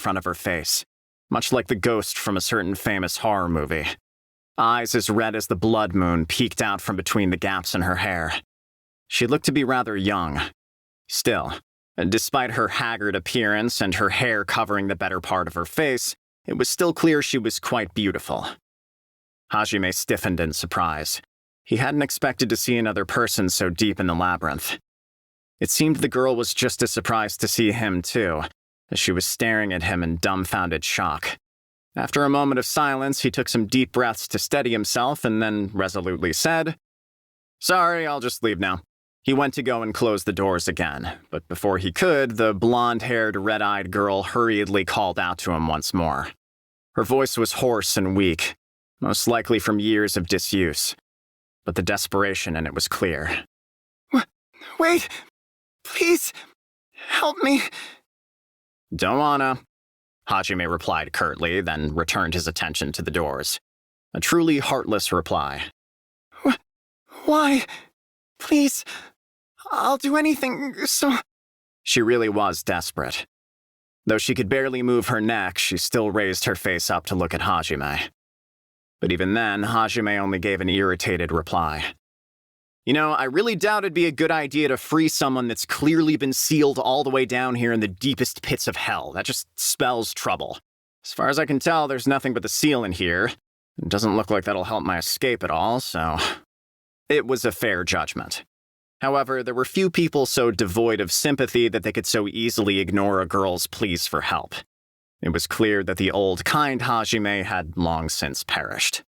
front of her face, much like the ghost from a certain famous horror movie. Eyes as red as the blood moon peeked out from between the gaps in her hair. She looked to be rather young. Still, despite her haggard appearance and her hair covering the better part of her face, it was still clear she was quite beautiful. Hajime stiffened in surprise. He hadn't expected to see another person so deep in the labyrinth. It seemed the girl was just as surprised to see him too, as she was staring at him in dumbfounded shock. After a moment of silence, he took some deep breaths to steady himself and then resolutely said, "Sorry, I'll just leave now." He went to go and close the doors again, but before he could, the blonde-haired, red-eyed girl hurriedly called out to him once more. Her voice was hoarse and weak, most likely from years of disuse, but the desperation in it was clear. Wait! Please! Help me! "Don't wanna," Hajime replied curtly, then returned his attention to the doors. A truly heartless reply. Why? Please, I'll do anything so... She really was desperate. Though she could barely move her neck, she still raised her face up to look at Hajime. But even then, Hajime only gave an irritated reply. "You know, I really doubt it'd be a good idea to free someone that's clearly been sealed all the way down here in the deepest pits of hell. That just spells trouble. As far as I can tell, there's nothing but the seal in here. It doesn't look like that'll help my escape at all, so..." It was a fair judgment. However, there were few people so devoid of sympathy that they could so easily ignore a girl's pleas for help. It was clear that the old, kind Hajime had long since perished.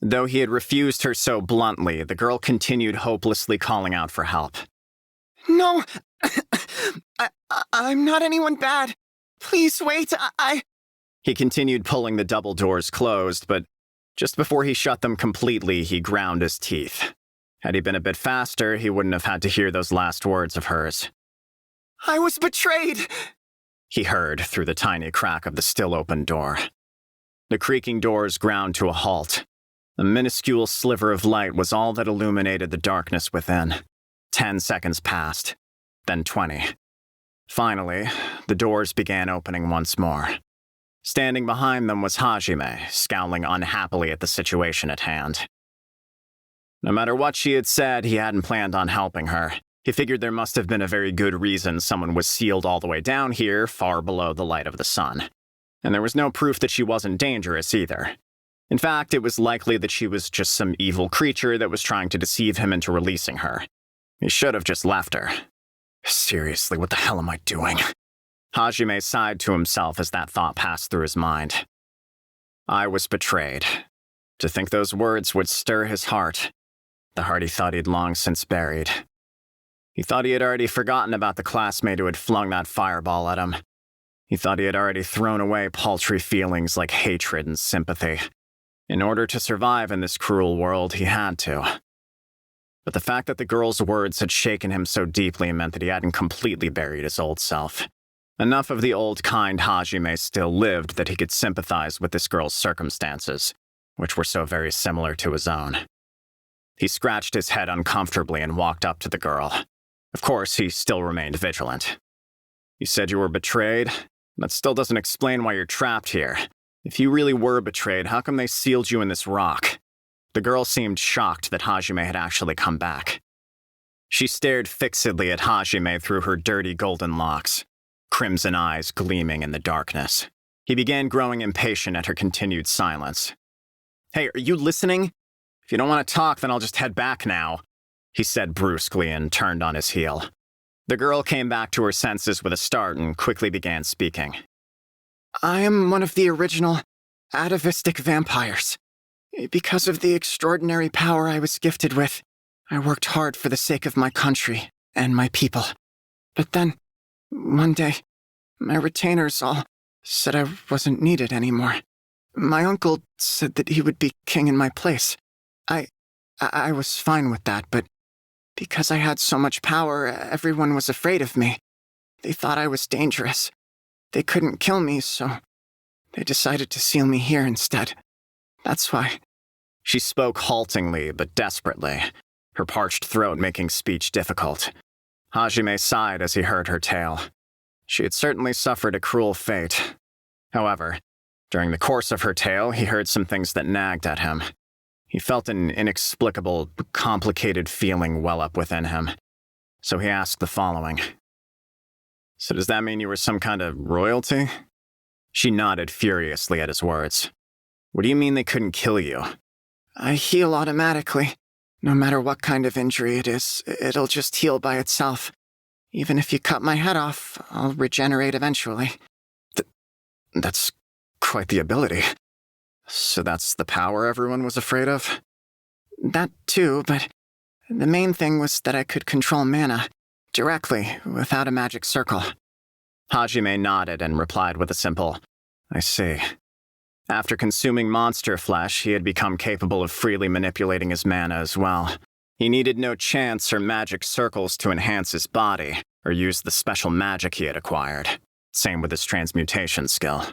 Though he had refused her so bluntly, the girl continued hopelessly calling out for help. No! I'm not anyone bad. Please wait, He continued pulling the double doors closed, but just before he shut them completely, he ground his teeth. Had he been a bit faster, he wouldn't have had to hear those last words of hers. I was betrayed! He heard through the tiny crack of the still-open door. The creaking doors ground to a halt. A minuscule sliver of light was all that illuminated the darkness within. 10 seconds passed, then 20. Finally, the doors began opening once more. Standing behind them was Hajime, scowling unhappily at the situation at hand. No matter what she had said, he hadn't planned on helping her. He figured there must have been a very good reason someone was sealed all the way down here, far below the light of the sun. And there was no proof that she wasn't dangerous either. In fact, it was likely that she was just some evil creature that was trying to deceive him into releasing her. He should have just left her. Seriously, what the hell am I doing? Hajime sighed to himself as that thought passed through his mind. I was betrayed. To think those words would stir his heart, the heart he thought he'd long since buried. He thought he had already forgotten about the classmate who had flung that fireball at him. He thought he had already thrown away paltry feelings like hatred and sympathy. In order to survive in this cruel world, he had to. But the fact that the girl's words had shaken him so deeply meant that he hadn't completely buried his old self. Enough of the old, kind Hajime still lived that he could sympathize with this girl's circumstances, which were so very similar to his own. He scratched his head uncomfortably and walked up to the girl. Of course, he still remained vigilant. "You said you were betrayed? That still doesn't explain why you're trapped here. If you really were betrayed, how come they sealed you in this rock?" The girl seemed shocked that Hajime had actually come back. She stared fixedly at Hajime through her dirty golden locks, crimson eyes gleaming in the darkness. He began growing impatient at her continued silence. "Hey, are you listening? If you don't want to talk, then I'll just head back now," he said brusquely and turned on his heel. The girl came back to her senses with a start and quickly began speaking. I am one of the original atavistic vampires. Because of the extraordinary power I was gifted with, I worked hard for the sake of my country and my people. But then, one day, my retainers all said I wasn't needed anymore. My uncle said that he would be king in my place. I was fine with that, but because I had so much power, everyone was afraid of me. They thought I was dangerous. They couldn't kill me, so they decided to seal me here instead. That's why. She spoke haltingly but desperately, her parched throat making speech difficult. Hajime sighed as he heard her tale. She had certainly suffered a cruel fate, However, during the course of her tale, he heard some things that nagged at him. He felt an inexplicable, complicated feeling well up within him. So he asked the following. So does that mean you were some kind of royalty? She nodded furiously at his words. What do you mean they couldn't kill you? I heal automatically. No matter what kind of injury it is, it'll just heal by itself. Even if you cut my head off, I'll regenerate eventually. That's quite the ability. So that's the power everyone was afraid of? That too, but the main thing was that I could control mana, directly, without a magic circle. Hajime nodded and replied with a simple, I see. After consuming monster flesh, he had become capable of freely manipulating his mana as well. He needed no chants or magic circles to enhance his body, or use the special magic he had acquired. Same with his transmutation skill.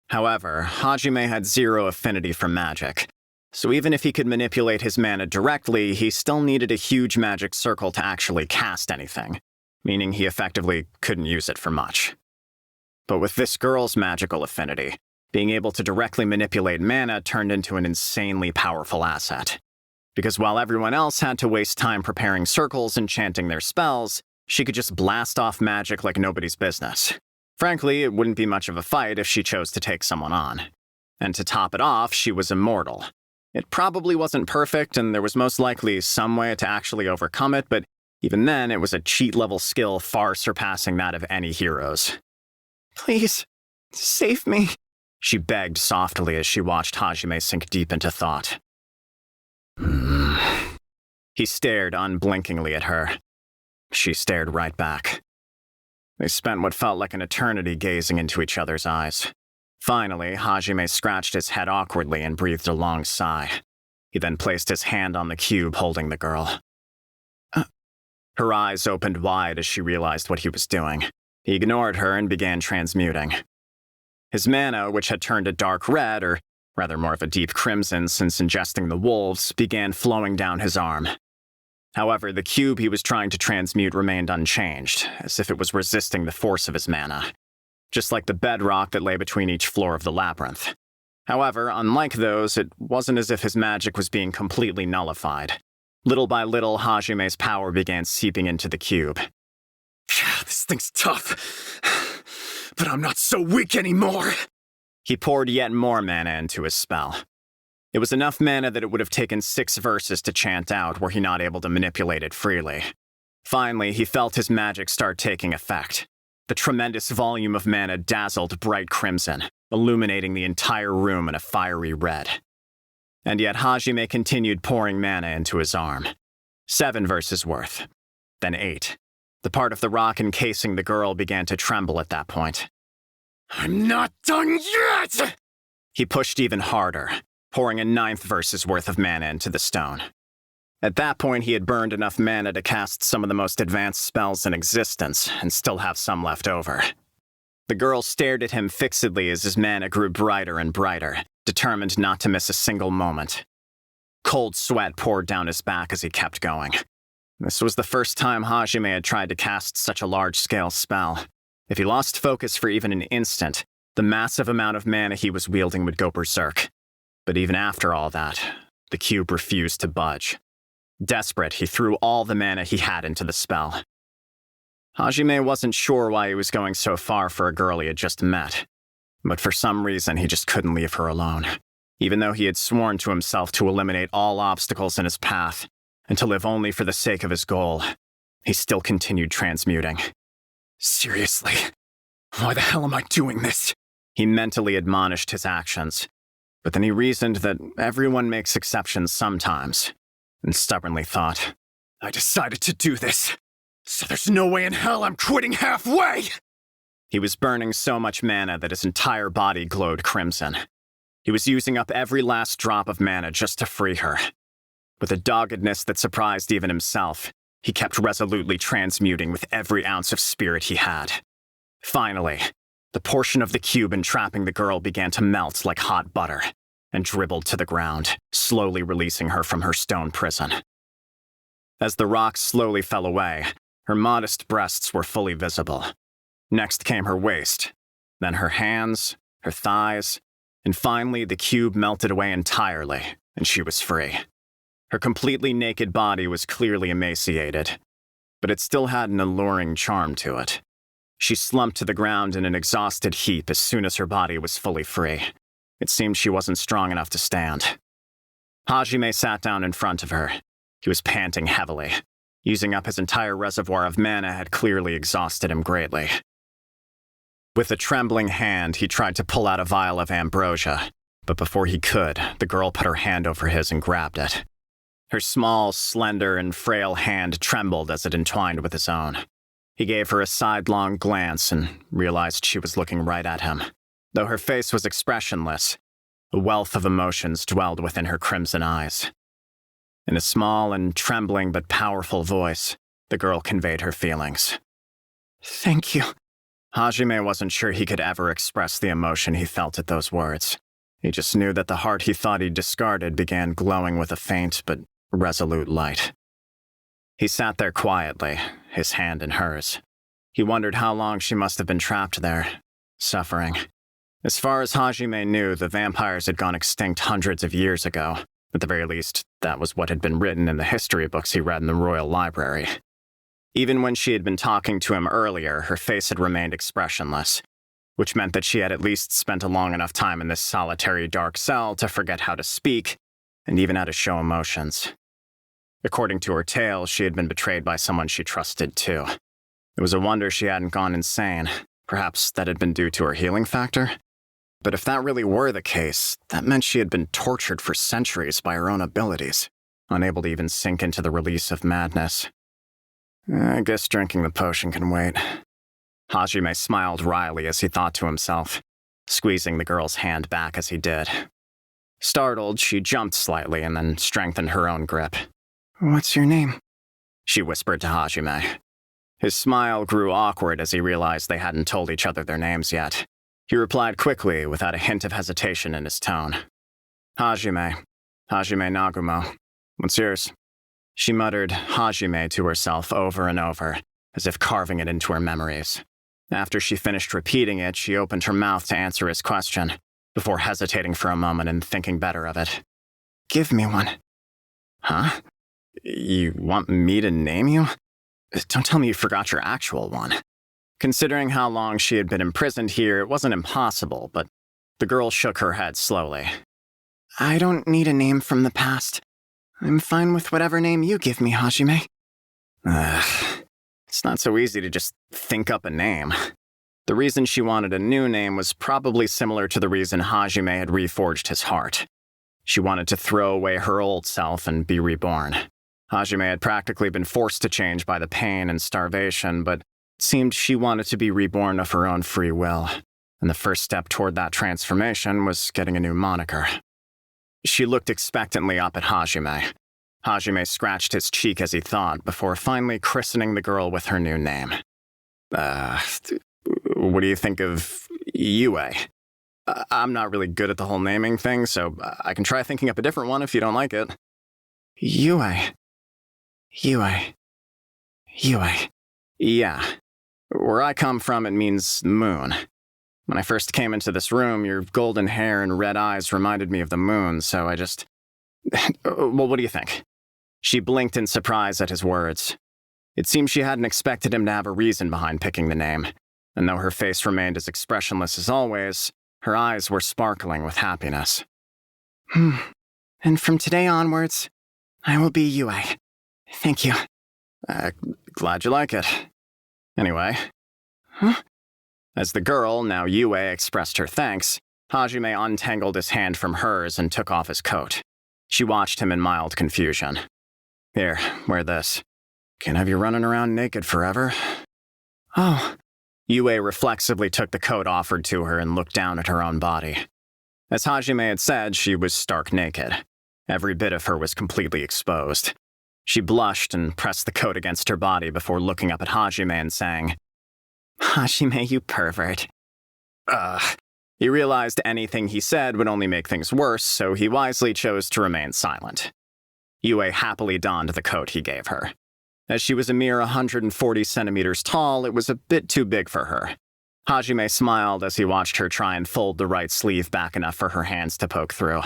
However, Hajime had zero affinity for magic, so even if he could manipulate his mana directly, he still needed a huge magic circle to actually cast anything, meaning he effectively couldn't use it for much. But with this girl's magical affinity, being able to directly manipulate mana turned into an insanely powerful asset. Because while everyone else had to waste time preparing circles and chanting their spells, she could just blast off magic like nobody's business. Frankly, it wouldn't be much of a fight if she chose to take someone on. And to top it off, she was immortal. It probably wasn't perfect, and there was most likely some way to actually overcome it, but even then, it was a cheat-level skill far surpassing that of any hero's. Please, save me, she begged softly as she watched Hajime sink deep into thought. He stared unblinkingly at her. She stared right back. They spent what felt like an eternity gazing into each other's eyes. Finally, Hajime scratched his head awkwardly and breathed a long sigh. He then placed his hand on the cube holding the girl. Her eyes opened wide as she realized what he was doing. He ignored her and began transmuting. His mana, which had turned a dark red, or rather more of a deep crimson since ingesting the wolves, began flowing down his arm. However, the cube he was trying to transmute remained unchanged, as if it was resisting the force of his mana, just like the bedrock that lay between each floor of the labyrinth. However, unlike those, it wasn't as if his magic was being completely nullified. Little by little, Hajime's power began seeping into the cube. This thing's tough, but I'm not so weak anymore. He poured yet more mana into his spell. It was enough mana that it would have taken 6 verses to chant out were he not able to manipulate it freely. Finally, he felt his magic start taking effect. The tremendous volume of mana dazzled bright crimson, illuminating the entire room in a fiery red. And yet Hajime continued pouring mana into his arm. 7 verses worth. Then 8. The part of the rock encasing the girl began to tremble at that point. I'm not done yet! He pushed even harder, pouring a 9th verse's worth of mana into the stone. At that point, he had burned enough mana to cast some of the most advanced spells in existence, and still have some left over. The girl stared at him fixedly as his mana grew brighter and brighter, determined not to miss a single moment. Cold sweat poured down his back as he kept going. This was the first time Hajime had tried to cast such a large-scale spell. If he lost focus for even an instant, the massive amount of mana he was wielding would go berserk. But even after all that, the cube refused to budge. Desperate, he threw all the mana he had into the spell. Hajime wasn't sure why he was going so far for a girl he had just met, but for some reason he just couldn't leave her alone, even though he had sworn to himself to eliminate all obstacles in his path and to live only for the sake of his goal. He still continued transmuting. Seriously, why the hell am I doing this? He mentally admonished his actions. But then he reasoned that everyone makes exceptions sometimes, and stubbornly thought, I decided to do this, so there's no way in hell I'm quitting halfway! He was burning so much mana that his entire body glowed crimson. He was using up every last drop of mana just to free her. With a doggedness that surprised even himself, he kept resolutely transmuting with every ounce of spirit he had. Finally, the portion of the cube entrapping the girl began to melt like hot butter, and dribbled to the ground, slowly releasing her from her stone prison. As the rock slowly fell away, her modest breasts were fully visible. Next came her waist, then her hands, her thighs, and finally the cube melted away entirely, and she was free. Her completely naked body was clearly emaciated, but it still had an alluring charm to it. She slumped to the ground in an exhausted heap as soon as her body was fully free. It seemed she wasn't strong enough to stand. Hajime sat down in front of her. He was panting heavily. Using up his entire reservoir of mana had clearly exhausted him greatly. With a trembling hand, he tried to pull out a vial of ambrosia, but before he could, the girl put her hand over his and grabbed it. Her small, slender, and frail hand trembled as it entwined with his own. He gave her a sidelong glance and realized she was looking right at him. Though her face was expressionless, a wealth of emotions dwelled within her crimson eyes. In a small and trembling but powerful voice, the girl conveyed her feelings. Thank you. Hajime wasn't sure he could ever express the emotion he felt at those words. He just knew that the heart he thought he'd discarded began glowing with a faint but resolute light. He sat there quietly, his hand in hers. He wondered how long she must have been trapped there, suffering. As far as Hajime knew, the vampires had gone extinct hundreds of years ago. At the very least, that was what had been written in the history books he read in the Royal Library. Even when she had been talking to him earlier, her face had remained expressionless, which meant that she had at least spent a long enough time in this solitary dark cell to forget how to speak, and even how to show emotions. According to her tale, she had been betrayed by someone she trusted too. It was a wonder she hadn't gone insane. Perhaps that had been due to her healing factor? But if that really were the case, that meant she had been tortured for centuries by her own abilities, unable to even sink into the release of madness. I guess drinking the potion can wait. Hajime smiled wryly as he thought to himself, squeezing the girl's hand back as he did. Startled, she jumped slightly and then strengthened her own grip. What's your name? She whispered to Hajime. His smile grew awkward as he realized they hadn't told each other their names yet. He replied quickly, without a hint of hesitation in his tone. Hajime Nagumo. What's yours? She muttered Hajime to herself over and over, as if carving it into her memories. After she finished repeating it, she opened her mouth to answer his question, before hesitating for a moment and thinking better of it. Give me one. Huh? You want me to name you? Don't tell me you forgot your actual one. Considering how long she had been imprisoned here, it wasn't impossible, but the girl shook her head slowly. I don't need a name from the past. I'm fine with whatever name you give me, Hajime. It's not so easy to just think up a name. The reason she wanted a new name was probably similar to the reason Hajime had reforged his heart. She wanted to throw away her old self and be reborn. Hajime had practically been forced to change by the pain and starvation, but it seemed she wanted to be reborn of her own free will, and the first step toward that transformation was getting a new moniker. She looked expectantly up at Hajime. Hajime scratched his cheek as he thought, before finally christening the girl with her new name. What do you think of Yue? I'm not really good at the whole naming thing, so I can try thinking up a different one if you don't like it. Yue. Yeah. Where I come from, it means moon. When I first came into this room, your golden hair and red eyes reminded me of the moon, so I just... Well, what do you think? She blinked in surprise at his words. It seemed she hadn't expected him to have a reason behind picking the name, and though her face remained as expressionless as always, her eyes were sparkling with happiness. And from today onwards, I will be Yue. Thank you. Glad you like it. Anyway. Huh? As the girl, now Yue, expressed her thanks, Hajime untangled his hand from hers and took off his coat. She watched him in mild confusion. Here, wear this. Can't have you running around naked forever. Oh. Yue reflexively took the coat offered to her and looked down at her own body. As Hajime had said, she was stark naked. Every bit of her was completely exposed. She blushed and pressed the coat against her body before looking up at Hajime and saying, Hajime, you pervert. He realized anything he said would only make things worse, so he wisely chose to remain silent. Yue happily donned the coat he gave her. As she was a mere 140 centimeters tall, it was a bit too big for her. Hajime smiled as he watched her try and fold the right sleeve back enough for her hands to poke through.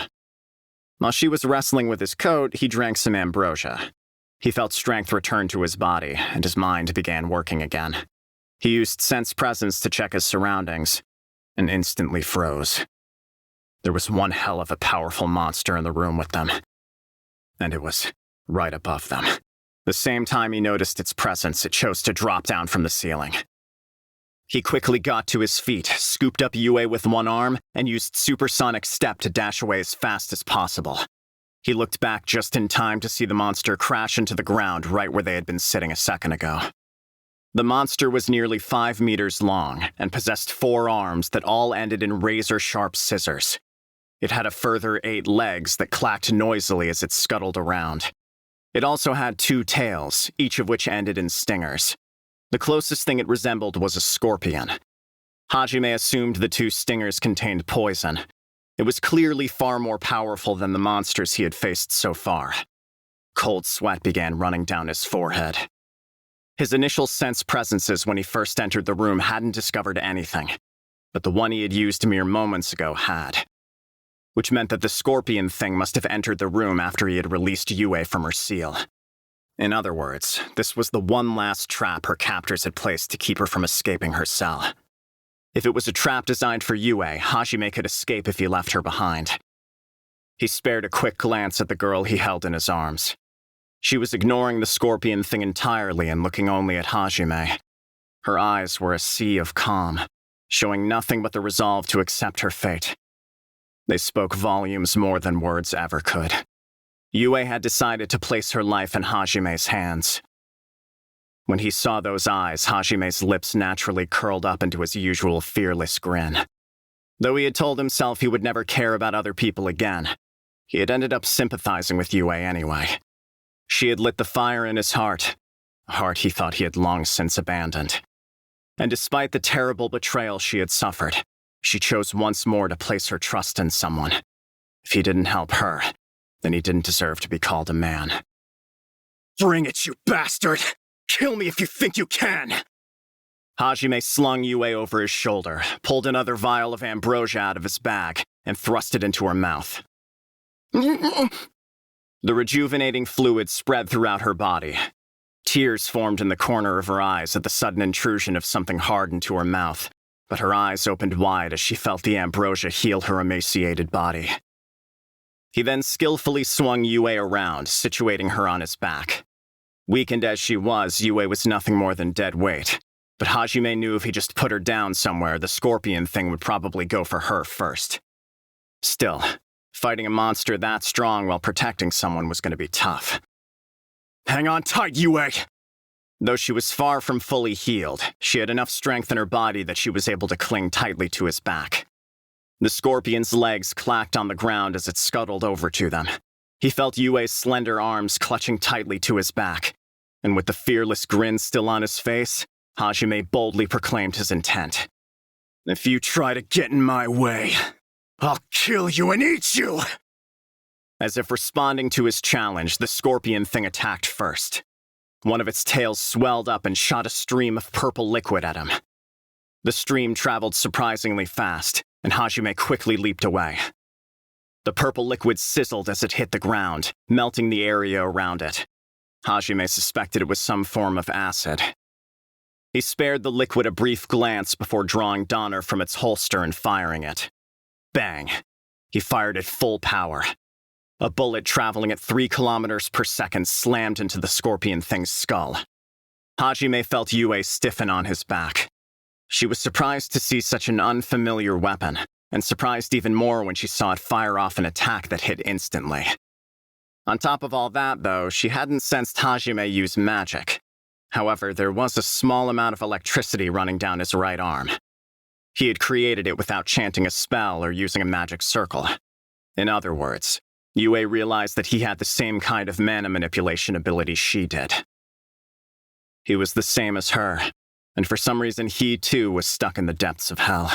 While she was wrestling with his coat, he drank some ambrosia. He felt strength return to his body, and his mind began working again. He used sense presence to check his surroundings, and instantly froze. There was one hell of a powerful monster in the room with them, and it was right above them. The same time he noticed its presence, it chose to drop down from the ceiling. He quickly got to his feet, scooped up Yue with one arm, and used supersonic step to dash away as fast as possible. He looked back just in time to see the monster crash into the ground right where they had been sitting a second ago. The monster was nearly 5 meters long and possessed 4 arms that all ended in razor-sharp scissors. It had a further 8 legs that clacked noisily as it scuttled around. It also had 2 tails, each of which ended in stingers. The closest thing it resembled was a scorpion. Hajime assumed the 2 stingers contained poison. It was clearly far more powerful than the monsters he had faced so far. Cold sweat began running down his forehead. His initial sense presences when he first entered the room hadn't discovered anything, but the one he had used mere moments ago had. Which meant that the scorpion thing must have entered the room after he had released Yue from her seal. In other words, this was the one last trap her captors had placed to keep her from escaping her cell. If it was a trap designed for Yue, Hajime could escape if he left her behind. He spared a quick glance at the girl he held in his arms. She was ignoring the scorpion thing entirely and looking only at Hajime. Her eyes were a sea of calm, showing nothing but the resolve to accept her fate. They spoke volumes more than words ever could. Yue had decided to place her life in Hajime's hands. When he saw those eyes, Hajime's lips naturally curled up into his usual fearless grin. Though he had told himself he would never care about other people again, he had ended up sympathizing with Yue anyway. She had lit the fire in his heart, a heart he thought he had long since abandoned. And despite the terrible betrayal she had suffered, she chose once more to place her trust in someone. If he didn't help her, then he didn't deserve to be called a man. Bring it, you bastard! Kill me if you think you can! Hajime slung Yue over his shoulder, pulled another vial of ambrosia out of his bag, and thrust it into her mouth. The rejuvenating fluid spread throughout her body. Tears formed in the corner of her eyes at the sudden intrusion of something hard into her mouth, but her eyes opened wide as she felt the ambrosia heal her emaciated body. He then skillfully swung Yue around, situating her on his back. Weakened as she was, Yue was nothing more than dead weight, but Hajime knew if he just put her down somewhere, the scorpion thing would probably go for her first. Still, fighting a monster that strong while protecting someone was going to be tough. Hang on tight, Yue! Though she was far from fully healed, she had enough strength in her body that she was able to cling tightly to his back. The scorpion's legs clacked on the ground as it scuttled over to them. He felt Yue's slender arms clutching tightly to his back, and with the fearless grin still on his face, Hajime boldly proclaimed his intent. If you try to get in my way, I'll kill you and eat you! As if responding to his challenge, the scorpion thing attacked first. One of its tails swelled up and shot a stream of purple liquid at him. The stream traveled surprisingly fast, and Hajime quickly leaped away. The purple liquid sizzled as it hit the ground, melting the area around it. Hajime suspected it was some form of acid. He spared the liquid a brief glance before drawing Donner from its holster and firing it. Bang! He fired at full power. A bullet traveling at 3 kilometers per second slammed into the scorpion thing's skull. Hajime felt Yue stiffen on his back. She was surprised to see such an unfamiliar weapon, and surprised even more when she saw it fire off an attack that hit instantly. On top of all that, though, she hadn't sensed Hajime use magic. However, there was a small amount of electricity running down his right arm. He had created it without chanting a spell or using a magic circle. In other words, Yue realized that he had the same kind of mana manipulation ability she did. He was the same as her, and for some reason he too was stuck in the depths of hell.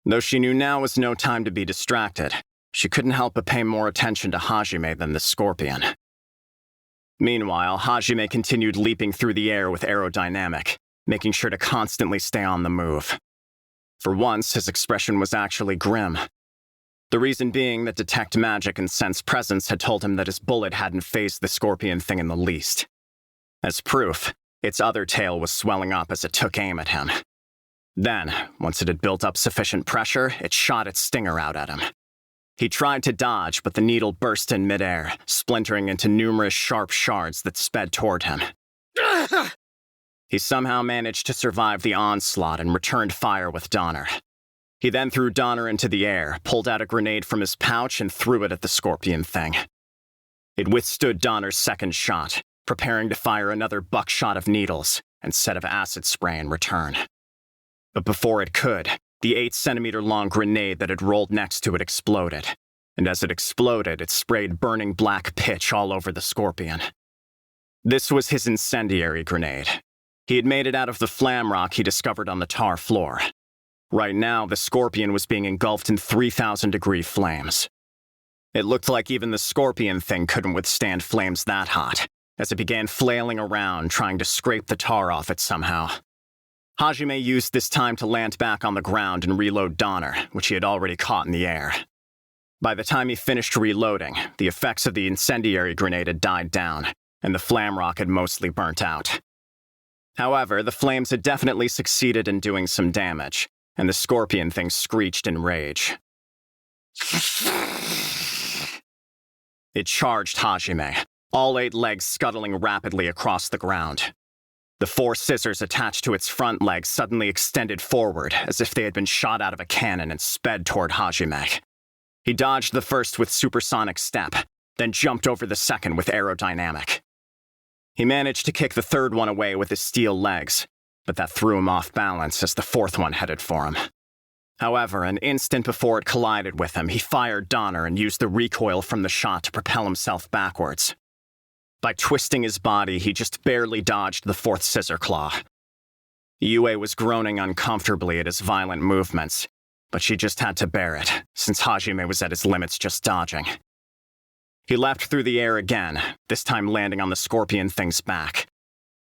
Though she knew now was no time to be distracted, she couldn't help but pay more attention to Hajime than the scorpion. Meanwhile, Hajime continued leaping through the air with aerodynamic, making sure to constantly stay on the move. For once, his expression was actually grim. The reason being that Detect Magic and Sense Presence had told him that his bullet hadn't phased the scorpion thing in the least. As proof, its other tail was swelling up as it took aim at him. Then, once it had built up sufficient pressure, it shot its stinger out at him. He tried to dodge, but the needle burst in midair, splintering into numerous sharp shards that sped toward him. He somehow managed to survive the onslaught and returned fire with Donner. He then threw Donner into the air, pulled out a grenade from his pouch, and threw it at the scorpion thing. It withstood Donner's second shot, preparing to fire another buckshot of needles and set of acid spray in return. But before it could, the 8-centimeter-long grenade that had rolled next to it exploded, and as it exploded, it sprayed burning black pitch all over the scorpion. This was his incendiary grenade. He had made it out of the flam rock he discovered on the tar floor. Right now, the scorpion was being engulfed in 3,000-degree flames. It looked like even the scorpion thing couldn't withstand flames that hot, as it began flailing around, trying to scrape the tar off it somehow. Hajime used this time to land back on the ground and reload Donner, which he had already caught in the air. By the time he finished reloading, the effects of the incendiary grenade had died down, and the flam rock had mostly burnt out. However, the flames had definitely succeeded in doing some damage, and the scorpion thing screeched in rage. It charged Hajime, all 8 legs scuttling rapidly across the ground. The 4 scissors attached to its front legs suddenly extended forward, as if they had been shot out of a cannon, and sped toward Hajime. He dodged the first with supersonic step, then jumped over the second with aerodynamic. He managed to kick the third one away with his steel legs, but that threw him off balance as the fourth one headed for him. However, an instant before it collided with him, he fired Donner and used the recoil from the shot to propel himself backwards. By twisting his body, he just barely dodged the 4th scissor claw. Yue was groaning uncomfortably at his violent movements, but she just had to bear it, since Hajime was at his limits just dodging. He leapt through the air again, this time landing on the scorpion thing's back.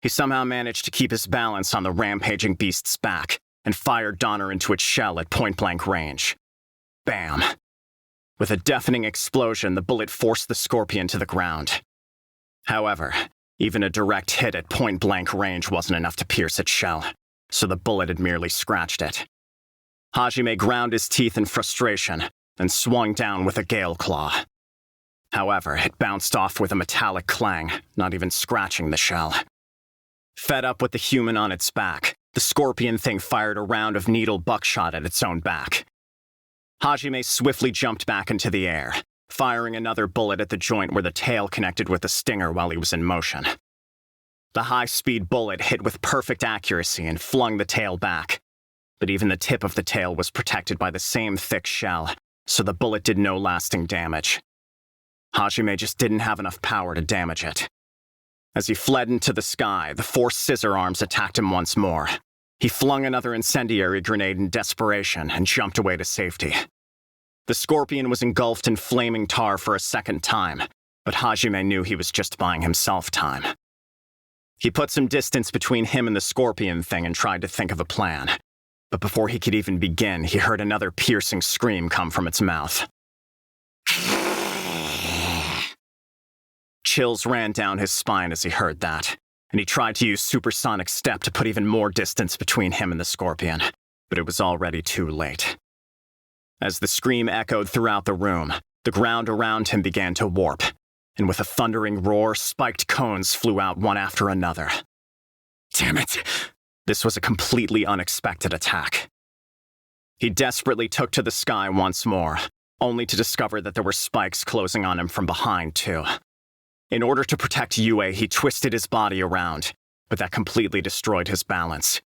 He somehow managed to keep his balance on the rampaging beast's back, and fired Donner into its shell at point-blank range. Bam! With a deafening explosion, the bullet forced the scorpion to the ground. However, even a direct hit at point-blank range wasn't enough to pierce its shell, so the bullet had merely scratched it. Hajime ground his teeth in frustration, and swung down with a gale claw. However, it bounced off with a metallic clang, not even scratching the shell. Fed up with the human on its back, the scorpion thing fired a round of needle buckshot at its own back. Hajime swiftly jumped back into the air, firing another bullet at the joint where the tail connected with the stinger while he was in motion. The high-speed bullet hit with perfect accuracy and flung the tail back, but even the tip of the tail was protected by the same thick shell, so the bullet did no lasting damage. Hajime just didn't have enough power to damage it. As he fled into the sky, the 4 scissor arms attacked him once more. He flung another incendiary grenade in desperation and jumped away to safety. The scorpion was engulfed in flaming tar for a second time, but Hajime knew he was just buying himself time. He put some distance between him and the scorpion thing and tried to think of a plan. But before he could even begin, he heard another piercing scream come from its mouth. Chills ran down his spine as he heard that, and he tried to use supersonic step to put even more distance between him and the scorpion, but it was already too late. As the scream echoed throughout the room, the ground around him began to warp, and with a thundering roar, spiked cones flew out one after another. Damn it! This was a completely unexpected attack. He desperately took to the sky once more, only to discover that there were spikes closing on him from behind, too. In order to protect Yue, he twisted his body around, but that completely destroyed his balance.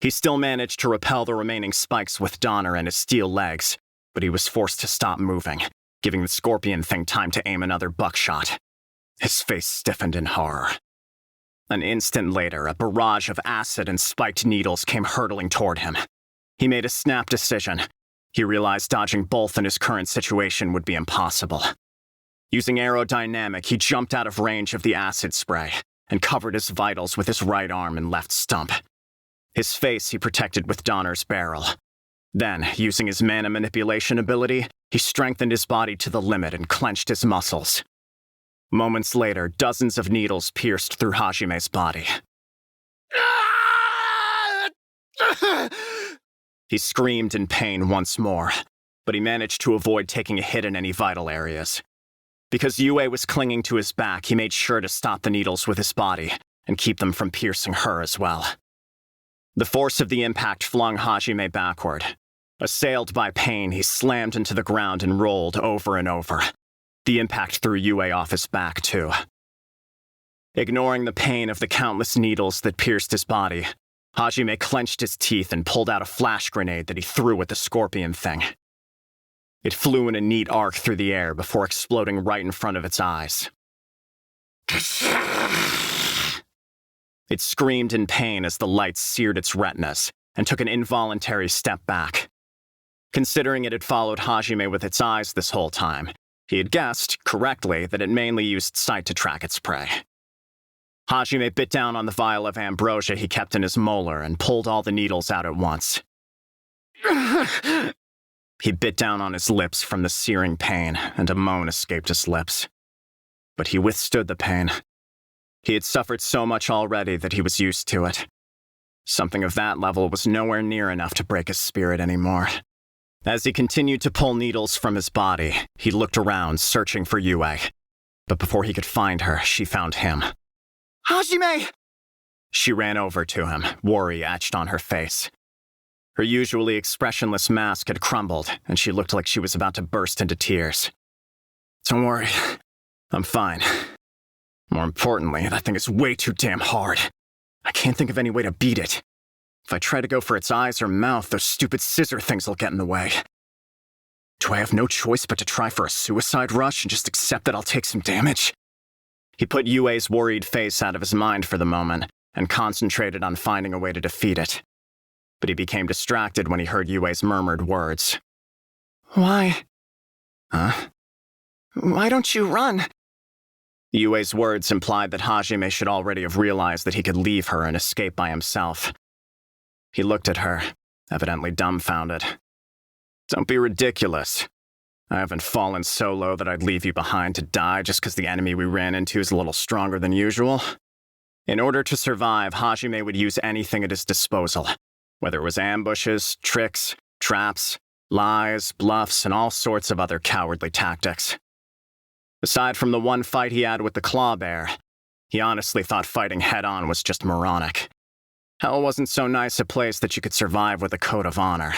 He still managed to repel the remaining spikes with Donner and his steel legs, but he was forced to stop moving, giving the scorpion thing time to aim another buckshot. His face stiffened in horror. An instant later, a barrage of acid and spiked needles came hurtling toward him. He made a snap decision. He realized dodging both in his current situation would be impossible. Using aerodynamic, he jumped out of range of the acid spray and covered his vitals with his right arm and left stump. His face he protected with Donner's barrel. Then, using his mana manipulation ability, he strengthened his body to the limit and clenched his muscles. Moments later, dozens of needles pierced through Hajime's body. He screamed in pain once more, but he managed to avoid taking a hit in any vital areas. Because Yue was clinging to his back, he made sure to stop the needles with his body and keep them from piercing her as well. The force of the impact flung Hajime backward. Assailed by pain, he slammed into the ground and rolled over and over. The impact threw Yue off his back, too. Ignoring the pain of the countless needles that pierced his body, Hajime clenched his teeth and pulled out a flash grenade that he threw at the scorpion thing. It flew in a neat arc through the air before exploding right in front of its eyes. It screamed in pain as the light seared its retinas and took an involuntary step back. Considering it had followed Hajime with its eyes this whole time, he had guessed, correctly, that it mainly used sight to track its prey. Hajime bit down on the vial of ambrosia he kept in his molar and pulled all the needles out at once. He bit down on his lips from the searing pain, and a moan escaped his lips. But he withstood the pain. He had suffered so much already that he was used to it. Something of that level was nowhere near enough to break his spirit anymore. As he continued to pull needles from his body, he looked around, searching for Yue. But before he could find her, she found him. Hajime! She ran over to him, worry etched on her face. Her usually expressionless mask had crumbled, and she looked like she was about to burst into tears. Don't worry. I'm fine. More importantly, that thing is way too damn hard. I can't think of any way to beat it. If I try to go for its eyes or mouth, those stupid scissor things will get in the way. Do I have no choice but to try for a suicide rush and just accept that I'll take some damage? He put Yue's worried face out of his mind for the moment and concentrated on finding a way to defeat it. But he became distracted when he heard Yue's murmured words. Why? Huh? Why don't you run? Yue's words implied that Hajime should already have realized that he could leave her and escape by himself. He looked at her, evidently dumbfounded. Don't be ridiculous. I haven't fallen so low that I'd leave you behind to die just because the enemy we ran into is a little stronger than usual. In order to survive, Hajime would use anything at his disposal, whether it was ambushes, tricks, traps, lies, bluffs, and all sorts of other cowardly tactics. Aside from the one fight he had with the claw bear, he honestly thought fighting head-on was just moronic. Hell wasn't so nice a place that you could survive with a code of honor.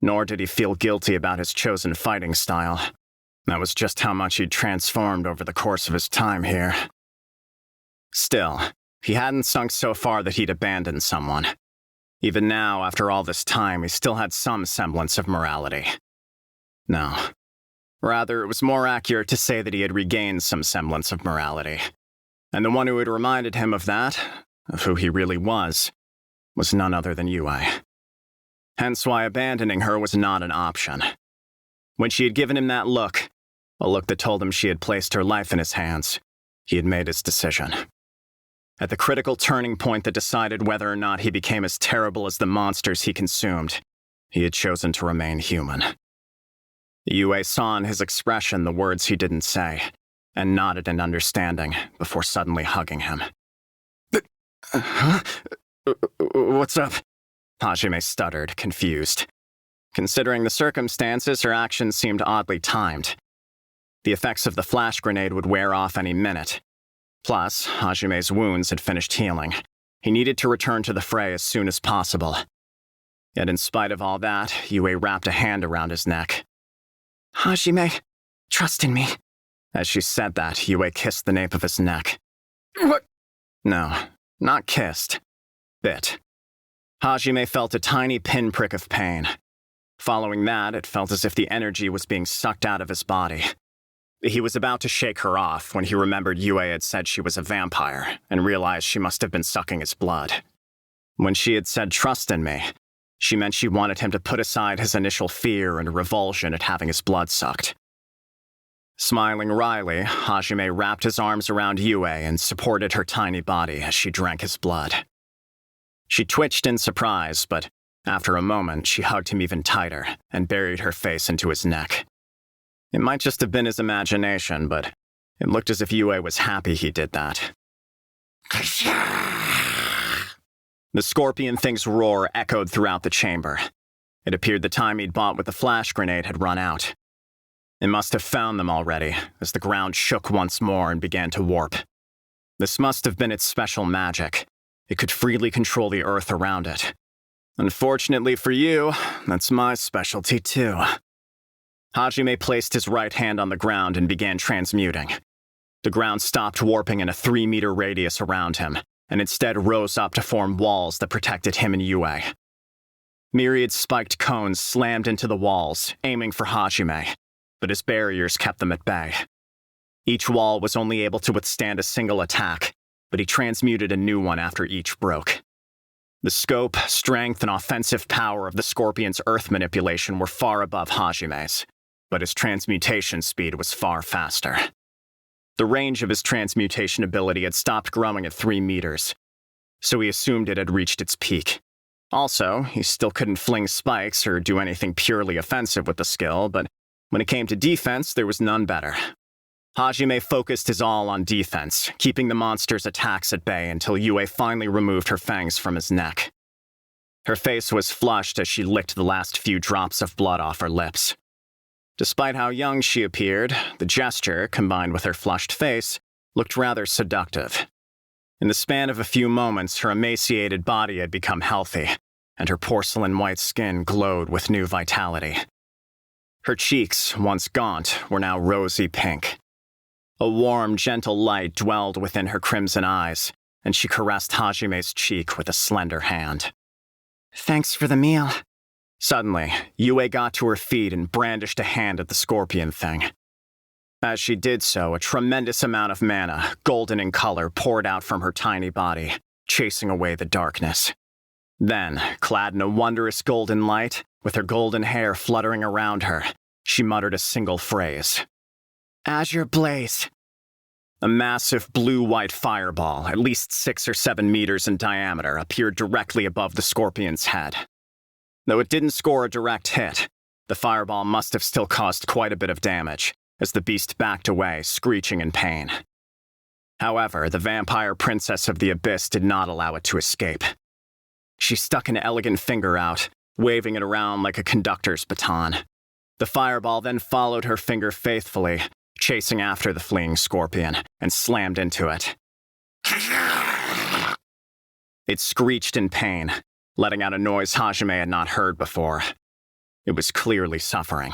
Nor did he feel guilty about his chosen fighting style. That was just how much he'd transformed over the course of his time here. Still, he hadn't sunk so far that he'd abandoned someone. Even now, after all this time, he still had some semblance of morality. No. Rather, it was more accurate to say that he had regained some semblance of morality. And the one who had reminded him of that, of who he really was none other than Yue. Hence why abandoning her was not an option. When she had given him that look, a look that told him she had placed her life in his hands, he had made his decision. At the critical turning point that decided whether or not he became as terrible as the monsters he consumed, he had chosen to remain human. Yue saw in his expression the words he didn't say, and nodded in understanding before suddenly hugging him. Huh? What's up? Hajime stuttered, confused. Considering the circumstances, her actions seemed oddly timed. The effects of the flash grenade would wear off any minute. Plus, Hajime's wounds had finished healing. He needed to return to the fray as soon as possible. Yet in spite of all that, Yue wrapped a hand around his neck. Hajime, trust in me. As she said that, Yue kissed the nape of his neck. What? No, not kissed. Bit. Hajime felt a tiny pinprick of pain. Following that, it felt as if the energy was being sucked out of his body. He was about to shake her off when he remembered Yue had said she was a vampire and realized she must have been sucking his blood. When she had said trust in me, she meant she wanted him to put aside his initial fear and revulsion at having his blood sucked. Smiling wryly, Hajime wrapped his arms around Yue and supported her tiny body as she drank his blood. She twitched in surprise, but After a moment, she hugged him even tighter and buried her face into his neck. It might just have been his imagination, but it looked as if Yue was happy he did that. The scorpion thing's roar echoed throughout the chamber. It appeared the time he'd bought with the flash grenade had run out. It must have found them already, as the ground shook once more and began to warp. This must have been its special magic. It could freely control the earth around it. Unfortunately for you, that's my specialty too. Hajime placed his right hand on the ground and began transmuting. The ground stopped warping in a 3-meter radius around him, and instead rose up to form walls that protected him and Yue. Myriad spiked cones slammed into the walls, aiming for Hajime, but his barriers kept them at bay. Each wall was only able to withstand a single attack, but he transmuted a new one after each broke. The scope, strength, and offensive power of the Scorpion's earth manipulation were far above Hajime's, but his transmutation speed was far faster. The range of his transmutation ability had stopped growing at 3 meters, so he assumed it had reached its peak. Also, he still couldn't fling spikes or do anything purely offensive with the skill, but when it came to defense, there was none better. Hajime focused his all on defense, keeping the monster's attacks at bay until Yue finally removed her fangs from his neck. Her face was flushed as she licked the last few drops of blood off her lips. Despite how young she appeared, the gesture, combined with her flushed face, looked rather seductive. In the span of a few moments, her emaciated body had become healthy, and her porcelain white skin glowed with new vitality. Her cheeks, once gaunt, were now rosy pink. A warm, gentle light dwelled within her crimson eyes, and she caressed Hajime's cheek with a slender hand. Thanks for the meal. Suddenly, Yue got to her feet and brandished a hand at the scorpion thing. As she did so, a tremendous amount of mana, golden in color, poured out from her tiny body, chasing away the darkness. Then, clad in a wondrous golden light, with her golden hair fluttering around her, she muttered a single phrase. Azure Blaze. A massive blue-white fireball, at least 6 or 7 meters in diameter, appeared directly above the scorpion's head. Though it didn't score a direct hit, the fireball must have still caused quite a bit of damage, as the beast backed away, screeching in pain. However, the vampire princess of the abyss did not allow it to escape. She stuck an elegant finger out, waving it around like a conductor's baton. The fireball then followed her finger faithfully, chasing after the fleeing scorpion, and slammed into it. It screeched in pain, letting out a noise Hajime had not heard before. It was clearly suffering.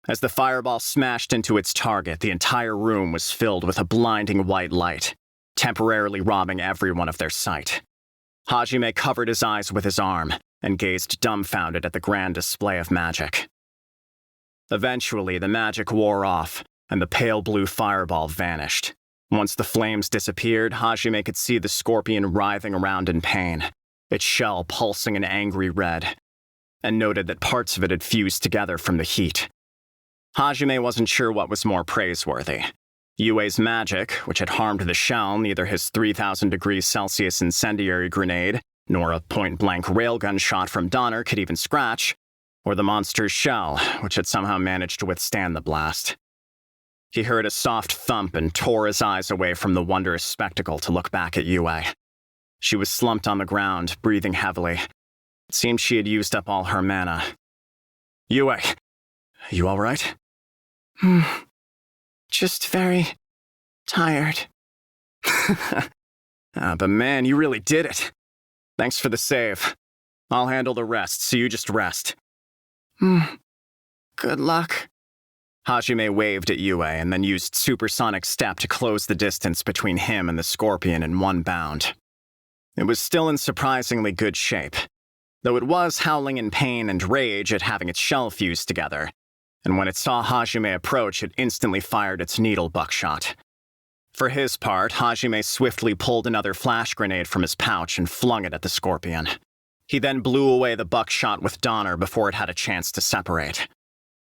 As the fireball smashed into its target, the entire room was filled with a blinding white light, temporarily robbing everyone of their sight. Hajime covered his eyes with his arm and gazed dumbfounded at the grand display of magic. Eventually, the magic wore off, and the pale blue fireball vanished. Once the flames disappeared, Hajime could see the scorpion writhing around in pain, its shell pulsing an angry red, and noted that parts of it had fused together from the heat. Hajime wasn't sure what was more praiseworthy. Yue's magic, which had harmed the shell neither his 3,000 degrees Celsius incendiary grenade, nor a point-blank railgun shot from Donner could even scratch, or the monster's shell, which had somehow managed to withstand the blast. He heard a soft thump and tore his eyes away from the wondrous spectacle to look back at Yue. She was slumped on the ground, breathing heavily. It seemed she had used up all her mana. Yue, you all right? Just very tired. But man, you really did it. Thanks for the save. I'll handle the rest, so you just rest. Good luck. Hajime waved at Yue and then used supersonic step to close the distance between him and the scorpion in one bound. It was still in surprisingly good shape, though it was howling in pain and rage at having its shell fused together, and when it saw Hajime approach, it instantly fired its needle buckshot. For his part, Hajime swiftly pulled another flash grenade from his pouch and flung it at the scorpion. He then blew away the buckshot with Donner before it had a chance to separate.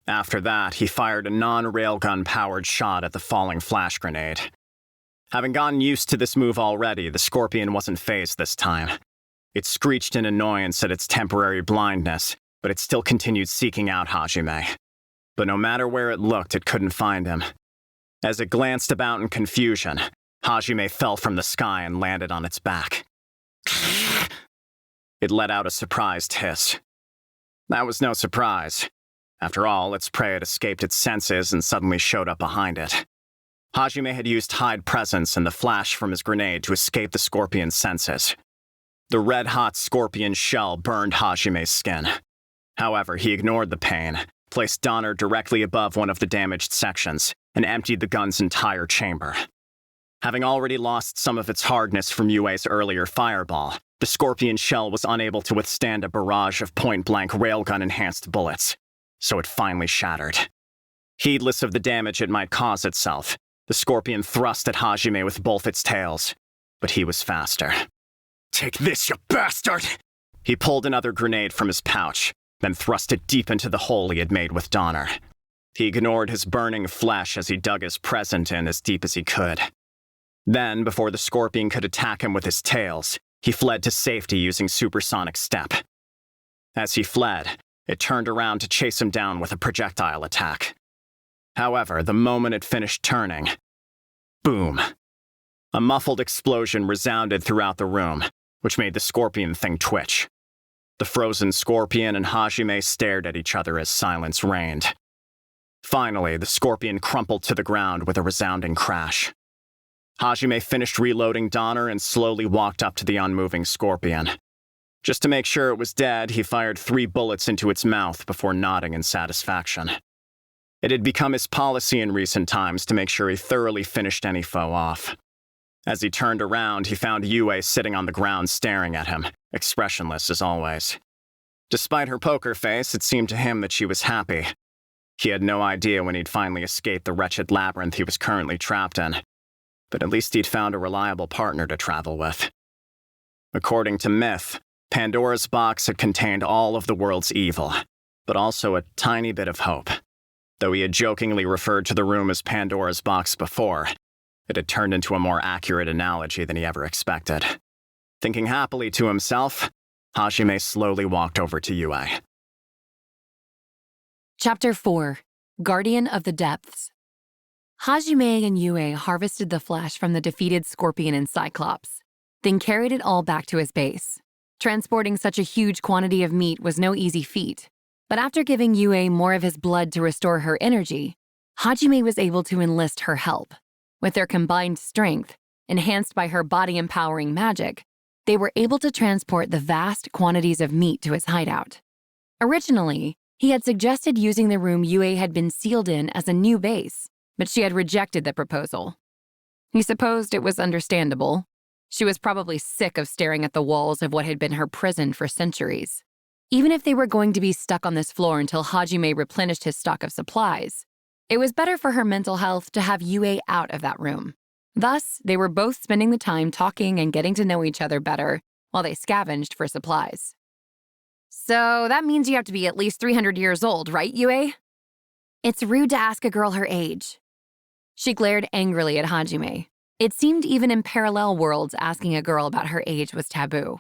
After that, he fired a non-railgun-powered shot at the falling flash grenade. Having gotten used to this move already, the scorpion wasn't fazed this time. It screeched in annoyance at its temporary blindness, but it still continued seeking out Hajime. But no matter where it looked, it couldn't find him. As it glanced about in confusion, Hajime fell from the sky and landed on its back. It let out a surprised hiss. That was no surprise. After all, its prey had escaped its senses and suddenly showed up behind it. Hajime had used Hide Presence and the flash from his grenade to escape the scorpion's senses. The red-hot scorpion shell burned Hajime's skin. However, he ignored the pain, placed Donner directly above one of the damaged sections, and emptied the gun's entire chamber. Having already lost some of its hardness from Yue's earlier fireball, the scorpion shell was unable to withstand a barrage of point-blank railgun-enhanced bullets, so it finally shattered. Heedless of the damage it might cause itself, the scorpion thrust at Hajime with both its tails, but he was faster. "Take this, you bastard!" He pulled another grenade from his pouch, then thrust it deep into the hole he had made with Donner. He ignored his burning flesh as he dug his present in as deep as he could. Then, before the scorpion could attack him with his tails, he fled to safety using supersonic step. As he fled, it turned around to chase him down with a projectile attack. However, the moment it finished turning, boom! A muffled explosion resounded throughout the room, which made the scorpion thing twitch. The frozen scorpion and Hajime stared at each other as silence reigned. Finally, the scorpion crumpled to the ground with a resounding crash. Hajime finished reloading Donner and slowly walked up to the unmoving scorpion. Just to make sure it was dead, he fired 3 bullets into its mouth before nodding in satisfaction. It had become his policy in recent times to make sure he thoroughly finished any foe off. As he turned around, he found Yue sitting on the ground staring at him, expressionless as always. Despite her poker face, it seemed to him that she was happy. He had no idea when he'd finally escaped the wretched labyrinth he was currently trapped in, but at least he'd found a reliable partner to travel with. According to myth, Pandora's box had contained all of the world's evil, but also a tiny bit of hope. Though he had jokingly referred to the room as Pandora's box before, it had turned into a more accurate analogy than he ever expected. Thinking happily to himself, Hajime slowly walked over to Yue. Chapter 4. Guardian of the Depths. Hajime and Yue harvested the flesh from the defeated Scorpion and Cyclops, then carried it all back to his base. Transporting such a huge quantity of meat was no easy feat, but after giving Yue more of his blood to restore her energy, Hajime was able to enlist her help. With their combined strength, enhanced by her body-empowering magic, they were able to transport the vast quantities of meat to his hideout. Originally, he had suggested using the room Yue had been sealed in as a new base, but she had rejected the proposal. He supposed it was understandable. She was probably sick of staring at the walls of what had been her prison for centuries. Even if they were going to be stuck on this floor until Hajime replenished his stock of supplies, it was better for her mental health to have Yue out of that room. Thus, they were both spending the time talking and getting to know each other better while they scavenged for supplies. "So that means you have to be at least 300 years old, right, Yue?" "It's rude to ask a girl her age." She glared angrily at Hajime. It seemed even in parallel worlds asking a girl about her age was taboo.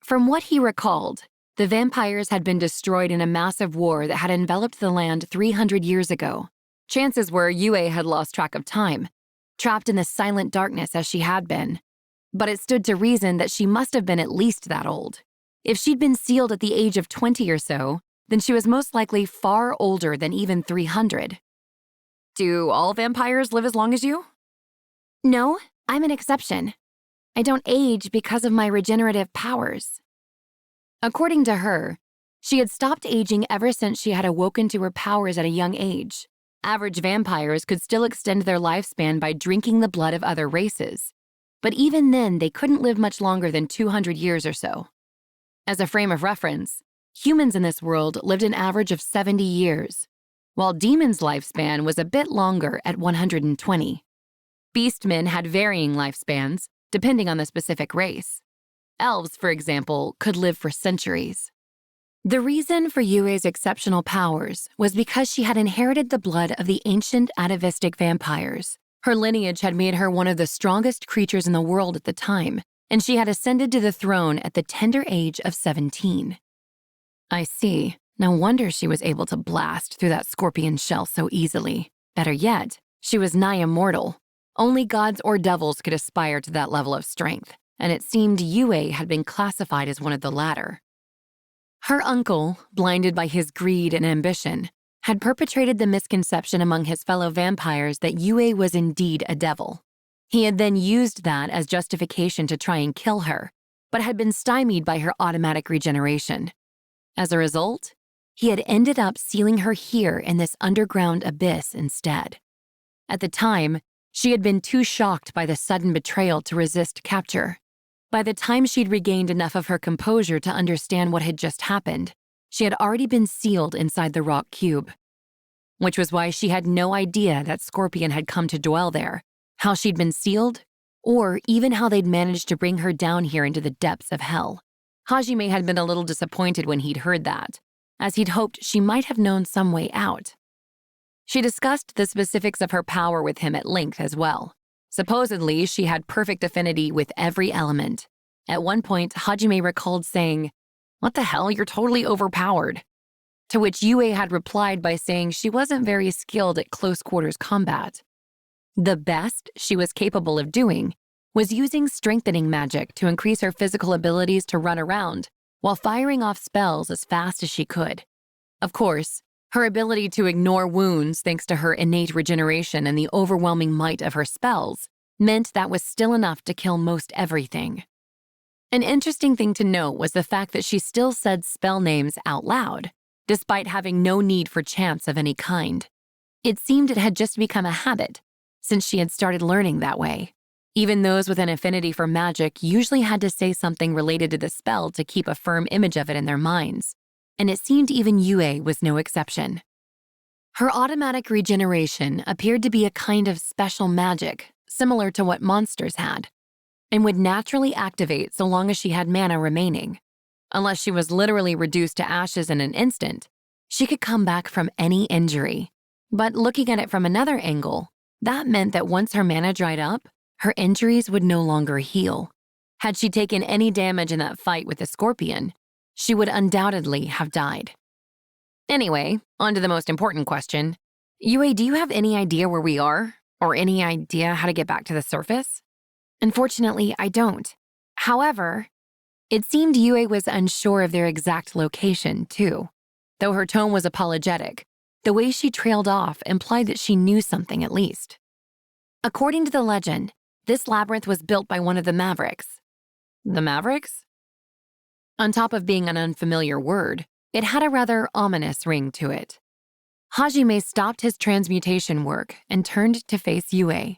From what he recalled, the vampires had been destroyed in a massive war that had enveloped the land 300 years ago. Chances were Yue had lost track of time, trapped in the silent darkness as she had been. But it stood to reason that she must have been at least that old. If she'd been sealed at the age of 20 or so, then she was most likely far older than even 300. "Do all vampires live as long as you?" "No, I'm an exception. I don't age because of my regenerative powers." According to her, she had stopped aging ever since she had awoken to her powers at a young age. Average vampires could still extend their lifespan by drinking the blood of other races, but even then they couldn't live much longer than 200 years or so. As a frame of reference, humans in this world lived an average of 70 years, while demons' lifespan was a bit longer at 120. Beastmen had varying lifespans, depending on the specific race. Elves, for example, could live for centuries. The reason for Yue's exceptional powers was because she had inherited the blood of the ancient atavistic vampires. Her lineage had made her one of the strongest creatures in the world at the time, and she had ascended to the throne at the tender age of 17. I see. No wonder she was able to blast through that scorpion shell so easily. Better yet, she was nigh immortal. Only gods or devils could aspire to that level of strength, and it seemed Yue had been classified as one of the latter. Her uncle, blinded by his greed and ambition, had perpetrated the misconception among his fellow vampires that Yue was indeed a devil. He had then used that as justification to try and kill her, but had been stymied by her automatic regeneration. As a result, he had ended up sealing her here in this underground abyss instead. At the time, she had been too shocked by the sudden betrayal to resist capture. By the time she'd regained enough of her composure to understand what had just happened, she had already been sealed inside the rock cube. Which was why she had no idea that Scorpion had come to dwell there, how she'd been sealed, or even how they'd managed to bring her down here into the depths of hell. Hajime had been a little disappointed when he'd heard that, as he'd hoped she might have known some way out. She discussed the specifics of her power with him at length as well. Supposedly, she had perfect affinity with every element. At one point, Hajime recalled saying, "What the hell, you're totally overpowered." To which Yue had replied by saying she wasn't very skilled at close-quarters combat. The best she was capable of doing was using strengthening magic to increase her physical abilities to run around while firing off spells as fast as she could. Of course, her ability to ignore wounds thanks to her innate regeneration and the overwhelming might of her spells meant that was still enough to kill most everything. An interesting thing to note was the fact that she still said spell names out loud, despite having no need for chants of any kind. It seemed it had just become a habit, since she had started learning that way. Even those with an affinity for magic usually had to say something related to the spell to keep a firm image of it in their minds, and it seemed even Yue was no exception. Her automatic regeneration appeared to be a kind of special magic, similar to what monsters had, and would naturally activate so long as she had mana remaining. Unless she was literally reduced to ashes in an instant, she could come back from any injury. But looking at it from another angle, that meant that once her mana dried up, her injuries would no longer heal. Had she taken any damage in that fight with the scorpion, she would undoubtedly have died. Anyway, on to the most important question. Yue, do you have any idea where we are? Or any idea how to get back to the surface? Unfortunately, I don't. However, it seemed Yue was unsure of their exact location, too. Though her tone was apologetic, the way she trailed off implied that she knew something at least. According to the legend, this labyrinth was built by one of the Mavericks. The Mavericks? On top of being an unfamiliar word, it had a rather ominous ring to it. Hajime stopped his transmutation work and turned to face Yue.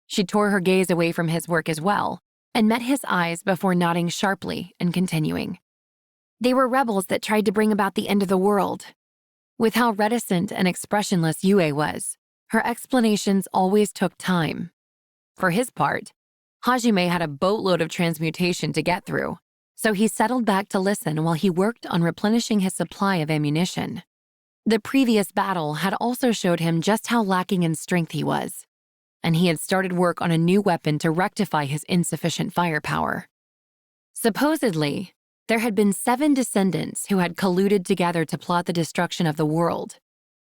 She tore her gaze away from his work as well and met his eyes before nodding sharply and continuing. They were rebels that tried to bring about the end of the world. With how reticent and expressionless Yue was, her explanations always took time. For his part, Hajime had a boatload of transmutation to get through, so he settled back to listen while he worked on replenishing his supply of ammunition. The previous battle had also showed him just how lacking in strength he was, and he had started work on a new weapon to rectify his insufficient firepower. Supposedly, there had been 7 descendants who had colluded together to plot the destruction of the world.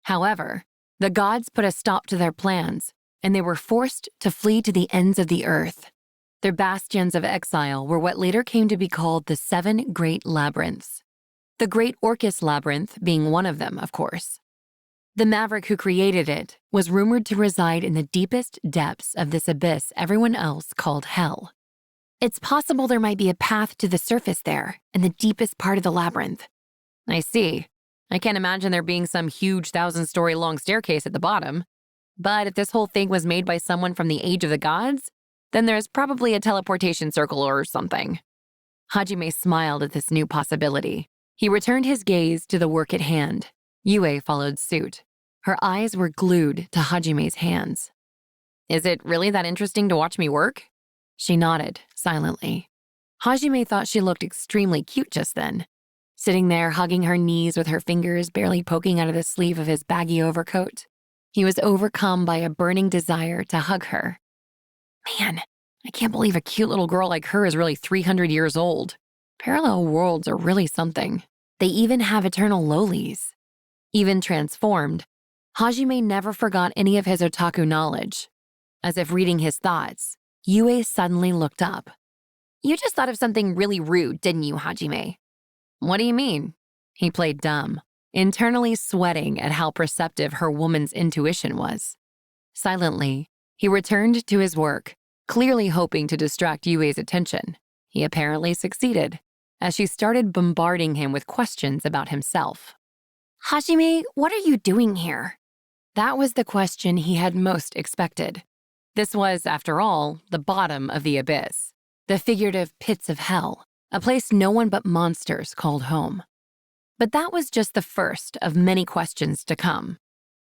However, the gods put a stop to their plans, and they were forced to flee to the ends of the earth. Their bastions of exile were what later came to be called the 7 Great Labyrinths. The Great Orcus Labyrinth being one of them, of course. The maverick who created it was rumored to reside in the deepest depths of this abyss everyone else called hell. It's possible there might be a path to the surface there, in the deepest part of the labyrinth. I see. I can't imagine there being some huge 1,000-story long staircase at the bottom. But if this whole thing was made by someone from the Age of the Gods, then there's probably a teleportation circle or something. Hajime smiled at this new possibility. He returned his gaze to the work at hand. Yue followed suit. Her eyes were glued to Hajime's hands. Is it really that interesting to watch me work? She nodded, silently. Hajime thought she looked extremely cute just then, sitting there hugging her knees with her fingers barely poking out of the sleeve of his baggy overcoat. He was overcome by a burning desire to hug her. Man, I can't believe a cute little girl like her is really 300 years old. Parallel worlds are really something. They even have eternal lolis. Even transformed, Hajime never forgot any of his otaku knowledge. As if reading his thoughts, Yue suddenly looked up. You just thought of something really rude, didn't you, Hajime? What do you mean? He played dumb, internally sweating at how perceptive her woman's intuition was. Silently, he returned to his work, clearly hoping to distract Yue's attention. He apparently succeeded, as she started bombarding him with questions about himself. Hajime, what are you doing here? That was the question he had most expected. This was, after all, the bottom of the abyss, the figurative pits of hell, a place no one but monsters called home. But that was just the first of many questions to come.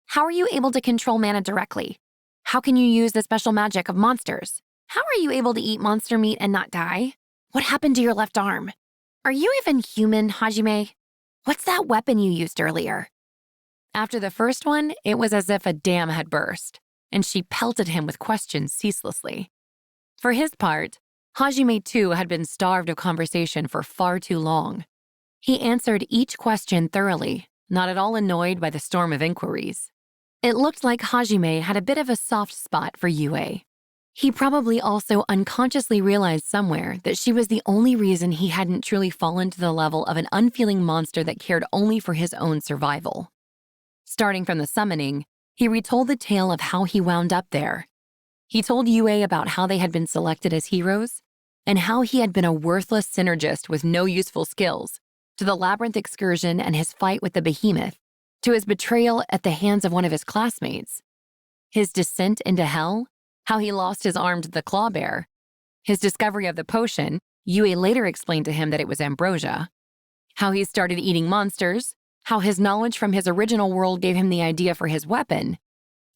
How are you able to control mana directly? How can you use the special magic of monsters? How are you able to eat monster meat and not die? What happened to your left arm? Are you even human, Hajime? What's that weapon you used earlier? After the first one, it was as if a dam had burst, and she pelted him with questions ceaselessly. For his part, Hajime too had been starved of conversation for far too long. He answered each question thoroughly, not at all annoyed by the storm of inquiries. It looked like Hajime had a bit of a soft spot for Yue. He probably also unconsciously realized somewhere that she was the only reason he hadn't truly fallen to the level of an unfeeling monster that cared only for his own survival. Starting from the summoning, he retold the tale of how he wound up there. He told Yue about how they had been selected as heroes, and how he had been a worthless synergist with no useful skills, to the labyrinth excursion and his fight with the behemoth, to his betrayal at the hands of one of his classmates, his descent into hell, how he lost his arm to the clawbear, his discovery of the potion. Yue later explained to him that it was ambrosia, how he started eating monsters, how his knowledge from his original world gave him the idea for his weapon,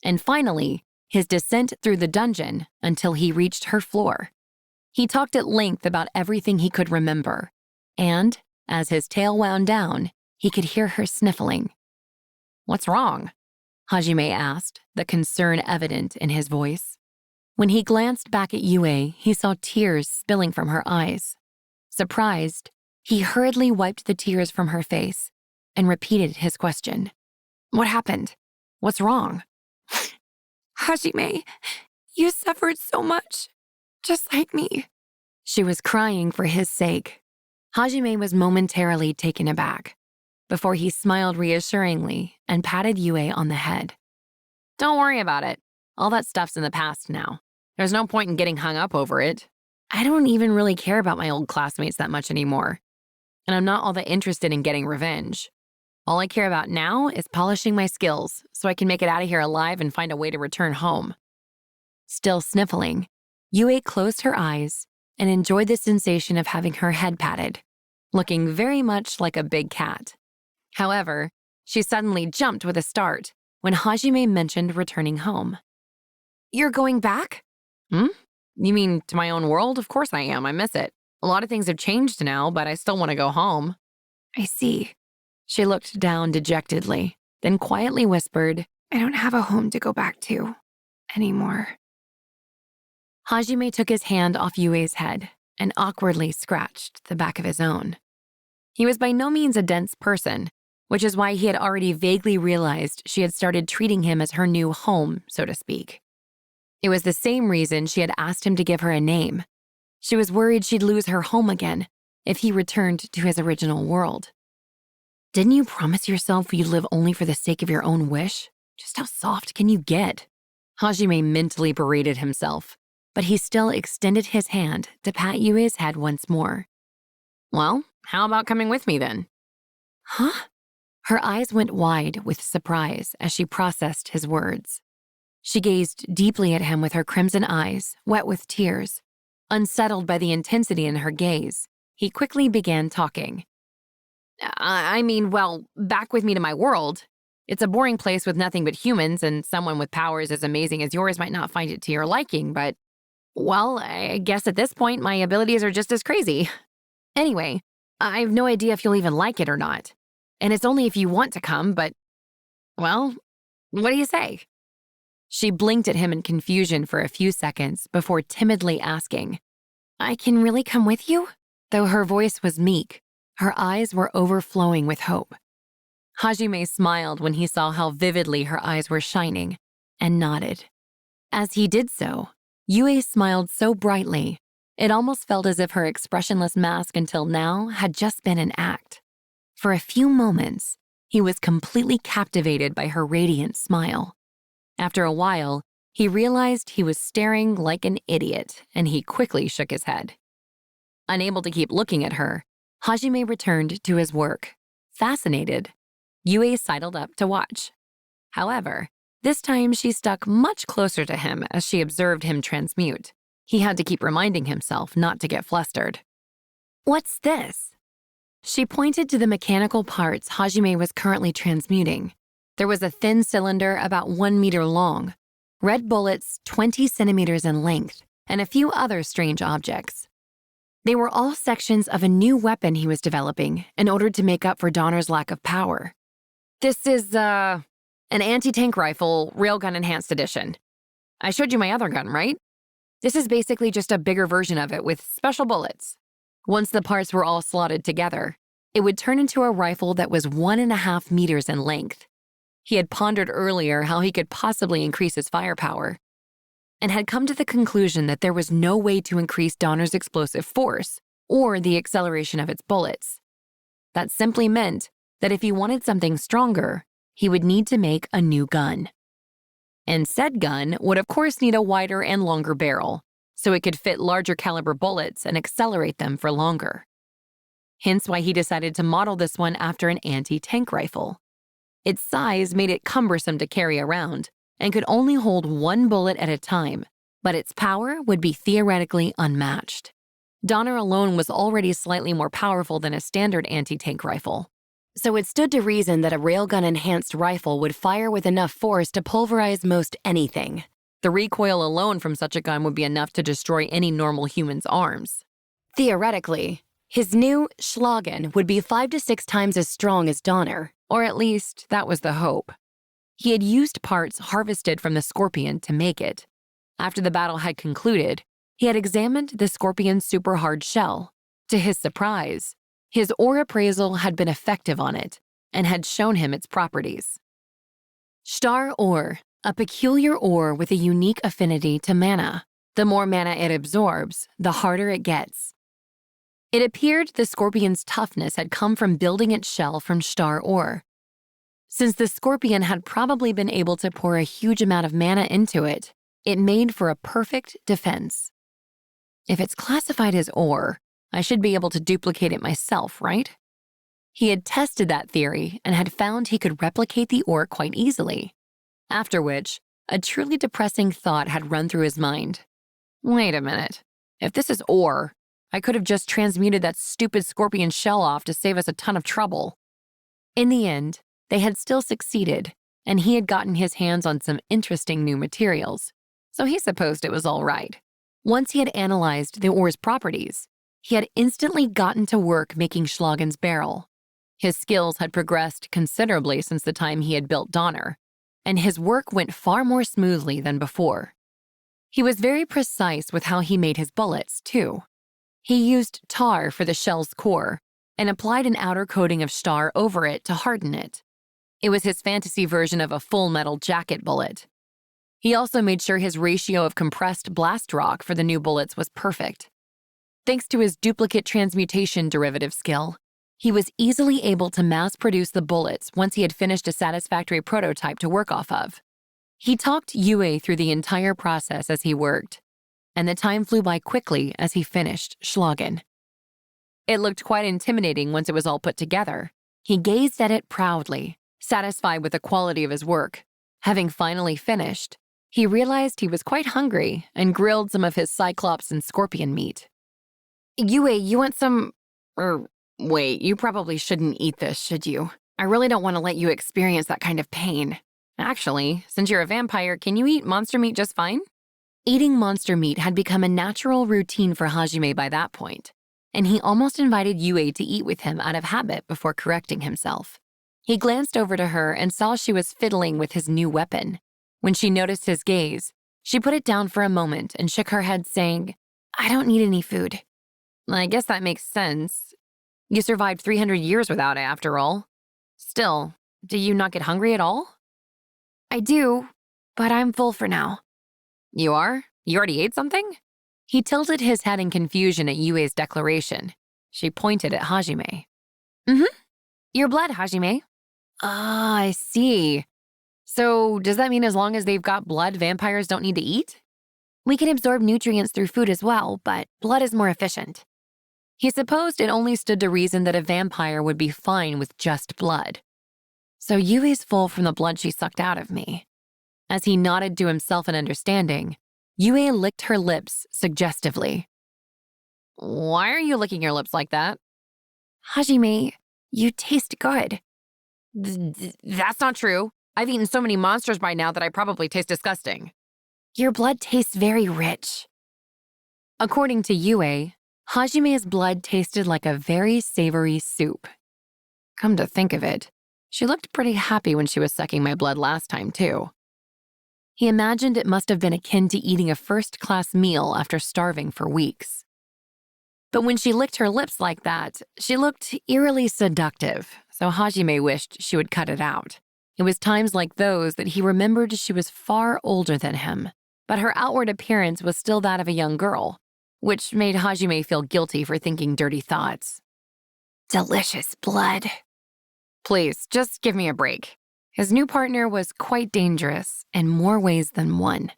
and finally, his descent through the dungeon until he reached her floor. He talked at length about everything he could remember, and, as his tale wound down, he could hear her sniffling. What's wrong? Hajime asked, the concern evident in his voice. When he glanced back at Yue, he saw tears spilling from her eyes. Surprised, he hurriedly wiped the tears from her face and repeated his question. What happened? What's wrong? Hajime, you suffered so much, just like me. She was crying for his sake. Hajime was momentarily taken aback, before he smiled reassuringly and patted Yue on the head. Don't worry about it. All that stuff's in the past now. There's no point in getting hung up over it. I don't even really care about my old classmates that much anymore, and I'm not all that interested in getting revenge. All I care about now is polishing my skills so I can make it out of here alive and find a way to return home. Still sniffling, Yue closed her eyes and enjoyed the sensation of having her head patted, looking very much like a big cat. However, she suddenly jumped with a start when Hajime mentioned returning home. You're going back? You mean to my own world? Of course I am. I miss it. A lot of things have changed now, but I still want to go home. I see. She looked down dejectedly, then quietly whispered, I don't have a home to go back to anymore. Hajime took his hand off Yue's head and awkwardly scratched the back of his own. He was by no means a dense person, which is why he had already vaguely realized she had started treating him as her new home, so to speak. It was the same reason she had asked him to give her a name. She was worried she'd lose her home again if he returned to his original world. Didn't you promise yourself you'd live only for the sake of your own wish? Just how soft can you get? Hajime mentally berated himself, but he still extended his hand to pat Yue's head once more. Well, how about coming with me then? Huh? Her eyes went wide with surprise as she processed his words. She gazed deeply at him with her crimson eyes, wet with tears. Unsettled by the intensity in her gaze, he quickly began talking. Well, back with me to my world. It's a boring place with nothing but humans, and someone with powers as amazing as yours might not find it to your liking, but, well, I guess at this point my abilities are just as crazy. Anyway, I have no idea if you'll even like it or not. And it's only if you want to come, but, well, what do you say? She blinked at him in confusion for a few seconds before timidly asking, "I can really come with you?" Though her voice was meek, her eyes were overflowing with hope. Hajime smiled when he saw how vividly her eyes were shining and nodded. As he did so, Yue smiled so brightly, it almost felt as if her expressionless mask until now had just been an act. For a few moments, he was completely captivated by her radiant smile. After a while, he realized he was staring like an idiot, and he quickly shook his head. Unable to keep looking at her, Hajime returned to his work. Fascinated, Yue sidled up to watch. However, this time she stuck much closer to him as she observed him transmute. He had to keep reminding himself not to get flustered. "What's this?" She pointed to the mechanical parts Hajime was currently transmuting. There was a thin cylinder about 1 meter long, red bullets 20 centimeters in length, and a few other strange objects. They were all sections of a new weapon he was developing in order to make up for Donner's lack of power. "This is, an anti-tank rifle, railgun enhanced edition. I showed you my other gun, right? This is basically just a bigger version of it with special bullets." Once the parts were all slotted together, it would turn into a rifle that was 1.5 meters in length. He had pondered earlier how he could possibly increase his firepower, and had come to the conclusion that there was no way to increase Donner's explosive force or the acceleration of its bullets. That simply meant that if he wanted something stronger, he would need to make a new gun. And said gun would of course need a wider and longer barrel, so it could fit larger caliber bullets and accelerate them for longer. Hence why he decided to model this one after an anti-tank rifle. Its size made it cumbersome to carry around and could only hold 1 bullet at a time, but its power would be theoretically unmatched. Donner alone was already slightly more powerful than a standard anti-tank rifle, so it stood to reason that a railgun-enhanced rifle would fire with enough force to pulverize most anything. The recoil alone from such a gun would be enough to destroy any normal human's arms. Theoretically, his new Schlagen would be 5 to 6 times as strong as Donner, or at least that was the hope. He had used parts harvested from the Scorpion to make it. After the battle had concluded, he had examined the Scorpion's super hard shell. To his surprise, his ore appraisal had been effective on it and had shown him its properties. Star ore, a peculiar ore with a unique affinity to mana. The more mana it absorbs, the harder it gets. It appeared the Scorpion's toughness had come from building its shell from star ore. Since the Scorpion had probably been able to pour a huge amount of mana into it, it made for a perfect defense. If it's classified as ore, I should be able to duplicate it myself, right? He had tested that theory and had found he could replicate the ore quite easily. After which, a truly depressing thought had run through his mind. Wait a minute. If this is ore, I could have just transmuted that stupid Scorpion shell off to save us a ton of trouble. In the end, they had still succeeded, and he had gotten his hands on some interesting new materials, so he supposed it was all right. Once he had analyzed the ore's properties, he had instantly gotten to work making Schlagen's barrel. His skills had progressed considerably since the time he had built Donner, and his work went far more smoothly than before. He was very precise with how he made his bullets, too. He used tar for the shell's core and applied an outer coating of star over it to harden it. It was his fantasy version of a full metal jacket bullet. He also made sure his ratio of compressed blast rock for the new bullets was perfect. Thanks to his duplicate transmutation derivative skill, he was easily able to mass-produce the bullets once he had finished a satisfactory prototype to work off of. He talked Yue through the entire process as he worked, and the time flew by quickly as he finished Schlagen. It looked quite intimidating once it was all put together. He gazed at it proudly, satisfied with the quality of his work. Having finally finished, he realized he was quite hungry and grilled some of his Cyclops and Scorpion meat. Yue, you want some… wait, you probably shouldn't eat this, should you? I really don't want to let you experience that kind of pain. Actually, since you're a vampire, can you eat monster meat just fine? Eating monster meat had become a natural routine for Hajime by that point, and he almost invited Yue to eat with him out of habit before correcting himself. He glanced over to her and saw she was fiddling with his new weapon. When she noticed his gaze, she put it down for a moment and shook her head, saying, "I don't need any food." "I guess that makes sense. You survived 300 years without it, after all. Still, do you not get hungry at all?" I do, but I'm full for now. "You are? You already ate something?" He tilted his head in confusion at Yue's declaration. She pointed at Hajime. Your blood, Hajime." "Ah, I see. So does that mean as long as they've got blood, vampires don't need to eat?" We can absorb nutrients through food as well, but blood is more efficient. He supposed it only stood to reason that a vampire would be fine with just blood. So Yue's full from the blood she sucked out of me. As he nodded to himself in understanding, Yue licked her lips suggestively. "Why are you licking your lips like that?" Hajime, you taste good. That's not true. I've eaten so many monsters by now that I probably taste disgusting." Your blood tastes very rich. According to Yue, Hajime's blood tasted like a very savory soup. Come to think of it, she looked pretty happy when she was sucking my blood last time, too. He imagined it must have been akin to eating a first-class meal after starving for weeks. But when she licked her lips like that, she looked eerily seductive, so Hajime wished she would cut it out. It was times like those that he remembered she was far older than him, but her outward appearance was still that of a young girl, which made Hajime feel guilty for thinking dirty thoughts. Delicious blood. Please, just give me a break. His new partner was quite dangerous in more ways than one.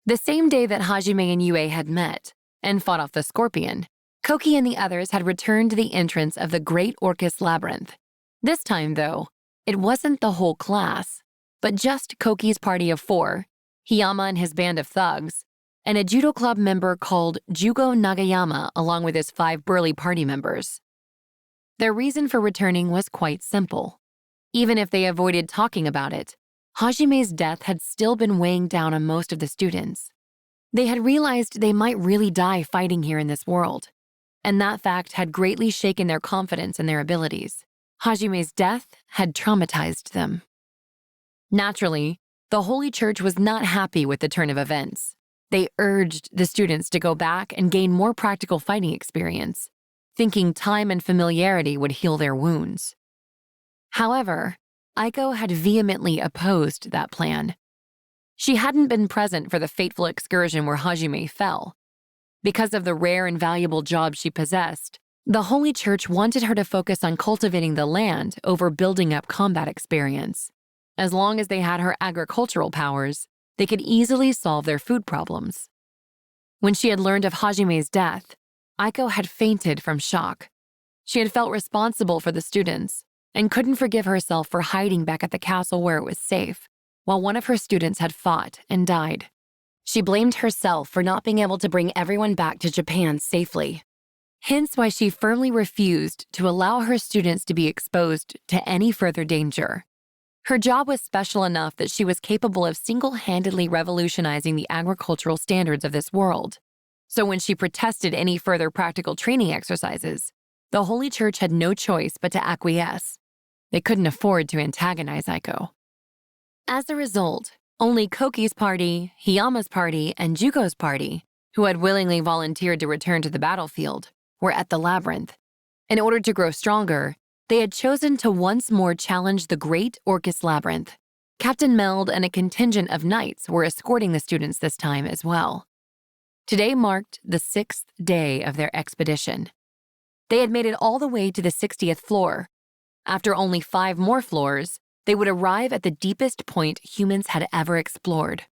The same day that Hajime and Yue had met and fought off the scorpion, Koki and the others had returned to the entrance of the Great Orcus Labyrinth. This time, though, it wasn't the whole class, but just Koki's party of 4, Hiyama and his band of thugs, and a judo club member called Jugo Nagayama along with his 5 burly party members. Their reason for returning was quite simple. Even if they avoided talking about it, Hajime's death had still been weighing down on most of the students. They had realized they might really die fighting here in this world, and that fact had greatly shaken their confidence in their abilities. Hajime's death had traumatized them. Naturally, the Holy Church was not happy with the turn of events. They urged the students to go back and gain more practical fighting experience, thinking time and familiarity would heal their wounds. However, Aiko had vehemently opposed that plan. She hadn't been present for the fateful excursion where Hajime fell. Because of the rare and valuable job she possessed, the Holy Church wanted her to focus on cultivating the land over building up combat experience. As long as they had her agricultural powers, they could easily solve their food problems. When she had learned of Hajime's death, Aiko had fainted from shock. She had felt responsible for the students and couldn't forgive herself for hiding back at the castle where it was safe, while one of her students had fought and died. She blamed herself for not being able to bring everyone back to Japan safely. Hence why she firmly refused to allow her students to be exposed to any further danger. Her job was special enough that she was capable of single-handedly revolutionizing the agricultural standards of this world. So when she protested any further practical training exercises, the Holy Church had no choice but to acquiesce. They couldn't afford to antagonize Aiko. As a result, only Koki's party, Hiyama's party, and Jugo's party, who had willingly volunteered to return to the battlefield, were at the labyrinth. In order to grow stronger, they had chosen to once more challenge the Great Orcus Labyrinth. Captain Meld and a contingent of knights were escorting the students this time as well. Today marked the 6th day of their expedition. They had made it all the way to the 60th floor. After only 5 more floors, they would arrive at the deepest point humans had ever explored.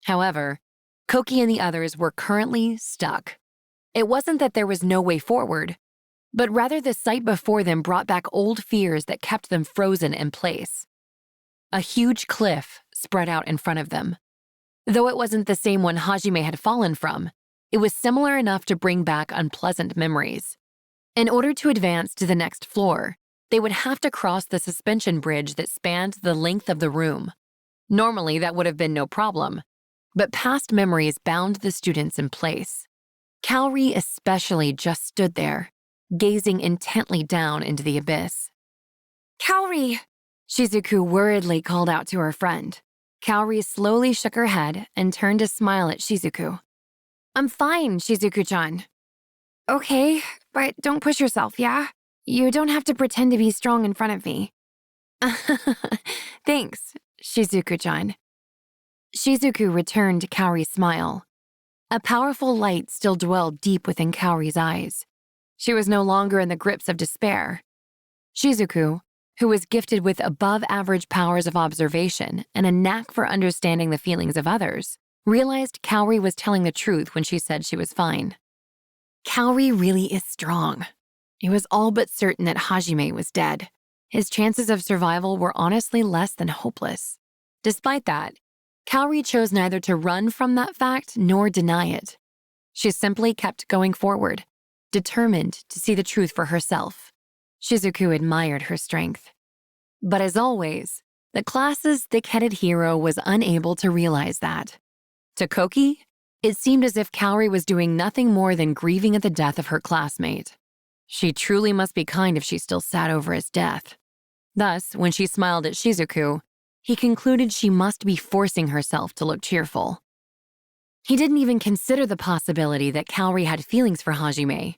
However, Koki and the others were currently stuck. It wasn't that there was no way forward, but rather the sight before them brought back old fears that kept them frozen in place. A huge cliff spread out in front of them. Though it wasn't the same one Hajime had fallen from, it was similar enough to bring back unpleasant memories. In order to advance to the next floor, they would have to cross the suspension bridge that spanned the length of the room. Normally, that would have been no problem, but past memories bound the students in place. Kaori especially just stood there, gazing intently down into the abyss. Kaori! Shizuku worriedly called out to her friend. Kaori slowly shook her head and turned to smile at Shizuku. I'm fine, Shizuku-chan. Okay, but don't push yourself, yeah? You don't have to pretend to be strong in front of me. Thanks, Shizuku-chan. Shizuku returned Kaori's smile. A powerful light still dwelled deep within Kaori's eyes. She was no longer in the grips of despair. Shizuku, who was gifted with above-average powers of observation and a knack for understanding the feelings of others, realized Kaori was telling the truth when she said she was fine. Kaori really is strong. It was all but certain that Hajime was dead. His chances of survival were honestly less than hopeless. Despite that, Kaori chose neither to run from that fact nor deny it. She simply kept going forward, determined to see the truth for herself. Shizuku admired her strength. But as always, the class's thick-headed hero was unable to realize that. To Koki, it seemed as if Kaori was doing nothing more than grieving at the death of her classmate. She truly must be kind if she still sat over his death. Thus, when she smiled at Shizuku, he concluded she must be forcing herself to look cheerful. He didn't even consider the possibility that Kaori had feelings for Hajime,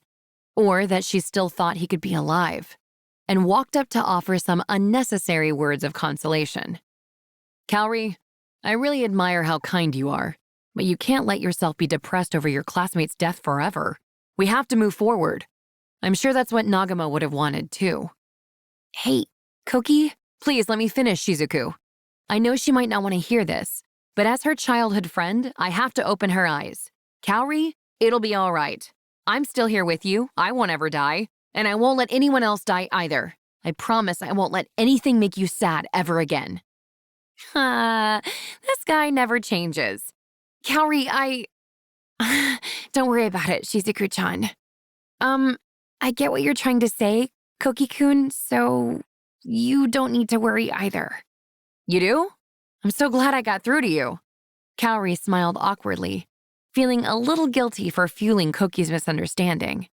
or that she still thought he could be alive, and walked up to offer some unnecessary words of consolation. Kaori, I really admire how kind you are, but you can't let yourself be depressed over your classmate's death forever. We have to move forward. I'm sure that's what Nagama would have wanted, too. Hey, Koki, please let me finish, Shizuku. I know she might not want to hear this, but as her childhood friend, I have to open her eyes. Kaori, it'll be all right. I'm still here with you. I won't ever die, and I won't let anyone else die either. I promise I won't let anything make you sad ever again. This guy never changes. Kaori, Don't worry about it, Shizuku-chan. I get what you're trying to say, Koki-kun, so you don't need to worry either. You do? I'm so glad I got through to you. Kaori smiled awkwardly, feeling a little guilty for fueling Koki's misunderstanding.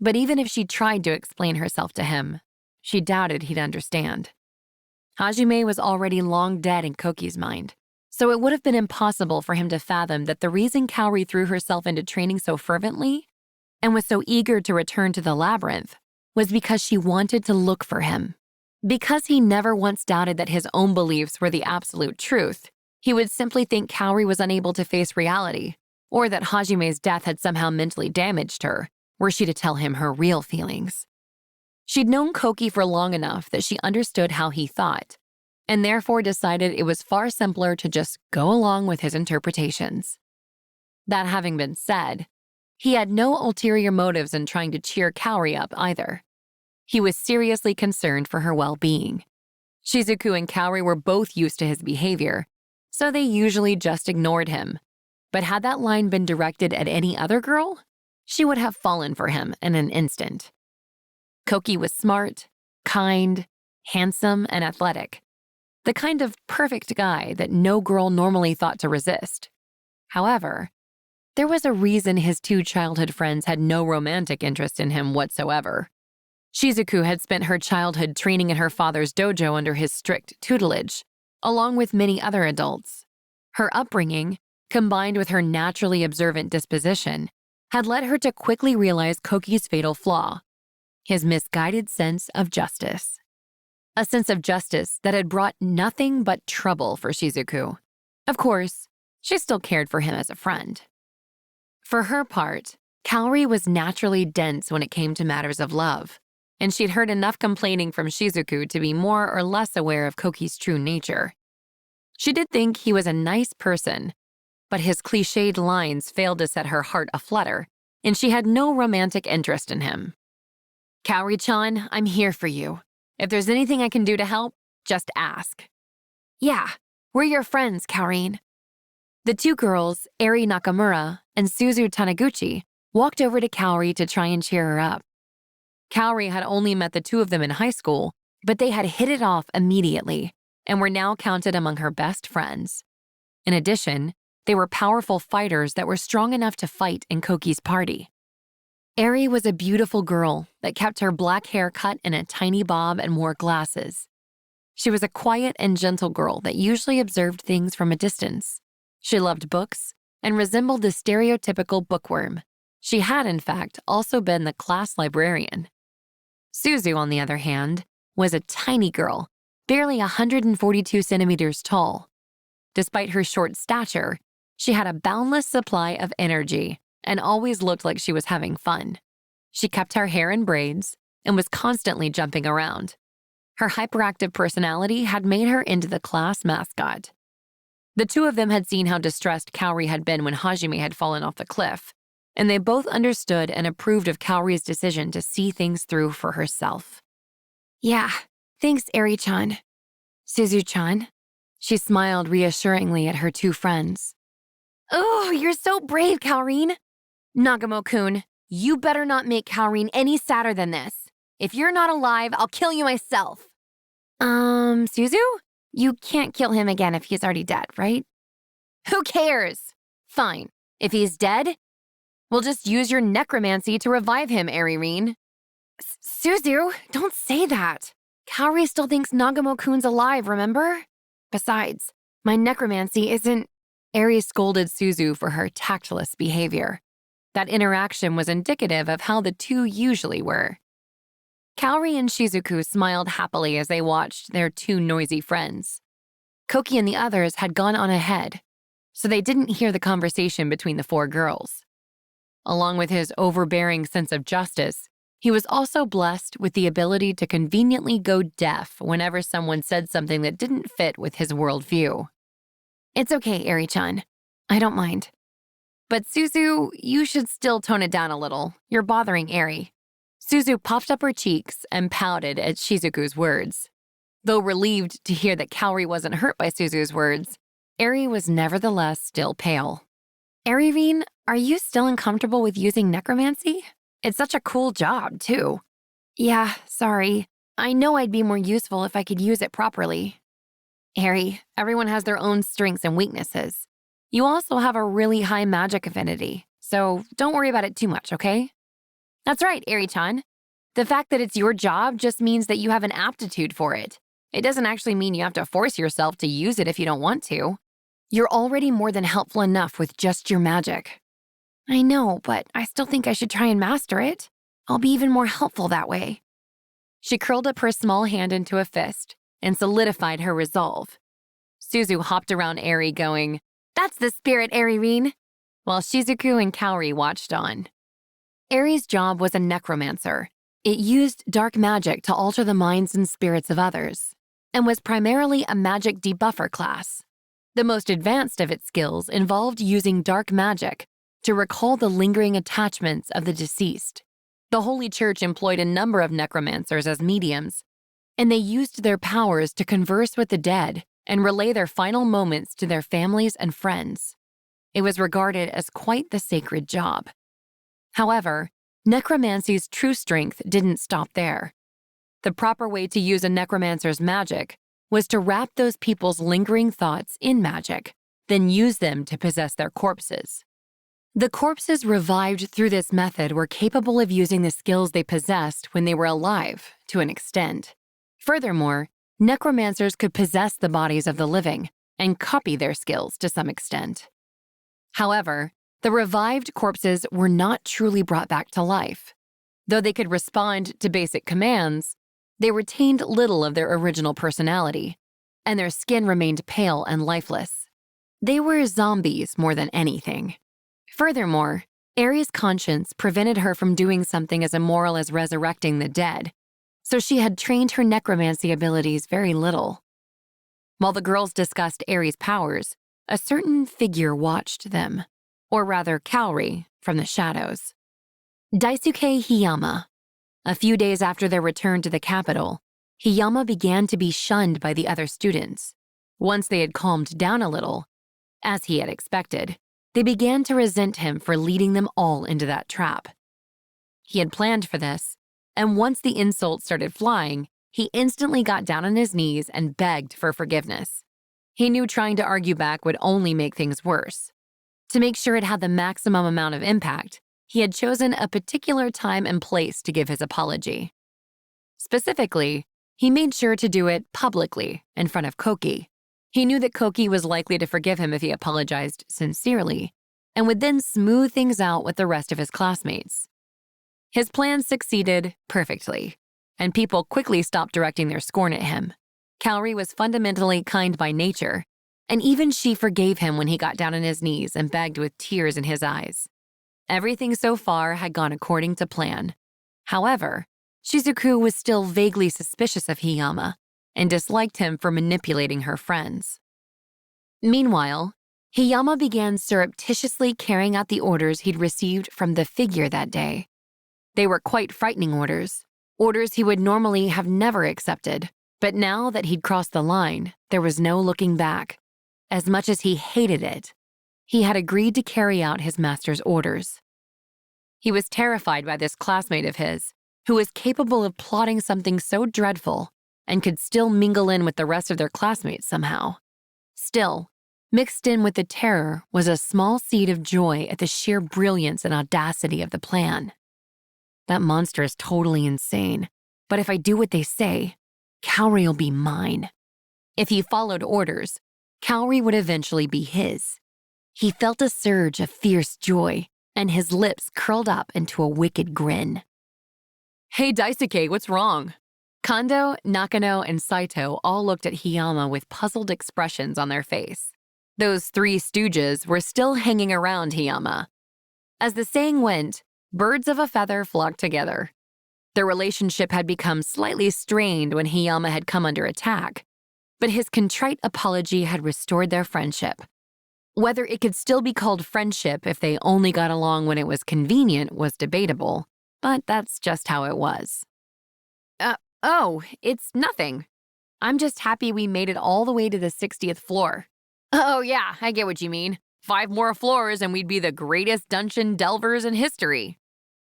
But even if she tried to explain herself to him, she doubted he'd understand. Hajime was already long dead in Koki's mind, so it would have been impossible for him to fathom that the reason Kaori threw herself into training so fervently and was so eager to return to the labyrinth was because she wanted to look for him. Because he never once doubted that his own beliefs were the absolute truth, he would simply think Kaori was unable to face reality, or that Hajime's death had somehow mentally damaged her, were she to tell him her real feelings. She'd known Koki for long enough that she understood how he thought, and therefore decided it was far simpler to just go along with his interpretations. That having been said, he had no ulterior motives in trying to cheer Kaori up either. He was seriously concerned for her well-being. Shizuku and Kaori were both used to his behavior, so they usually just ignored him. But had that line been directed at any other girl, she would have fallen for him in an instant. Koki was smart, kind, handsome, and athletic. The kind of perfect guy that no girl normally thought to resist. However, there was a reason his two childhood friends had no romantic interest in him whatsoever. Shizuku had spent her childhood training in her father's dojo under his strict tutelage, along with many other adults. Her upbringing, combined with her naturally observant disposition, had led her to quickly realize Koki's fatal flaw, his misguided sense of justice. A sense of justice that had brought nothing but trouble for Shizuku. Of course, she still cared for him as a friend. For her part, Kaori was naturally dense when it came to matters of love, and she'd heard enough complaining from Shizuku to be more or less aware of Koki's true nature. She did think he was a nice person, but his cliched lines failed to set her heart aflutter, and she had no romantic interest in him. Kaori-chan, I'm here for you. If there's anything I can do to help, just ask. Yeah, we're your friends, Kaorin. The two girls, Eri Nakamura and Suzu Taniguchi, walked over to Kaori to try and cheer her up. Kaori had only met the two of them in high school, but they had hit it off immediately and were now counted among her best friends. In addition, they were powerful fighters that were strong enough to fight in Koki's party. Eri was a beautiful girl that kept her black hair cut in a tiny bob and wore glasses. She was a quiet and gentle girl that usually observed things from a distance. She loved books and resembled the stereotypical bookworm. She had, in fact, also been the class librarian. Suzu, on the other hand, was a tiny girl, barely 142 centimeters tall. Despite her short stature, she had a boundless supply of energy and always looked like she was having fun. She kept her hair in braids and was constantly jumping around. Her hyperactive personality had made her into the class mascot. The two of them had seen how distressed Kaori had been when Hajime had fallen off the cliff, and they both understood and approved of Kaori's decision to see things through for herself. Yeah, thanks, Eri-chan. Suzu-chan. She smiled reassuringly at her two friends. Oh, you're so brave, Kaorin. Nagamo-kun, you better not make Kaorin any sadder than this. If you're not alive, I'll kill you myself. Suzu? You can't kill him again if he's already dead, right? Who cares? Fine. If he's dead, we'll just use your necromancy to revive him, Eririne. Suzu, don't say that. Kaori still thinks Nagamo-kun's alive, remember? Besides, my necromancy isn't... Eri scolded Suzu for her tactless behavior. That interaction was indicative of how the two usually were. Kaori and Shizuku smiled happily as they watched their two noisy friends. Koki and the others had gone on ahead, so they didn't hear the conversation between the four girls. Along with his overbearing sense of justice, he was also blessed with the ability to conveniently go deaf whenever someone said something that didn't fit with his worldview. It's okay, Eri-chan. I don't mind. But Suzu, you should still tone it down a little. You're bothering Eri. Suzu puffed up her cheeks and pouted at Shizuku's words. Though relieved to hear that Kaori wasn't hurt by Suzu's words, Eri was nevertheless still pale. Eririne, are you still uncomfortable with using necromancy? It's such a cool job, too. Yeah, sorry. I know I'd be more useful if I could use it properly. Eri, everyone has their own strengths and weaknesses. You also have a really high magic affinity, so don't worry about it too much, okay? That's right, Eri-chan. The fact that it's your job just means that you have an aptitude for it. It doesn't actually mean you have to force yourself to use it if you don't want to. You're already more than helpful enough with just your magic. I know, but I still think I should try and master it. I'll be even more helpful that way. She curled up her small hand into a fist and solidified her resolve. Suzu hopped around Eri going, "That's the spirit, Eririne," while Shizuku and Kaori watched on. Eri's job was a necromancer. It used dark magic to alter the minds and spirits of others, and was primarily a magic debuffer class. The most advanced of its skills involved using dark magic to recall the lingering attachments of the deceased. The Holy Church employed a number of necromancers as mediums, and they used their powers to converse with the dead and relay their final moments to their families and friends. It was regarded as quite the sacred job. However, necromancy's true strength didn't stop there. The proper way to use a necromancer's magic was to wrap those people's lingering thoughts in magic, then use them to possess their corpses. The corpses revived through this method were capable of using the skills they possessed when they were alive, to an extent. Furthermore, necromancers could possess the bodies of the living and copy their skills to some extent. However, the revived corpses were not truly brought back to life. Though they could respond to basic commands, they retained little of their original personality, and their skin remained pale and lifeless. They were zombies more than anything. Furthermore, Eri's conscience prevented her from doing something as immoral as resurrecting the dead, so she had trained her necromancy abilities very little. While the girls discussed Eri's powers, a certain figure watched them, or rather Kaori, from the shadows. Daisuke Hiyama. A few days after their return to the capital, Hiyama began to be shunned by the other students. Once they had calmed down a little, as he had expected, they began to resent him for leading them all into that trap. He had planned for this, and once the insults started flying, he instantly got down on his knees and begged for forgiveness. He knew trying to argue back would only make things worse. To make sure it had the maximum amount of impact, he had chosen a particular time and place to give his apology. Specifically, He made sure to do it publicly in front of Koki. He knew that Koki was likely to forgive him if he apologized sincerely, and would then smooth things out with the rest of his classmates. His plan succeeded perfectly, and people quickly stopped directing their scorn at him. Kaori was fundamentally kind by nature, and even she forgave him when he got down on his knees and begged with tears in his eyes. Everything so far had gone according to plan. However, Shizuku was still vaguely suspicious of Hiyama and disliked him for manipulating her friends. Meanwhile, Hiyama began surreptitiously carrying out the orders he'd received from the figure that day. They were quite frightening orders he would normally have never accepted, but now that he'd crossed the line, there was no looking back. As much as he hated it, he had agreed to carry out his master's orders. He was terrified by this classmate of his, who was capable of plotting something so dreadful and could still mingle in with the rest of their classmates somehow. Still, mixed in with the terror was a small seed of joy at the sheer brilliance and audacity of the plan. That monster is totally insane, but if I do what they say, Kaori'll be mine. If he followed orders, Kaori would eventually be his. He felt a surge of fierce joy, and his lips curled up into a wicked grin. Hey Daisuke, what's wrong? Kondo, Nakano, and Saito all looked at Hiyama with puzzled expressions on their face. Those three stooges were still hanging around Hiyama. As the saying went, birds of a feather flocked together. Their relationship had become slightly strained when Hiyama had come under attack, but his contrite apology had restored their friendship. Whether it could still be called friendship if they only got along when it was convenient was debatable, but that's just how it was. Oh, it's nothing. I'm just happy we made it all the way to the 60th floor. Oh yeah, I get what you mean. 5 more floors and we'd be the greatest dungeon delvers in history.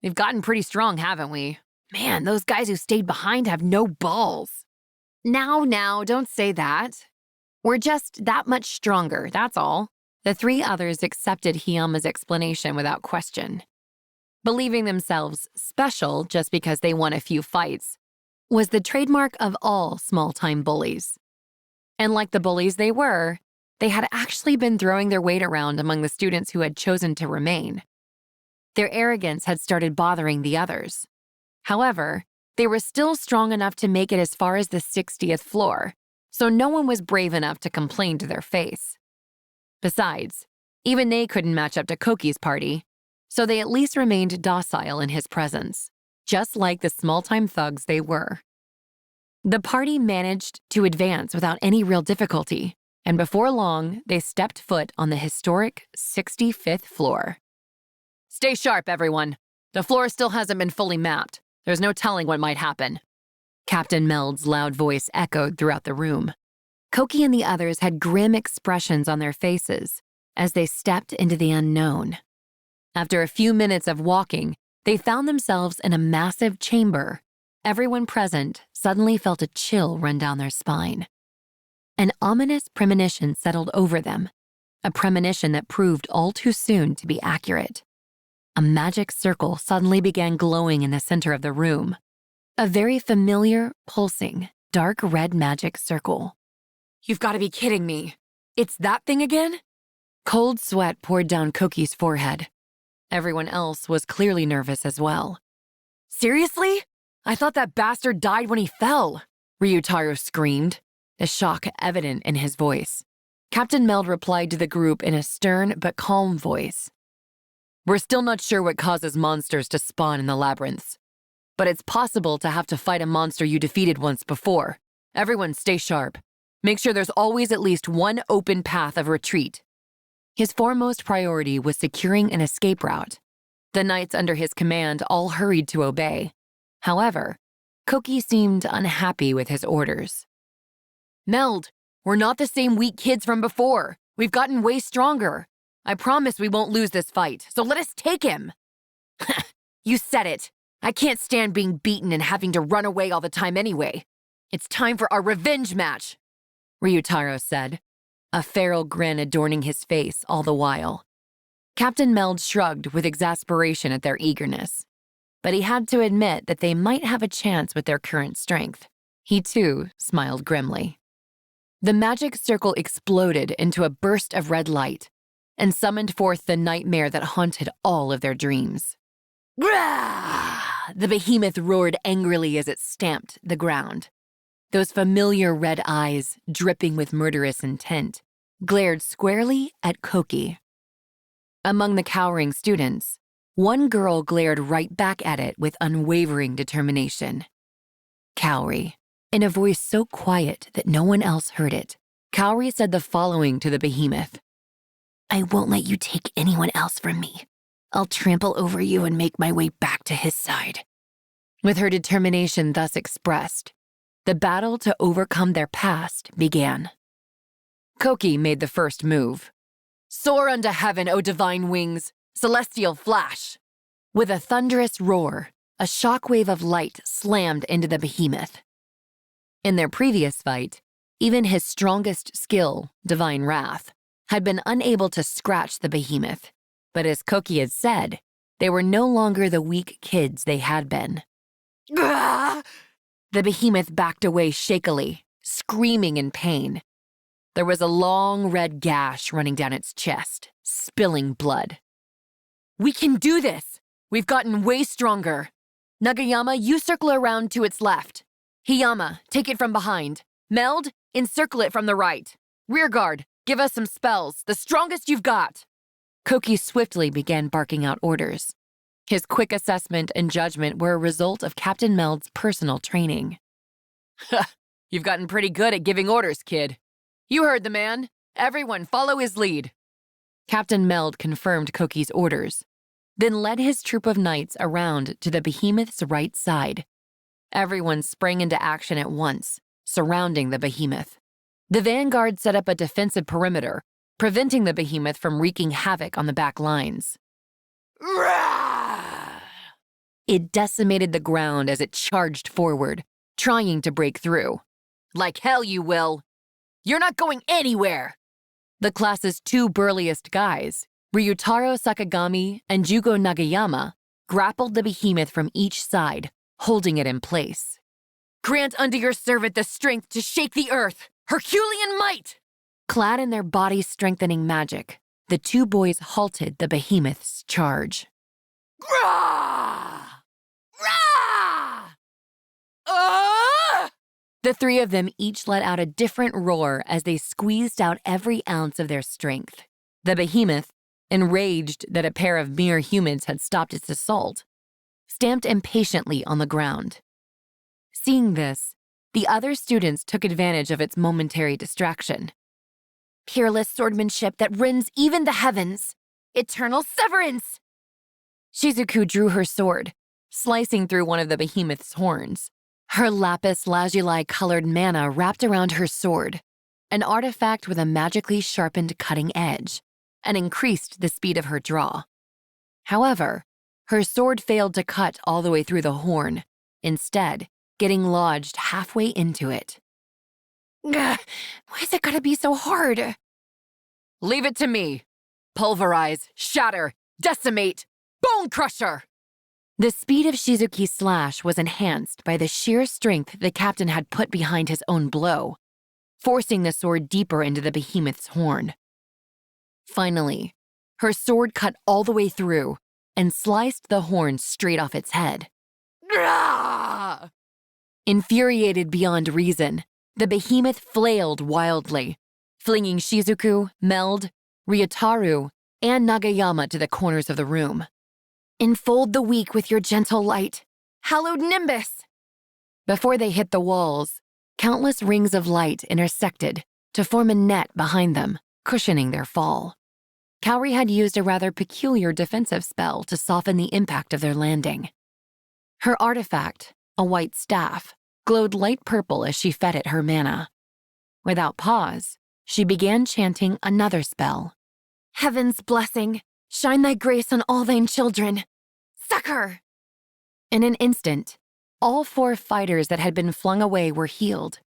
We've gotten pretty strong, haven't we? Man, those guys who stayed behind have no balls. Now, don't say that. We're just that much stronger, that's all. The 3 others accepted Hiyama's explanation without question. Believing themselves special just because they won a few fights was the trademark of all small-time bullies. And like the bullies they were, they had actually been throwing their weight around among the students who had chosen to remain. Their arrogance had started bothering the others. However, they were still strong enough to make it as far as the 60th floor, so no one was brave enough to complain to their face. Besides, even they couldn't match up to Koki's party, so they at least remained docile in his presence, just like the small-time thugs they were. The party managed to advance without any real difficulty, and before long, they stepped foot on the historic 65th floor. Stay sharp, everyone. The floor still hasn't been fully mapped. There's no telling what might happen. Captain Meld's loud voice echoed throughout the room. Koki and the others had grim expressions on their faces as they stepped into the unknown. After a few minutes of walking, they found themselves in a massive chamber. Everyone present suddenly felt a chill run down their spine. An ominous premonition settled over them, a premonition that proved all too soon to be accurate. A magic circle suddenly began glowing in the center of the room. A very familiar, pulsing, dark red magic circle. You've got to be kidding me. It's that thing again? Cold sweat poured down Koki's forehead. Everyone else was clearly nervous as well. Seriously? I thought that bastard died when he fell, Ryutaro screamed, the shock evident in his voice. Captain Meld replied to the group in a stern but calm voice. We're still not sure what causes monsters to spawn in the labyrinths, but it's possible to have to fight a monster you defeated once before. Everyone stay sharp. Make sure there's always at least one open path of retreat. His foremost priority was securing an escape route. The knights under his command all hurried to obey. However, Koki seemed unhappy with his orders. Meld, we're not the same weak kids from before. We've gotten way stronger. I promise we won't lose this fight, so let us take him. You said it. I can't stand being beaten and having to run away all the time anyway. It's time for our revenge match, Ryutaro said, a feral grin adorning his face all the while. Captain Meld shrugged with exasperation at their eagerness, but he had to admit that they might have a chance with their current strength. He too smiled grimly. The magic circle exploded into a burst of red light and summoned forth the nightmare that haunted all of their dreams. Grah! The behemoth roared angrily as it stamped the ground. Those familiar red eyes, dripping with murderous intent, glared squarely at Koki. Among the cowering students, one girl glared right back at it with unwavering determination. Cowrie, in a voice so quiet that no one else heard it, Cowrie said the following to the behemoth. "I won't let you take anyone else from me. I'll trample over you and make my way back to his side." With her determination thus expressed, the battle to overcome their past began. Koki made the first move. "Soar unto heaven, O divine wings, celestial flash!" With a thunderous roar, a shockwave of light slammed into the behemoth. In their previous fight, even his strongest skill, divine wrath, had been unable to scratch the behemoth. But as Koki had said, they were no longer the weak kids they had been. Gah! The behemoth backed away shakily, screaming in pain. There was a long red gash running down its chest, spilling blood. "We can do this! We've gotten way stronger. Nagayama, you circle around to its left. Hiyama, take it from behind. Meld, encircle it from the right. Rearguard, give us some spells, the strongest you've got." Koki swiftly began barking out orders. His quick assessment and judgment were a result of Captain Meld's personal training. "You've gotten pretty good at giving orders, kid. You heard the man. Everyone follow his lead." Captain Meld confirmed Koki's orders, then led his troop of knights around to the behemoth's right side. Everyone sprang into action at once, surrounding the behemoth. The vanguard set up a defensive perimeter, preventing the behemoth from wreaking havoc on the back lines. Rah! It decimated the ground as it charged forward, trying to break through. "Like hell you will! You're not going anywhere!" The class's two burliest guys, Ryutaro Sakagami and Jugo Nagayama, grappled the behemoth from each side, holding it in place. "Grant unto your servant the strength to shake the earth! Herculean might!" Clad in their body-strengthening magic, the two boys halted the behemoth's charge. Grah! Rah! The three of them each let out a different roar as they squeezed out every ounce of their strength. The behemoth, enraged that a pair of mere humans had stopped its assault, stamped impatiently on the ground. Seeing this, the other students took advantage of its momentary distraction. "Peerless swordmanship that rends even the heavens! Eternal severance!" Shizuku drew her sword, slicing through one of the behemoth's horns. Her lapis lazuli-colored mana wrapped around her sword, an artifact with a magically sharpened cutting edge, and increased the speed of her draw. However, her sword failed to cut all the way through the horn, instead getting lodged halfway into it. Why is it gotta be so hard? "Leave it to me. Pulverize, shatter, decimate, bone crusher!" The speed of Shizuki's slash was enhanced by the sheer strength the captain had put behind his own blow, forcing the sword deeper into the behemoth's horn. Finally, her sword cut all the way through and sliced the horn straight off its head. Grah! Infuriated beyond reason, the behemoth flailed wildly, flinging Shizuku, Meld, Ryutaru, and Nagayama to the corners of the room. "Enfold the weak with your gentle light, hallowed nimbus!" Before they hit the walls, countless rings of light intersected to form a net behind them, cushioning their fall. Kaori had used a rather peculiar defensive spell to soften the impact of their landing. Her artifact, a white staff, glowed light purple as she fed it her mana. Without pause, she began chanting another spell. "Heaven's blessing, shine thy grace on all thine children. Succor!" In an instant, all four fighters that had been flung away were healed.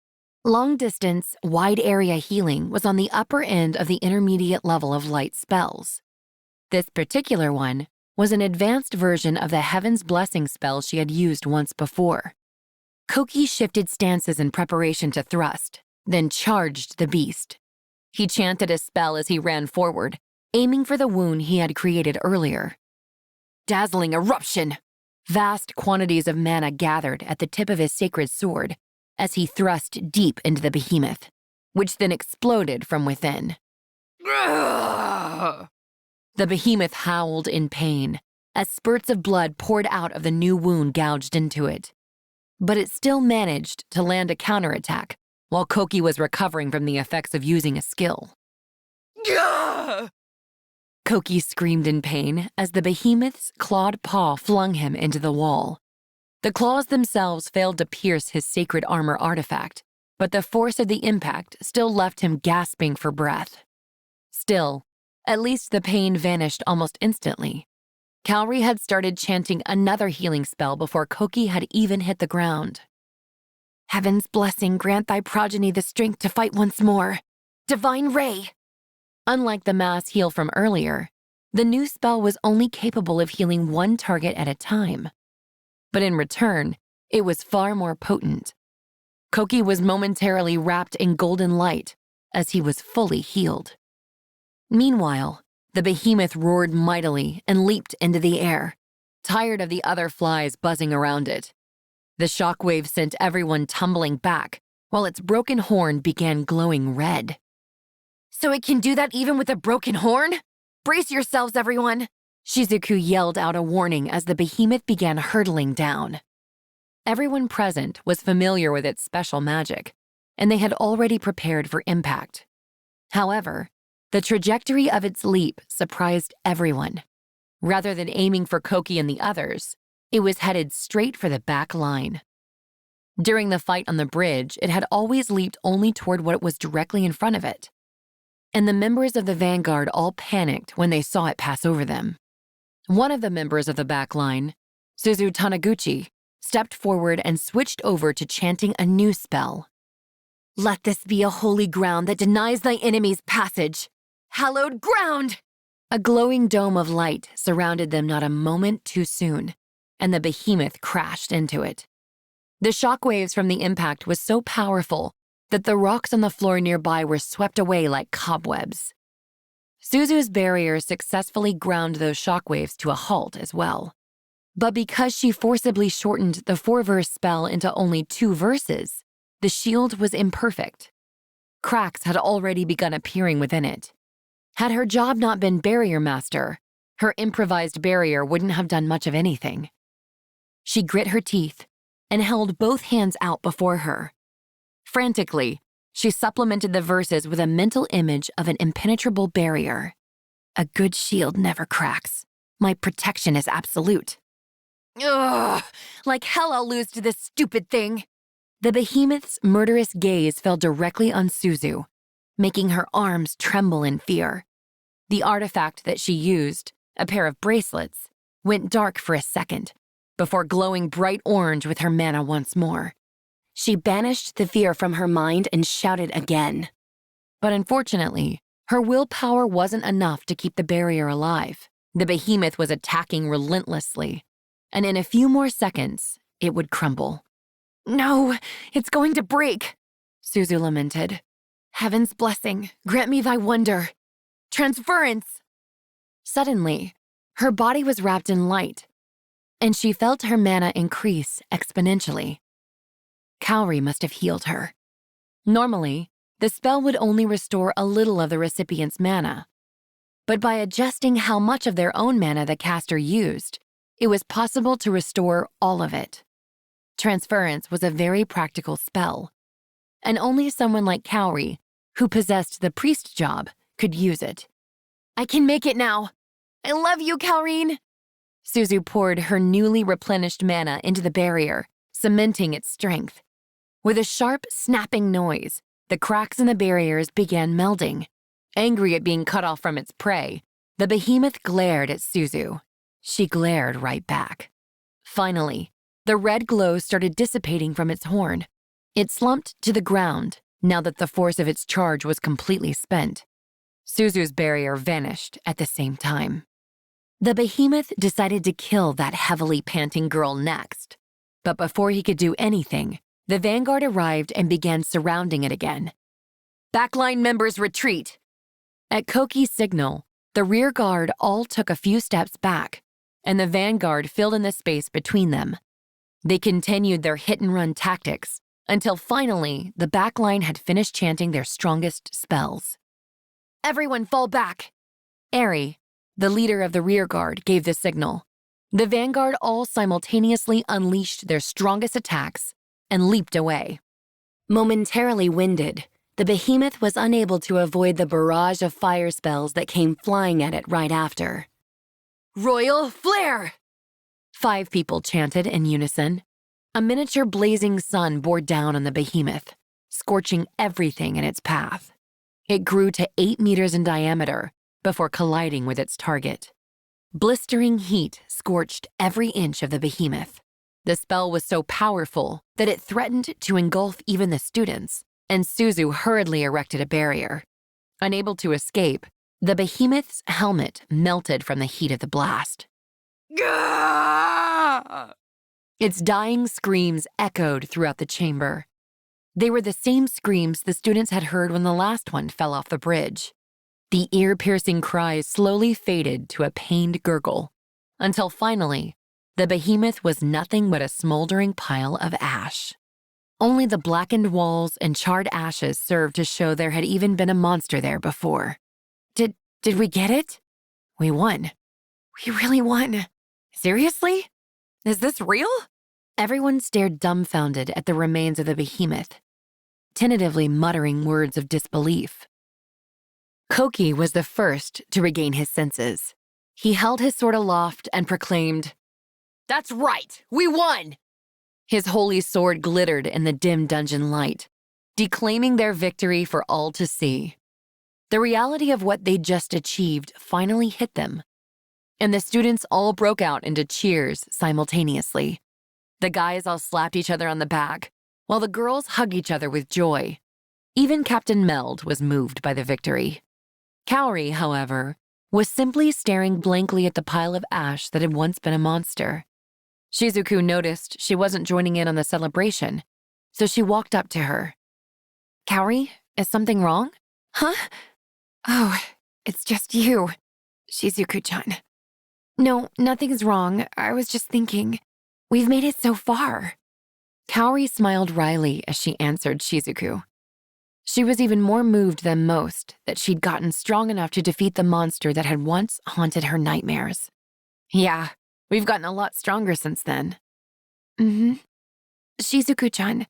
Long-distance, wide-area healing was on the upper end of the intermediate level of light spells. This particular one was an advanced version of the Heaven's Blessing spell she had used once before. Koki shifted stances in preparation to thrust, then charged the beast. He chanted a spell as he ran forward, aiming for the wound he had created earlier. Dazzling eruption! Vast quantities of mana gathered at the tip of his sacred sword as he thrust deep into the behemoth, which then exploded from within. The behemoth howled in pain as spurts of blood poured out of the new wound gouged into it. But it still managed to land a counterattack while Koki was recovering from the effects of using a skill. Koki screamed in pain as the behemoth's clawed paw flung him into the wall. The claws themselves failed to pierce his sacred armor artifact, but the force of the impact still left him gasping for breath. Still, at least the pain vanished almost instantly. Kaori had started chanting another healing spell before Koki had even hit the ground. Heaven's blessing grant thy progeny the strength to fight once more. Divine Ray! Unlike the mass heal from earlier, the new spell was only capable of healing one target at a time. But in return, it was far more potent. Koki was momentarily wrapped in golden light as he was fully healed. Meanwhile, the behemoth roared mightily and leaped into the air, tired of the other flies buzzing around it. The shockwave sent everyone tumbling back, while its broken horn began glowing red. So it can do that even with a broken horn? Brace yourselves, everyone! Shizuku yelled out a warning as the behemoth began hurtling down. Everyone present was familiar with its special magic, and they had already prepared for impact. However, the trajectory of its leap surprised everyone. Rather than aiming for Koki and the others, it was headed straight for the back line. During the fight on the bridge, it had always leaped only toward what was directly in front of it. And the members of the vanguard all panicked when they saw it pass over them. One of the members of the back line, Suzu Taniguchi, stepped forward and switched over to chanting a new spell. Let this be a holy ground that denies thy enemies passage. Hallowed ground! A glowing dome of light surrounded them not a moment too soon, and the behemoth crashed into it. The shockwaves from the impact was so powerful that the rocks on the floor nearby were swept away like cobwebs. Suzu's barrier successfully ground those shockwaves to a halt as well. But because she forcibly shortened the 4-verse spell into only 2 verses, the shield was imperfect. Cracks had already begun appearing within it. Had her job not been barrier master, her improvised barrier wouldn't have done much of anything. She grit her teeth and held both hands out before her. Frantically, she supplemented the verses with a mental image of an impenetrable barrier. A good shield never cracks. My protection is absolute. Ugh! Like hell I'll lose to this stupid thing! The behemoth's murderous gaze fell directly on Suzu, making her arms tremble in fear. The artifact that she used, a pair of bracelets, went dark for a second, before glowing bright orange with her mana once more. She banished the fear from her mind and shouted again. But unfortunately, her willpower wasn't enough to keep the barrier alive. The behemoth was attacking relentlessly, and in a few more seconds, it would crumble. No, it's going to break, Suzu lamented. Heaven's blessing, grant me thy wonder. Transference! Suddenly, her body was wrapped in light, and she felt her mana increase exponentially. Kaori must have healed her. Normally, the spell would only restore a little of the recipient's mana. But by adjusting how much of their own mana the caster used, it was possible to restore all of it. Transference was a very practical spell, and only someone like Kaori, who possessed the priest job, could use it. I can make it now! I love you, Kaorine! Suzu poured her newly replenished mana into the barrier, cementing its strength. With a sharp, snapping noise, the cracks in the barriers began melding. Angry at being cut off from its prey, the behemoth glared at Suzu. She glared right back. Finally, the red glow started dissipating from its horn. It slumped to the ground now that the force of its charge was completely spent. Suzu's barrier vanished at the same time. The behemoth decided to kill that heavily panting girl next. But before he could do anything, the vanguard arrived and began surrounding it again. "Backline members retreat!" At Koki's signal, the rear guard all took a few steps back, and the vanguard filled in the space between them. They continued their hit-and-run tactics until finally the backline had finished chanting their strongest spells. "Everyone fall back!" Ari, the leader of the rear guard, gave the signal. The vanguard all simultaneously unleashed their strongest attacks and leaped away. Momentarily winded, the behemoth was unable to avoid the barrage of fire spells that came flying at it right after. "Royal Flare!" 5 people chanted in unison. A miniature blazing sun bore down on the behemoth, scorching everything in its path. It grew to 8 meters in diameter before colliding with its target. Blistering heat scorched every inch of the behemoth. The spell was so powerful that it threatened to engulf even the students, and Suzu hurriedly erected a barrier. Unable to escape, the behemoth's helmet melted from the heat of the blast. Gah! Its dying screams echoed throughout the chamber. They were the same screams the students had heard when the last one fell off the bridge. The ear-piercing cries slowly faded to a pained gurgle, until finally, the behemoth was nothing but a smoldering pile of ash. Only the blackened walls and charred ashes served to show there had even been a monster there before. Did we get it? We won. We really won. Seriously? Is this real? Everyone stared dumbfounded at the remains of the behemoth, tentatively muttering words of disbelief. Koki was the first to regain his senses. He held his sword aloft and proclaimed, "That's right, we won!" His holy sword glittered in the dim dungeon light, declaiming their victory for all to see. The reality of what they'd just achieved finally hit them, and the students all broke out into cheers simultaneously. The guys all slapped each other on the back, while the girls hugged each other with joy. Even Captain Meld was moved by the victory. Kaori, however, was simply staring blankly at the pile of ash that had once been a monster. Shizuku noticed she wasn't joining in on the celebration, so she walked up to her. "Kaori, is something wrong?" "Huh? Oh, it's just you, Shizuku-chan." "No, nothing's wrong. I was just thinking, we've made it so far." Kaori smiled wryly as she answered Shizuku. She was even more moved than most that she'd gotten strong enough to defeat the monster that had once haunted her nightmares. "Yeah, we've gotten a lot stronger since then." "Mm-hmm. Shizuku-chan,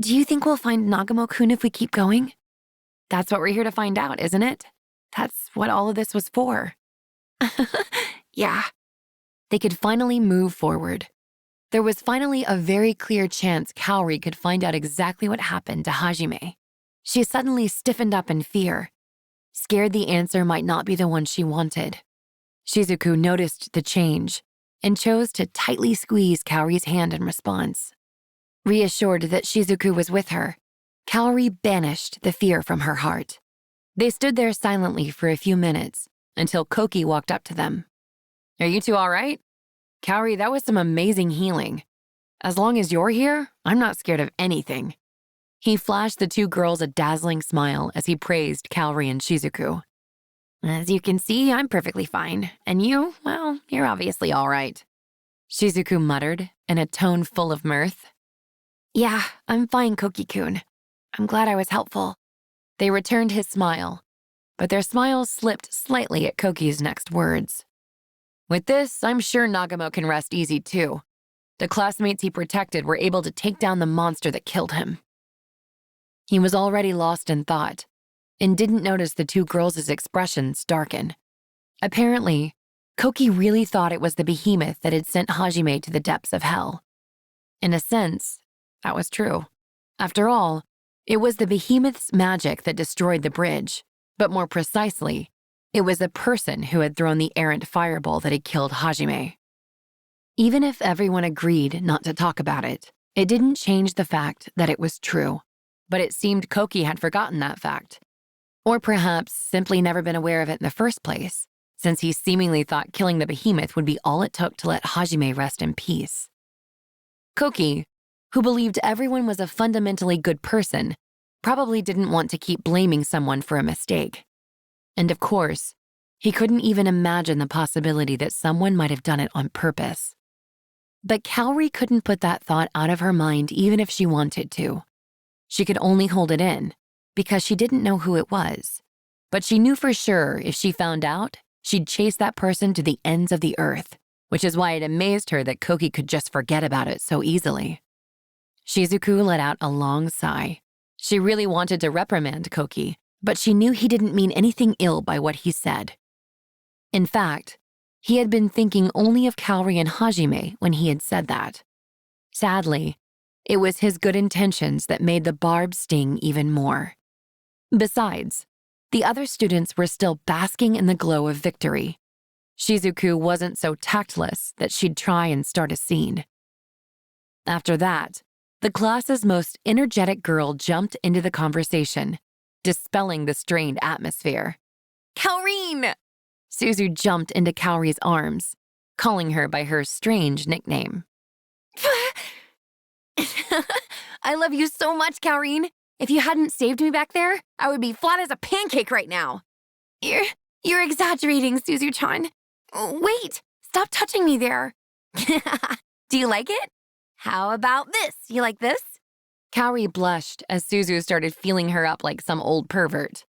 do you think we'll find Nagamo-kun if we keep going?" "That's what we're here to find out, isn't it? That's what all of this was for." "Yeah." They could finally move forward. There was finally a very clear chance Kaori could find out exactly what happened to Hajime. She suddenly stiffened up in fear, scared the answer might not be the one she wanted. Shizuku noticed the change and chose to tightly squeeze Kaori's hand in response. Reassured that Shizuku was with her, Kaori banished the fear from her heart. They stood there silently for a few minutes until Koki walked up to them. "Are you two all right? Kaori, that was some amazing healing. As long as you're here, I'm not scared of anything." He flashed the 2 girls a dazzling smile as he praised Kaori and Shizuku. "As you can see, I'm perfectly fine. And you, well, you're obviously all right," Shizuku muttered in a tone full of mirth. "Yeah, I'm fine, Koki-kun. I'm glad I was helpful." They returned his smile, but their smiles slipped slightly at Koki's next words. "With this, I'm sure Nagamo can rest easy too. The classmates he protected were able to take down the monster that killed him." He was already lost in thought and didn't notice the 2 girls' expressions darken. Apparently, Koki really thought it was the behemoth that had sent Hajime to the depths of hell. In a sense, that was true. After all, it was the behemoth's magic that destroyed the bridge, but more precisely, it was the person who had thrown the errant fireball that had killed Hajime. Even if everyone agreed not to talk about it, it didn't change the fact that it was true. But it seemed Koki had forgotten that fact. Or perhaps simply never been aware of it in the first place, since he seemingly thought killing the behemoth would be all it took to let Hajime rest in peace. Koki, who believed everyone was a fundamentally good person, probably didn't want to keep blaming someone for a mistake. And of course, he couldn't even imagine the possibility that someone might have done it on purpose. But Kaori couldn't put that thought out of her mind even if she wanted to. She could only hold it in because she didn't know who it was. But she knew for sure if she found out, she'd chase that person to the ends of the earth, which is why it amazed her that Koki could just forget about it so easily. Shizuku let out a long sigh. She really wanted to reprimand Koki, but she knew he didn't mean anything ill by what he said. In fact, he had been thinking only of Kaori and Hajime when he had said that. Sadly, it was his good intentions that made the barb sting even more. Besides, the other students were still basking in the glow of victory. Shizuku wasn't so tactless that she'd try and start a scene. After that, the class's most energetic girl jumped into the conversation, dispelling the strained atmosphere. Kaorine! Suzu jumped into Kaori's arms, calling her by her strange nickname. I love you so much, Kaorine. If you hadn't saved me back there, I would be flat as a pancake right now. You're exaggerating, Suzu-chan. Wait, stop touching me there. Do you like it? How about this? You like this? Kaori blushed as Suzu started feeling her up like some old pervert.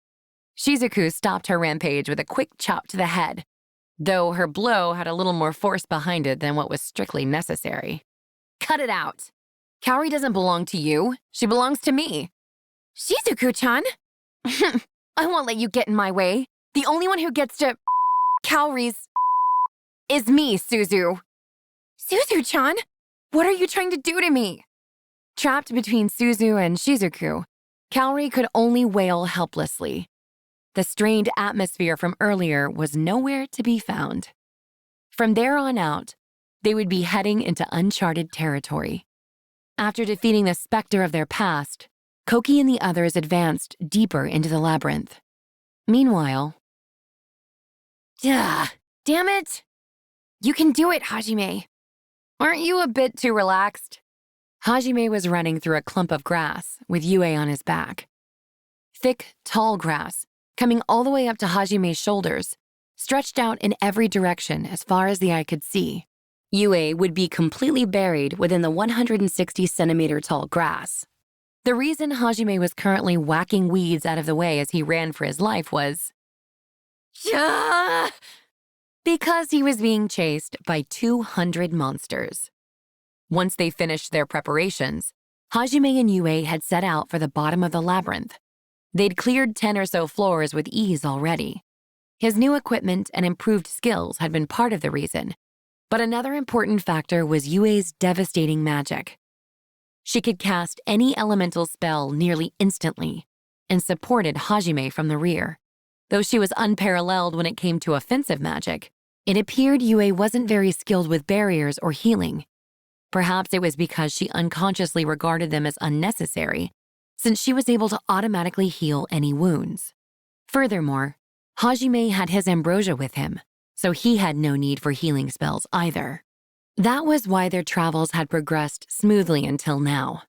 Shizuku stopped her rampage with a quick chop to the head, though her blow had a little more force behind it than what was strictly necessary. Cut it out. Kaori doesn't belong to you. She belongs to me. Shizuku-chan? I won't let you get in my way. The only one who gets to Kaori's is me, Suzu. Suzu-chan? What are you trying to do to me? Trapped between Suzu and Shizuku, Kaori could only wail helplessly. The strained atmosphere from earlier was nowhere to be found. From there on out, they would be heading into uncharted territory. After defeating the specter of their past, Koki and the others advanced deeper into the labyrinth. Meanwhile, damn it! You can do it, Hajime. Aren't you a bit too relaxed? Hajime was running through a clump of grass with Yue on his back. Thick, tall grass, coming all the way up to Hajime's shoulders, stretched out in every direction as far as the eye could see. Yue would be completely buried within the 160-centimeter tall grass. The reason Hajime was currently whacking weeds out of the way as he ran for his life was because he was being chased by 200 monsters. Once they finished their preparations, Hajime and Yue had set out for the bottom of the labyrinth. They'd cleared 10 or so floors with ease already. His new equipment and improved skills had been part of the reason, but another important factor was Yue's devastating magic. She could cast any elemental spell nearly instantly and supported Hajime from the rear. Though she was unparalleled when it came to offensive magic, it appeared Yue wasn't very skilled with barriers or healing. Perhaps it was because she unconsciously regarded them as unnecessary, since she was able to automatically heal any wounds. Furthermore, Hajime had his ambrosia with him, so he had no need for healing spells either. That was why their travels had progressed smoothly until now.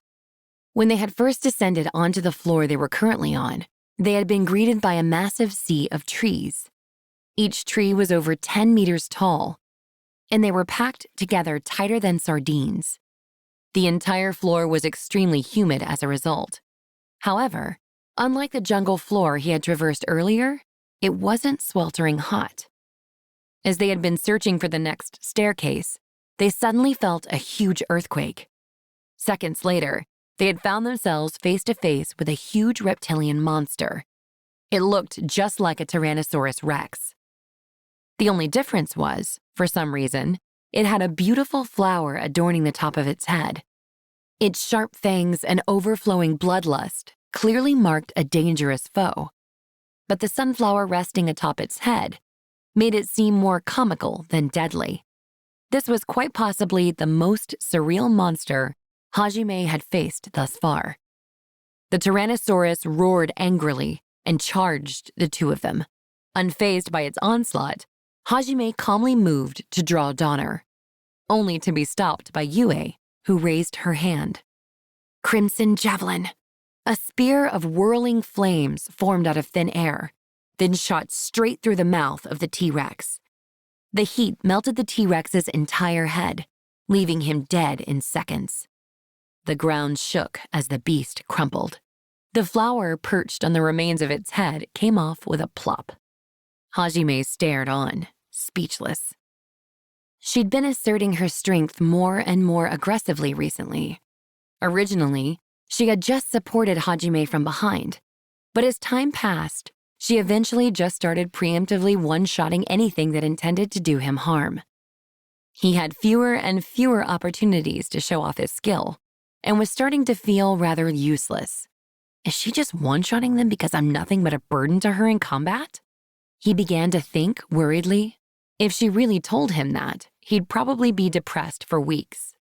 When they had first descended onto the floor they were currently on, they had been greeted by a massive sea of trees. Each tree was over 10 meters tall, and they were packed together tighter than sardines. The entire floor was extremely humid as a result. However, unlike the jungle floor he had traversed earlier, it wasn't sweltering hot. As they had been searching for the next staircase, they suddenly felt a huge earthquake. Seconds later, they had found themselves face to face with a huge reptilian monster. It looked just like a Tyrannosaurus Rex. The only difference was, for some reason, it had a beautiful flower adorning the top of its head. Its sharp fangs and overflowing bloodlust clearly marked a dangerous foe. But the sunflower resting atop its head made it seem more comical than deadly. This was quite possibly the most surreal monster Hajime had faced thus far. The Tyrannosaurus roared angrily and charged the two of them. Unfazed by its onslaught, Hajime calmly moved to draw Donner, only to be stopped by Yue, who raised her hand. Crimson Javelin. A spear of whirling flames formed out of thin air, then shot straight through the mouth of the T-Rex. The heat melted the T-Rex's entire head, leaving him dead in seconds. The ground shook as the beast crumpled. The flower perched on the remains of its head came off with a plop. Hajime stared on, speechless. She'd been asserting her strength more and more aggressively recently. Originally, she had just supported Hajime from behind, but as time passed, she eventually just started preemptively one-shotting anything that intended to do him harm. He had fewer and fewer opportunities to show off his skill, and was starting to feel rather useless. Is she just one-shotting them because I'm nothing but a burden to her in combat? He began to think worriedly. If she really told him that, he'd probably be depressed for weeks.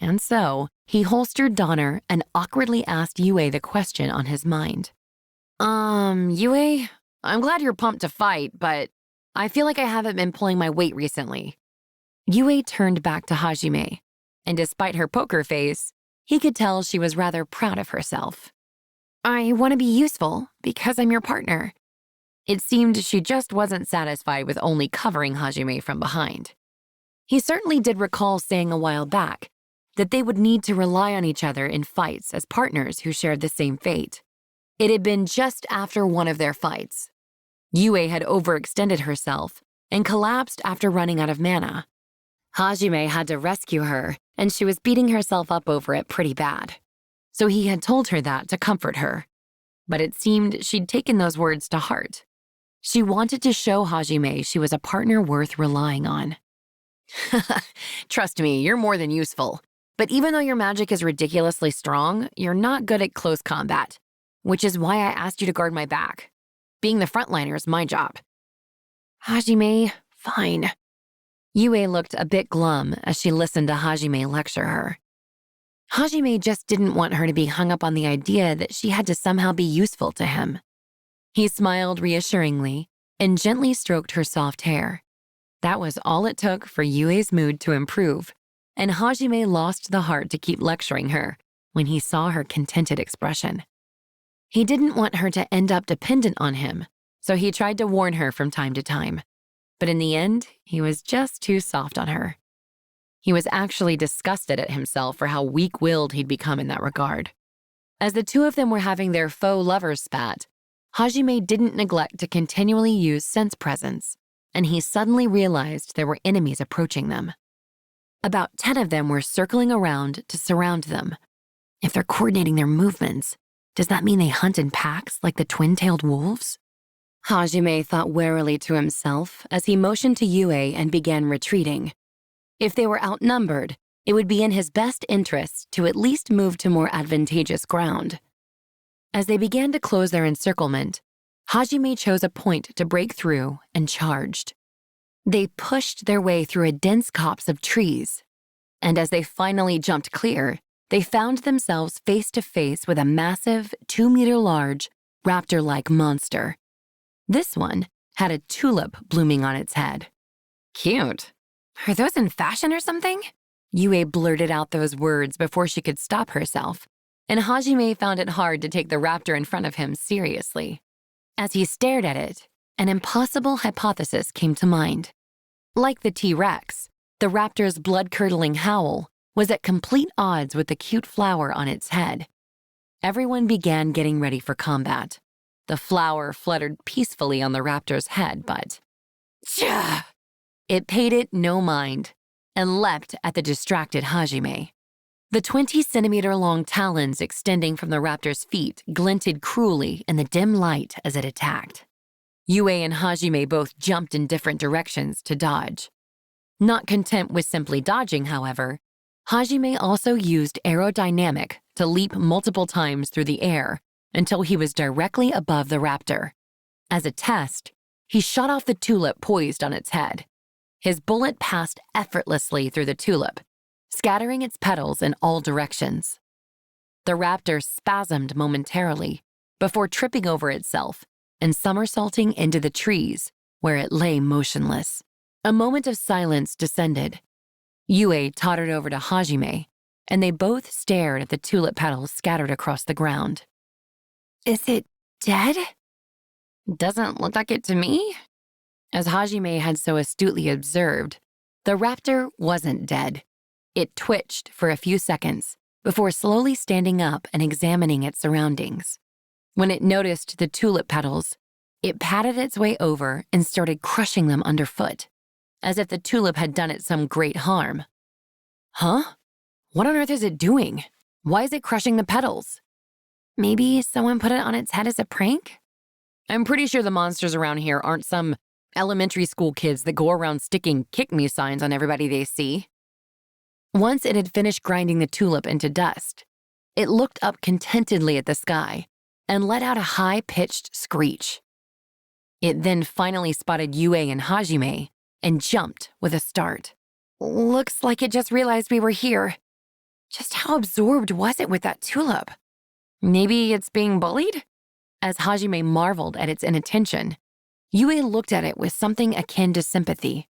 And so, he holstered Donner and awkwardly asked Yue the question on his mind. Yue, I'm glad you're pumped to fight, but I feel like I haven't been pulling my weight recently. Yue turned back to Hajime, and despite her poker face, he could tell she was rather proud of herself. I want to be useful because I'm your partner. It seemed she just wasn't satisfied with only covering Hajime from behind. He certainly did recall saying a while back that they would need to rely on each other in fights as partners who shared the same fate. It had been just after one of their fights. Yue had overextended herself and collapsed after running out of mana. Hajime had to rescue her, and she was beating herself up over it pretty bad. So he had told her that to comfort her. But it seemed she'd taken those words to heart. She wanted to show Hajime she was a partner worth relying on. Trust me, you're more than useful. But even though your magic is ridiculously strong, you're not good at close combat, which is why I asked you to guard my back. Being the frontliner is my job. Hajime, fine. Yue looked a bit glum as she listened to Hajime lecture her. Hajime just didn't want her to be hung up on the idea that she had to somehow be useful to him. He smiled reassuringly and gently stroked her soft hair. That was all it took for Yue's mood to improve, and Hajime lost the heart to keep lecturing her when he saw her contented expression. He didn't want her to end up dependent on him, so he tried to warn her from time to time. But in the end, he was just too soft on her. He was actually disgusted at himself for how weak-willed he'd become in that regard. As the two of them were having their faux lovers spat, Hajime didn't neglect to continually use sense presence, and he suddenly realized there were enemies approaching them. About 10 of them were circling around to surround them. If they're coordinating their movements, does that mean they hunt in packs like the twin-tailed wolves? Hajime thought warily to himself as he motioned to Yue and began retreating. If they were outnumbered, it would be in his best interests to at least move to more advantageous ground. As they began to close their encirclement, Hajime chose a point to break through and charged. They pushed their way through a dense copse of trees, and as they finally jumped clear, they found themselves face to face with a massive, 2-meter-large, raptor-like monster. This one had a tulip blooming on its head. Cute. Are those in fashion or something? Yue blurted out those words before she could stop herself, and Hajime found it hard to take the raptor in front of him seriously. As he stared at it, an impossible hypothesis came to mind. Like the T-Rex, the raptor's blood-curdling howl was at complete odds with the cute flower on its head. Everyone began getting ready for combat. The flower fluttered peacefully on the raptor's head, but it paid it no mind and leapt at the distracted Hajime. The 20-centimeter-long talons extending from the raptor's feet glinted cruelly in the dim light as it attacked. Yue and Hajime both jumped in different directions to dodge. Not content with simply dodging, however, Hajime also used aerodynamic to leap multiple times through the air until he was directly above the raptor. As a test, he shot off the tulip poised on its head. His bullet passed effortlessly through the tulip, scattering its petals in all directions. The raptor spasmed momentarily before tripping over itself and somersaulting into the trees, where it lay motionless. A moment of silence descended. Yue tottered over to Hajime and they both stared at the tulip petals scattered across the ground. Is it dead? Doesn't look like it to me. As Hajime had so astutely observed, the raptor wasn't dead. It twitched for a few seconds before slowly standing up and examining its surroundings. When it noticed the tulip petals, it patted its way over and started crushing them underfoot, as if the tulip had done it some great harm. Huh? What on earth is it doing? Why is it crushing the petals? Maybe someone put it on its head as a prank? I'm pretty sure the monsters around here aren't some elementary school kids that go around sticking "kick me" signs on everybody they see. Once it had finished grinding the tulip into dust, it looked up contentedly at the sky and let out a high-pitched screech. It then finally spotted Yue and Hajime and jumped with a start. Looks like it just realized we were here. Just how absorbed was it with that tulip? Maybe it's being bullied? As Hajime marveled at its inattention, Yue looked at it with something akin to sympathy.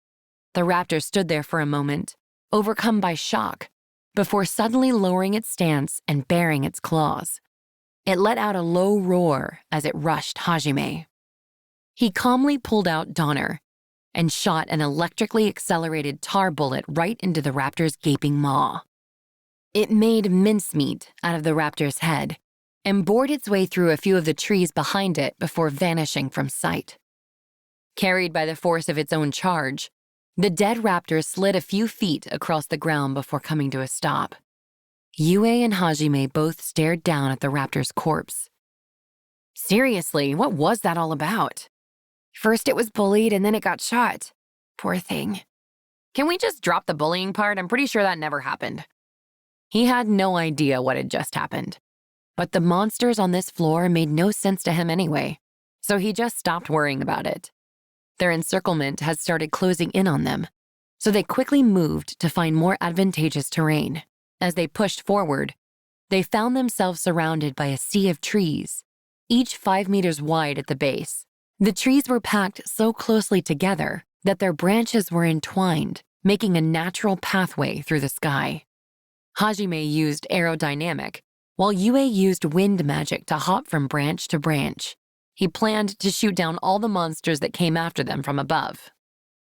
The raptor stood there for a moment, overcome by shock, before suddenly lowering its stance and baring its claws. It let out a low roar as it rushed Hajime. He calmly pulled out Donner and shot an electrically accelerated tar bullet right into the raptor's gaping maw. It made mincemeat out of the raptor's head and bored its way through a few of the trees behind it before vanishing from sight. Carried by the force of its own charge, the dead raptor slid a few feet across the ground before coming to a stop. Yue and Hajime both stared down at the raptor's corpse. Seriously, what was that all about? First it was bullied and then it got shot. Poor thing. Can we just drop the bullying part? I'm pretty sure that never happened. He had no idea what had just happened. But the monsters on this floor made no sense to him anyway, so he just stopped worrying about it. Their encirclement had started closing in on them, so they quickly moved to find more advantageous terrain. As they pushed forward, they found themselves surrounded by a sea of trees, each 5 meters wide at the base. The trees were packed so closely together that their branches were entwined, making a natural pathway through the sky. Hajime used aerodynamic, while Yue used wind magic to hop from branch to branch. He planned to shoot down all the monsters that came after them from above.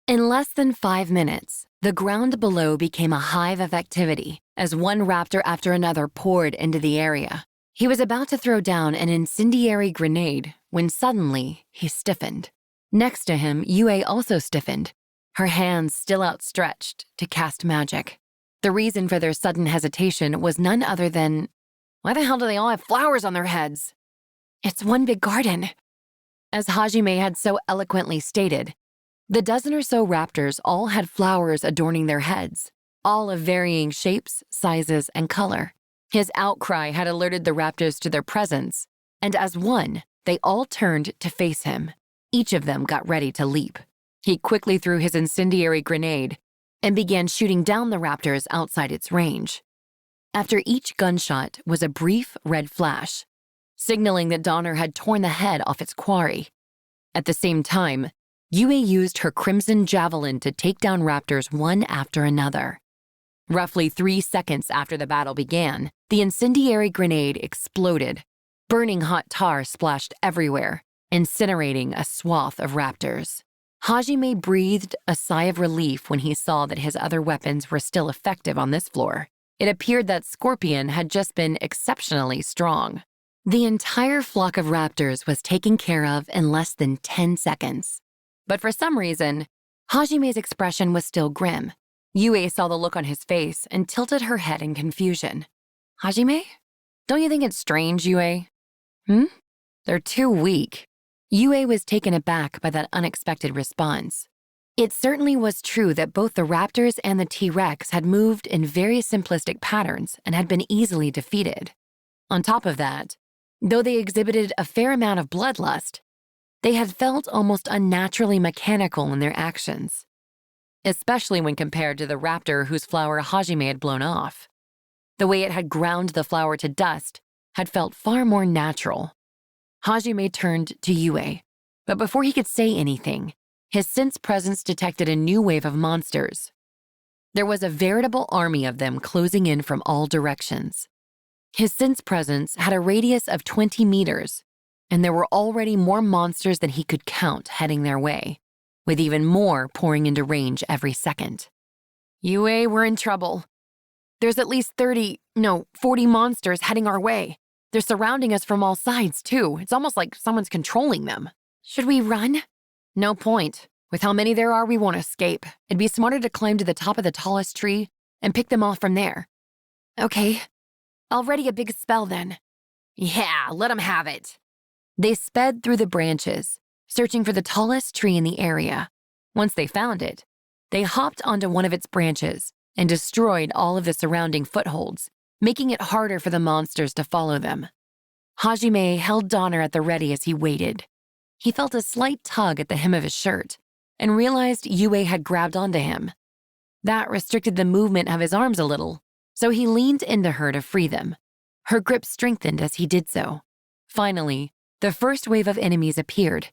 In less than 5 minutes, the ground below became a hive of activity as one raptor after another poured into the area. He was about to throw down an incendiary grenade when suddenly he stiffened. Next to him, Yue also stiffened, her hands still outstretched to cast magic. The reason for their sudden hesitation was none other than, why the hell do they all have flowers on their heads? It's one big garden. As Hajime had so eloquently stated, the dozen or so raptors all had flowers adorning their heads, all of varying shapes, sizes, and color. His outcry had alerted the raptors to their presence, and as one, they all turned to face him. Each of them got ready to leap. He quickly threw his incendiary grenade and began shooting down the raptors outside its range. After each gunshot was a brief red flash, signaling that Donner had torn the head off its quarry. At the same time, Yue used her crimson javelin to take down raptors one after another. Roughly 3 seconds after the battle began, the incendiary grenade exploded. Burning hot tar splashed everywhere, incinerating a swath of raptors. Hajime breathed a sigh of relief when he saw that his other weapons were still effective on this floor. It appeared that Scorpion had just been exceptionally strong. The entire flock of raptors was taken care of in less than 10 seconds. But for some reason, Hajime's expression was still grim. Yue saw the look on his face and tilted her head in confusion. Hajime? Don't you think it's strange, Yue? They're too weak. Yue was taken aback by that unexpected response. It certainly was true that both the raptors and the T-Rex had moved in very simplistic patterns and had been easily defeated. On top of that, though they exhibited a fair amount of bloodlust, they had felt almost unnaturally mechanical in their actions, especially when compared to the raptor whose flower Hajime had blown off. The way it had ground the flower to dust had felt far more natural. Hajime turned to Yue, but before he could say anything, his sense presence detected a new wave of monsters. There was a veritable army of them closing in from all directions. His sense presence had a radius of 20 meters, and there were already more monsters than he could count heading their way, with even more pouring into range every second. Yue, we're in trouble. There's at least 40 monsters heading our way. They're surrounding us from all sides, too. It's almost like someone's controlling them. Should we run? No point. With how many there are, we won't escape. It'd be smarter to climb to the top of the tallest tree and pick them off from there. Okay. I'll ready a big spell then. Yeah, let them have it. They sped through the branches, searching for the tallest tree in the area. Once they found it, they hopped onto one of its branches and destroyed all of the surrounding footholds, making it harder for the monsters to follow them. Hajime held Donner at the ready as he waited. He felt a slight tug at the hem of his shirt and realized Yue had grabbed onto him. That restricted the movement of his arms a little, so he leaned into her to free them. Her grip strengthened as he did so. Finally, the first wave of enemies appeared.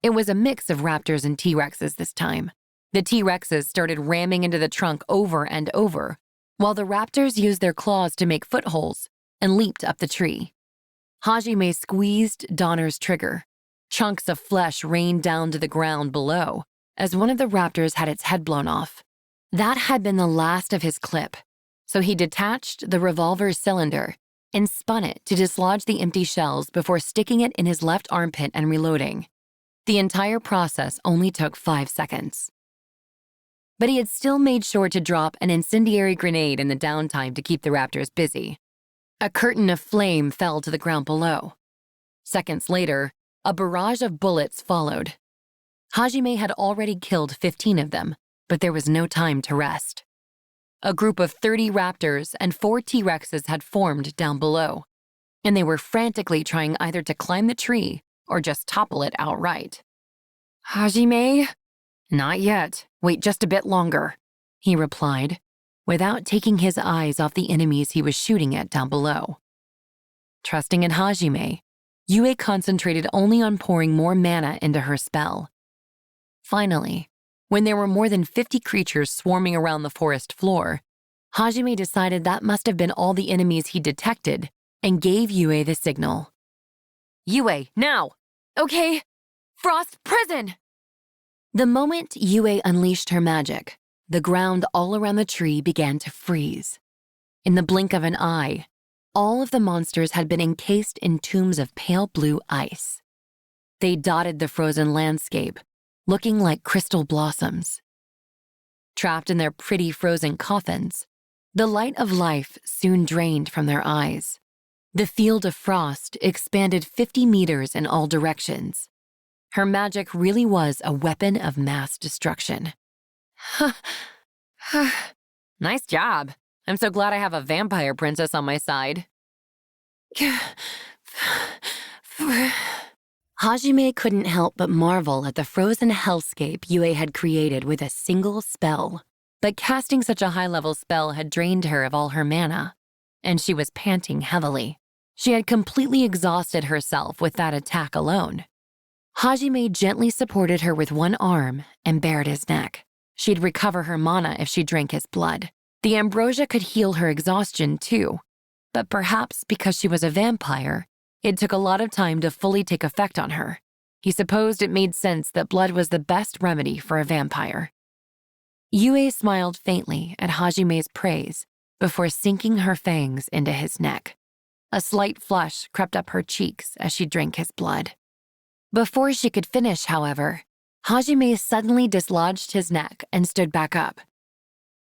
It was a mix of raptors and T-Rexes this time. The T-Rexes started ramming into the trunk over and over, while the raptors used their claws to make footholds and leaped up the tree. Hajime squeezed Donner's trigger. Chunks of flesh rained down to the ground below as one of the raptors had its head blown off. That had been the last of his clip, so he detached the revolver's cylinder and spun it to dislodge the empty shells before sticking it in his left armpit and reloading. The entire process only took 5 seconds. But he had still made sure to drop an incendiary grenade in the downtime to keep the raptors busy. A curtain of flame fell to the ground below. Seconds later, a barrage of bullets followed. Hajime had already killed 15 of them, but there was no time to rest. A group of 30 raptors and 4 T-Rexes had formed down below, and they were frantically trying either to climb the tree or just topple it outright. Hajime? Not yet. Wait just a bit longer, he replied, without taking his eyes off the enemies he was shooting at down below. Trusting in Hajime, Yue concentrated only on pouring more mana into her spell. Finally, when there were more than 50 creatures swarming around the forest floor, Hajime decided that must have been all the enemies he detected and gave Yue the signal. Yue, now! Okay, Frost Prison! The moment Yue unleashed her magic, the ground all around the tree began to freeze. In the blink of an eye, all of the monsters had been encased in tombs of pale blue ice. They dotted the frozen landscape, looking like crystal blossoms. Trapped in their pretty frozen coffins, the light of life soon drained from their eyes. The field of frost expanded 50 meters in all directions. Her magic really was a weapon of mass destruction. Nice job. I'm so glad I have a vampire princess on my side. Hajime couldn't help but marvel at the frozen hellscape Yue had created with a single spell. But casting such a high-level spell had drained her of all her mana, and she was panting heavily. She had completely exhausted herself with that attack alone. Hajime gently supported her with one arm and bared his neck. She'd recover her mana if she drank his blood. The ambrosia could heal her exhaustion too, but perhaps because she was a vampire, it took a lot of time to fully take effect on her. He supposed it made sense that blood was the best remedy for a vampire. Yue smiled faintly at Hajime's praise before sinking her fangs into his neck. A slight flush crept up her cheeks as she drank his blood. Before she could finish, however, Hajime suddenly dislodged his neck and stood back up.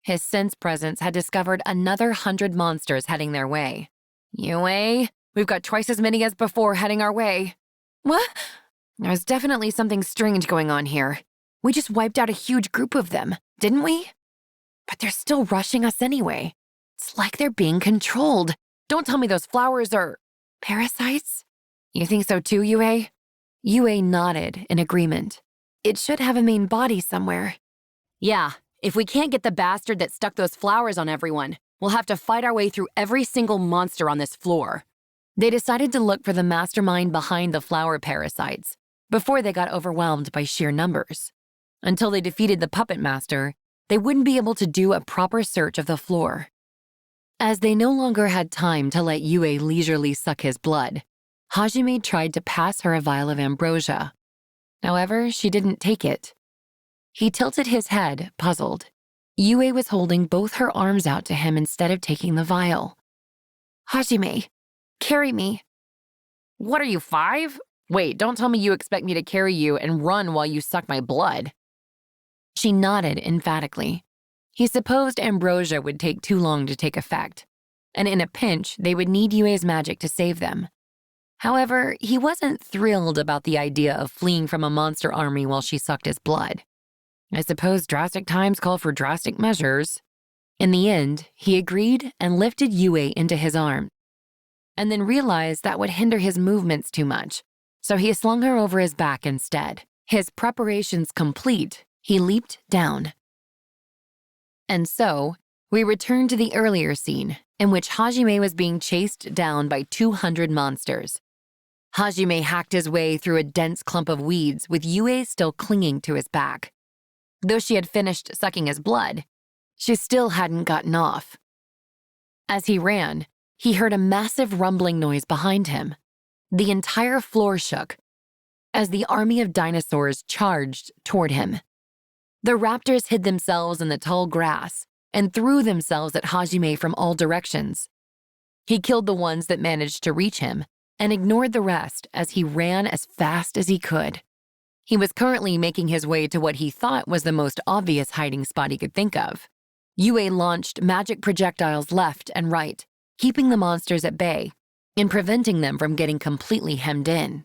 His sense presence had discovered another 100 monsters heading their way. Yue, we've got twice as many as before heading our way. What? There's definitely something strange going on here. We just wiped out a huge group of them, didn't we? But they're still rushing us anyway. It's like they're being controlled. Don't tell me those flowers are parasites? You think so too, Yue? Yue nodded in agreement. It should have a main body somewhere. Yeah, if we can't get the bastard that stuck those flowers on everyone, we'll have to fight our way through every single monster on this floor. They decided to look for the mastermind behind the flower parasites before they got overwhelmed by sheer numbers. Until they defeated the puppet master, they wouldn't be able to do a proper search of the floor. As they no longer had time to let Yue leisurely suck his blood, Hajime tried to pass her a vial of ambrosia. However, she didn't take it. He tilted his head, puzzled. Yue was holding both her arms out to him instead of taking the vial. Hajime, carry me. What are you, 5? Wait, don't tell me you expect me to carry you and run while you suck my blood. She nodded emphatically. He supposed ambrosia would take too long to take effect, and in a pinch, they would need Yue's magic to save them. However, he wasn't thrilled about the idea of fleeing from a monster army while she sucked his blood. I suppose drastic times call for drastic measures. In the end, he agreed and lifted Yue into his arms, and then realized that would hinder his movements too much, so he slung her over his back instead. His preparations complete, he leaped down. And so, we return to the earlier scene, in which Hajime was being chased down by 200 monsters. Hajime hacked his way through a dense clump of weeds with Yue still clinging to his back. Though she had finished sucking his blood, she still hadn't gotten off. As he ran, he heard a massive rumbling noise behind him. The entire floor shook as the army of dinosaurs charged toward him. The raptors hid themselves in the tall grass and threw themselves at Hajime from all directions. He killed the ones that managed to reach him and ignored the rest as he ran as fast as he could. He was currently making his way to what he thought was the most obvious hiding spot he could think of. Yue launched magic projectiles left and right, keeping the monsters at bay and preventing them from getting completely hemmed in.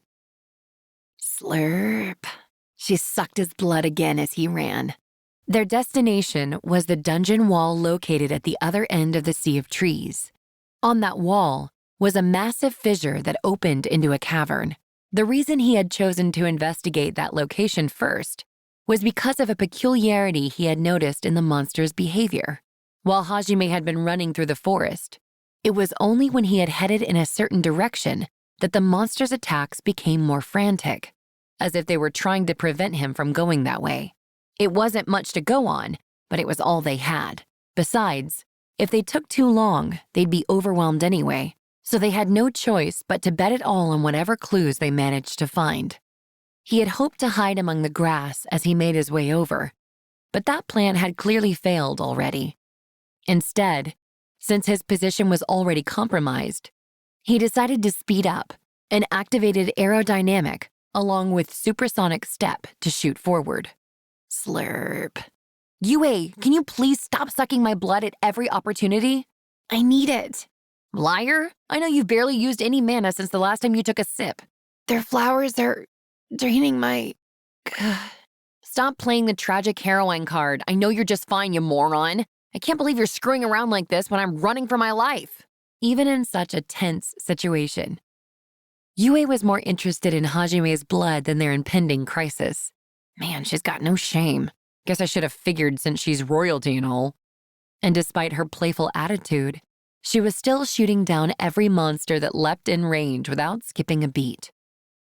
Slurp. She sucked his blood again as he ran. Their destination was the dungeon wall located at the other end of the sea of trees. On that wall was a massive fissure that opened into a cavern. The reason he had chosen to investigate that location first was because of a peculiarity he had noticed in the monster's behavior. While Hajime had been running through the forest, it was only when he had headed in a certain direction that the monster's attacks became more frantic, as if they were trying to prevent him from going that way. It wasn't much to go on, but it was all they had. Besides, if they took too long, they'd be overwhelmed anyway, so they had no choice but to bet it all on whatever clues they managed to find. He had hoped to hide among the grass as he made his way over, but that plan had clearly failed already. Instead, since his position was already compromised, he decided to speed up and activated aerodynamic along with supersonic step to shoot forward. Slurp. Yue, can you please stop sucking my blood at every opportunity? I need it. Liar, I know you've barely used any mana since the last time you took a sip. Their flowers are draining my... Stop playing the tragic heroine card. I know you're just fine, you moron. I can't believe you're screwing around like this when I'm running for my life. Even in such a tense situation, Yue was more interested in Hajime's blood than their impending crisis. Man, she's got no shame. Guess I should have figured since she's royalty and all. And despite her playful attitude, she was still shooting down every monster that leapt in range without skipping a beat.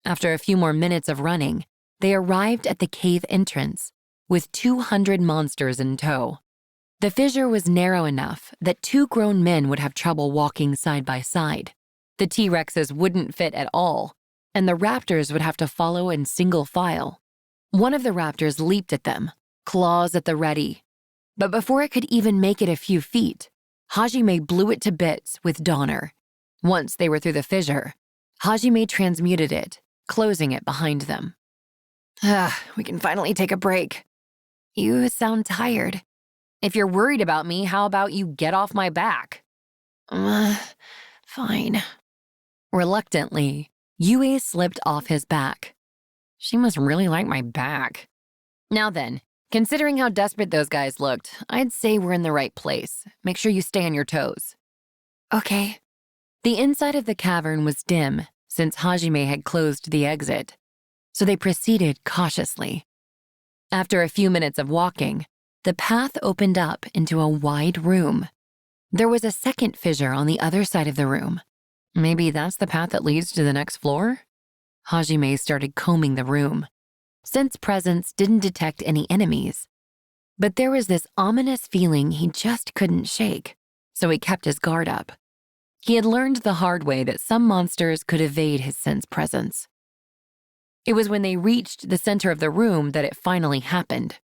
After a few more minutes of running, they arrived at the cave entrance with 200 monsters in tow. The fissure was narrow enough that 2 grown men would have trouble walking side by side. The T-Rexes wouldn't fit at all, and the raptors would have to follow in single file. One of the raptors leaped at them, claws at the ready. But before it could even make it a few feet, Hajime blew it to bits with Donner. Once they were through the fissure, Hajime transmuted it, closing it behind them. We can finally take a break. You sound tired. If you're worried about me, how about you get off my back? Fine. Reluctantly, Yue slipped off his back. She must really like my back. Now then, considering how desperate those guys looked, I'd say we're in the right place. Make sure you stay on your toes. Okay. The inside of the cavern was dim since Hajime had closed the exit, so they proceeded cautiously. After a few minutes of walking, the path opened up into a wide room. There was a second fissure on the other side of the room. Maybe that's the path that leads to the next floor? Hajime started combing the room. Since presence didn't detect any enemies, But there was this ominous feeling he just couldn't shake, so he kept his guard up. He had learned the hard way that some monsters could evade his sense presence. It was when they reached the center of the room that it finally happened.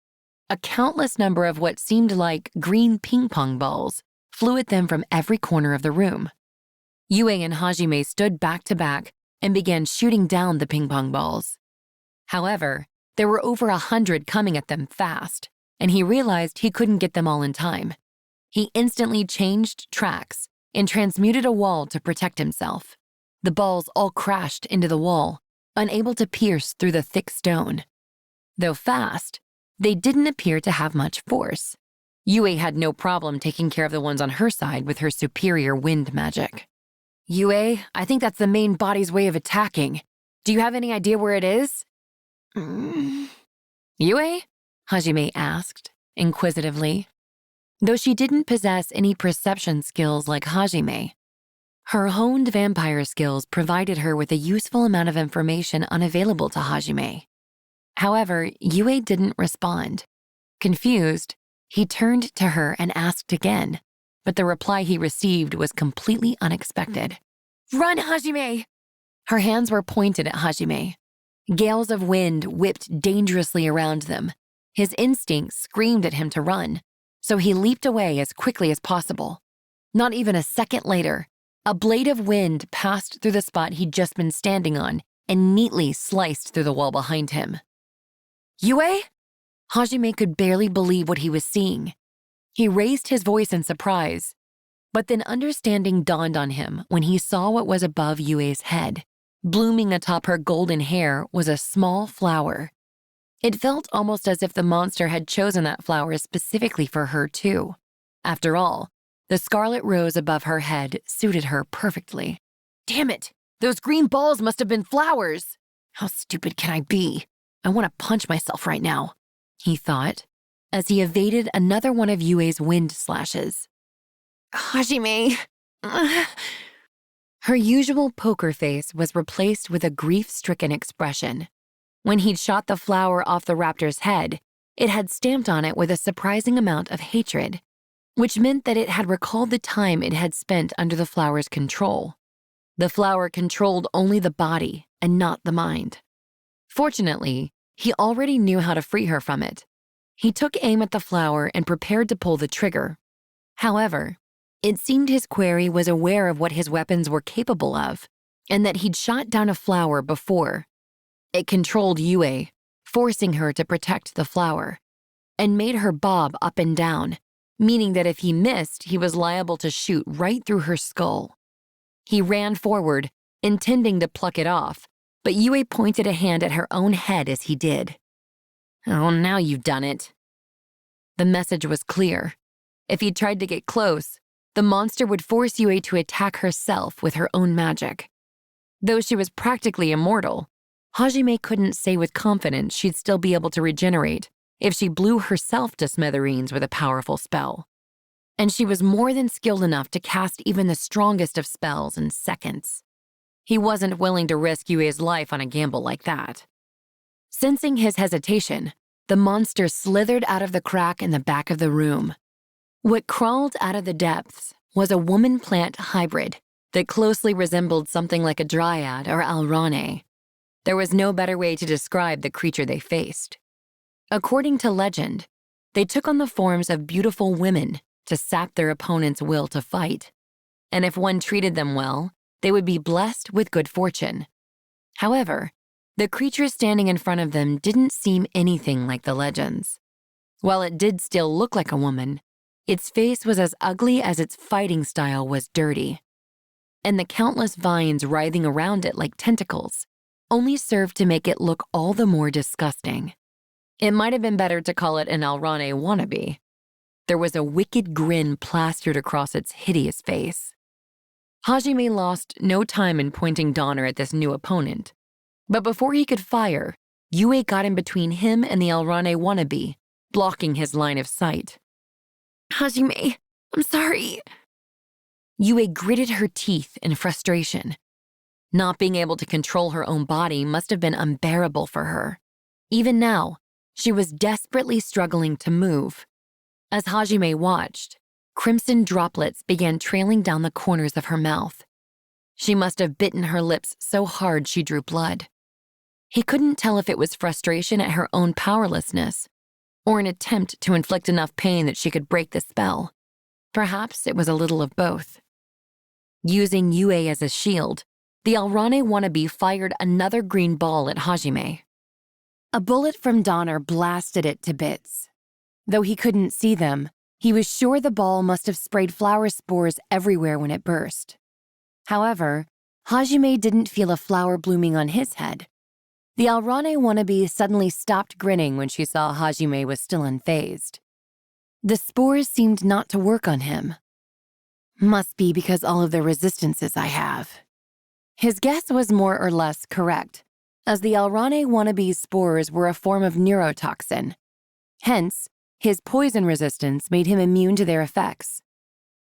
A countless number of what seemed like green ping-pong balls flew at them from every corner of the room. Yue and Hajime stood back to back and began shooting down the ping-pong balls. However, there were over 100 coming at them fast, and he realized he couldn't get them all in time. He instantly changed tracks and transmuted a wall to protect himself. The balls all crashed into the wall, unable to pierce through the thick stone. Though fast, they didn't appear to have much force. Yue had no problem taking care of the ones on her side with her superior wind magic. Yue, I think that's the main body's way of attacking. Do you have any idea where it is? Yue? Hajime asked, inquisitively. Though she didn't possess any perception skills like Hajime, her honed vampire skills provided her with a useful amount of information unavailable to Hajime. However, Yue didn't respond. Confused, he turned to her and asked again, but the reply he received was completely unexpected. Run, Hajime! Her hands were pointed at Hajime. Gales of wind whipped dangerously around them. His instincts screamed at him to run, so he leaped away as quickly as possible. Not even a second later, a blade of wind passed through the spot he'd just been standing on and neatly sliced through the wall behind him. Yue? Hajime could barely believe what he was seeing. He raised his voice in surprise, but then understanding dawned on him when he saw what was above Yue's head. Blooming atop her golden hair was a small flower. It felt almost as if the monster had chosen that flower specifically for her, too. After all, the scarlet rose above her head suited her perfectly. Damn it! Those green balls must have been flowers! How stupid can I be? I want to punch myself right now, he thought, as he evaded another one of Yue's wind slashes. Hajime! Her usual poker face was replaced with a grief-stricken expression. When he'd shot the flower off the raptor's head, it had stamped on it with a surprising amount of hatred, which meant that it had recalled the time it had spent under the flower's control. The flower controlled only the body and not the mind. Fortunately, he already knew how to free her from it. He took aim at the flower and prepared to pull the trigger. However, it seemed his quarry was aware of what his weapons were capable of, and that he'd shot down a flower before. It controlled Yue, forcing her to protect the flower, and made her bob up and down, meaning that if he missed, he was liable to shoot right through her skull. He ran forward, intending to pluck it off, but Yue pointed a hand at her own head as he did. Oh, now you've done it. The message was clear. If he tried to get close, the monster would force Yue to attack herself with her own magic. Though she was practically immortal, Hajime couldn't say with confidence she'd still be able to regenerate if she blew herself to smithereens with a powerful spell. And she was more than skilled enough to cast even the strongest of spells in seconds. He wasn't willing to risk Yue's life on a gamble like that. Sensing his hesitation, the monster slithered out of the crack in the back of the room. What crawled out of the depths was a woman-plant hybrid that closely resembled something like a dryad or alrane. There was no better way to describe the creature they faced. According to legend, they took on the forms of beautiful women to sap their opponent's will to fight, and if one treated them well, they would be blessed with good fortune. However, the creature standing in front of them didn't seem anything like the legends. While it did still look like a woman, its face was as ugly as its fighting style was dirty, and the countless vines writhing around it like tentacles only served to make it look all the more disgusting. It might have been better to call it an alrane wannabe. There was a wicked grin plastered across its hideous face. Hajime lost no time in pointing Donner at this new opponent, but before he could fire, Yue got in between him and the alrane wannabe, blocking his line of sight. Hajime, I'm sorry. Yue gritted her teeth in frustration. Not being able to control her own body must have been unbearable for her. Even now, She was desperately struggling to move. As Hajime watched, crimson droplets began trailing down the corners of her mouth. She must have bitten her lips so hard she drew blood. He couldn't tell if it was frustration at her own powerlessness or an attempt to inflict enough pain that she could break the spell. Perhaps it was a little of both. Using Yue as a shield, the Alrane wannabe fired another green ball at Hajime. A bullet from Donner blasted it to bits. Though he couldn't see them, he was sure the ball must have sprayed flower spores everywhere when it burst. However, Hajime didn't feel a flower blooming on his head. The Alrane wannabe suddenly stopped grinning when she saw Hajime was still unfazed. The spores seemed not to work on him. Must be because all of the resistances I have. His guess was more or less correct, as the Alrane wannabe's spores were a form of neurotoxin. Hence, his poison resistance made him immune to their effects.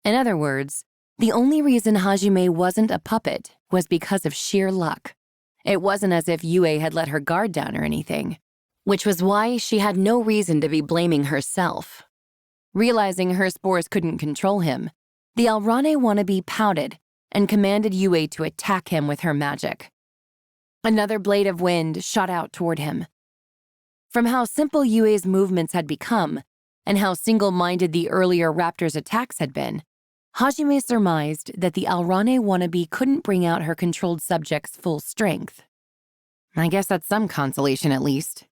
In other words, the only reason Hajime wasn't a puppet was because of sheer luck. It wasn't as if Yue had let her guard down or anything, which was why she had no reason to be blaming herself. Realizing her spores couldn't control him, the Alrane wannabe pouted and commanded Yue to attack him with her magic. Another blade of wind shot out toward him. From how simple Yue's movements had become, and how single-minded the earlier raptor's attacks had been, Hajime surmised that the Alrane wannabe couldn't bring out her controlled subject's full strength. I guess that's some consolation at least.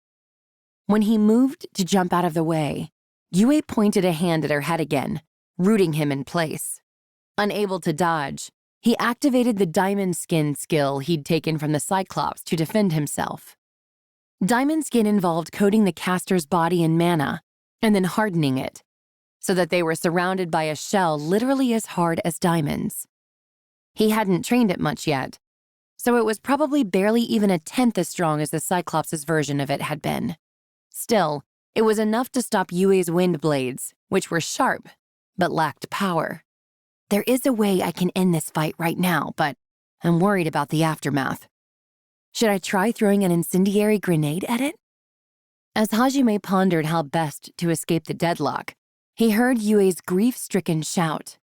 When he moved to jump out of the way, Yue pointed a hand at her head again, rooting him in place. Unable to dodge, he activated the diamond skin skill he'd taken from the Cyclops to defend himself. Diamond skin involved coating the caster's body in mana and then hardening it, so that they were surrounded by a shell literally as hard as diamonds. He hadn't trained it much yet, so it was probably barely even a tenth as strong as the Cyclops' version of it had been. Still, it was enough to stop Yue's wind blades, which were sharp, but lacked power. There is a way I can end this fight right now, but I'm worried about the aftermath. Should I try throwing an incendiary grenade at it? As Hajime pondered how best to escape the deadlock, he heard Yue's grief-stricken shout.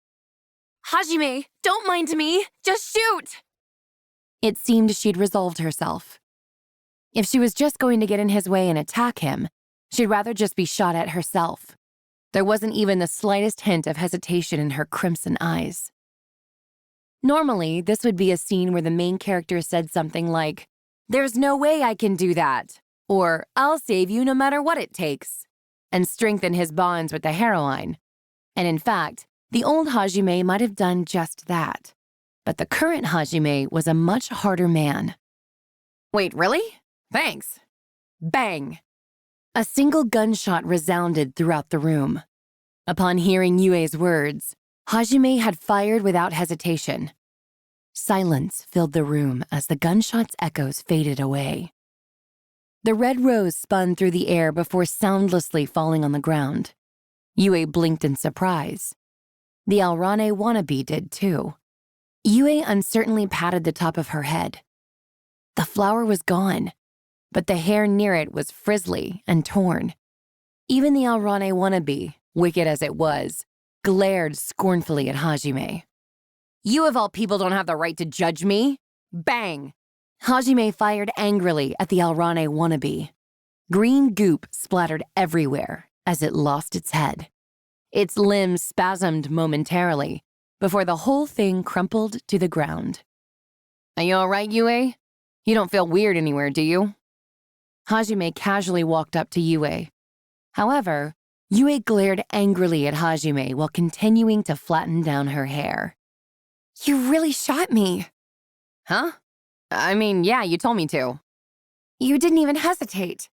"Hajime, don't mind me! Just shoot!" It seemed she'd resolved herself. If she was just going to get in his way and attack him, she'd rather just be shot at herself. There wasn't even the slightest hint of hesitation in her crimson eyes. Normally, this would be a scene where the main character said something like, "There's no way I can do that," or "I'll save you no matter what it takes," and strengthen his bonds with the heroine. And in fact, the old Hajime might have done just that. But the current Hajime was a much harder man. "Wait, really? Thanks." Bang! A single gunshot resounded throughout the room. Upon hearing Yue's words, Hajime had fired without hesitation. Silence filled the room as the gunshot's echoes faded away. The red rose spun through the air before soundlessly falling on the ground. Yue blinked in surprise. The Alrane wannabe did too. Yue uncertainly patted the top of her head. The flower was gone, but the hair near it was frizzly and torn. Even the Alrane wannabe, wicked as it was, glared scornfully at Hajime. "You of all people don't have the right to judge me!" Bang! Hajime fired angrily at the Alrane wannabe. Green goop splattered everywhere as it lost its head. Its limbs spasmed momentarily before the whole thing crumpled to the ground. "Are you all right, Yue? You don't feel weird anywhere, do you?" Hajime casually walked up to Yue. However, Yue glared angrily at Hajime while continuing to flatten down her hair. "You really shot me." "Huh? I mean, yeah, you told me to." "You didn't even hesitate."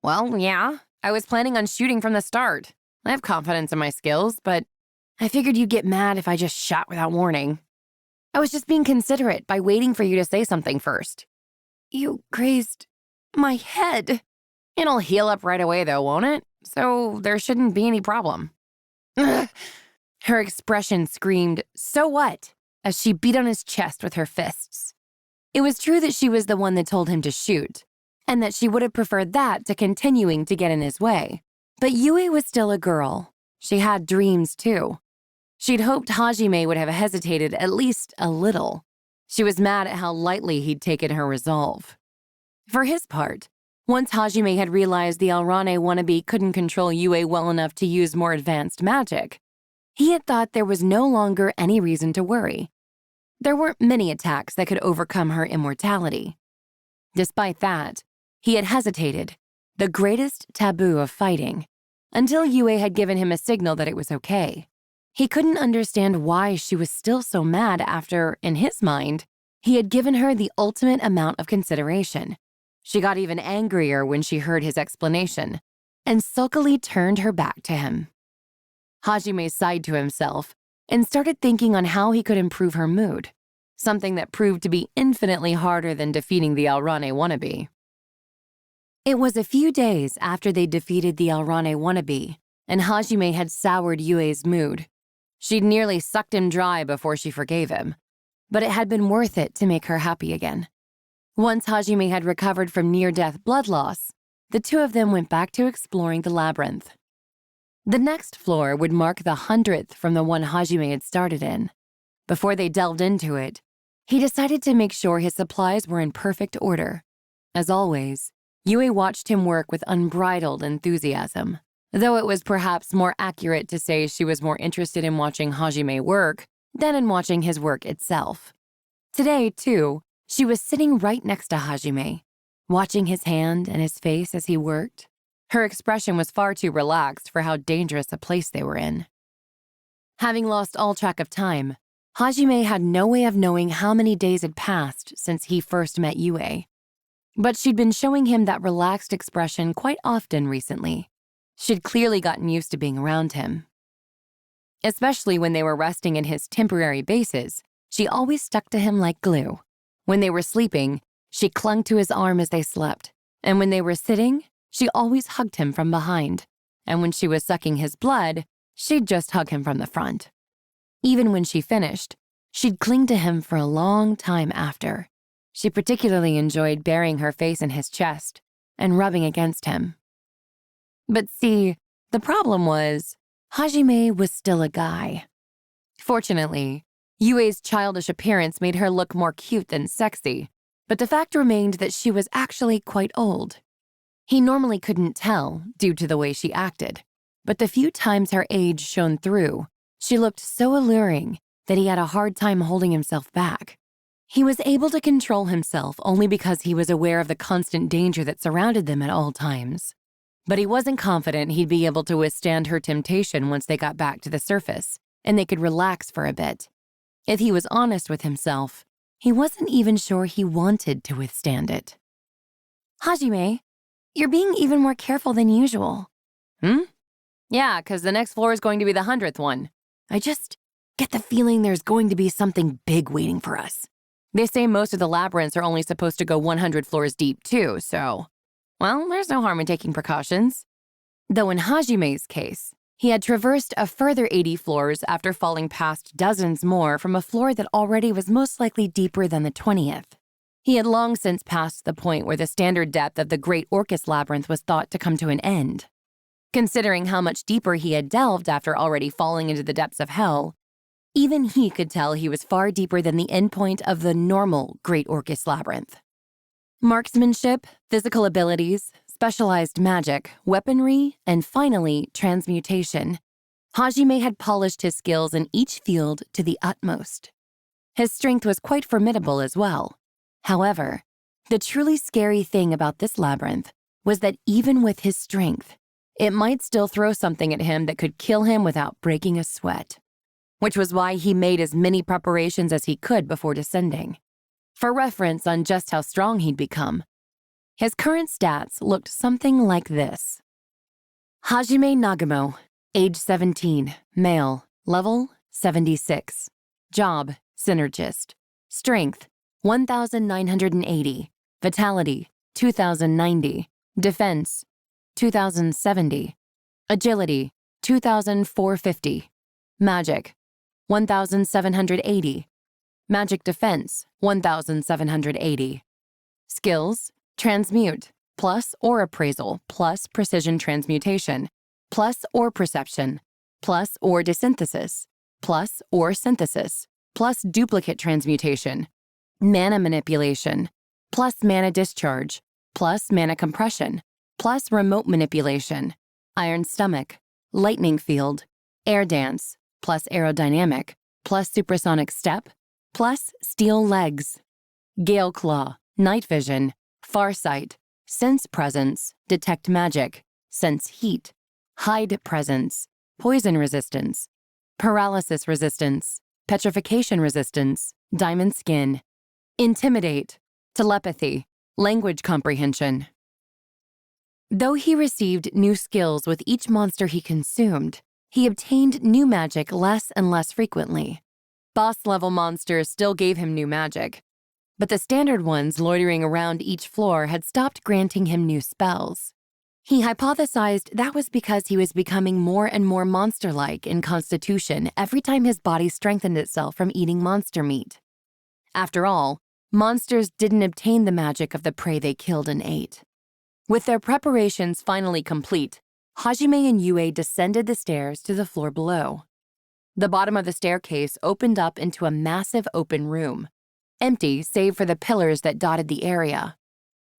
"Well, yeah, I was planning on shooting from the start. I have confidence in my skills, but I figured you'd get mad if I just shot without warning. I was just being considerate by waiting for you to say something first." "You grazed my head." "It'll heal up right away though, won't it? So there shouldn't be any problem." Ugh. Her expression screamed, "So what?" as she beat on his chest with her fists. It was true that she was the one that told him to shoot, and that she would have preferred that to continuing to get in his way. But Yue was still a girl. She had dreams, too. She'd hoped Hajime would have hesitated at least a little. She was mad at how lightly he'd taken her resolve. For his part, once Hajime had realized the Alrane wannabe couldn't control Yue well enough to use more advanced magic, he had thought there was no longer any reason to worry. There weren't many attacks that could overcome her immortality. Despite that, he had hesitated, the greatest taboo of fighting, until Yue had given him a signal that it was okay. He couldn't understand why she was still so mad after, in his mind, he had given her the ultimate amount of consideration. She got even angrier when she heard his explanation, and sulkily turned her back to him. Hajime sighed to himself and started thinking on how he could improve her mood, something that proved to be infinitely harder than defeating the Alrane wannabe. It was a few days after they defeated the Alrane wannabe, and Hajime had soured Yue's mood. She'd nearly sucked him dry before she forgave him, but it had been worth it to make her happy again. Once Hajime had recovered from near-death blood loss, the two of them went back to exploring the labyrinth. The next floor would mark the 100th from the one Hajime had started in. Before they delved into it, he decided to make sure his supplies were in perfect order. As always, Yue watched him work with unbridled enthusiasm, though it was perhaps more accurate to say she was more interested in watching Hajime work than in watching his work itself. Today, too, she was sitting right next to Hajime, watching his hand and his face as he worked. Her expression was far too relaxed for how dangerous a place they were in. Having lost all track of time, Hajime had no way of knowing how many days had passed since he first met Yue. But she'd been showing him that relaxed expression quite often recently. She'd clearly gotten used to being around him. Especially when they were resting in his temporary bases, she always stuck to him like glue. When they were sleeping, she clung to his arm as they slept, and when they were sitting, she always hugged him from behind, and when she was sucking his blood, she'd just hug him from the front. Even when she finished, she'd cling to him for a long time after. She particularly enjoyed burying her face in his chest and rubbing against him. But see, the problem was, Hajime was still a guy. Fortunately, Yue's childish appearance made her look more cute than sexy, but the fact remained that she was actually quite old. He normally couldn't tell due to the way she acted, but the few times her age shone through, she looked so alluring that he had a hard time holding himself back. He was able to control himself only because he was aware of the constant danger that surrounded them at all times. But he wasn't confident he'd be able to withstand her temptation once they got back to the surface, and they could relax for a bit. If he was honest with himself, he wasn't even sure he wanted to withstand it. Hajime, you're being even more careful than usual. Yeah, 'cause the next floor is going to be the 100th one. I just get the feeling there's going to be something big waiting for us. They say most of the labyrinths are only supposed to go 100 floors deep, too, so... Well, there's no harm in taking precautions. Though in Hajime's case, he had traversed a further 80 floors after falling past dozens more from a floor that already was most likely deeper than the 20th. He had long since passed the point where the standard depth of the Great Orcus Labyrinth was thought to come to an end. Considering how much deeper he had delved after already falling into the depths of hell, even he could tell he was far deeper than the endpoint of the normal Great Orcus Labyrinth. Marksmanship, physical abilities, specialized magic, weaponry, and finally, transmutation. Hajime had polished his skills in each field to the utmost. His strength was quite formidable as well. However, the truly scary thing about this labyrinth was that even with his strength, it might still throw something at him that could kill him without breaking a sweat. Which was why he made as many preparations as he could before descending. For reference on just how strong he'd become, his current stats looked something like this. Hajime Nagamo, age 17, male, level 76. Job, synergist. Strength, 1,980. Vitality, 2,090. Defense, 2,070. Agility, 2,450. Magic, 1,780. Magic defense, 1,780. Skills, transmute, plus or appraisal, plus precision transmutation, plus or perception, plus or desynthesis, plus or synthesis, plus duplicate transmutation, mana manipulation, plus mana discharge, plus mana compression, plus remote manipulation, iron stomach, lightning field, air dance, plus aerodynamic, plus supersonic step, plus steel legs, gale claw, night vision, farsight, sense presence, detect magic, sense heat, hide presence, poison resistance, paralysis resistance, petrification resistance, diamond skin, intimidate, telepathy, language comprehension. Though he received new skills with each monster he consumed, he obtained new magic less and less frequently. Boss-level monsters still gave him new magic, but the standard ones loitering around each floor had stopped granting him new spells. He hypothesized that was because he was becoming more and more monster-like in constitution every time his body strengthened itself from eating monster meat. After all, monsters didn't obtain the magic of the prey they killed and ate. With their preparations finally complete, Hajime and Yue descended the stairs to the floor below. The bottom of the staircase opened up into a massive open room, empty save for the pillars that dotted the area.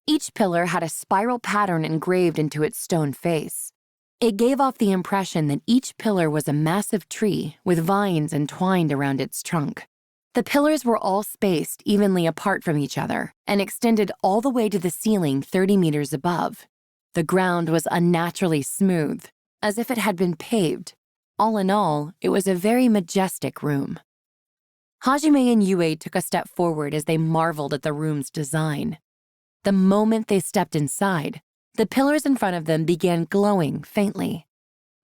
Each pillar had a spiral pattern engraved into its stone face. It gave off the impression that each pillar was a massive tree with vines entwined around its trunk. The pillars were all spaced evenly apart from each other and extended all the way to the ceiling 30 meters above. The ground was unnaturally smooth, as if it had been paved. All in all, it was a very majestic room. Hajime and Yue took a step forward as they marveled at the room's design. The moment they stepped inside, the pillars in front of them began glowing faintly.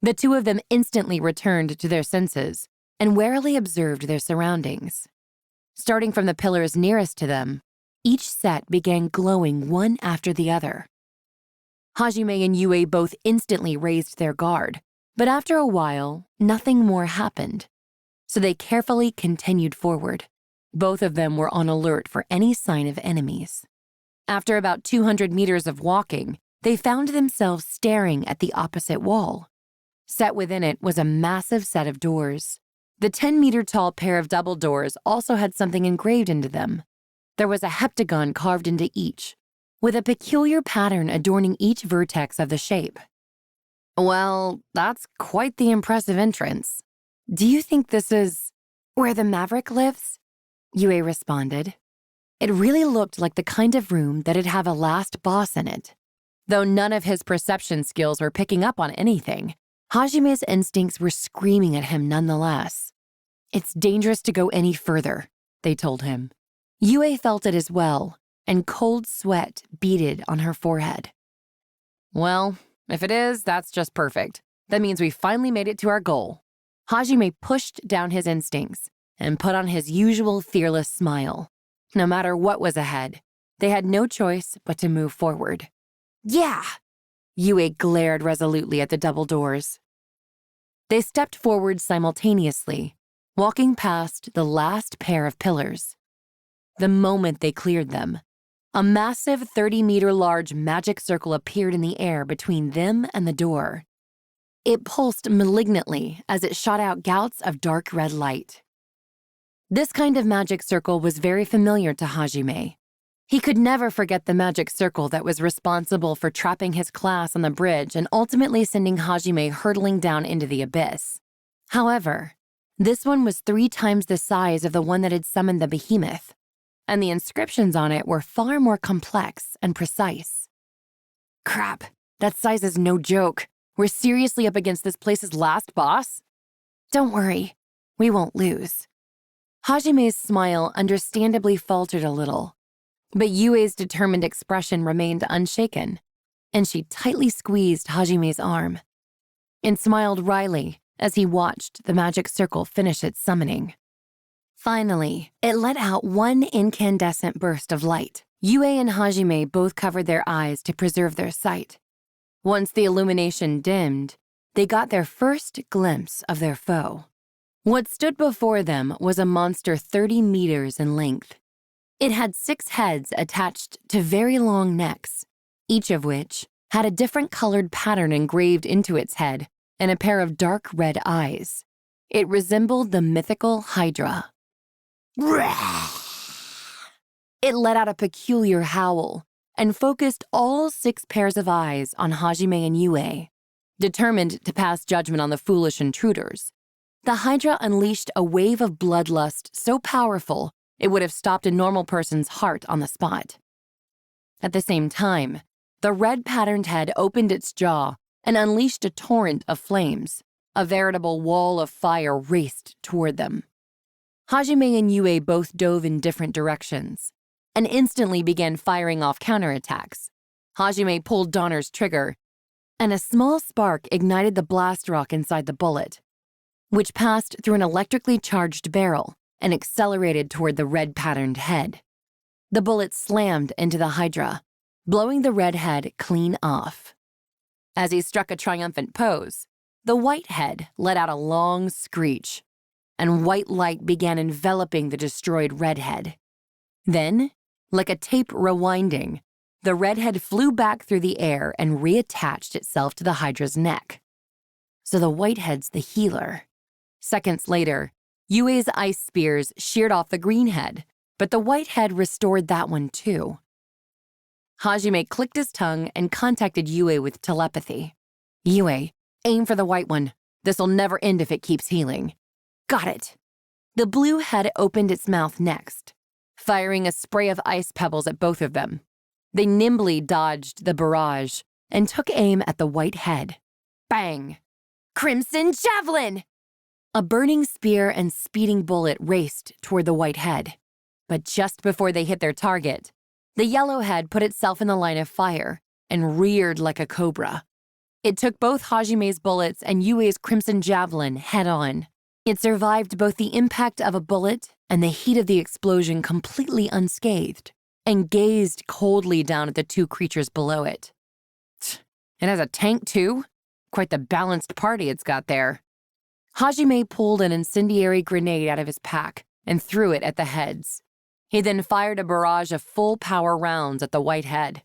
The two of them instantly returned to their senses and warily observed their surroundings. Starting from the pillars nearest to them, each set began glowing one after the other. Hajime and Yue both instantly raised their guard, but after a while, nothing more happened. So they carefully continued forward. Both of them were on alert for any sign of enemies. After about 200 meters of walking, they found themselves staring at the opposite wall. Set within it was a massive set of doors. The 10-meter-tall pair of double doors also had something engraved into them. There was a heptagon carved into each, with a peculiar pattern adorning each vertex of the shape. Well, that's quite the impressive entrance. Do you think this is where the Maverick lives? Yue responded. It really looked like the kind of room that'd have a last boss in it. Though none of his perception skills were picking up on anything, Hajime's instincts were screaming at him nonetheless. It's dangerous to go any further, they told him. Yue felt it as well, and cold sweat beaded on her forehead. Well, if it is, that's just perfect. That means we finally made it to our goal. Hajime pushed down his instincts and put on his usual fearless smile. No matter what was ahead, they had no choice but to move forward. Yeah! Yue glared resolutely at the double doors. They stepped forward simultaneously, walking past the last pair of pillars. The moment they cleared them, a massive 30-meter-large magic circle appeared in the air between them and the door. It pulsed malignantly as it shot out gouts of dark red light. This kind of magic circle was very familiar to Hajime. He could never forget the magic circle that was responsible for trapping his class on the bridge and ultimately sending Hajime hurtling down into the abyss. However, this one was 3 times the size of the one that had summoned the behemoth, and the inscriptions on it were far more complex and precise. Crap, that size is no joke. We're seriously up against this place's last boss? Don't worry, we won't lose. Hajime's smile understandably faltered a little, but Yue's determined expression remained unshaken, and she tightly squeezed Hajime's arm and smiled wryly as he watched the magic circle finish its summoning. Finally, it let out one incandescent burst of light. Yue and Hajime both covered their eyes to preserve their sight. Once the illumination dimmed, they got their first glimpse of their foe. What stood before them was a monster 30 meters in length. It had 6 heads attached to very long necks, each of which had a different colored pattern engraved into its head and a pair of dark red eyes. It resembled the mythical Hydra. It let out a peculiar howl and focused all 6 pairs of eyes on Hajime and Yue. Determined to pass judgment on the foolish intruders, the Hydra unleashed a wave of bloodlust so powerful it would have stopped a normal person's heart on the spot. At the same time, the red-patterned head opened its jaw and unleashed a torrent of flames. A veritable wall of fire raced toward them. Hajime and Yue both dove in different directions and instantly began firing off counterattacks. Hajime pulled Donner's trigger, and a small spark ignited the blast rock inside the bullet, which passed through an electrically charged barrel and accelerated toward the red-patterned head. The bullet slammed into the Hydra, blowing the red head clean off. As he struck a triumphant pose, the white head let out a long screech, and white light began enveloping the destroyed redhead. Then, like a tape rewinding, the redhead flew back through the air and reattached itself to the Hydra's neck. So the whitehead's the healer. Seconds later, Yue's ice spears sheared off the green head, but the white head restored that one too. Hajime clicked his tongue and contacted Yue with telepathy. Yue, aim for the white one. This'll never end if it keeps healing. Got it. The blue head opened its mouth next, firing a spray of ice pebbles at both of them. They nimbly dodged the barrage and took aim at the white head. Bang! Crimson Javelin! A burning spear and speeding bullet raced toward the white head. But just before they hit their target, the yellow head put itself in the line of fire and reared like a cobra. It took both Hajime's bullets and Yue's crimson javelin head-on. It survived both the impact of a bullet and the heat of the explosion completely unscathed, and gazed coldly down at the 2 creatures below it. It has a tank, too? Quite the balanced party it's got there. Hajime pulled an incendiary grenade out of his pack and threw it at the heads. He then fired a barrage of full-power rounds at the white head.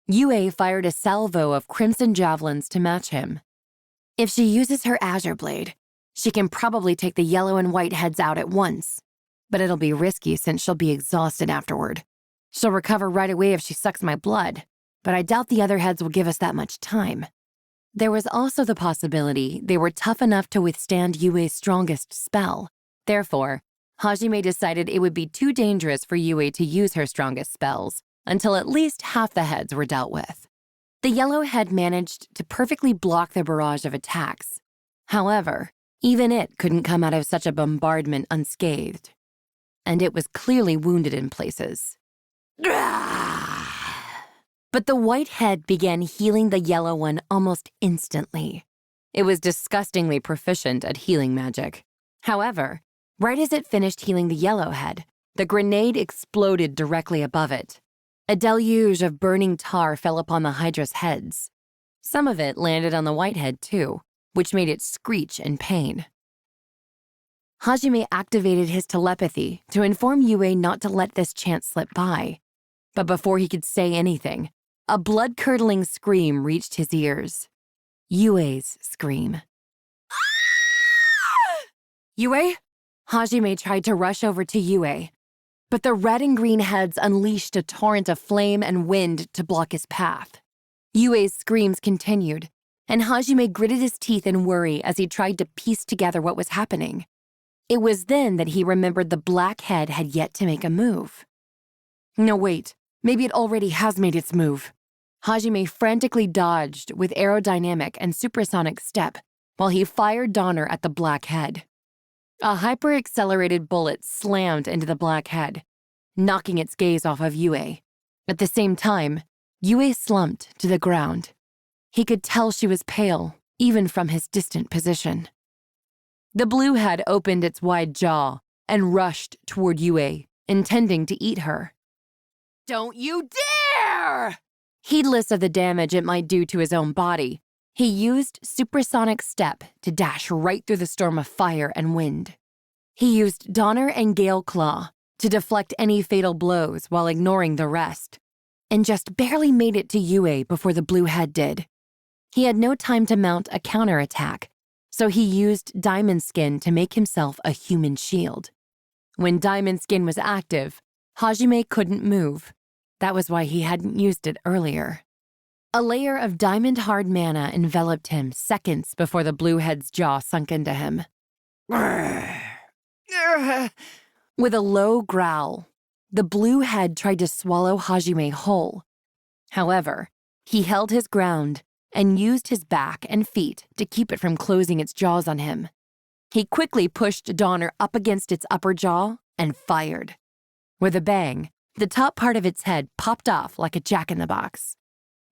Yue fired a salvo of crimson javelins to match him. If she uses her azure blade, she can probably take the yellow and white heads out at once, but it'll be risky since she'll be exhausted afterward. She'll recover right away if she sucks my blood, but I doubt the other heads will give us that much time. There was also the possibility they were tough enough to withstand Yue's strongest spell. Therefore, Hajime decided it would be too dangerous for Yue to use her strongest spells until at least half the heads were dealt with. The yellow head managed to perfectly block the barrage of attacks. However, even it couldn't come out of such a bombardment unscathed, and it was clearly wounded in places. But the white head began healing the yellow one almost instantly. It was disgustingly proficient at healing magic. However, right as it finished healing the yellow head, the grenade exploded directly above it. A deluge of burning tar fell upon the Hydra's heads. Some of it landed on the white head too, which made it screech in pain. Hajime activated his telepathy to inform Yue not to let this chance slip by. But before he could say anything, a blood-curdling scream reached his ears. Yue's scream. Yue? Hajime tried to rush over to Yue, but the red and green heads unleashed a torrent of flame and wind to block his path. Yue's screams continued, and Hajime gritted his teeth in worry as he tried to piece together what was happening. It was then that he remembered the black head had yet to make a move. No, wait. Maybe it already has made its move. Hajime frantically dodged with aerodynamic and supersonic step while he fired Donner at the black head. A hyper-accelerated bullet slammed into the black head, knocking its gaze off of Yue. At the same time, Yue slumped to the ground. He could tell she was pale, even from his distant position. The blue head opened its wide jaw and rushed toward Yue, intending to eat her. Don't you dare! Heedless of the damage it might do to his own body, he used supersonic step to dash right through the storm of fire and wind. He used Donner and Gale Claw to deflect any fatal blows while ignoring the rest. and just barely made it to Yue before the blue head did. He had no time to mount a counterattack, so he used Diamond Skin to make himself a human shield. When Diamond Skin was active, Hajime couldn't move. That was why he hadn't used it earlier. A layer of diamond-hard mana enveloped him seconds before the blue head's jaw sunk into him. With a low growl, the blue head tried to swallow Hajime whole. However, he held his ground and used his back and feet to keep it from closing its jaws on him. He quickly pushed Donner up against its upper jaw and fired. With a bang, the top part of its head popped off like a jack-in-the-box.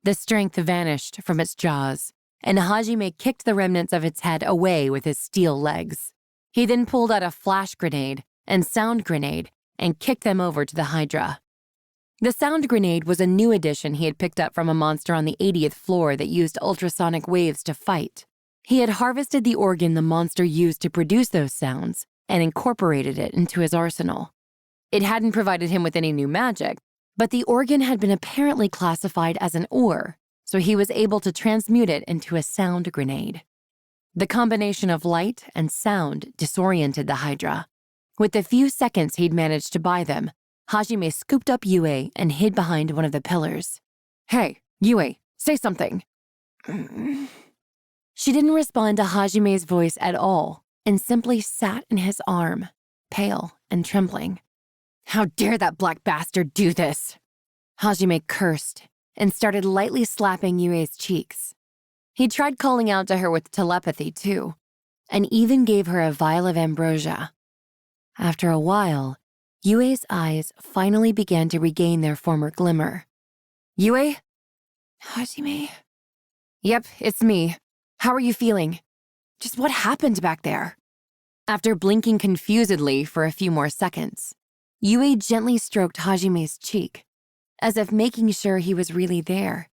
The strength vanished from its jaws, and Hajime kicked the remnants of its head away with his steel legs. He then pulled out a flash grenade and sound grenade and kicked them over to the Hydra. The sound grenade was a new addition he had picked up from a monster on the 80th floor that used ultrasonic waves to fight. He had harvested the organ the monster used to produce those sounds and incorporated it into his arsenal. It hadn't provided him with any new magic, but the organ had been apparently classified as an ore, so he was able to transmute it into a sound grenade. The combination of light and sound disoriented the Hydra. With the few seconds he'd managed to buy them, Hajime scooped up Yue and hid behind one of the pillars. "Hey, Yue, say something." She didn't respond to Hajime's voice at all and simply sat in his arm, pale and trembling. "How dare that black bastard do this?" Hajime cursed and started lightly slapping Yue's cheeks. He tried calling out to her with telepathy, too, and even gave her a vial of ambrosia. After a while, Yue's eyes finally began to regain their former glimmer. "Yue?" "Hajime?" "Yep, it's me. How are you feeling? Just what happened back there?" After blinking confusedly for a few more seconds, Yue gently stroked Hajime's cheek, as if making sure he was really there.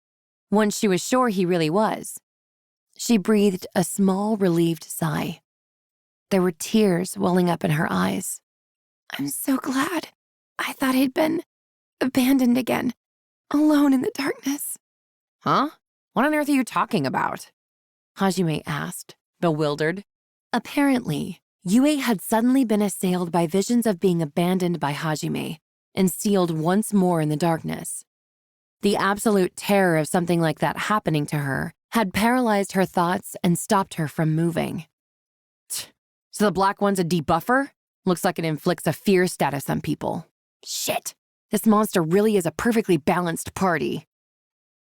Once she was sure he really was, she breathed a small, relieved sigh. There were tears welling up in her eyes. "I'm so glad. I thought I'd been abandoned again, alone in the darkness." "Huh? What on earth are you talking about?" Hajime asked, bewildered. Apparently, Yue had suddenly been assailed by visions of being abandoned by Hajime and sealed once more in the darkness. The absolute terror of something like that happening to her had paralyzed her thoughts and stopped her from moving. "So the black one's a debuffer? Looks like it inflicts a fear status on people. Shit, this monster really is a perfectly balanced party."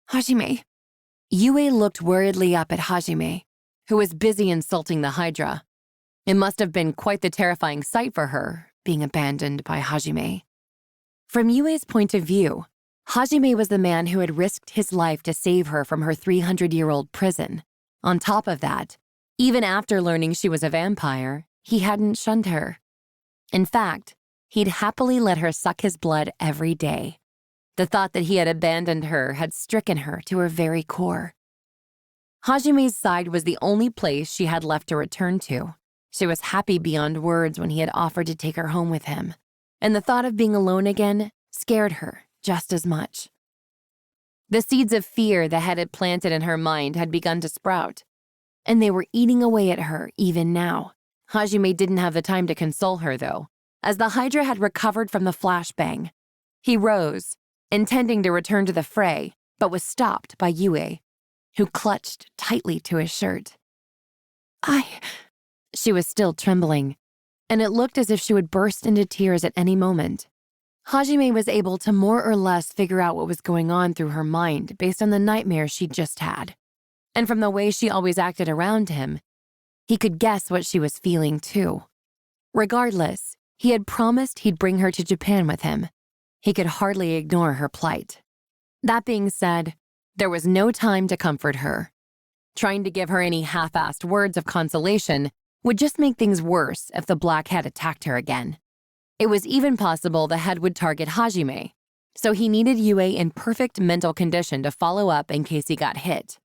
"Hajime." Yue looked worriedly up at Hajime, who was busy insulting the Hydra. It must have been quite the terrifying sight for her, being abandoned by Hajime. From Yue's point of view, Hajime was the man who had risked his life to save her from her 300-year-old prison. On top of that, even after learning she was a vampire, he hadn't shunned her. In fact, he'd happily let her suck his blood every day. The thought that he had abandoned her had stricken her to her very core. Hajime's side was the only place she had left to return to. She was happy beyond words when he had offered to take her home with him, and the thought of being alone again scared her just as much. The seeds of fear the head had planted in her mind had begun to sprout, and they were eating away at her even now. Hajime didn't have the time to console her, though, as the Hydra had recovered from the flashbang. He rose, intending to return to the fray, but was stopped by Yue, who clutched tightly to his shirt. She was still trembling, and it looked as if she would burst into tears at any moment. Hajime was able to more or less figure out what was going on through her mind based on the nightmare she'd just had. And from the way she always acted around him, he could guess what she was feeling too. Regardless, he had promised he'd bring her to Japan with him. He could hardly ignore her plight. That being said, there was no time to comfort her. Trying to give her any half-assed words of consolation would just make things worse if the black head attacked her again. It was even possible the head would target Hajime, so he needed Yue in perfect mental condition to follow up in case he got hit.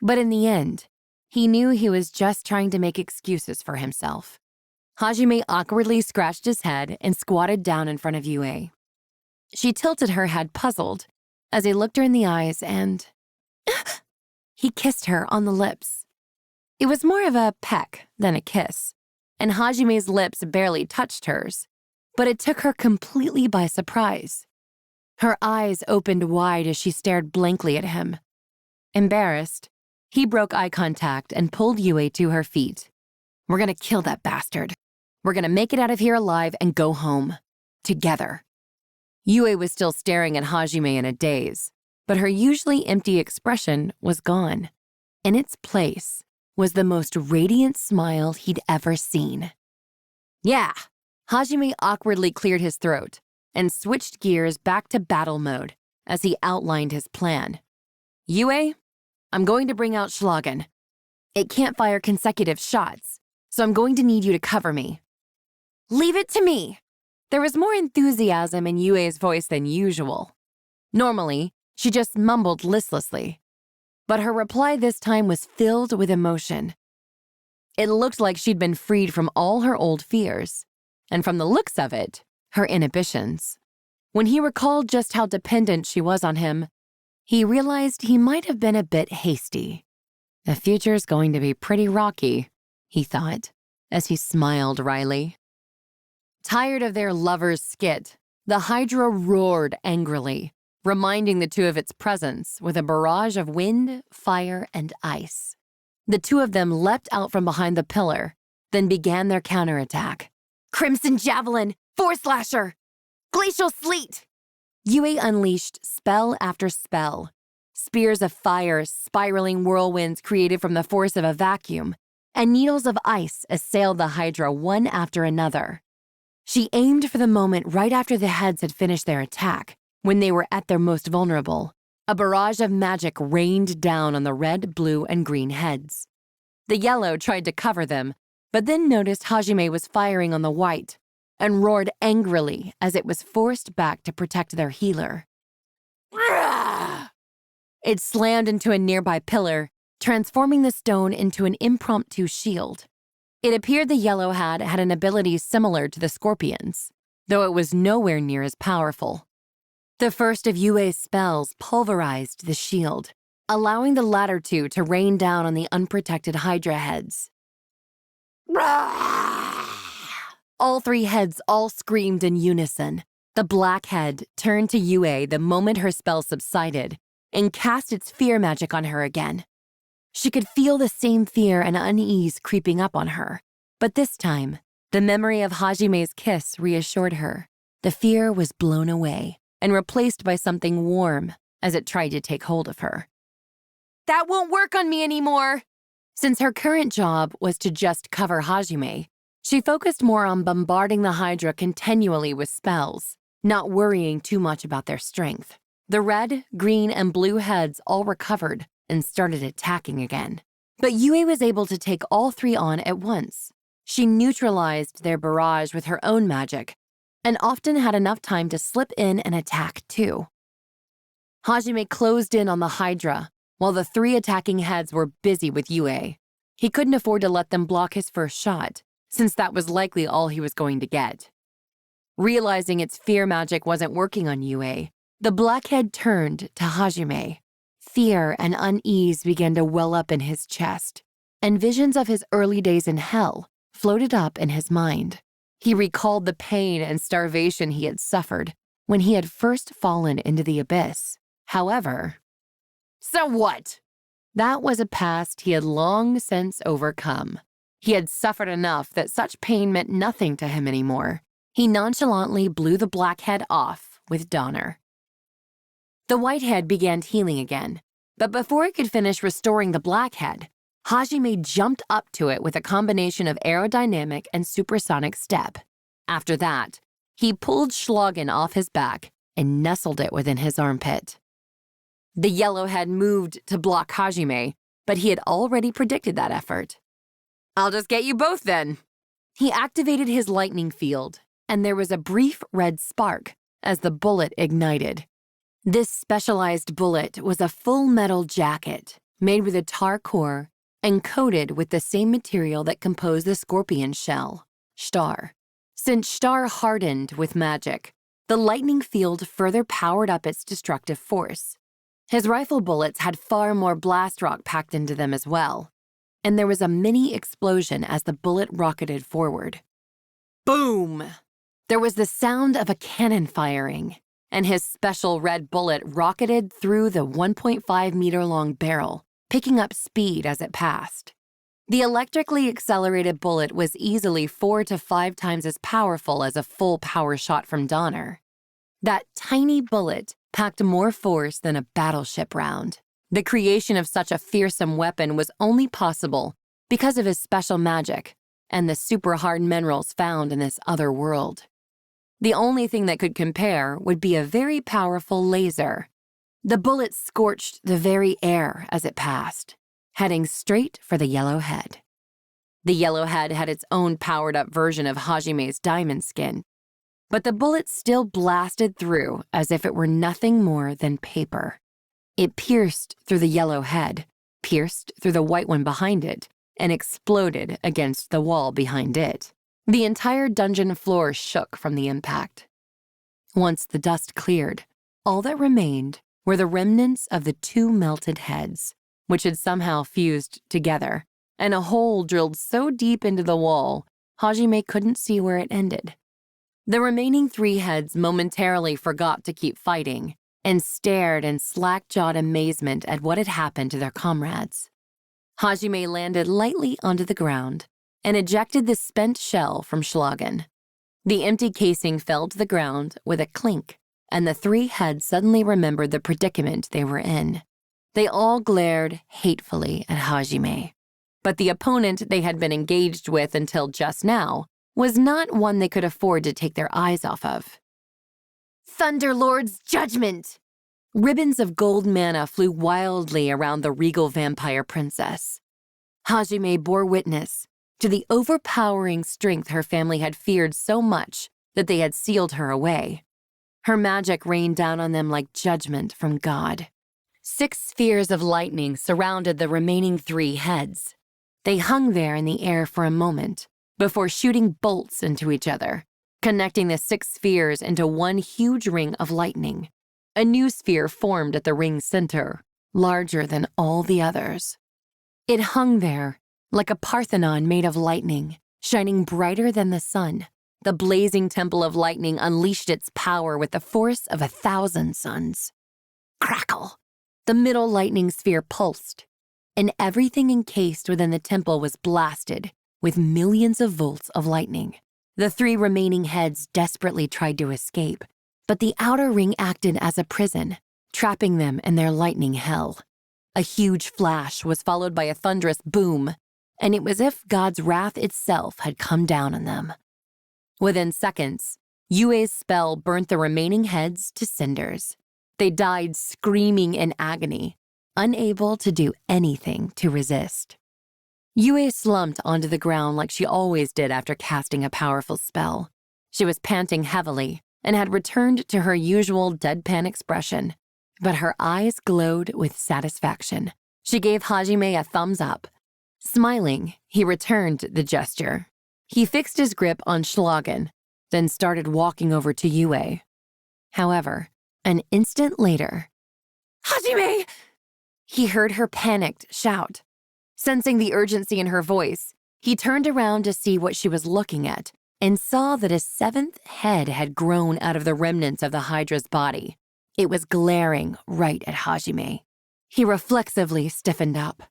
But in the end, he knew he was just trying to make excuses for himself. Hajime awkwardly scratched his head and squatted down in front of Yue. She tilted her head puzzled, as he looked her in the eyes and he kissed her on the lips. It was more of a peck than a kiss, and Hajime's lips barely touched hers, but it took her completely by surprise. Her eyes opened wide as she stared blankly at him. Embarrassed, he broke eye contact and pulled Yue to her feet. "We're gonna kill that bastard. We're gonna make it out of here alive and go home. Together." Yue was still staring at Hajime in a daze, but her usually empty expression was gone. In its place was the most radiant smile he'd ever seen. "Yeah." Hajime awkwardly cleared his throat and switched gears back to battle mode as he outlined his plan. "Yue, I'm going to bring out Schlagen. It can't fire consecutive shots, so I'm going to need you to cover me." "Leave it to me." There was more enthusiasm in Yue's voice than usual. Normally, she just mumbled listlessly, but her reply this time was filled with emotion. It looked like she'd been freed from all her old fears, and from the looks of it, her inhibitions. When he recalled just how dependent she was on him, he realized he might have been a bit hasty. The future's going to be pretty rocky, he thought, as he smiled wryly. Tired of their lover's skit, the Hydra roared angrily, reminding the two of its presence with a barrage of wind, fire, and ice. The two of them leapt out from behind the pillar, then began their counterattack. "Crimson Javelin! Force Slasher! Glacial Sleet!" Yue unleashed spell after spell. Spears of fire, spiraling whirlwinds created from the force of a vacuum, and needles of ice assailed the Hydra one after another. She aimed for the moment right after the heads had finished their attack, when they were at their most vulnerable. A barrage of magic rained down on the red, blue, and green heads. The yellow tried to cover them, but then noticed Hajime was firing on the white and roared angrily as it was forced back to protect their healer. It slammed into a nearby pillar, transforming the stone into an impromptu shield. It appeared the Yellowhad had an ability similar to the Scorpion's, though it was nowhere near as powerful. The first of Yue's spells pulverized the shield, allowing the latter two to rain down on the unprotected Hydra heads. All three heads all screamed in unison. The black head turned to Yue the moment her spell subsided and cast its fear magic on her again. She could feel the same fear and unease creeping up on her, but this time, the memory of Hajime's kiss reassured her. The fear was blown away and replaced by something warm as it tried to take hold of her. "That won't work on me anymore!" Since her current job was to just cover Hajime, she focused more on bombarding the Hydra continually with spells, not worrying too much about their strength. The red, green, and blue heads all recovered and started attacking again. But Yue was able to take all three on at once. She neutralized their barrage with her own magic, and often had enough time to slip in and attack too. Hajime closed in on the Hydra, while the three attacking heads were busy with Yue. He couldn't afford to let them block his first shot, since that was likely all he was going to get. Realizing its fear magic wasn't working on Yue, the blackhead turned to Hajime. Fear and unease began to well up in his chest, and visions of his early days in hell floated up in his mind. He recalled the pain and starvation he had suffered when he had first fallen into the abyss. However, so what? That was a past he had long since overcome. He had suffered enough that such pain meant nothing to him anymore. He nonchalantly blew the blackhead off with Donner. The whitehead began healing again, but before it could finish restoring the blackhead, Hajime jumped up to it with a combination of aerodynamic and supersonic step. After that, he pulled Schlagen off his back and nestled it within his armpit. The yellowhead moved to block Hajime, but he had already predicted that effort. "I'll just get you both then." He activated his lightning field, and there was a brief red spark as the bullet ignited. This specialized bullet was a full metal jacket made with a tar core and coated with the same material that composed the scorpion shell, Star. Since Star hardened with magic, The lightning field further powered up its destructive force. His rifle bullets had far more blast rock packed into them as well, and there was a mini explosion as the bullet rocketed forward. Boom! There was the sound of a cannon firing, and his special red bullet rocketed through the 1.5-meter-long barrel, picking up speed as it passed. The electrically accelerated bullet was easily 4 to 5 times as powerful as a full power shot from Donner. That tiny bullet packed more force than a battleship round. The creation of such a fearsome weapon was only possible because of his special magic and the super hard minerals found in this other world. The only thing that could compare would be a very powerful laser. The bullet scorched the very air as it passed, heading straight for the yellow head. The yellow head had its own powered-up version of Hajime's diamond skin, but the bullet still blasted through as if it were nothing more than paper. It pierced through the yellow head, pierced through the white one behind it, and exploded against the wall behind it. The entire dungeon floor shook from the impact. Once the dust cleared, all that remained were the remnants of the 2 melted heads, which had somehow fused together, and a hole drilled so deep into the wall, Hajime couldn't see where it ended. The remaining 3 heads momentarily forgot to keep fighting and stared in slack-jawed amazement at what had happened to their comrades. Hajime landed lightly onto the ground and ejected the spent shell from Schlagen. The empty casing fell to the ground with a clink, and the 3 heads suddenly remembered the predicament they were in. They all glared hatefully at Hajime, but the opponent they had been engaged with until just now was not one they could afford to take their eyes off of. Thunderlord's judgment! Ribbons of gold mana flew wildly around the regal vampire princess. Hajime bore witness to the overpowering strength her family had feared so much that they had sealed her away. Her magic rained down on them like judgment from God. 6 spheres of lightning surrounded the remaining 3 heads. They hung there in the air for a moment before shooting bolts into each other, connecting the 6 spheres into one huge ring of lightning. A new sphere formed at the ring's center, larger than all the others. It hung there like a Parthenon made of lightning, shining brighter than the sun. The blazing temple of lightning unleashed its power with the force of 1,000 suns. Crackle! The middle lightning sphere pulsed, and everything encased within the temple was blasted with millions of volts of lightning. The 3 remaining heads desperately tried to escape, but the outer ring acted as a prison, trapping them in their lightning hell. A huge flash was followed by a thunderous boom, and it was as if God's wrath itself had come down on them. Within seconds, Yue's spell burnt the remaining heads to cinders. They died screaming in agony, unable to do anything to resist. Yue slumped onto the ground like she always did after casting a powerful spell. She was panting heavily and had returned to her usual deadpan expression, but her eyes glowed with satisfaction. She gave Hajime a thumbs up. Smiling, he returned the gesture. He fixed his grip on Schlagen, then started walking over to Yue. However, an instant later, "Hajime!" He heard her panicked shout. Sensing the urgency in her voice, he turned around to see what she was looking at and saw that a 7th head had grown out of the remnants of the Hydra's body. It was glaring right at Hajime. He reflexively stiffened up.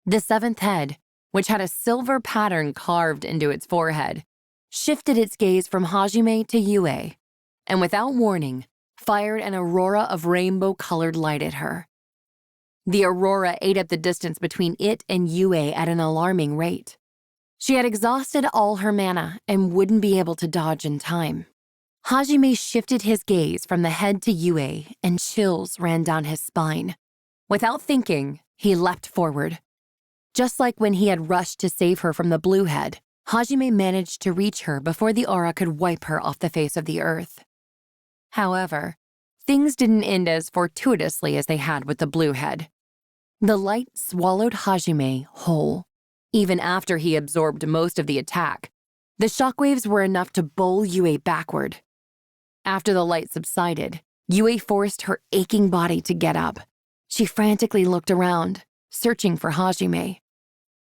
The 7th head, which had a silver pattern carved into its forehead, shifted its gaze from Hajime to Yue, and without warning, fired an aurora of rainbow-colored light at her. The aurora ate up the distance between it and Yue at an alarming rate. She had exhausted all her mana and wouldn't be able to dodge in time. Hajime shifted his gaze from the head to Yue, and chills ran down his spine. Without thinking, he leapt forward. Just like when he had rushed to save her from the blue head, Hajime managed to reach her before the aura could wipe her off the face of the earth. However, things didn't end as fortuitously as they had with the blue head. The light swallowed Hajime whole. Even after he absorbed most of the attack, the shockwaves were enough to bowl Yue backward. After the light subsided, Yue forced her aching body to get up. She frantically looked around, searching for Hajime.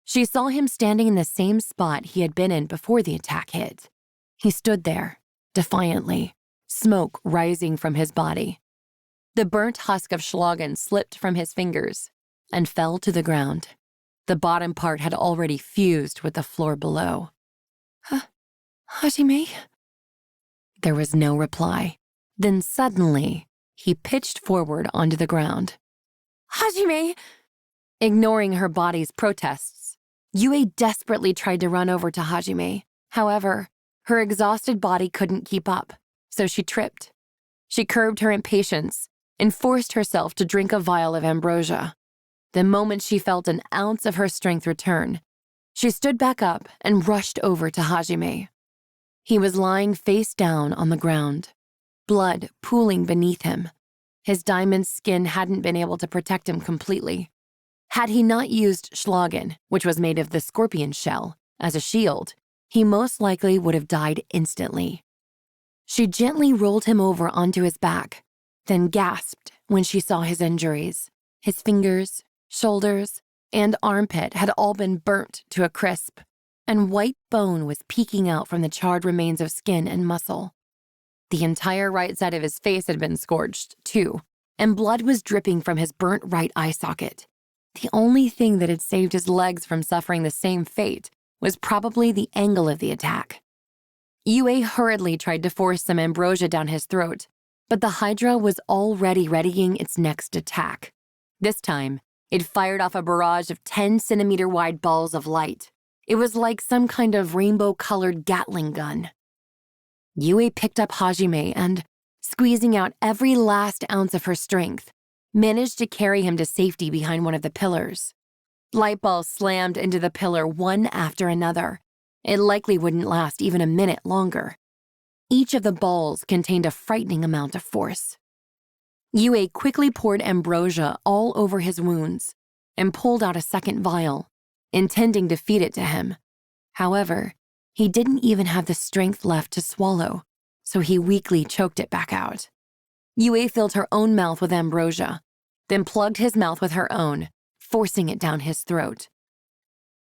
She saw him standing in the same spot he had been in before the attack hit. He stood there, defiantly, smoke rising from his body. The burnt husk of schlagen slipped from his fingers and fell to the ground. The bottom part had already fused with the floor below. Hajime? There was no reply. Then suddenly, he pitched forward onto the ground. Hajime! Ignoring her body's protests, Yue desperately tried to run over to Hajime. However, her exhausted body couldn't keep up, so she tripped. She curbed her impatience and forced herself to drink a vial of ambrosia. The moment she felt an ounce of her strength return, she stood back up and rushed over to Hajime. He was lying face down on the ground, blood pooling beneath him. His diamond skin hadn't been able to protect him completely. Had he not used schlagen, which was made of the scorpion shell, as a shield, he most likely would have died instantly. She gently rolled him over onto his back, then gasped when she saw his injuries. His fingers, shoulders, and armpit had all been burnt to a crisp, and white bone was peeking out from the charred remains of skin and muscle. The entire right side of his face had been scorched, too, and blood was dripping from his burnt right eye socket. The only thing that had saved his legs from suffering the same fate was probably the angle of the attack. Yue hurriedly tried to force some ambrosia down his throat, but the Hydra was already readying its next attack. This time, it fired off a barrage of 10-centimeter-wide balls of light. It was like some kind of rainbow-colored Gatling gun. Yue picked up Hajime and, squeezing out every last ounce of her strength, managed to carry him to safety behind one of the pillars. Light balls slammed into the pillar one after another. It likely wouldn't last even a minute longer. Each of the balls contained a frightening amount of force. Yue quickly poured ambrosia all over his wounds and pulled out a second vial, intending to feed it to him. However, he didn't even have the strength left to swallow, so he weakly choked it back out. Yue filled her own mouth with ambrosia, then plugged his mouth with her own, forcing it down his throat.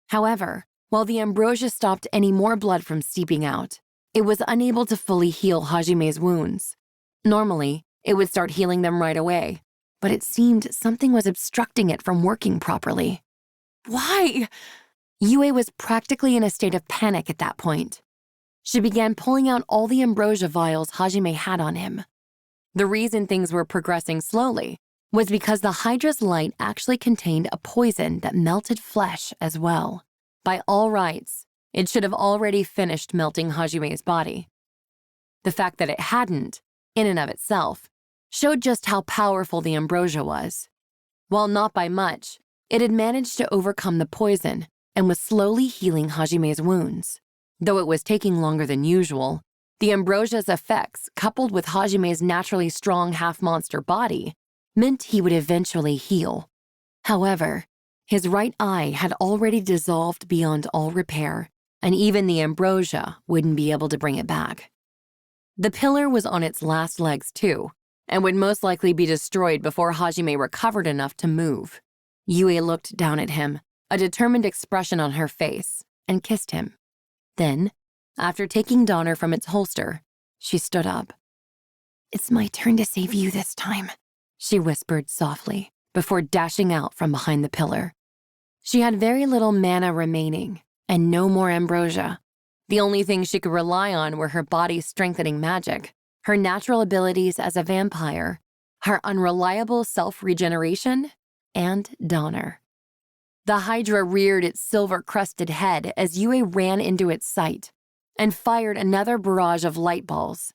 However, while the ambrosia stopped any more blood from seeping out, it was unable to fully heal Hajime's wounds. Normally, it would start healing them right away, but it seemed something was obstructing it from working properly. Why? Yue was practically in a state of panic at that point. She began pulling out all the ambrosia vials Hajime had on him. The reason things were progressing slowly was because the Hydra's light actually contained a poison that melted flesh as well. By all rights, it should have already finished melting Hajime's body. The fact that it hadn't, in and of itself, showed just how powerful the ambrosia was. While not by much, it had managed to overcome the poison and was slowly healing Hajime's wounds. Though it was taking longer than usual, the ambrosia's effects, coupled with Hajime's naturally strong half-monster body, meant he would eventually heal. However, his right eye had already dissolved beyond all repair, and even the ambrosia wouldn't be able to bring it back. The pillar was on its last legs too, and would most likely be destroyed before Hajime recovered enough to move. Yue looked down at him, a determined expression on her face, and kissed him. Then, after taking Donner from its holster, she stood up. "It's my turn to save you this time," she whispered softly, before dashing out from behind the pillar. She had very little mana remaining, and no more ambrosia. The only thing she could rely on were her body's strengthening magic, her natural abilities as a vampire, her unreliable self-regeneration, and Donner. The Hydra reared its silver-crusted head as Yue ran into its sight and fired another barrage of light balls.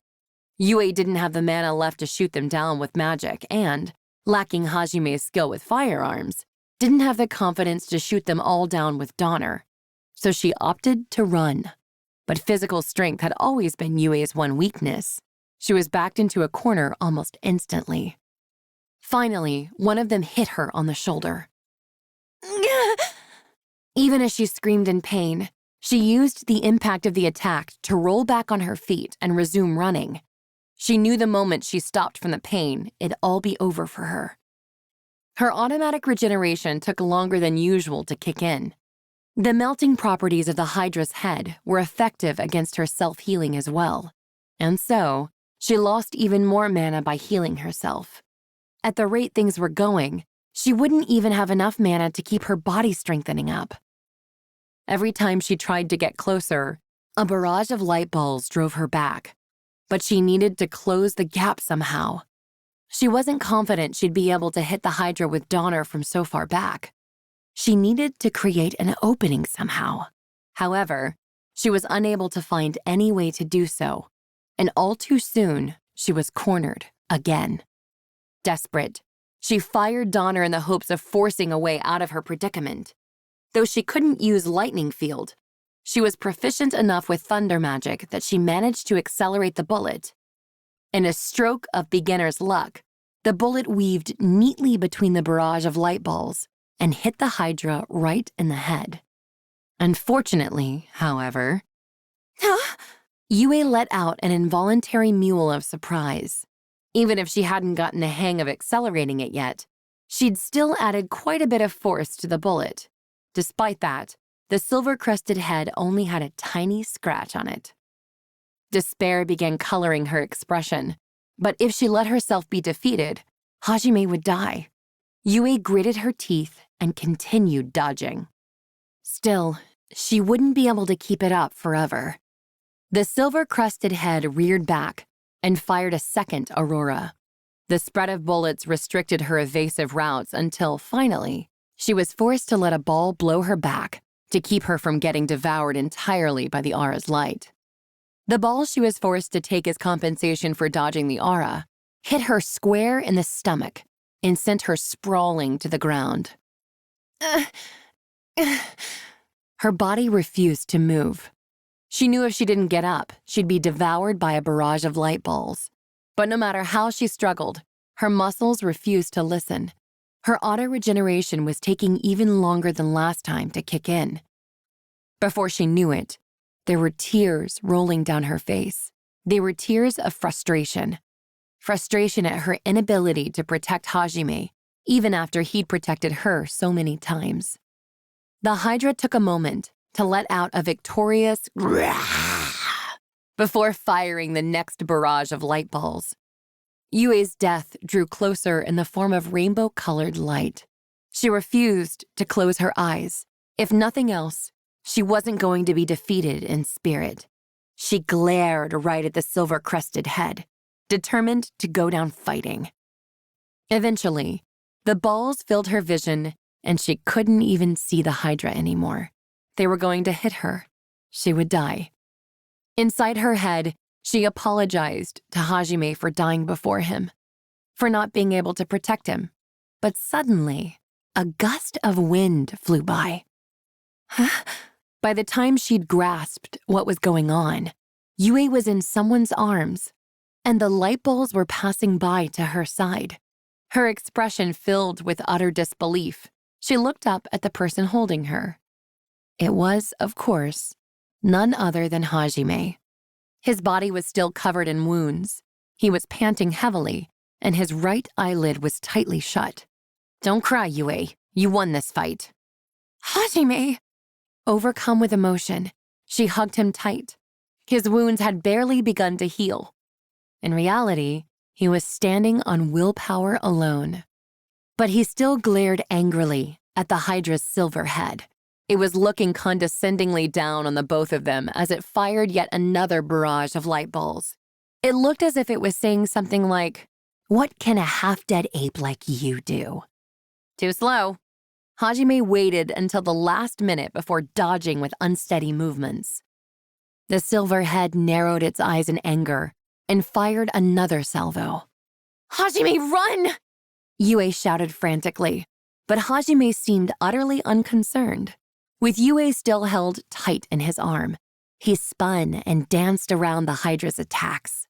Yue didn't have the mana left to shoot them down with magic and, lacking Hajime's skill with firearms, didn't have the confidence to shoot them all down with Donner. So she opted to run. But physical strength had always been Yue's one weakness. She was backed into a corner almost instantly. Finally, one of them hit her on the shoulder. Even as she screamed in pain, she used the impact of the attack to roll back on her feet and resume running. She knew the moment she stopped from the pain, it'd all be over for her. Her automatic regeneration took longer than usual to kick in. The melting properties of the Hydra's head were effective against her self-healing as well, and so she lost even more mana by healing herself. At the rate things were going, she wouldn't even have enough mana to keep her body strengthening up. Every time she tried to get closer, a barrage of light balls drove her back, but she needed to close the gap somehow. She wasn't confident she'd be able to hit the Hydra with Donner from so far back. She needed to create an opening somehow. However, she was unable to find any way to do so, and all too soon, she was cornered again. Desperate, she fired Donner in the hopes of forcing a way out of her predicament. Though she couldn't use Lightning Field, she was proficient enough with thunder magic that she managed to accelerate the bullet. In a stroke of beginner's luck, the bullet weaved neatly between the barrage of light balls and hit the Hydra right in the head. Unfortunately, however, Yue let out an involuntary mewl of surprise. Even if she hadn't gotten the hang of accelerating it yet, she'd still added quite a bit of force to the bullet. Despite that, the silver-crested head only had a tiny scratch on it. Despair began coloring her expression, but if she let herself be defeated, Hajime would die. Yue gritted her teeth and continued dodging. Still, she wouldn't be able to keep it up forever. The silver-crested head reared back and fired a second Aurora. The spread of bullets restricted her evasive routes until, finally, she was forced to let a ball blow her back to keep her from getting devoured entirely by the aura's light. The ball she was forced to take as compensation for dodging the aura hit her square in the stomach and sent her sprawling to the ground. Her body refused to move. She knew if she didn't get up, she'd be devoured by a barrage of light balls. But no matter how she struggled, her muscles refused to listen. Her auto-regeneration was taking even longer than last time to kick in. Before she knew it, there were tears rolling down her face. They were tears of frustration. Frustration at her inability to protect Hajime, even after he'd protected her so many times. The Hydra took a moment to let out a victorious before firing the next barrage of light balls. Yue's death drew closer in the form of rainbow-colored light. She refused to close her eyes. If nothing else, she wasn't going to be defeated in spirit. She glared right at the silver-crested head, determined to go down fighting. Eventually, the balls filled her vision, and she couldn't even see the Hydra anymore. They were going to hit her. She would die. Inside her head, she apologized to Hajime for dying before him, for not being able to protect him. But suddenly, a gust of wind flew by. By the time she'd grasped what was going on, Yue was in someone's arms, and the light balls were passing by to her side. Her expression filled with utter disbelief. She looked up at the person holding her. It was, of course, none other than Hajime. His body was still covered in wounds. He was panting heavily, and his right eyelid was tightly shut. "Don't cry, Yue. You won this fight." "Hajime!" Overcome with emotion, she hugged him tight. His wounds had barely begun to heal. In reality, he was standing on willpower alone. But he still glared angrily at the Hydra's silver head. It was looking condescendingly down on the both of them as it fired yet another barrage of light balls. It looked as if it was saying something like, "What can a half-dead ape like you do?" Too slow. Hajime waited until the last minute before dodging with unsteady movements. The silver head narrowed its eyes in anger and fired another salvo. "Hajime, run!" Yue shouted frantically, but Hajime seemed utterly unconcerned. With Yue still held tight in his arm, he spun and danced around the Hydra's attacks.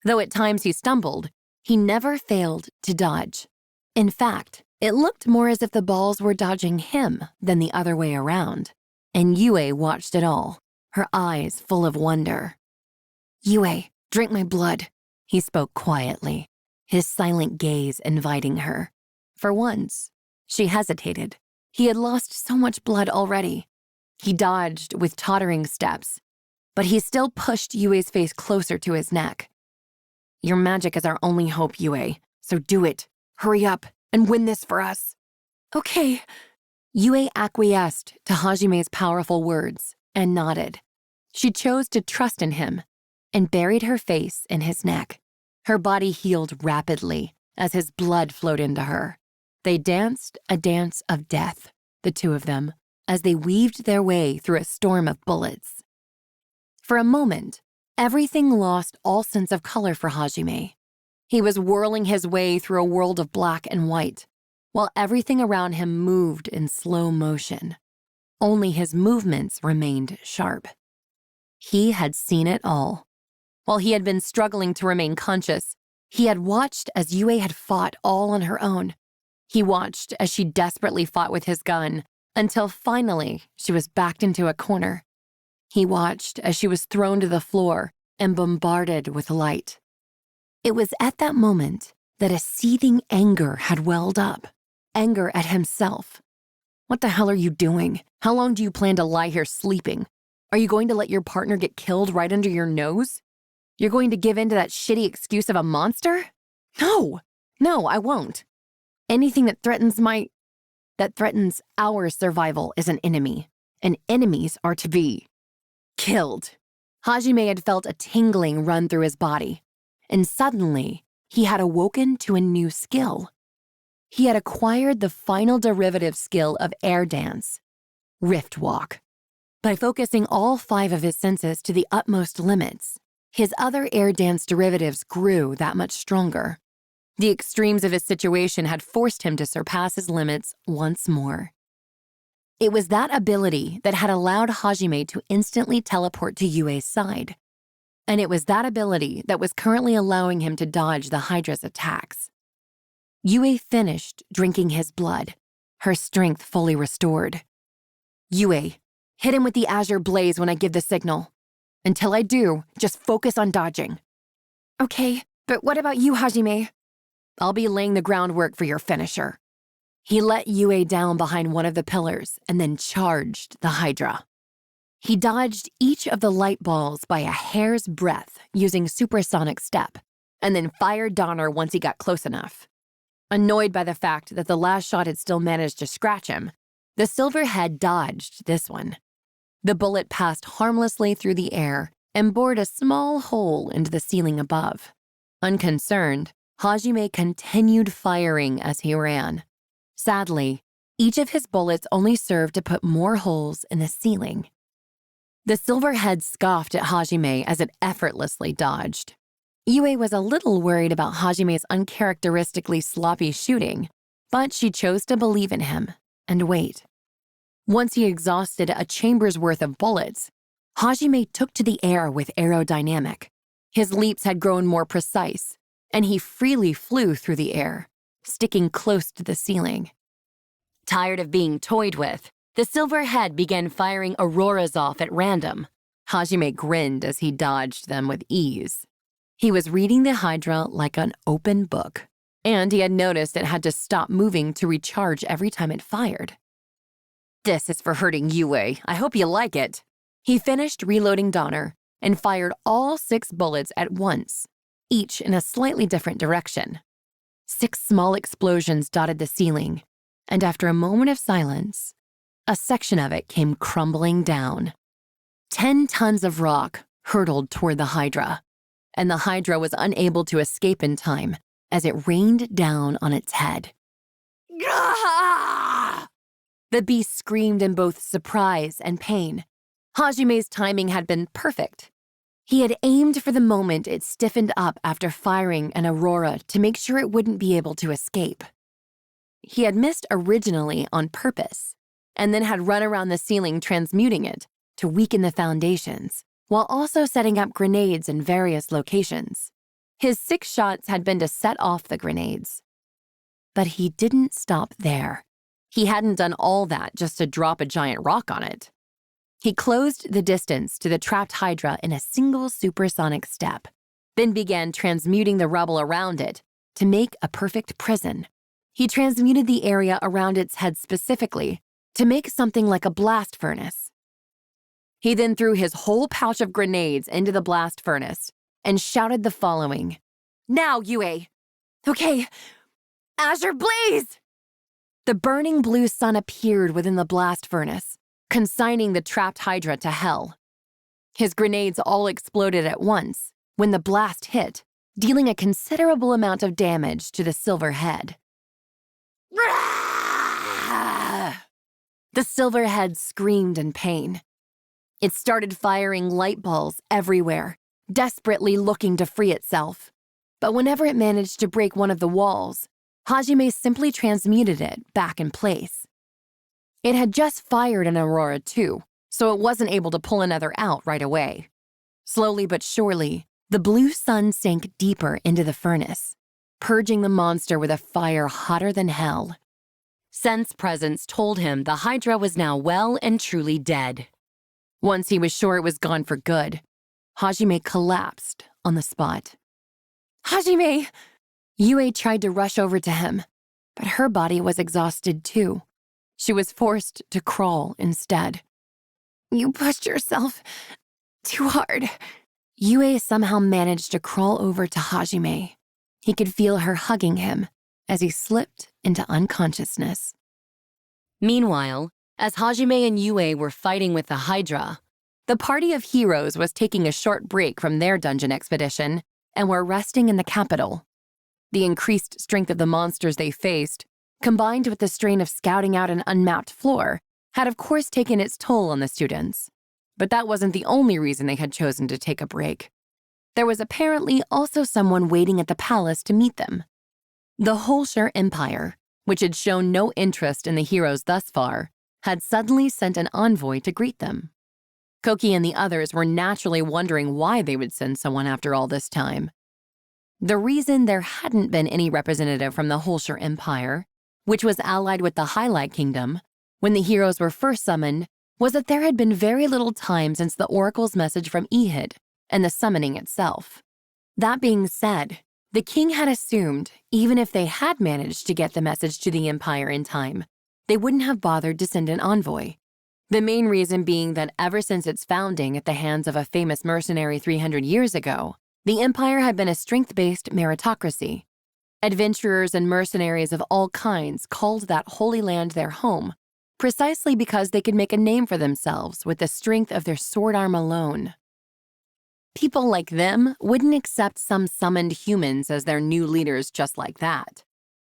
Though at times he stumbled, he never failed to dodge. In fact, it looked more as if the balls were dodging him than the other way around, and Yue watched it all, her eyes full of wonder. "Yue, drink my blood. He spoke quietly, his silent gaze inviting her. For once, she hesitated. He had lost so much blood already. He dodged with tottering steps, but he still pushed Yue's face closer to his neck. Your magic is our only hope, Yue, so do it. Hurry up and win this for us. Okay. Yue acquiesced to Hajime's powerful words and nodded. She chose to trust in him and buried her face in his neck. Her body healed rapidly as his blood flowed into her. They danced a dance of death, the two of them, as they weaved their way through a storm of bullets. For a moment, everything lost all sense of color for Hajime. He was whirling his way through a world of black and white, while everything around him moved in slow motion. Only his movements remained sharp. He had seen it all. While he had been struggling to remain conscious, he had watched as Yue had fought all on her own. He watched as she desperately fought with his gun, until finally she was backed into a corner. He watched as she was thrown to the floor and bombarded with light. It was at that moment that a seething anger had welled up. Anger at himself. What the hell are you doing? How long do you plan to lie here sleeping? Are you going to let your partner get killed right under your nose? You're going to give in to that shitty excuse of a monster? No, I won't. Anything that threatens our survival is an enemy, and enemies are to be killed. Hajime had felt a tingling run through his body, and suddenly he had awoken to a new skill. He had acquired the final derivative skill of air dance, Rift Walk. By focusing all 5 of his senses to the utmost limits, his other air dance derivatives grew that much stronger. The extremes of his situation had forced him to surpass his limits once more. It was that ability that had allowed Hajime to instantly teleport to Yue's side. And it was that ability that was currently allowing him to dodge the Hydra's attacks. Yue finished drinking his blood, her strength fully restored. Yue, hit him with the azure blaze when I give the signal. Until I do, just focus on dodging. Okay, but what about you, Hajime? I'll be laying the groundwork for your finisher. He let Yue down behind one of the pillars and then charged the Hydra. He dodged each of the light balls by a hair's breadth using supersonic step, and then fired Donner once he got close enough. Annoyed by the fact that the last shot had still managed to scratch him, the Silverhead dodged this one. The bullet passed harmlessly through the air and bored a small hole into the ceiling above. Unconcerned, Hajime continued firing as he ran. Sadly, each of his bullets only served to put more holes in the ceiling. The Silverhead scoffed at Hajime as it effortlessly dodged. Yue was a little worried about Hajime's uncharacteristically sloppy shooting, but she chose to believe in him and wait. Once he exhausted a chamber's worth of bullets, Hajime took to the air with aerodynamic. His leaps had grown more precise, and he freely flew through the air, sticking close to the ceiling. Tired of being toyed with, the Silverhead began firing auroras off at random. Hajime grinned as he dodged them with ease. He was reading the Hydra like an open book, and he had noticed it had to stop moving to recharge every time it fired. This is for hurting Yue. I hope you like it. He finished reloading Donner and fired all 6 bullets at once, each in a slightly different direction. 6 small explosions dotted the ceiling, and after a moment of silence, a section of it came crumbling down. 10 tons of rock hurtled toward the Hydra, and the Hydra was unable to escape in time as it rained down on its head. Gah! The beast screamed in both surprise and pain. Hajime's timing had been perfect. He had aimed for the moment it stiffened up after firing an aurora to make sure it wouldn't be able to escape. He had missed originally on purpose, and then had run around the ceiling transmuting it to weaken the foundations, while also setting up grenades in various locations. His 6 shots had been to set off the grenades. But he didn't stop there. He hadn't done all that just to drop a giant rock on it. He closed the distance to the trapped Hydra in a single supersonic step, then began transmuting the rubble around it to make a perfect prison. He transmuted the area around its head specifically to make something like a blast furnace. He then threw his whole pouch of grenades into the blast furnace and shouted the following. "Now, Yue! Okay, Azure Blaze!" The burning blue sun appeared within the blast furnace, consigning the trapped Hydra to hell. His grenades all exploded at once when the blast hit, dealing a considerable amount of damage to the silver head. The silver head screamed in pain. It started firing light balls everywhere, desperately looking to free itself. But whenever it managed to break one of the walls, Hajime simply transmuted it back in place. It had just fired an aurora too, so it wasn't able to pull another out right away. Slowly but surely, the blue sun sank deeper into the furnace, purging the monster with a fire hotter than hell. Sen's presence told him the Hydra was now well and truly dead. Once he was sure it was gone for good, Hajime collapsed on the spot. "Hajime!" Yue tried to rush over to him, but her body was exhausted too. She was forced to crawl instead. "You pushed yourself too hard." Yue somehow managed to crawl over to Hajime. He could feel her hugging him as he slipped into unconsciousness. Meanwhile, as Hajime and Yue were fighting with the Hydra, the party of heroes was taking a short break from their dungeon expedition and were resting in the capital. The increased strength of the monsters they faced, combined with the strain of scouting out an unmapped floor, had of course taken its toll on the students. But that wasn't the only reason they had chosen to take a break. There was apparently also someone waiting at the palace to meet them. The Holshire Empire, which had shown no interest in the heroes thus far, had suddenly sent an envoy to greet them. Koki and the others were naturally wondering why they would send someone after all this time. The reason there hadn't been any representative from the Holshire Empire, which was allied with the Highlight Kingdom, when the heroes were first summoned, was that there had been very little time since the Oracle's message from Ehid and the summoning itself. That being said, the king had assumed, even if they had managed to get the message to the Empire in time, they wouldn't have bothered to send an envoy. The main reason being that ever since its founding at the hands of a famous mercenary 300 years ago, the Empire had been a strength-based meritocracy. Adventurers and mercenaries of all kinds called that holy land their home, precisely because they could make a name for themselves with the strength of their sword arm alone. People like them wouldn't accept some summoned humans as their new leaders just like that.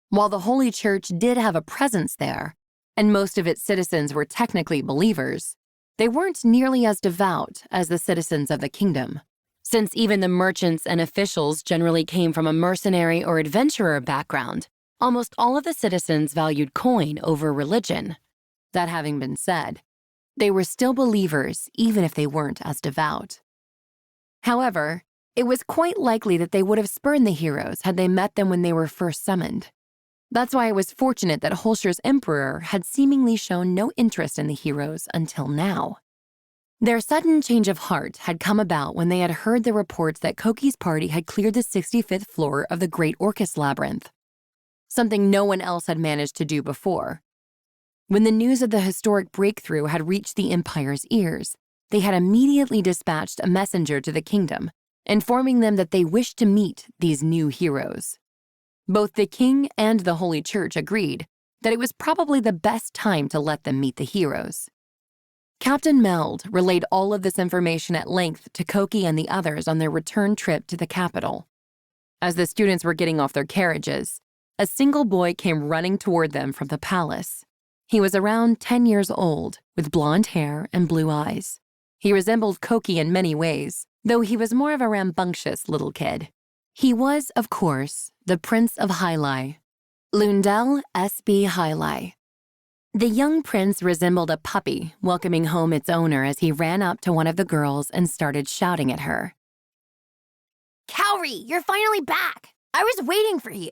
While the Holy Church did have a presence there, and most of its citizens were technically believers, they weren't nearly as devout as the citizens of the kingdom. Since even the merchants and officials generally came from a mercenary or adventurer background, almost all of the citizens valued coin over religion. That having been said, they were still believers even if they weren't as devout. However, it was quite likely that they would have spurned the heroes had they met them when they were first summoned. That's why it was fortunate that Holshire's emperor had seemingly shown no interest in the heroes until now. Their sudden change of heart had come about when they had heard the reports that Koki's party had cleared the 65th floor of the Great Orcus Labyrinth, something no one else had managed to do before. When the news of the historic breakthrough had reached the Empire's ears, they had immediately dispatched a messenger to the kingdom, informing them that they wished to meet these new heroes. Both the king and the Holy Church agreed that it was probably the best time to let them meet the heroes. Captain Meld relayed all of this information at length to Koki and the others on their return trip to the capital. As the students were getting off their carriages, a single boy came running toward them from the palace. He was around 10 years old, with blonde hair and blue eyes. He resembled Koki in many ways, though he was more of a rambunctious little kid. He was, of course, the Prince of Hylai, Lundell S.B. Hylai. The young prince resembled a puppy welcoming home its owner as he ran up to one of the girls and started shouting at her. "Cowrie, you're finally back! I was waiting for you!"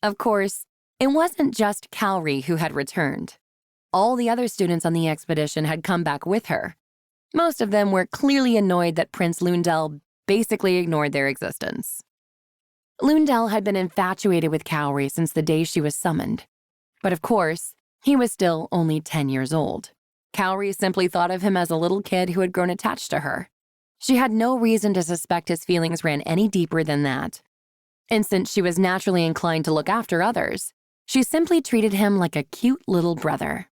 Of course, it wasn't just Cowrie who had returned. All the other students on the expedition had come back with her. Most of them were clearly annoyed that Prince Lundell basically ignored their existence. Lundell had been infatuated with Cowrie since the day she was summoned. But of course, he was still only 10 years old. Cowrie simply thought of him as a little kid who had grown attached to her. She had no reason to suspect his feelings ran any deeper than that. And since she was naturally inclined to look after others, she simply treated him like a cute little brother.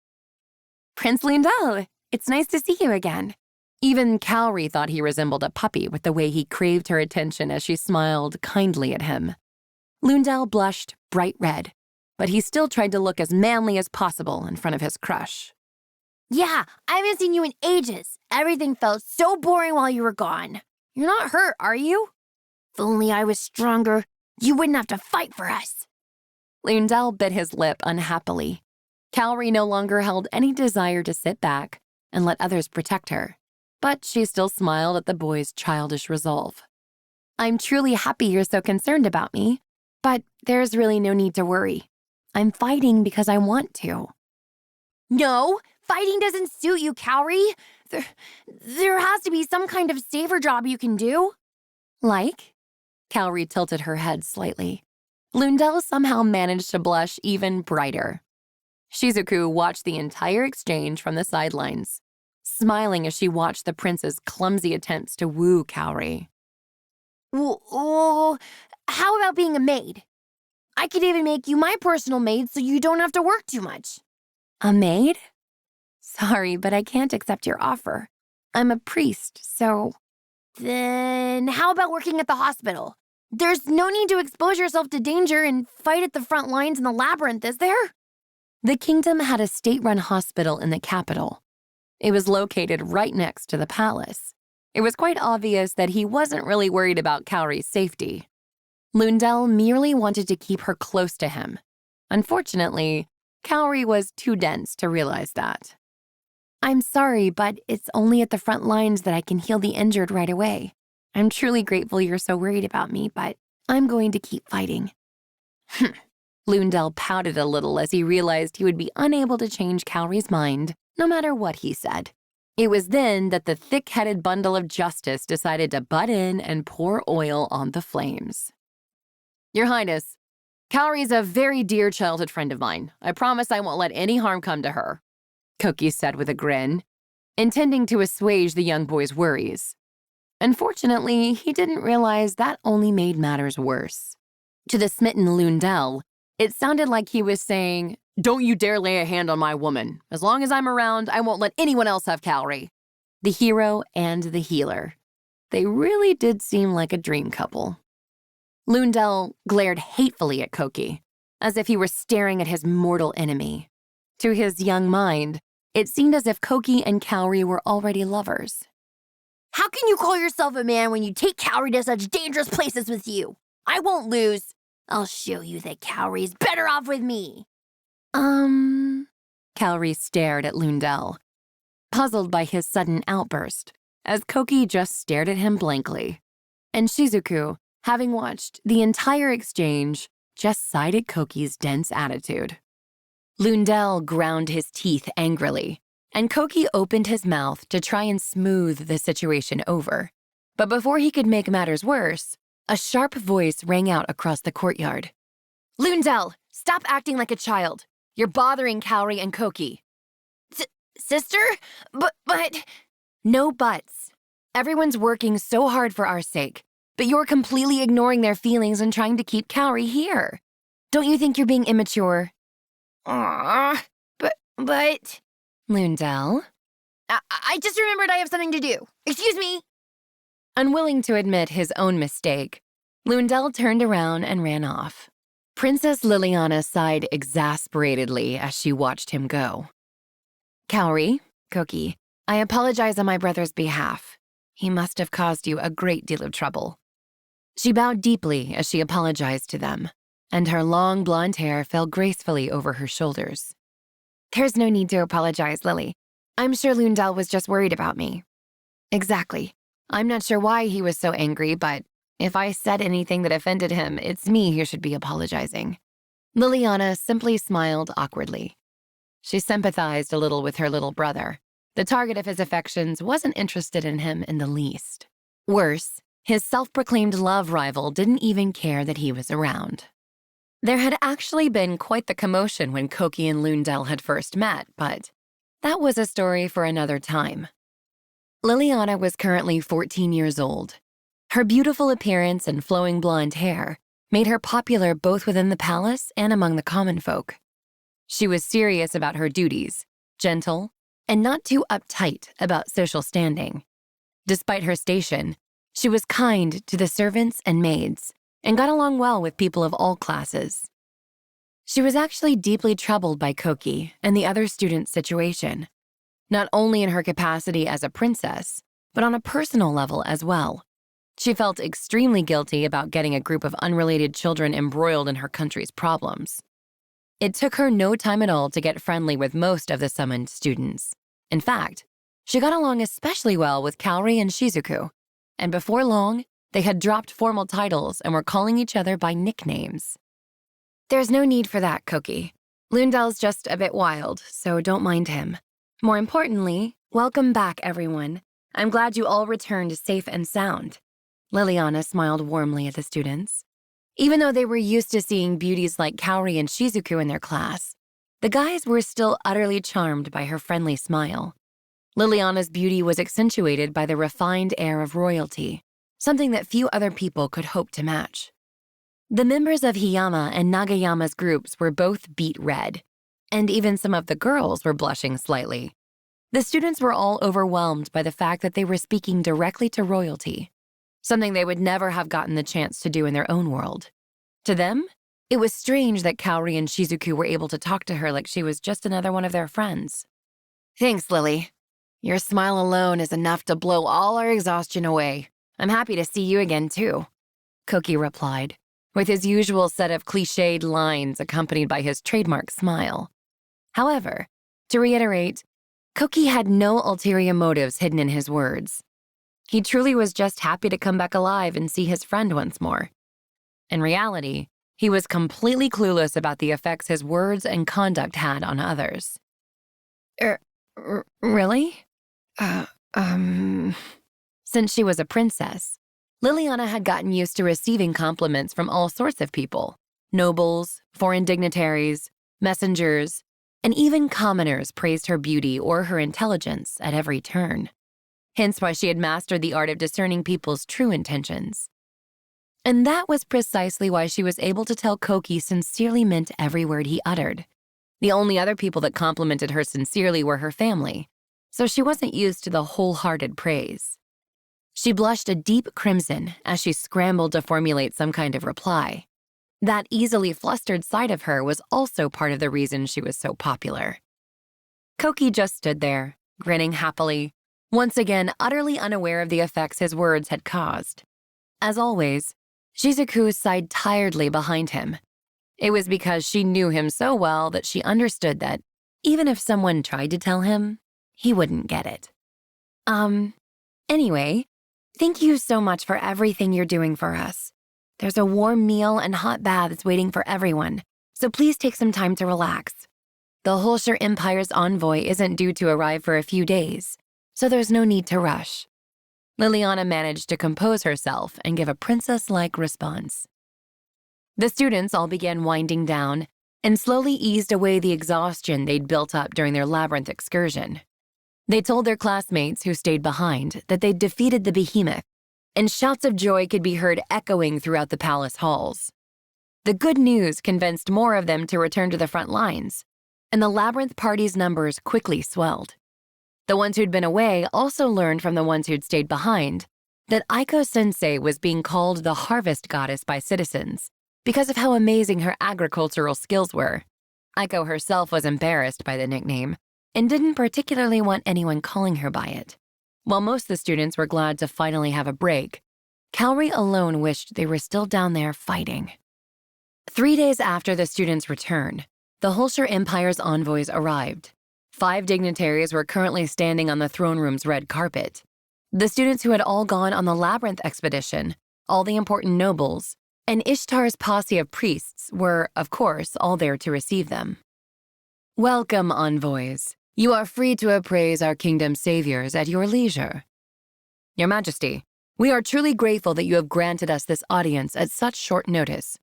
"Prince Lundell, it's nice to see you again." Even Cowrie thought he resembled a puppy with the way he craved her attention as she smiled kindly at him. Lundell blushed bright red, but he still tried to look as manly as possible in front of his crush. Yeah, I haven't seen you in ages. Everything felt so boring while you were gone. You're not hurt, are you? If only I was stronger, you wouldn't have to fight for us. Lundell bit his lip unhappily. Cowrie no longer held any desire to sit back and let others protect her, but she still smiled at the boy's childish resolve. "I'm truly happy you're so concerned about me, but there's really no need to worry. I'm fighting because I want to." No, fighting doesn't suit you, Cowrie. There has to be some kind of safer job you can do. "Like?" Cowrie tilted her head slightly. Lundell somehow managed to blush even brighter. Shizuku watched the entire exchange from the sidelines, smiling as she watched the prince's clumsy attempts to woo Cowrie. Well, how about being a maid? I could even make you my personal maid so you don't have to work too much. "A maid? Sorry, but I can't accept your offer. I'm a priest, so..." Then how about working at the hospital? There's no need to expose yourself to danger and fight at the front lines in the labyrinth, is there? The kingdom had a state-run hospital in the capital. It was located right next to the palace. It was quite obvious that he wasn't really worried about Cowrie's safety. Lundell merely wanted to keep her close to him. Unfortunately, Cowrie was too dense to realize that. "I'm sorry, but it's only at the front lines that I can heal the injured right away. I'm truly grateful you're so worried about me, but I'm going to keep fighting." Lundell pouted a little as he realized he would be unable to change Cowrie's mind, no matter what he said. It was then that the thick-headed bundle of justice decided to butt in and pour oil on the flames. "Your Highness, Cowrie's a very dear childhood friend of mine. I promise I won't let any harm come to her," Koki said with a grin, intending to assuage the young boy's worries. Unfortunately, he didn't realize that only made matters worse. To the smitten Lundell, it sounded like he was saying, "Don't you dare lay a hand on my woman. As long as I'm around, I won't let anyone else have Cowrie." The hero and the healer. They really did seem like a dream couple. Lundell glared hatefully at Koki, as if he were staring at his mortal enemy. To his young mind, it seemed as if Koki and Cowrie were already lovers. How can you call yourself a man when you take Cowrie to such dangerous places with you? I won't lose. I'll show you that Cowrie's better off with me. Cowrie stared at Lundell, puzzled by his sudden outburst, as Koki just stared at him blankly. And Shizuku, having watched the entire exchange, just sighed at Koki's dense attitude. Lundell ground his teeth angrily, and Koki opened his mouth to try and smooth the situation over. But before he could make matters worse, a sharp voice rang out across the courtyard. "Lundell, stop acting like a child. You're bothering Cowrie and Koki." Sister? But... "No buts. Everyone's working so hard for our sake, but you're completely ignoring their feelings and trying to keep Cowrie here. Don't you think you're being immature?" But... "Lundell?" I just remembered I have something to do. Excuse me. Unwilling to admit his own mistake, Lundell turned around and ran off. Princess Liliana sighed exasperatedly as she watched him go. "Cowrie, Koki, I apologize on my brother's behalf. He must have caused you a great deal of trouble." She bowed deeply as she apologized to them, and her long blonde hair fell gracefully over her shoulders. "There's no need to apologize, Lily. I'm sure Lundell was just worried about me." "Exactly. I'm not sure why he was so angry, but if I said anything that offended him, it's me who should be apologizing." Liliana simply smiled awkwardly. She sympathized a little with her little brother. The target of his affections wasn't interested in him in the least. Worse, His self-proclaimed love rival didn't even care that he was around. There had actually been quite the commotion when Koki and Lundell had first met, but that was a story for another time. Liliana was currently 14 years old. Her beautiful appearance and flowing blonde hair made her popular both within the palace and among the common folk. She was serious about her duties, gentle, and not too uptight about social standing. Despite her station, she was kind to the servants and maids and got along well with people of all classes. She was actually deeply troubled by Koki and the other students' situation, not only in her capacity as a princess, but on a personal level as well. She felt extremely guilty about getting a group of unrelated children embroiled in her country's problems. It took her no time at all to get friendly with most of the summoned students. In fact, she got along especially well with Kaori and Shizuku, and before long, they had dropped formal titles and were calling each other by nicknames. There's no need for that, Koki. Lundell's just a bit wild, so don't mind him. More importantly, welcome back, everyone. I'm glad you all returned safe and sound. Liliana smiled warmly at the students. Even though they were used to seeing beauties like Kaori and Shizuku in their class, the guys were still utterly charmed by her friendly smile. Liliana's beauty was accentuated by the refined air of royalty, something that few other people could hope to match. The members of Hiyama and Nagayama's groups were both beet red, and even some of the girls were blushing slightly. The students were all overwhelmed by the fact that they were speaking directly to royalty, something they would never have gotten the chance to do in their own world. To them, it was strange that Kaori and Shizuku were able to talk to her like she was just another one of their friends. Thanks, Lily. Your smile alone is enough to blow all our exhaustion away. I'm happy to see you again, too, Koki replied, with his usual set of cliched lines accompanied by his trademark smile. However, to reiterate, Koki had no ulterior motives hidden in his words. He truly was just happy to come back alive and see his friend once more. In reality, he was completely clueless about the effects his words and conduct had on others. Really? Since she was a princess, Liliana had gotten used to receiving compliments from all sorts of people: nobles, foreign dignitaries, messengers, and even commoners praised her beauty or her intelligence at every turn. Hence why she had mastered the art of discerning people's true intentions. And that was precisely why she was able to tell Koki sincerely meant every word he uttered. The only other people that complimented her sincerely were her family, so she wasn't used to the wholehearted praise. She blushed a deep crimson as she scrambled to formulate some kind of reply. That easily flustered side of her was also part of the reason she was so popular. Koki just stood there, grinning happily, once again utterly unaware of the effects his words had caused. As always, Shizuku sighed tiredly behind him. It was because she knew him so well that she understood that, even if someone tried to tell him, he wouldn't get it. Anyway, thank you so much for everything you're doing for us. There's a warm meal and hot baths waiting for everyone, so please take some time to relax. The Holscher Empire's envoy isn't due to arrive for a few days, so there's no need to rush. Liliana managed to compose herself and give a princess-like response. The students all began winding down and slowly eased away the exhaustion they'd built up during their labyrinth excursion. They told their classmates who stayed behind that they'd defeated the behemoth, and shouts of joy could be heard echoing throughout the palace halls. The good news convinced more of them to return to the front lines, and the labyrinth party's numbers quickly swelled. The ones who'd been away also learned from the ones who'd stayed behind that Aiko-sensei was being called the harvest goddess by citizens because of how amazing her agricultural skills were. Aiko herself was embarrassed by the nickname and didn't particularly want anyone calling her by it. While most of the students were glad to finally have a break, Kaori alone wished they were still down there fighting. 3 days after the students' return, the Holscher Empire's envoys arrived. 5 dignitaries were currently standing on the throne room's red carpet. The students who had all gone on the labyrinth expedition, all the important nobles, and Ishtar's posse of priests were, of course, all there to receive them. Welcome, envoys. You are free to appraise our kingdom's saviors at your leisure. Your Majesty, We are truly grateful that you have granted us this audience at such short notice.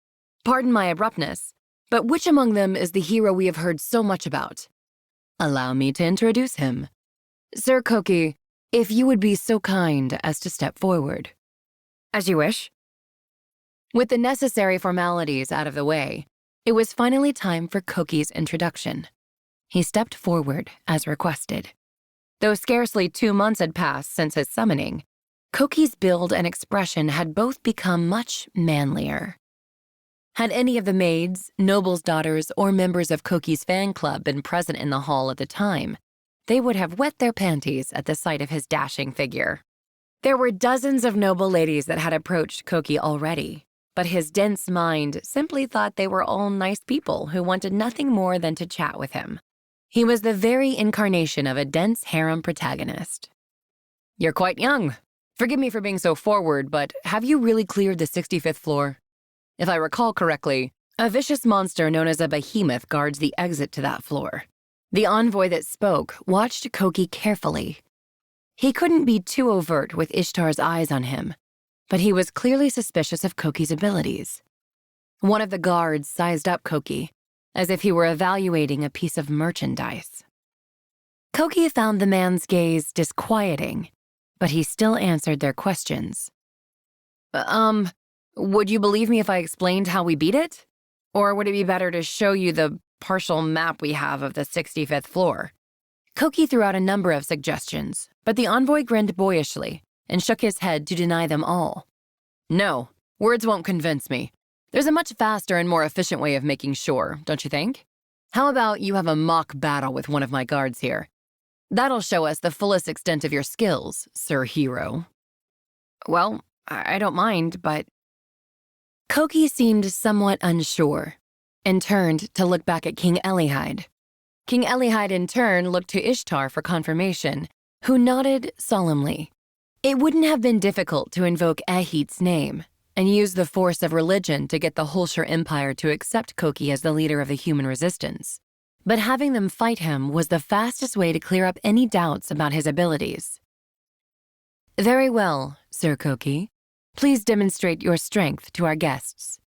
Pardon my abruptness, but which among them is the hero we have heard so much about? Allow me to introduce him. Sir Koki, if you would be so kind as to step forward. As you wish. With the necessary formalities out of the way, it was finally time for Koki's introduction. He stepped forward as requested. Though scarcely 2 months had passed since his summoning, Koki's build and expression had both become much manlier. Had any of the maids, nobles' daughters, or members of Koki's fan club been present in the hall at the time, they would have wet their panties at the sight of his dashing figure. There were dozens of noble ladies that had approached Koki already, but his dense mind simply thought they were all nice people who wanted nothing more than to chat with him. He was the very incarnation of a dense harem protagonist. You're quite young. Forgive me for being so forward, but have you really cleared the 65th floor? If I recall correctly, a vicious monster known as a behemoth guards the exit to that floor. The envoy that spoke watched Koki carefully. He couldn't be too overt with Ishtar's eyes on him, but he was clearly suspicious of Koki's abilities. One of the guards sized up Koki, as if he were evaluating a piece of merchandise. Koki found the man's gaze disquieting, but he still answered their questions. Would you believe me if I explained how we beat it? Or would it be better to show you the partial map we have of the 65th floor? Koki threw out a number of suggestions, but the envoy grinned boyishly and shook his head to deny them all. No, words won't convince me. There's a much faster and more efficient way of making sure, don't you think? How about you have a mock battle with one of my guards here? That'll show us the fullest extent of your skills, Sir Hero. Well, I don't mind, but... Koki seemed somewhat unsure and turned to look back at King Elihide. King Elihide in turn looked to Ishtar for confirmation, who nodded solemnly. It wouldn't have been difficult to invoke Ahit's name and use the force of religion to get the Holshire Empire to accept Koki as the leader of the human resistance. But having them fight him was the fastest way to clear up any doubts about his abilities. Very well, Sir Koki. Please demonstrate your strength to our guests.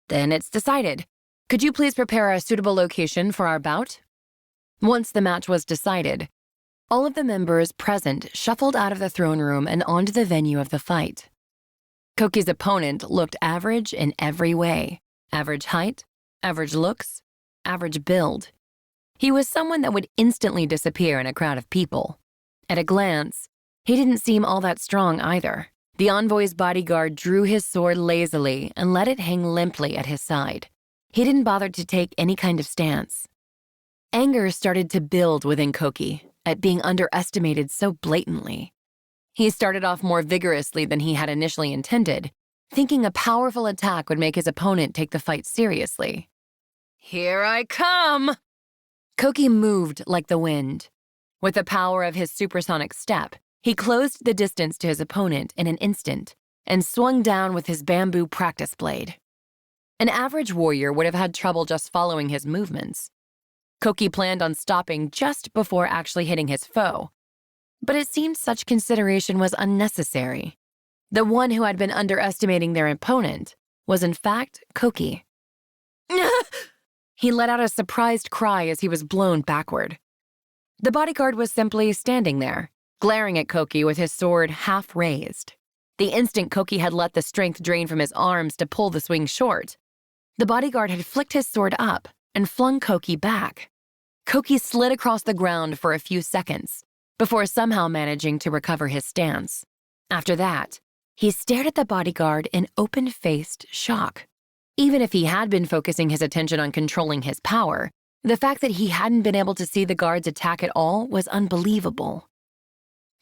Then it's decided. Could you please prepare a suitable location for our bout? Once the match was decided, all of the members present shuffled out of the throne room and onto the venue of the fight. Koki's opponent looked average in every way. Average height, average looks, average build. He was someone that would instantly disappear in a crowd of people. At a glance, he didn't seem all that strong either. The envoy's bodyguard drew his sword lazily and let it hang limply at his side. He didn't bother to take any kind of stance. Anger started to build within Koki at being underestimated so blatantly. He started off more vigorously than he had initially intended, thinking a powerful attack would make his opponent take the fight seriously. Here I come! Koki moved like the wind. With the power of his supersonic step, he closed the distance to his opponent in an instant and swung down with his bamboo practice blade. An average warrior would have had trouble just following his movements. Koki planned on stopping just before actually hitting his foe, but it seemed such consideration was unnecessary. The one who had been underestimating their opponent was in fact Koki. He let out a surprised cry as he was blown backward. The bodyguard was simply standing there, glaring at Koki with his sword half raised. The instant Koki had let the strength drain from his arms to pull the swing short, the bodyguard had flicked his sword up and flung Koki back. Koki slid across the ground for a few seconds before somehow managing to recover his stance. After that, he stared at the bodyguard in open-faced shock. Even if he had been focusing his attention on controlling his power, the fact that he hadn't been able to see the guard's attack at all was unbelievable.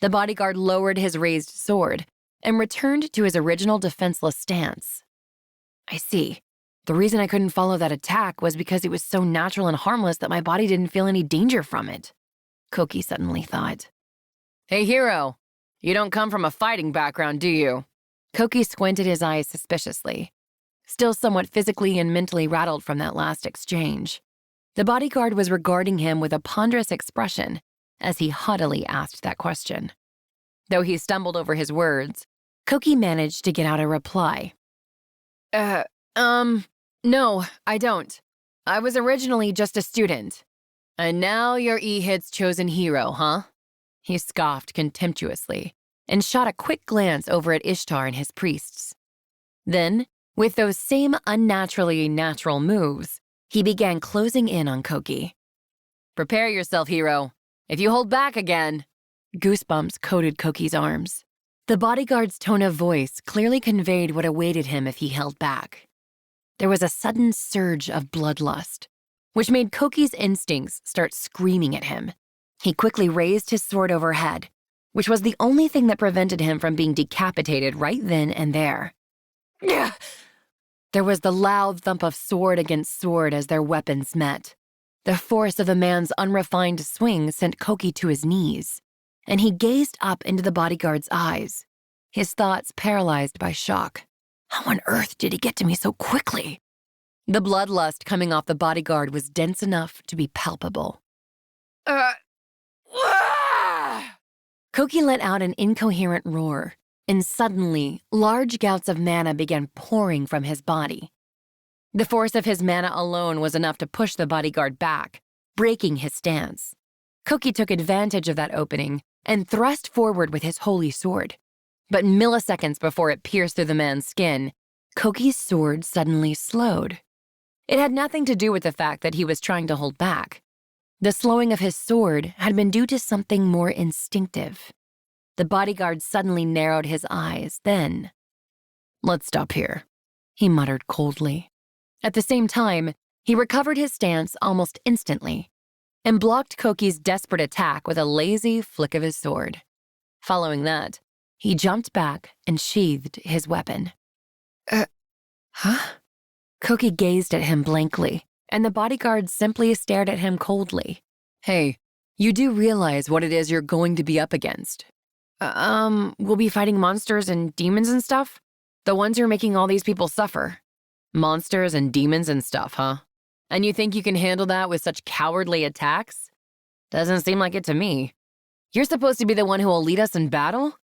The bodyguard lowered his raised sword and returned to his original defenseless stance. I see. The reason I couldn't follow that attack was because it was so natural and harmless that my body didn't feel any danger from it, Koki suddenly thought. Hey, hero, you don't come from a fighting background, do you? Koki squinted his eyes suspiciously, still somewhat physically and mentally rattled from that last exchange. The bodyguard was regarding him with a ponderous expression as he haughtily asked that question. Though he stumbled over his words, Koki managed to get out a reply. No, I don't. I was originally just a student. And now you're E-Hit's chosen hero, huh? He scoffed contemptuously and shot a quick glance over at Ishtar and his priests. Then, with those same unnaturally natural moves, he began closing in on Koki. Prepare yourself, hero. If you hold back again... Goosebumps coated Koki's arms. The bodyguard's tone of voice clearly conveyed what awaited him if he held back. There was a sudden surge of bloodlust, which made Koki's instincts start screaming at him. He quickly raised his sword overhead, which was the only thing that prevented him from being decapitated right then and there. There was the loud thump of sword against sword as their weapons met. The force of the man's unrefined swing sent Koki to his knees, and he gazed up into the bodyguard's eyes, his thoughts paralyzed by shock. How on earth did he get to me so quickly? The bloodlust coming off the bodyguard was dense enough to be palpable. Koki let out an incoherent roar, and suddenly, large gouts of mana began pouring from his body. The force of his mana alone was enough to push the bodyguard back, breaking his stance. Koki took advantage of that opening and thrust forward with his holy sword. But milliseconds before it pierced through the man's skin, Koki's sword suddenly slowed. It had nothing to do with the fact that he was trying to hold back. The slowing of his sword had been due to something more instinctive. The bodyguard suddenly narrowed his eyes, then, "Let's stop here," he muttered coldly. At the same time, he recovered his stance almost instantly and blocked Koki's desperate attack with a lazy flick of his sword. Following that, he jumped back and sheathed his weapon. Huh? Koki gazed at him blankly, and the bodyguard simply stared at him coldly. Hey, you do realize what it is you're going to be up against. We'll be fighting monsters and demons and stuff? The ones who are making all these people suffer. Monsters and demons and stuff, huh? And you think you can handle that with such cowardly attacks? Doesn't seem like it to me. You're supposed to be the one who will lead us in battle?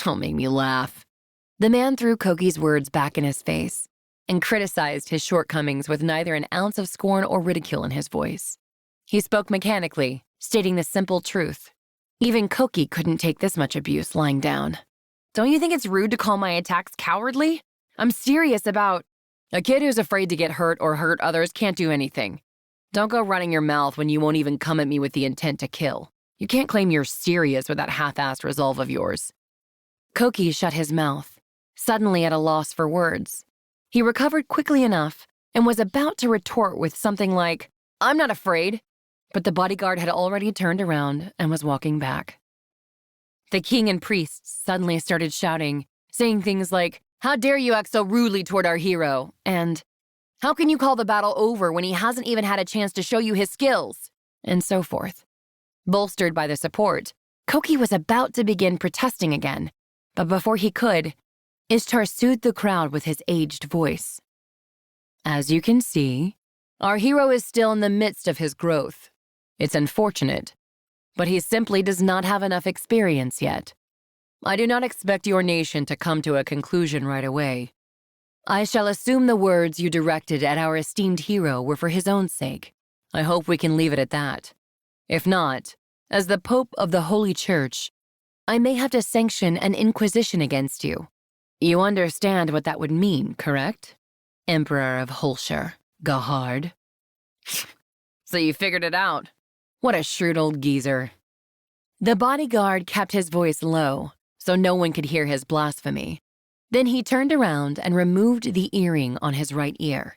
Don't make me laugh. The man threw Koki's words back in his face and criticized his shortcomings with neither an ounce of scorn or ridicule in his voice. He spoke mechanically, stating the simple truth. Even Koki couldn't take this much abuse lying down. Don't you think it's rude to call my attacks cowardly? I'm serious about... A kid who's afraid to get hurt or hurt others can't do anything. Don't go running your mouth when you won't even come at me with the intent to kill. You can't claim you're serious with that half-assed resolve of yours. Koki shut his mouth, suddenly at a loss for words. He recovered quickly enough and was about to retort with something like, "I'm not afraid," but the bodyguard had already turned around and was walking back. The king and priests suddenly started shouting, saying things like, "How dare you act so rudely toward our hero?" and "How can you call the battle over when he hasn't even had a chance to show you his skills?" and so forth. Bolstered by the support, Koki was about to begin protesting again, but before he could, Ishtar soothed the crowd with his aged voice. "As you can see, our hero is still in the midst of his growth. It's unfortunate, but he simply does not have enough experience yet. I do not expect your nation to come to a conclusion right away. I shall assume the words you directed at our esteemed hero were for his own sake. I hope we can leave it at that. If not, as the Pope of the Holy Church, I may have to sanction an inquisition against you. You understand what that would mean, correct? Emperor of Holshire, Gahard." So you figured it out. What a shrewd old geezer. The bodyguard kept his voice low, so no one could hear his blasphemy. Then he turned around and removed the earring on his right ear.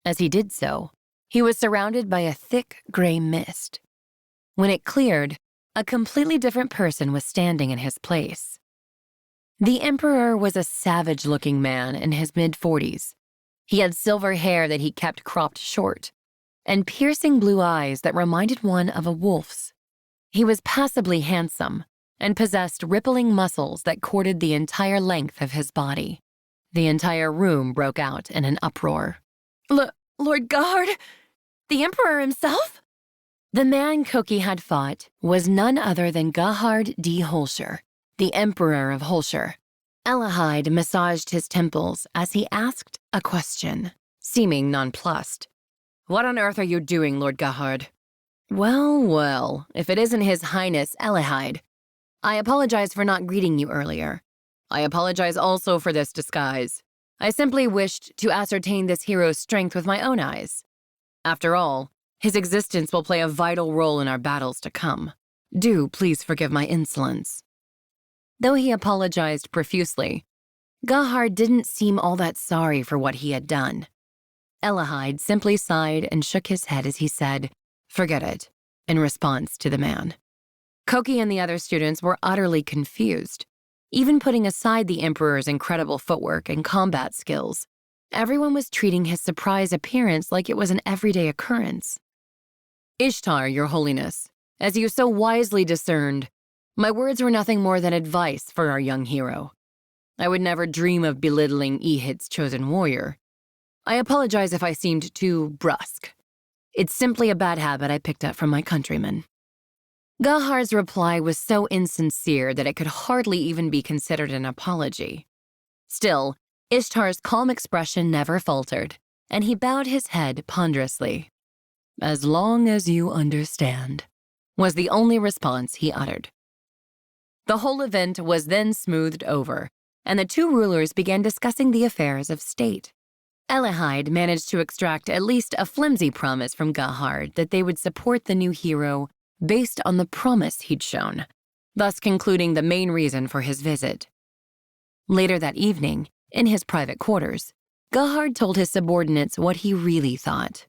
As he did so, he was surrounded by a thick gray mist. When it cleared, a completely different person was standing in his place. The emperor was a savage-looking man in his mid-40s. He had silver hair that he kept cropped short, and piercing blue eyes that reminded one of a wolf's. He was passably handsome and possessed rippling muscles that corded the entire length of his body. The entire room broke out in an uproar. Lord Gahard? The Emperor himself? The man Koki had fought was none other than Gahard D. Holshire, the Emperor of Holshire. Elahide massaged his temples as he asked a question, seeming nonplussed. What on earth are you doing, Lord Gahard? Well, well, if it isn't His Highness Elahide. I apologize for not greeting you earlier. I apologize also for this disguise. I simply wished to ascertain this hero's strength with my own eyes. After all, his existence will play a vital role in our battles to come. Do please forgive my insolence. Though he apologized profusely, Gahard didn't seem all that sorry for what he had done. Elahide simply sighed and shook his head as he said, "Forget it," in response to the man. Koki and the other students were utterly confused. Even putting aside the Emperor's incredible footwork and combat skills, everyone was treating his surprise appearance like it was an everyday occurrence. Ishtar, Your Holiness, as you so wisely discerned, my words were nothing more than advice for our young hero. I would never dream of belittling Ehid's chosen warrior. I apologize if I seemed too brusque. It's simply a bad habit I picked up from my countrymen. Gahard's reply was so insincere that it could hardly even be considered an apology. Still, Ishtar's calm expression never faltered, and he bowed his head ponderously. "As long as you understand," was the only response he uttered. The whole event was then smoothed over, and the two rulers began discussing the affairs of state. Elahide managed to extract at least a flimsy promise from Gahard that they would support the new hero based on the promise he'd shown, thus concluding the main reason for his visit. Later that evening, in his private quarters, Gahard told his subordinates what he really thought.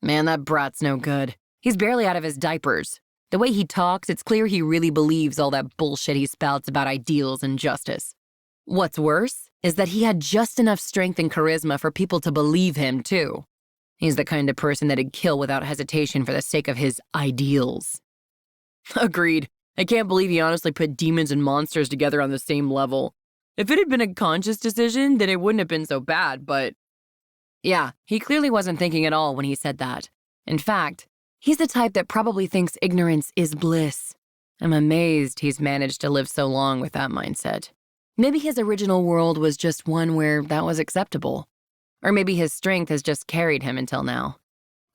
"Man, that brat's no good. He's barely out of his diapers. The way he talks, it's clear he really believes all that bullshit he spouts about ideals and justice. What's worse is that he had just enough strength and charisma for people to believe him, too. He's the kind of person that'd kill without hesitation for the sake of his ideals." Agreed. I can't believe he honestly put demons and monsters together on the same level. If it had been a conscious decision, then it wouldn't have been so bad, but... Yeah, he clearly wasn't thinking at all when he said that. In fact, he's the type that probably thinks ignorance is bliss. I'm amazed he's managed to live so long with that mindset. Maybe his original world was just one where that was acceptable. Or maybe his strength has just carried him until now.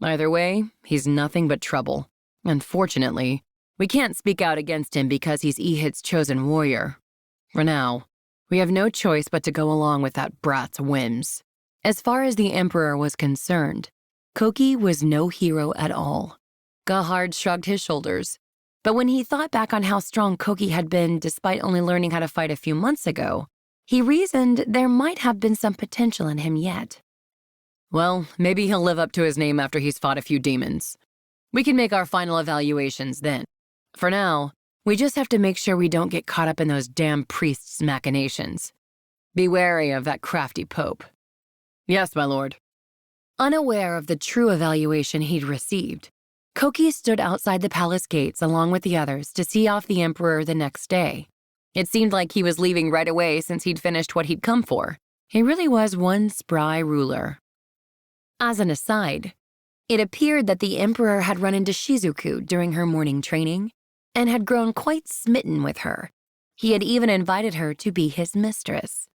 Either way, he's nothing but trouble. Unfortunately, we can't speak out against him because he's Ehid's chosen warrior. For now, we have no choice but to go along with that brat's whims. As far as the Emperor was concerned, Koki was no hero at all. Gahard shrugged his shoulders, but when he thought back on how strong Koki had been despite only learning how to fight a few months ago, he reasoned there might have been some potential in him yet. Well, maybe he'll live up to his name after he's fought a few demons. We can make our final evaluations then. For now, we just have to make sure we don't get caught up in those damn priests' machinations. Be wary of that crafty pope. Yes, my lord. Unaware of the true evaluation he'd received, Koki stood outside the palace gates along with the others to see off the Emperor the next day. It seemed like he was leaving right away since he'd finished what he'd come for. He really was one spry ruler. As an aside, it appeared that the Emperor had run into Shizuku during her morning training and had grown quite smitten with her. He had even invited her to be his mistress.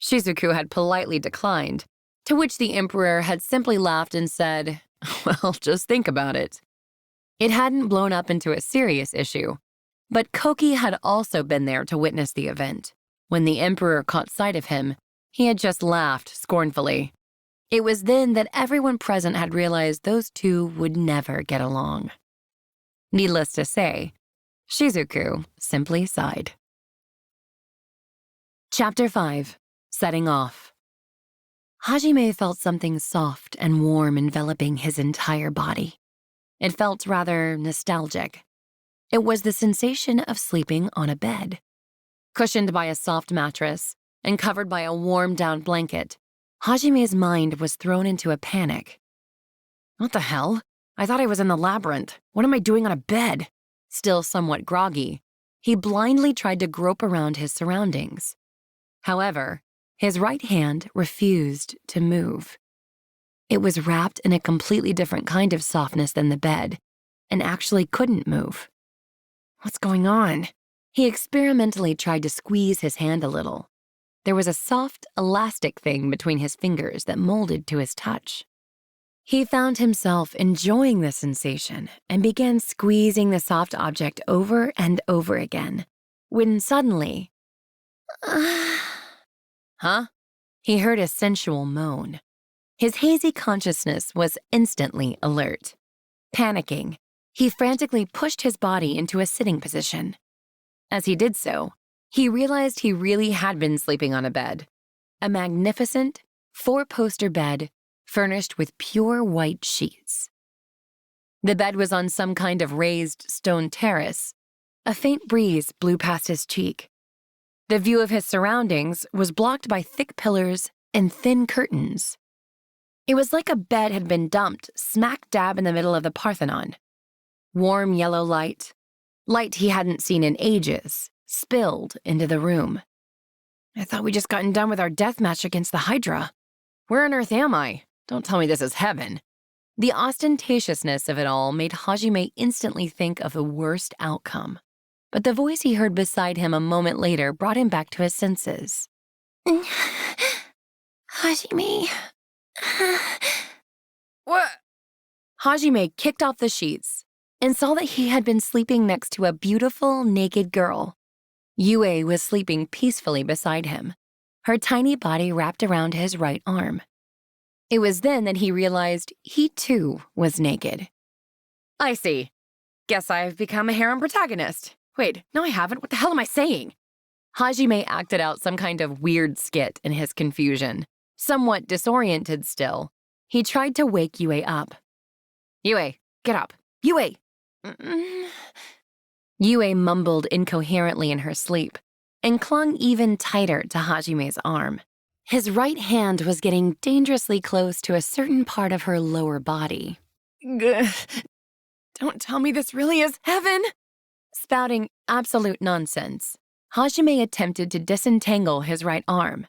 Shizuku had politely declined, to which the Emperor had simply laughed and said, "Well, just think about it." It hadn't blown up into a serious issue, but Koki had also been there to witness the event. When the Emperor caught sight of him, he had just laughed scornfully. It was then that everyone present had realized those two would never get along. Needless to say, Shizuku simply sighed. Chapter 5. Setting Off. Hajime felt something soft and warm enveloping his entire body. It felt rather nostalgic. It was the sensation of sleeping on a bed. Cushioned by a soft mattress and covered by a warm down blanket, Hajime's mind was thrown into a panic. What the hell? I thought I was in the labyrinth. What am I doing on a bed? Still somewhat groggy, he blindly tried to grope around his surroundings. However, his right hand refused to move. It was wrapped in a completely different kind of softness than the bed, and actually couldn't move. What's going on? He experimentally tried to squeeze his hand a little, there was a soft, elastic thing between his fingers that molded to his touch. He found himself enjoying the sensation and began squeezing the soft object over and over again, when suddenly, huh? He heard a sensual moan. His hazy consciousness was instantly alert. Panicking, he frantically pushed his body into a sitting position. As he did so, he realized he really had been sleeping on a bed. A magnificent, four-poster bed furnished with pure white sheets. The bed was on some kind of raised stone terrace. A faint breeze blew past his cheek. The view of his surroundings was blocked by thick pillars and thin curtains. It was like a bed had been dumped smack dab in the middle of the Parthenon. Warm yellow light he hadn't seen in ages, spilled into the room. I thought we'd just gotten done with our death match against the Hydra. Where on earth am I? Don't tell me this is heaven. The ostentatiousness of it all made Hajime instantly think of the worst outcome. But the voice he heard beside him a moment later brought him back to his senses. Hajime. What? Hajime kicked off the sheets and saw that he had been sleeping next to a beautiful, naked girl. Yue was sleeping peacefully beside him, her tiny body wrapped around his right arm. It was then that he realized he, too, was naked. I see. Guess I've become a harem protagonist. Wait, no I haven't. What the hell am I saying? Hajime acted out some kind of weird skit in his confusion. Somewhat disoriented still, he tried to wake Yue up. Yue, get up. Yue! Yue mumbled incoherently in her sleep and clung even tighter to Hajime's arm. His right hand was getting dangerously close to a certain part of her lower body. Don't tell me this really is heaven! Spouting absolute nonsense, Hajime attempted to disentangle his right arm,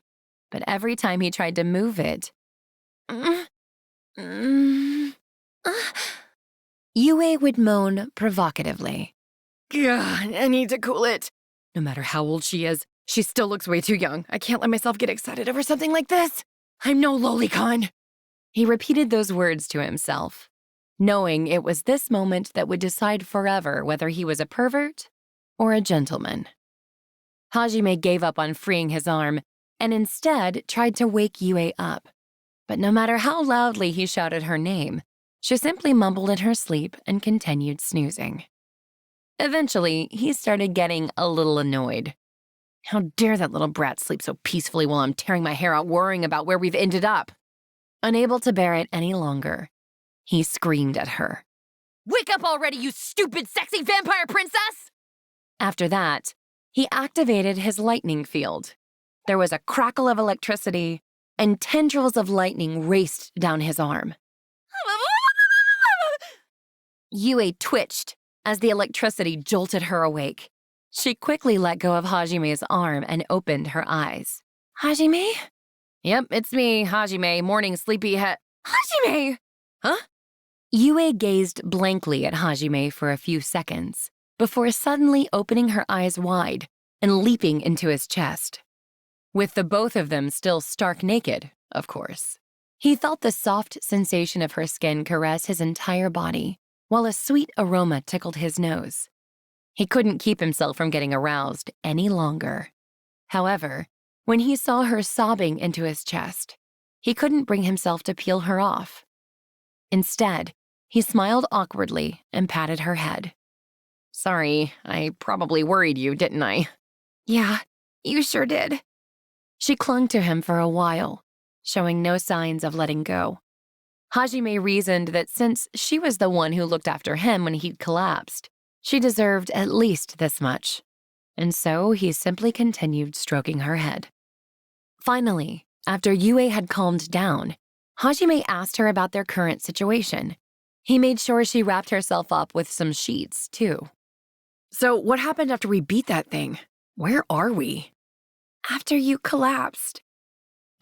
but every time he tried to move it, Yue would moan provocatively. God, I need to cool it. No matter how old she is, she still looks way too young. I can't let myself get excited over something like this. I'm no lolicon. He repeated those words to himself, knowing it was this moment that would decide forever whether he was a pervert or a gentleman. Hajime gave up on freeing his arm and instead tried to wake Yue up. But no matter how loudly he shouted her name, she simply mumbled in her sleep and continued snoozing. Eventually, he started getting a little annoyed. How dare that little brat sleep so peacefully while I'm tearing my hair out worrying about where we've ended up? Unable to bear it any longer, he screamed at her. Wake up already, you stupid, sexy vampire princess! After that, he activated his lightning field. There was a crackle of electricity, and tendrils of lightning raced down his arm. Yue twitched as the electricity jolted her awake. She quickly let go of Hajime's arm and opened her eyes. Hajime? Yep, it's me, Hajime, morning sleepyhead. Hajime! Huh? Yue gazed blankly at Hajime for a few seconds before suddenly opening her eyes wide and leaping into his chest. With the both of them still stark naked, of course. He felt the soft sensation of her skin caress his entire body, while a sweet aroma tickled his nose. He couldn't keep himself from getting aroused any longer. However, when he saw her sobbing into his chest, he couldn't bring himself to peel her off. Instead, he smiled awkwardly and patted her head. Sorry, I probably worried you, didn't I? Yeah, you sure did. She clung to him for a while, showing no signs of letting go. Hajime reasoned that since she was the one who looked after him when he'd collapsed, she deserved at least this much. And so he simply continued stroking her head. Finally, after Yue had calmed down, Hajime asked her about their current situation. He made sure she wrapped herself up with some sheets, too. So what happened after we beat that thing? Where are we? After you collapsed.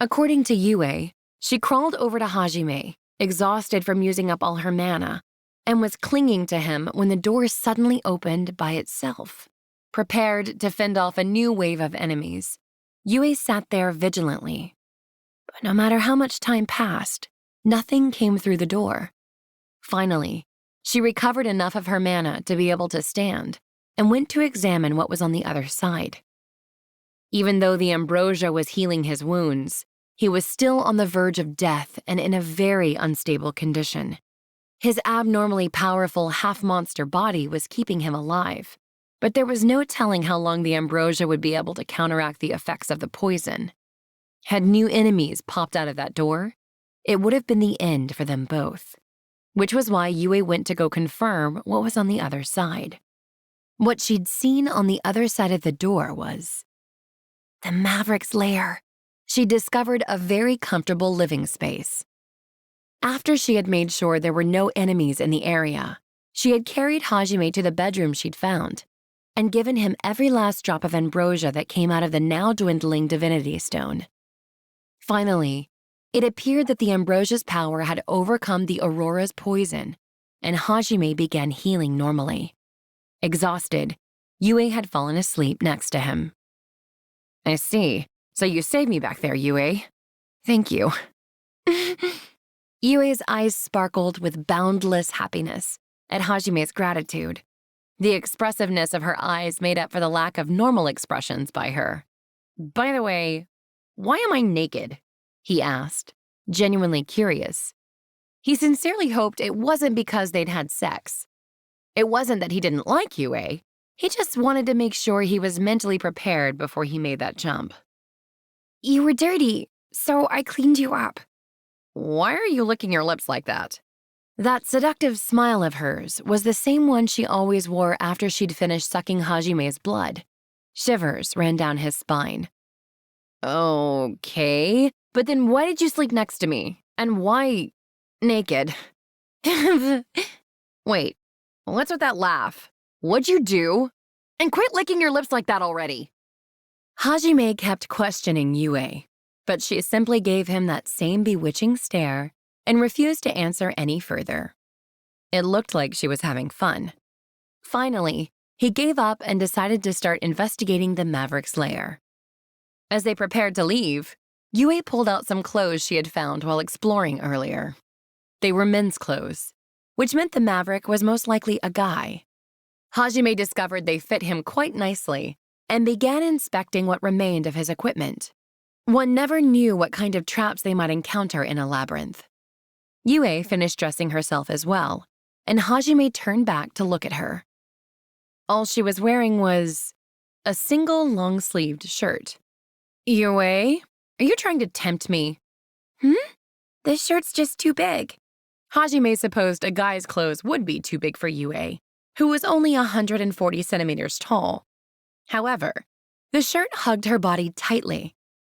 According to Yue, she crawled over to Hajime, exhausted from using up all her mana, and was clinging to him when the door suddenly opened by itself. Prepared to fend off a new wave of enemies, Yue sat there vigilantly. But no matter how much time passed, nothing came through the door. Finally, she recovered enough of her mana to be able to stand and went to examine what was on the other side. Even though the ambrosia was healing his wounds, he was still on the verge of death and in a very unstable condition. His abnormally powerful half-monster body was keeping him alive, but there was no telling how long the ambrosia would be able to counteract the effects of the poison. Had new enemies popped out of that door, it would have been the end for them both, which was why Yue went to go confirm what was on the other side. What she'd seen on the other side of the door was the Maverick's lair. She discovered a very comfortable living space. After she had made sure there were no enemies in the area, she had carried Hajime to the bedroom she'd found and given him every last drop of ambrosia that came out of the now dwindling divinity stone. Finally, it appeared that the ambrosia's power had overcome the Aurora's poison, and Hajime began healing normally. Exhausted, Yue had fallen asleep next to him. I see. So you saved me back there, Yue. Thank you. Yue's eyes sparkled with boundless happiness at Hajime's gratitude. The expressiveness of her eyes made up for the lack of normal expressions by her. By the way, why am I naked? He asked, genuinely curious. He sincerely hoped it wasn't because they'd had sex. It wasn't that he didn't like Yue. He just wanted to make sure he was mentally prepared before he made that jump. You were dirty, so I cleaned you up. Why are you licking your lips like that? That seductive smile of hers was the same one she always wore after she'd finished sucking Hajime's blood. Shivers ran down his spine. Okay, but then why did you sleep next to me? And why naked? Wait, what's with that laugh? What'd you do? And quit licking your lips like that already. Hajime kept questioning Yue, but she simply gave him that same bewitching stare and refused to answer any further. It looked like she was having fun. Finally, he gave up and decided to start investigating the Maverick's lair. As they prepared to leave, Yue pulled out some clothes she had found while exploring earlier. They were men's clothes, which meant the Maverick was most likely a guy. Hajime discovered they fit him quite nicely and began inspecting what remained of his equipment. One never knew what kind of traps they might encounter in a labyrinth. Yue finished dressing herself as well, and Hajime turned back to look at her. All she was wearing was a single long-sleeved shirt. Yue, are you trying to tempt me? This shirt's just too big. Hajime supposed a guy's clothes would be too big for Yue, who was only 140 centimeters tall. However, the shirt hugged her body tightly,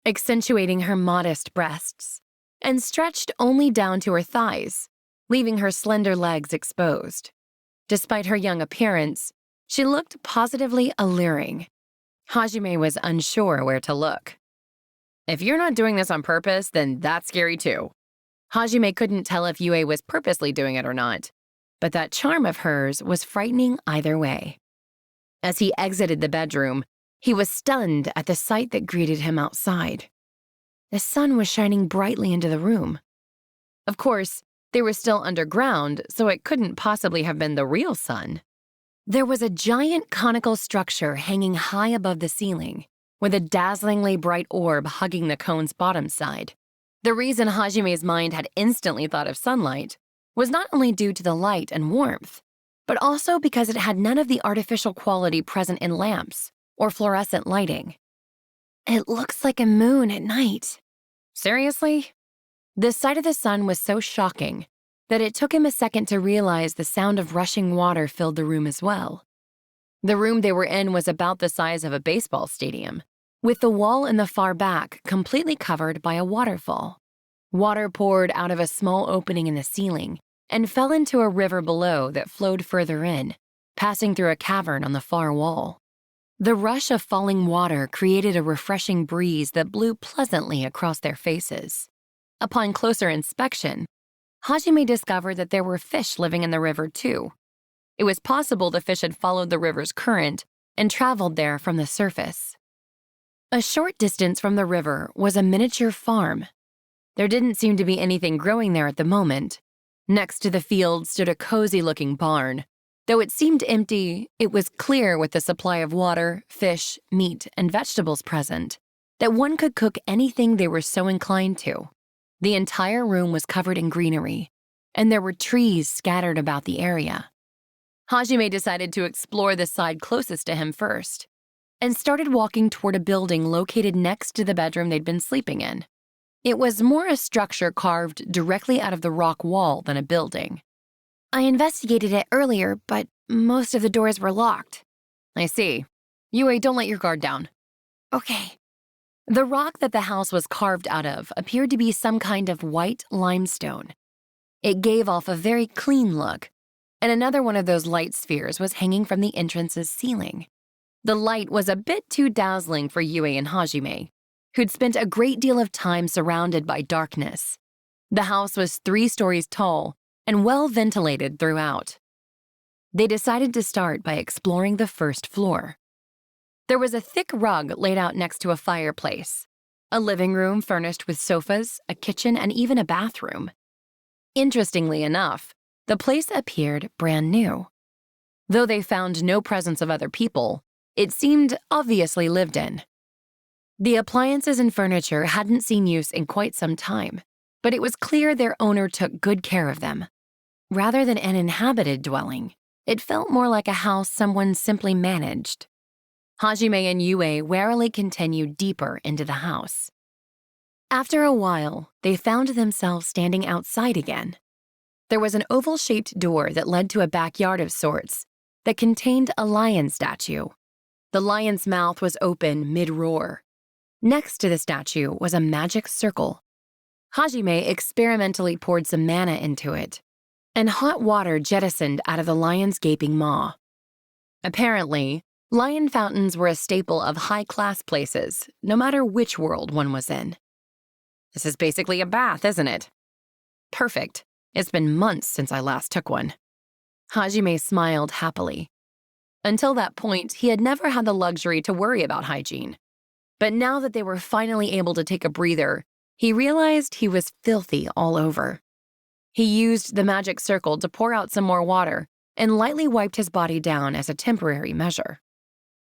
accentuating her modest breasts, and stretched only down to her thighs, leaving her slender legs exposed. Despite her young appearance, she looked positively alluring. Hajime was unsure where to look. If you're not doing this on purpose, then that's scary too. Hajime couldn't tell if Yue was purposely doing it or not, but that charm of hers was frightening either way. As he exited the bedroom, he was stunned at the sight that greeted him outside. The sun was shining brightly into the room. Of course, they were still underground, so it couldn't possibly have been the real sun. There was a giant conical structure hanging high above the ceiling, with a dazzlingly bright orb hugging the cone's bottom side. The reason Hajime's mind had instantly thought of sunlight was not only due to the light and warmth, but also because it had none of the artificial quality present in lamps or fluorescent lighting. It looks like a moon at night. Seriously? The sight of the sun was so shocking that it took him a second to realize the sound of rushing water filled the room as well. The room they were in was about the size of a baseball stadium, with the wall in the far back completely covered by a waterfall. Water poured out of a small opening in the ceiling and fell into a river below that flowed further in, passing through a cavern on the far wall. The rush of falling water created a refreshing breeze that blew pleasantly across their faces. Upon closer inspection, Hajime discovered that there were fish living in the river too. It was possible the fish had followed the river's current and traveled there from the surface. A short distance from the river was a miniature farm. There didn't seem to be anything growing there at the moment. Next to the field stood a cozy-looking barn. Though it seemed empty, it was clear with the supply of water, fish, meat, and vegetables present that one could cook anything they were so inclined to. The entire room was covered in greenery, and there were trees scattered about the area. Hajime decided to explore the side closest to him first, and started walking toward a building located next to the bedroom they'd been sleeping in. It was more a structure carved directly out of the rock wall than a building. I investigated it earlier, but most of the doors were locked. I see. Yue, don't let your guard down. Okay. The rock that the house was carved out of appeared to be some kind of white limestone. It gave off a very clean look, and another one of those light spheres was hanging from the entrance's ceiling. The light was a bit too dazzling for Yue and Hajime, who'd spent a great deal of time surrounded by darkness. The house was 3 stories tall and well ventilated throughout. They decided to start by exploring the first floor. There was a thick rug laid out next to a fireplace, a living room furnished with sofas, a kitchen, and even a bathroom. Interestingly enough, the place appeared brand new. Though they found no presence of other people, it seemed obviously lived in. The appliances and furniture hadn't seen use in quite some time, but it was clear their owner took good care of them. Rather than an inhabited dwelling, it felt more like a house someone simply managed. Hajime and Yue warily continued deeper into the house. After a while, they found themselves standing outside again. There was an oval-shaped door that led to a backyard of sorts that contained a lion statue. The lion's mouth was open mid-roar. Next to the statue was a magic circle. Hajime experimentally poured some mana into it, and hot water jettisoned out of the lion's gaping maw. Apparently, lion fountains were a staple of high-class places, no matter which world one was in. This is basically a bath, isn't it? Perfect. It's been months since I last took one. Hajime smiled happily. Until that point, he had never had the luxury to worry about hygiene. But now that they were finally able to take a breather, he realized he was filthy all over. He used the magic circle to pour out some more water and lightly wiped his body down as a temporary measure.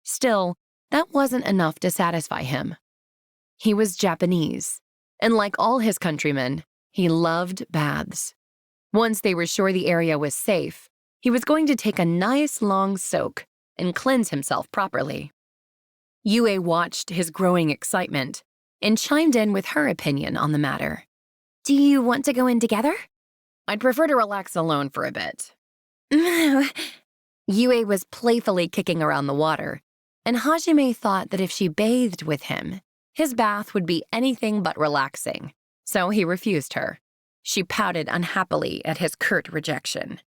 Still, that wasn't enough to satisfy him. He was Japanese, and like all his countrymen, he loved baths. Once they were sure the area was safe, he was going to take a nice long soak and cleanse himself properly. Yue watched his growing excitement and chimed in with her opinion on the matter. Do you want to go in together? I'd prefer to relax alone for a bit. Yue was playfully kicking around the water, and Hajime thought that if she bathed with him, his bath would be anything but relaxing, so he refused her. She pouted unhappily at his curt rejection.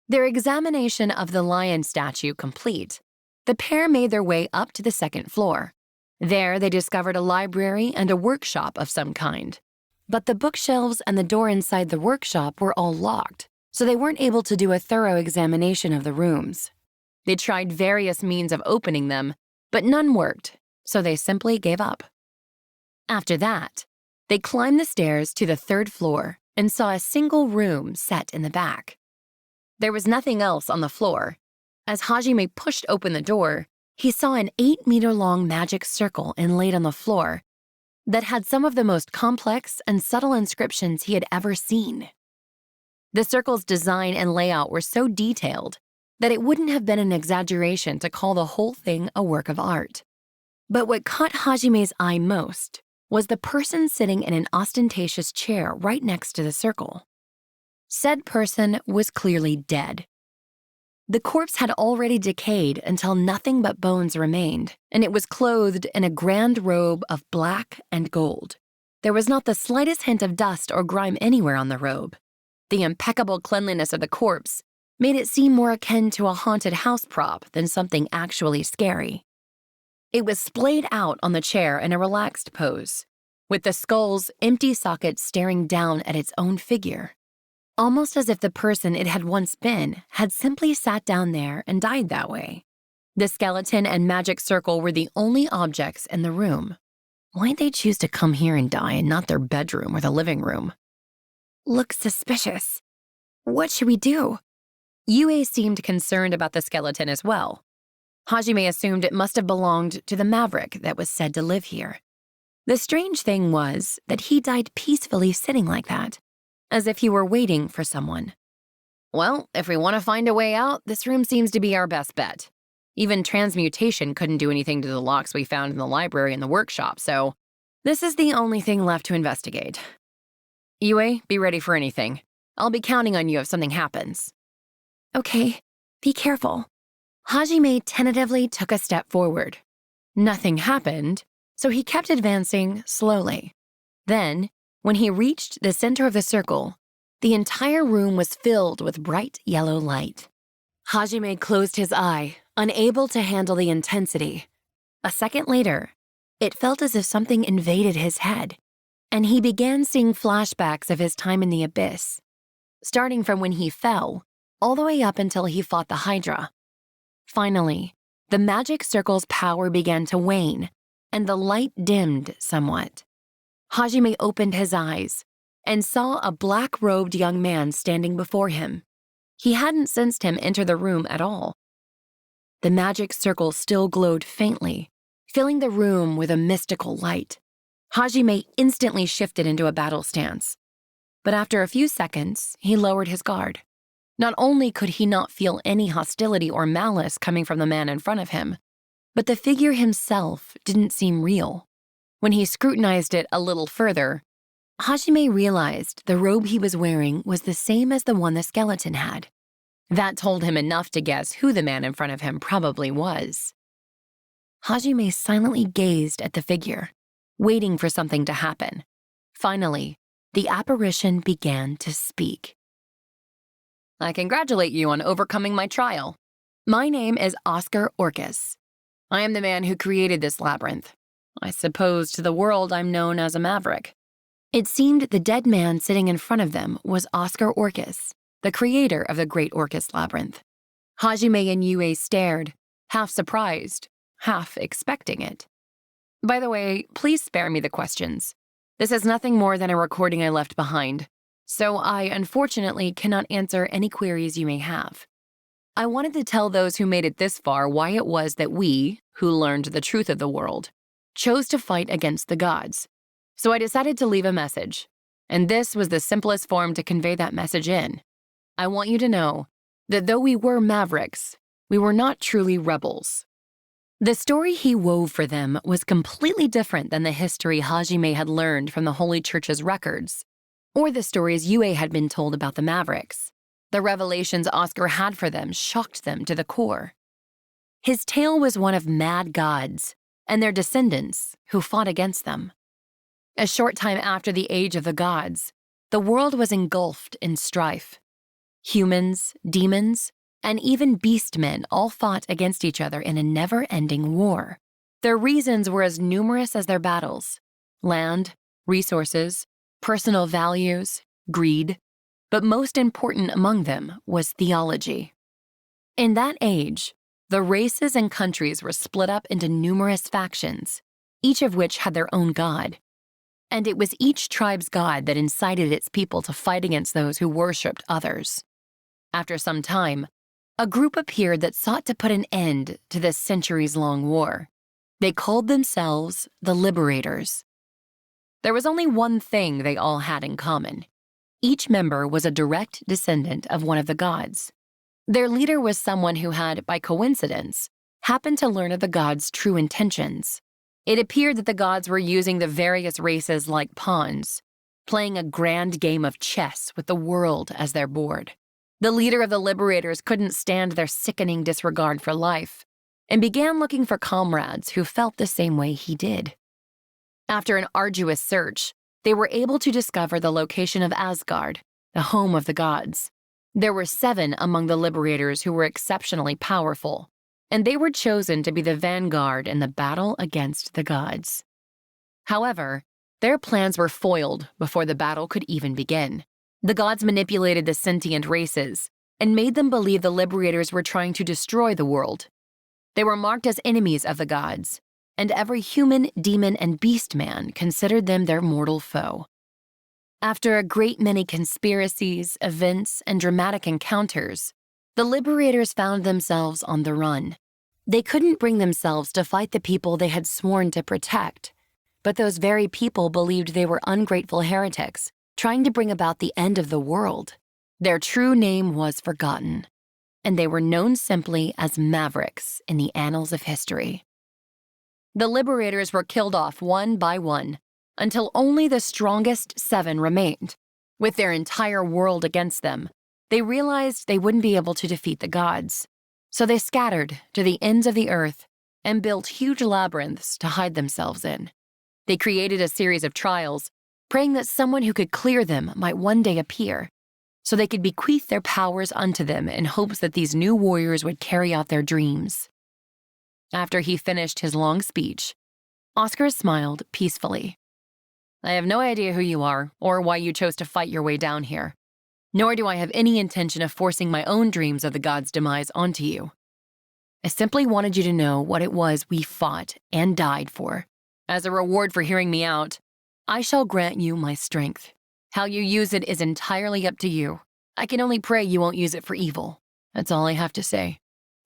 Their examination of the lion statue complete, the pair made their way up to the second floor. There, they discovered a library and a workshop of some kind. But the bookshelves and the door inside the workshop were all locked, so they weren't able to do a thorough examination of the rooms. They tried various means of opening them, but none worked, so they simply gave up. After that, they climbed the stairs to the 3rd floor and saw a single room set in the back. There was nothing else on the floor. As Hajime pushed open the door, he saw an 8-meter-long magic circle inlaid on the floor that had some of the most complex and subtle inscriptions he had ever seen. The circle's design and layout were so detailed that it wouldn't have been an exaggeration to call the whole thing a work of art. But what caught Hajime's eye most was the person sitting in an ostentatious chair right next to the circle. Said person was clearly dead. The corpse had already decayed until nothing but bones remained, and it was clothed in a grand robe of black and gold. There was not the slightest hint of dust or grime anywhere on the robe. The impeccable cleanliness of the corpse made it seem more akin to a haunted house prop than something actually scary. It was splayed out on the chair in a relaxed pose, with the skull's empty socket staring down at its own figure, almost as if the person it had once been had simply sat down there and died that way. The skeleton and magic circle were the only objects in the room. Why'd they choose to come here and die and not their bedroom or the living room? Looks suspicious. What should we do? Yue seemed concerned about the skeleton as well. Hajime assumed it must have belonged to the maverick that was said to live here. The strange thing was that he died peacefully sitting like that, as if he were waiting for someone. Well, if we want to find a way out, this room seems to be our best bet. Even transmutation couldn't do anything to the locks we found in the library and the workshop, so this is the only thing left to investigate. Yue, be ready for anything. I'll be counting on you if something happens. Okay, be careful. Hajime tentatively took a step forward. Nothing happened, so he kept advancing slowly. Then, when he reached the center of the circle, the entire room was filled with bright yellow light. Hajime closed his eye, unable to handle the intensity. A second later, it felt as if something invaded his head, and he began seeing flashbacks of his time in the abyss, starting from when he fell, all the way up until he fought the Hydra. Finally, the magic circle's power began to wane, and the light dimmed somewhat. Hajime opened his eyes and saw a black-robed young man standing before him. He hadn't sensed him enter the room at all. The magic circle still glowed faintly, filling the room with a mystical light. Hajime instantly shifted into a battle stance. But after a few seconds, he lowered his guard. Not only could he not feel any hostility or malice coming from the man in front of him, but the figure himself didn't seem real. When he scrutinized it a little further, Hajime realized the robe he was wearing was the same as the one the skeleton had. That told him enough to guess who the man in front of him probably was. Hajime silently gazed at the figure, waiting for something to happen. Finally, the apparition began to speak. I congratulate you on overcoming my trial. My name is Oscar Orcus. I am the man who created this labyrinth. I suppose to the world I'm known as a maverick. It seemed the dead man sitting in front of them was Oscar Orcus, the creator of the Great Orcus Labyrinth. Hajime and Yue stared, half surprised, half expecting it. By the way, please spare me the questions. This is nothing more than a recording I left behind, so I unfortunately cannot answer any queries you may have. I wanted to tell those who made it this far why it was that we, who learned the truth of the world, chose to fight against the gods. So I decided to leave a message, and this was the simplest form to convey that message in. I want you to know that though we were mavericks, we were not truly rebels. The story he wove for them was completely different than the history Hajime had learned from the Holy Church's records, or the stories Yue had been told about the mavericks. The revelations Oscar had for them shocked them to the core. His tale was one of mad gods and their descendants who fought against them. A short time after the age of the gods, the world was engulfed in strife. Humans, demons, and even beastmen all fought against each other in a never-ending war. Their reasons were as numerous as their battles: land, resources, personal values, greed, but most important among them was theology. In that age, the races and countries were split up into numerous factions, each of which had their own god. And it was each tribe's god that incited its people to fight against those who worshipped others. After some time, a group appeared that sought to put an end to this centuries-long war. They called themselves the Liberators. There was only one thing they all had in common. Each member was a direct descendant of one of the gods. Their leader was someone who had, by coincidence, happened to learn of the gods' true intentions. It appeared that the gods were using the various races like pawns, playing a grand game of chess with the world as their board. The leader of the Liberators couldn't stand their sickening disregard for life and began looking for comrades who felt the same way he did. After an arduous search, they were able to discover the location of Asgard, the home of the gods. There were 7 among the Liberators who were exceptionally powerful, and they were chosen to be the vanguard in the battle against the gods. However, their plans were foiled before the battle could even begin. The gods manipulated the sentient races and made them believe the Liberators were trying to destroy the world. They were marked as enemies of the gods, and every human, demon, and beast man considered them their mortal foe. After a great many conspiracies, events, and dramatic encounters, the liberators found themselves on the run. They couldn't bring themselves to fight the people they had sworn to protect, but those very people believed they were ungrateful heretics, trying to bring about the end of the world. Their true name was forgotten, and they were known simply as Mavericks in the annals of history. The liberators were killed off one by one, until only the strongest 7 remained. With their entire world against them, they realized they wouldn't be able to defeat the gods. So they scattered to the ends of the earth and built huge labyrinths to hide themselves in. They created a series of trials, praying that someone who could clear them might one day appear, so they could bequeath their powers unto them in hopes that these new warriors would carry out their dreams. After he finished his long speech, Oscar smiled peacefully. I have no idea who you are or why you chose to fight your way down here, nor do I have any intention of forcing my own dreams of the gods' demise onto you. I simply wanted you to know what it was we fought and died for. As a reward for hearing me out, I shall grant you my strength. How you use it is entirely up to you. I can only pray you won't use it for evil. That's all I have to say.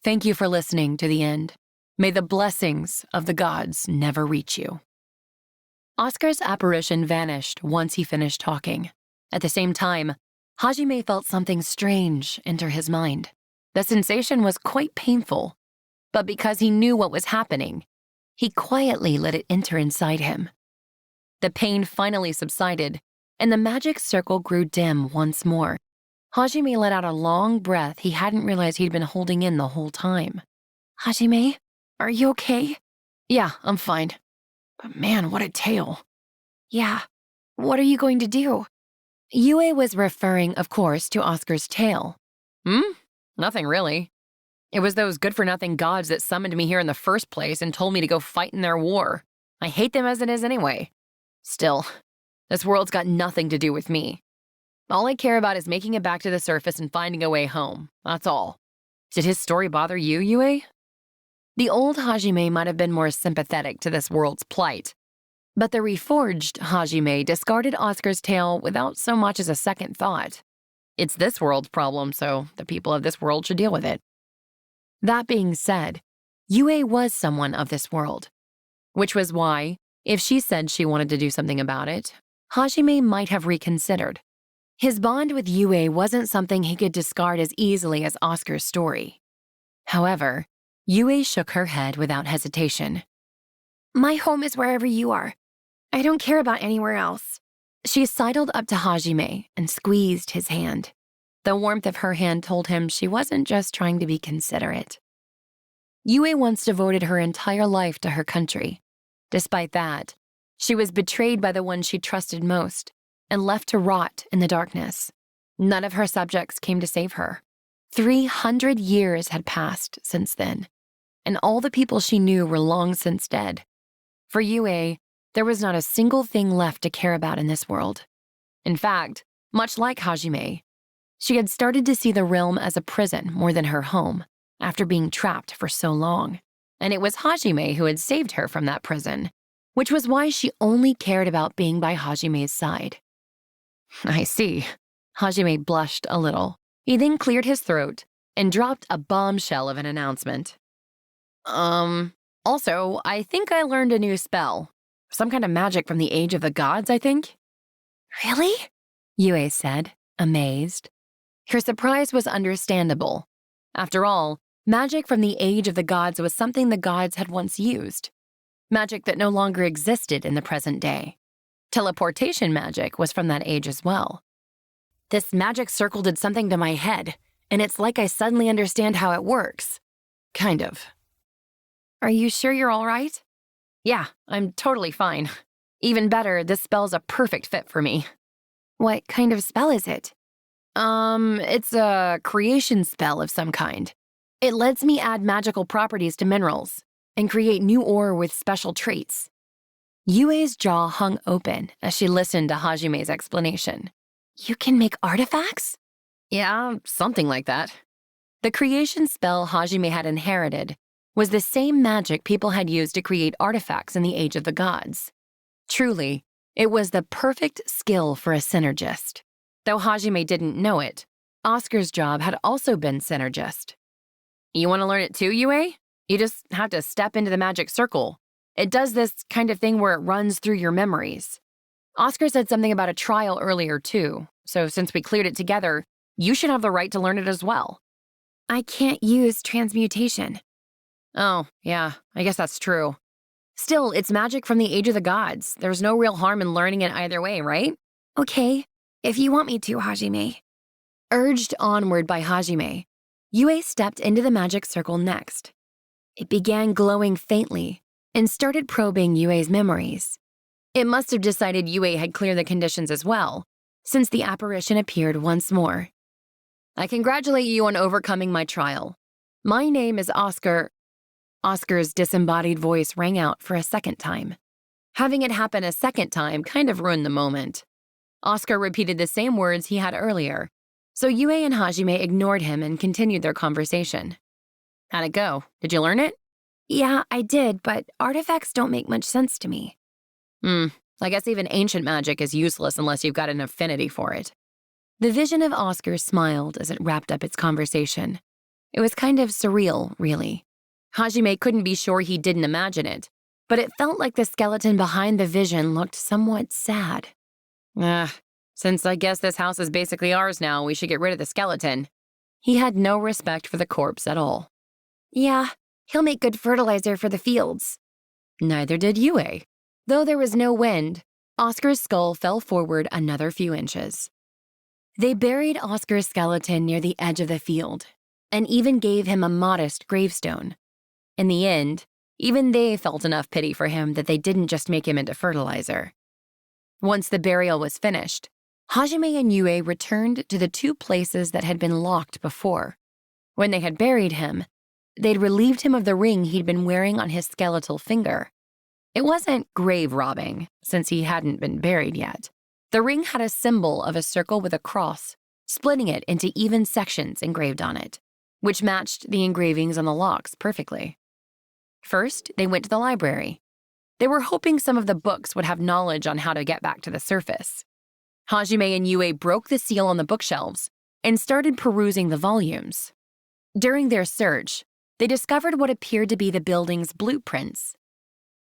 Thank you for listening to the end. May the blessings of the gods never reach you. Oscar's apparition vanished once he finished talking. At the same time, Hajime felt something strange enter his mind. The sensation was quite painful, but because he knew what was happening, he quietly let it enter inside him. The pain finally subsided, and the magic circle grew dim once more. Hajime let out a long breath he hadn't realized he'd been holding in the whole time. Hajime, are you okay? Yeah, I'm fine. But man, what a tale. Yeah, what are you going to do? Yue was referring, of course, to Oscar's tale. Nothing really. It was those good-for-nothing gods that summoned me here in the first place and told me to go fight in their war. I hate them as it is anyway. Still, this world's got nothing to do with me. All I care about is making it back to the surface and finding a way home. That's all. Did his story bother you, Yue? The old Hajime might have been more sympathetic to this world's plight, but the reforged Hajime discarded Oscar's tale without so much as a second thought. It's this world's problem, so the people of this world should deal with it. That being said, Yue was someone of this world, which was why, if she said she wanted to do something about it, Hajime might have reconsidered. His bond with Yue wasn't something he could discard as easily as Oscar's story. However, Yue shook her head without hesitation. My home is wherever you are. I don't care about anywhere else. She sidled up to Hajime and squeezed his hand. The warmth of her hand told him she wasn't just trying to be considerate. Yue once devoted her entire life to her country. Despite that, she was betrayed by the one she trusted most and left to rot in the darkness. None of her subjects came to save her. 300 years had passed since then, and all the people she knew were long since dead. For Yue, there was not a single thing left to care about in this world. In fact, much like Hajime, she had started to see the realm as a prison more than her home after being trapped for so long. And it was Hajime who had saved her from that prison, which was why she only cared about being by Hajime's side. I see. Hajime blushed a little. He then cleared his throat and dropped a bombshell of an announcement. Also, I think I learned a new spell. Some kind of magic from the Age of the Gods, I think. Really? Yue said, amazed. Her surprise was understandable. After all, magic from the Age of the Gods was something the gods had once used. Magic that no longer existed in the present day. Teleportation magic was from that age as well. This magic circle did something to my head, and it's like I suddenly understand how it works. Kind of. Are you sure you're all right? Yeah, I'm totally fine. Even better, this spell's a perfect fit for me. What kind of spell is it? It's a creation spell of some kind. It lets me add magical properties to minerals and create new ore with special traits. Yue's jaw hung open as she listened to Hajime's explanation. You can make artifacts? Yeah, something like that. The creation spell Hajime had inherited was the same magic people had used to create artifacts in the Age of the Gods. Truly, it was the perfect skill for a synergist. Though Hajime didn't know it, Oscar's job had also been synergist. You want to learn it too, Yue? You just have to step into the magic circle. It does this kind of thing where it runs through your memories. Oscar said something about a trial earlier too, so since we cleared it together, you should have the right to learn it as well. I can't use transmutation. Oh, yeah, I guess that's true. Still, it's magic from the Age of the Gods. There's no real harm in learning it either way, right? Okay, if you want me to, Hajime. Urged onward by Hajime, Yue stepped into the magic circle next. It began glowing faintly and started probing Yue's memories. It must have decided Yue had cleared the conditions as well, since the apparition appeared once more. I congratulate you on overcoming my trial. My name is Oscar. Oscar's disembodied voice rang out for a second time. Having it happen a second time kind of ruined the moment. Oscar repeated the same words he had earlier, so Yue and Hajime ignored him and continued their conversation. How'd it go? Did you learn it? Yeah, I did, but artifacts don't make much sense to me. I guess even ancient magic is useless unless you've got an affinity for it. The vision of Oscar smiled as it wrapped up its conversation. It was kind of surreal, really. Hajime couldn't be sure he didn't imagine it, but it felt like the skeleton behind the vision looked somewhat sad. Since I guess this house is basically ours now, we should get rid of the skeleton. He had no respect for the corpse at all. Yeah, he'll make good fertilizer for the fields. Neither did Yue. Though there was no wind, Oscar's skull fell forward another few inches. They buried Oscar's skeleton near the edge of the field, and even gave him a modest gravestone. In the end, even they felt enough pity for him that they didn't just make him into fertilizer. Once the burial was finished, Hajime and Yue returned to the two places that had been locked before. When they had buried him, they'd relieved him of the ring he'd been wearing on his skeletal finger. It wasn't grave robbing, since he hadn't been buried yet. The ring had a symbol of a circle with a cross, splitting it into even sections engraved on it, which matched the engravings on the locks perfectly. First, they went to the library. They were hoping some of the books would have knowledge on how to get back to the surface. Hajime and Yue broke the seal on the bookshelves and started perusing the volumes. During their search, they discovered what appeared to be the building's blueprints.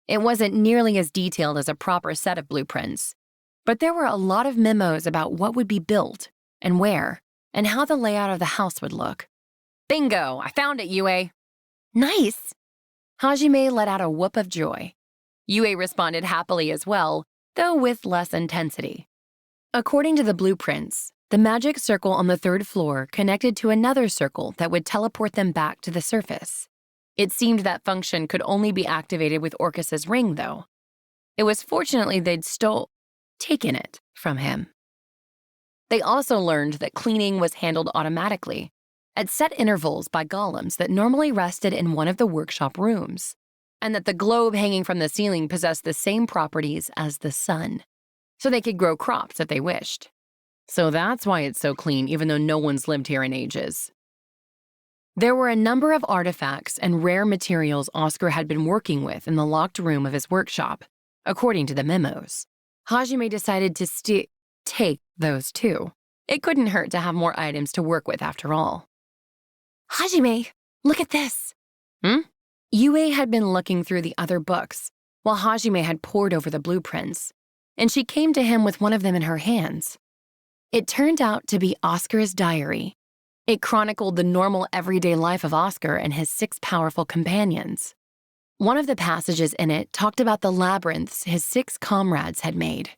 It wasn't nearly as detailed as a proper set of blueprints, but there were a lot of memos about what would be built and where, and how the layout of the house would look. Bingo! I found it, Yue! Nice! Hajime let out a whoop of joy. Yue responded happily as well, though with less intensity. According to the blueprints, the magic circle on the third floor connected to another circle that would teleport them back to the surface. It seemed that function could only be activated with Orcus's ring, though. It was fortunately they'd taken it from him. They also learned that cleaning was handled automatically, at set intervals by golems that normally rested in one of the workshop rooms, and that the globe hanging from the ceiling possessed the same properties as the sun, so they could grow crops if they wished. So that's why it's so clean, even though no one's lived here in ages. There were a number of artifacts and rare materials Oscar had been working with in the locked room of his workshop, according to the memos. Hajime decided to take those too. It couldn't hurt to have more items to work with after all. Hajime, look at this. Yue had been looking through the other books, while Hajime had pored over the blueprints, and she came to him with one of them in her hands. It turned out to be Oscar's diary. It chronicled the normal everyday life of Oscar and his 6 powerful companions. One of the passages in it talked about the labyrinths his 6 comrades had made.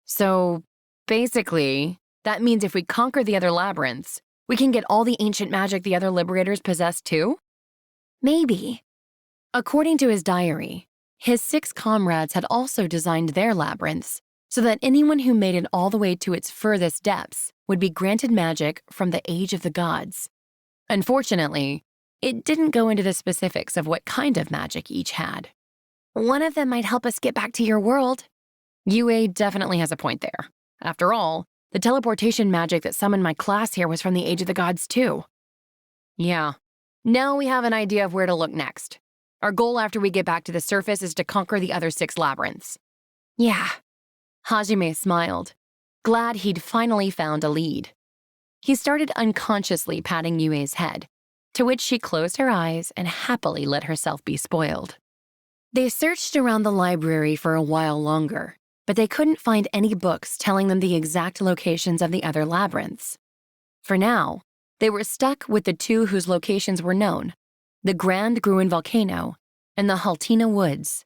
So, basically, that means if we conquer the other labyrinths, we can get all the ancient magic the other liberators possess too? Maybe. According to his diary, his 6 comrades had also designed their labyrinths so that anyone who made it all the way to its furthest depths would be granted magic from the Age of the Gods. Unfortunately, it didn't go into the specifics of what kind of magic each had. One of them might help us get back to your world. Yue definitely has a point there. After all, the teleportation magic that summoned my class here was from the Age of the Gods too. Yeah, Now we have an idea of where to look next. Our goal after we get back to the surface is to conquer the other 6 labyrinths. Yeah. Hajime smiled, glad he'd finally found a lead. He started unconsciously patting Yue's head, to which she closed her eyes and happily let herself be spoiled. They searched around the library for a while longer, but they couldn't find any books telling them the exact locations of the other labyrinths. For now, they were stuck with the 2 whose locations were known, the Grand Gruen Volcano and the Haltina Woods.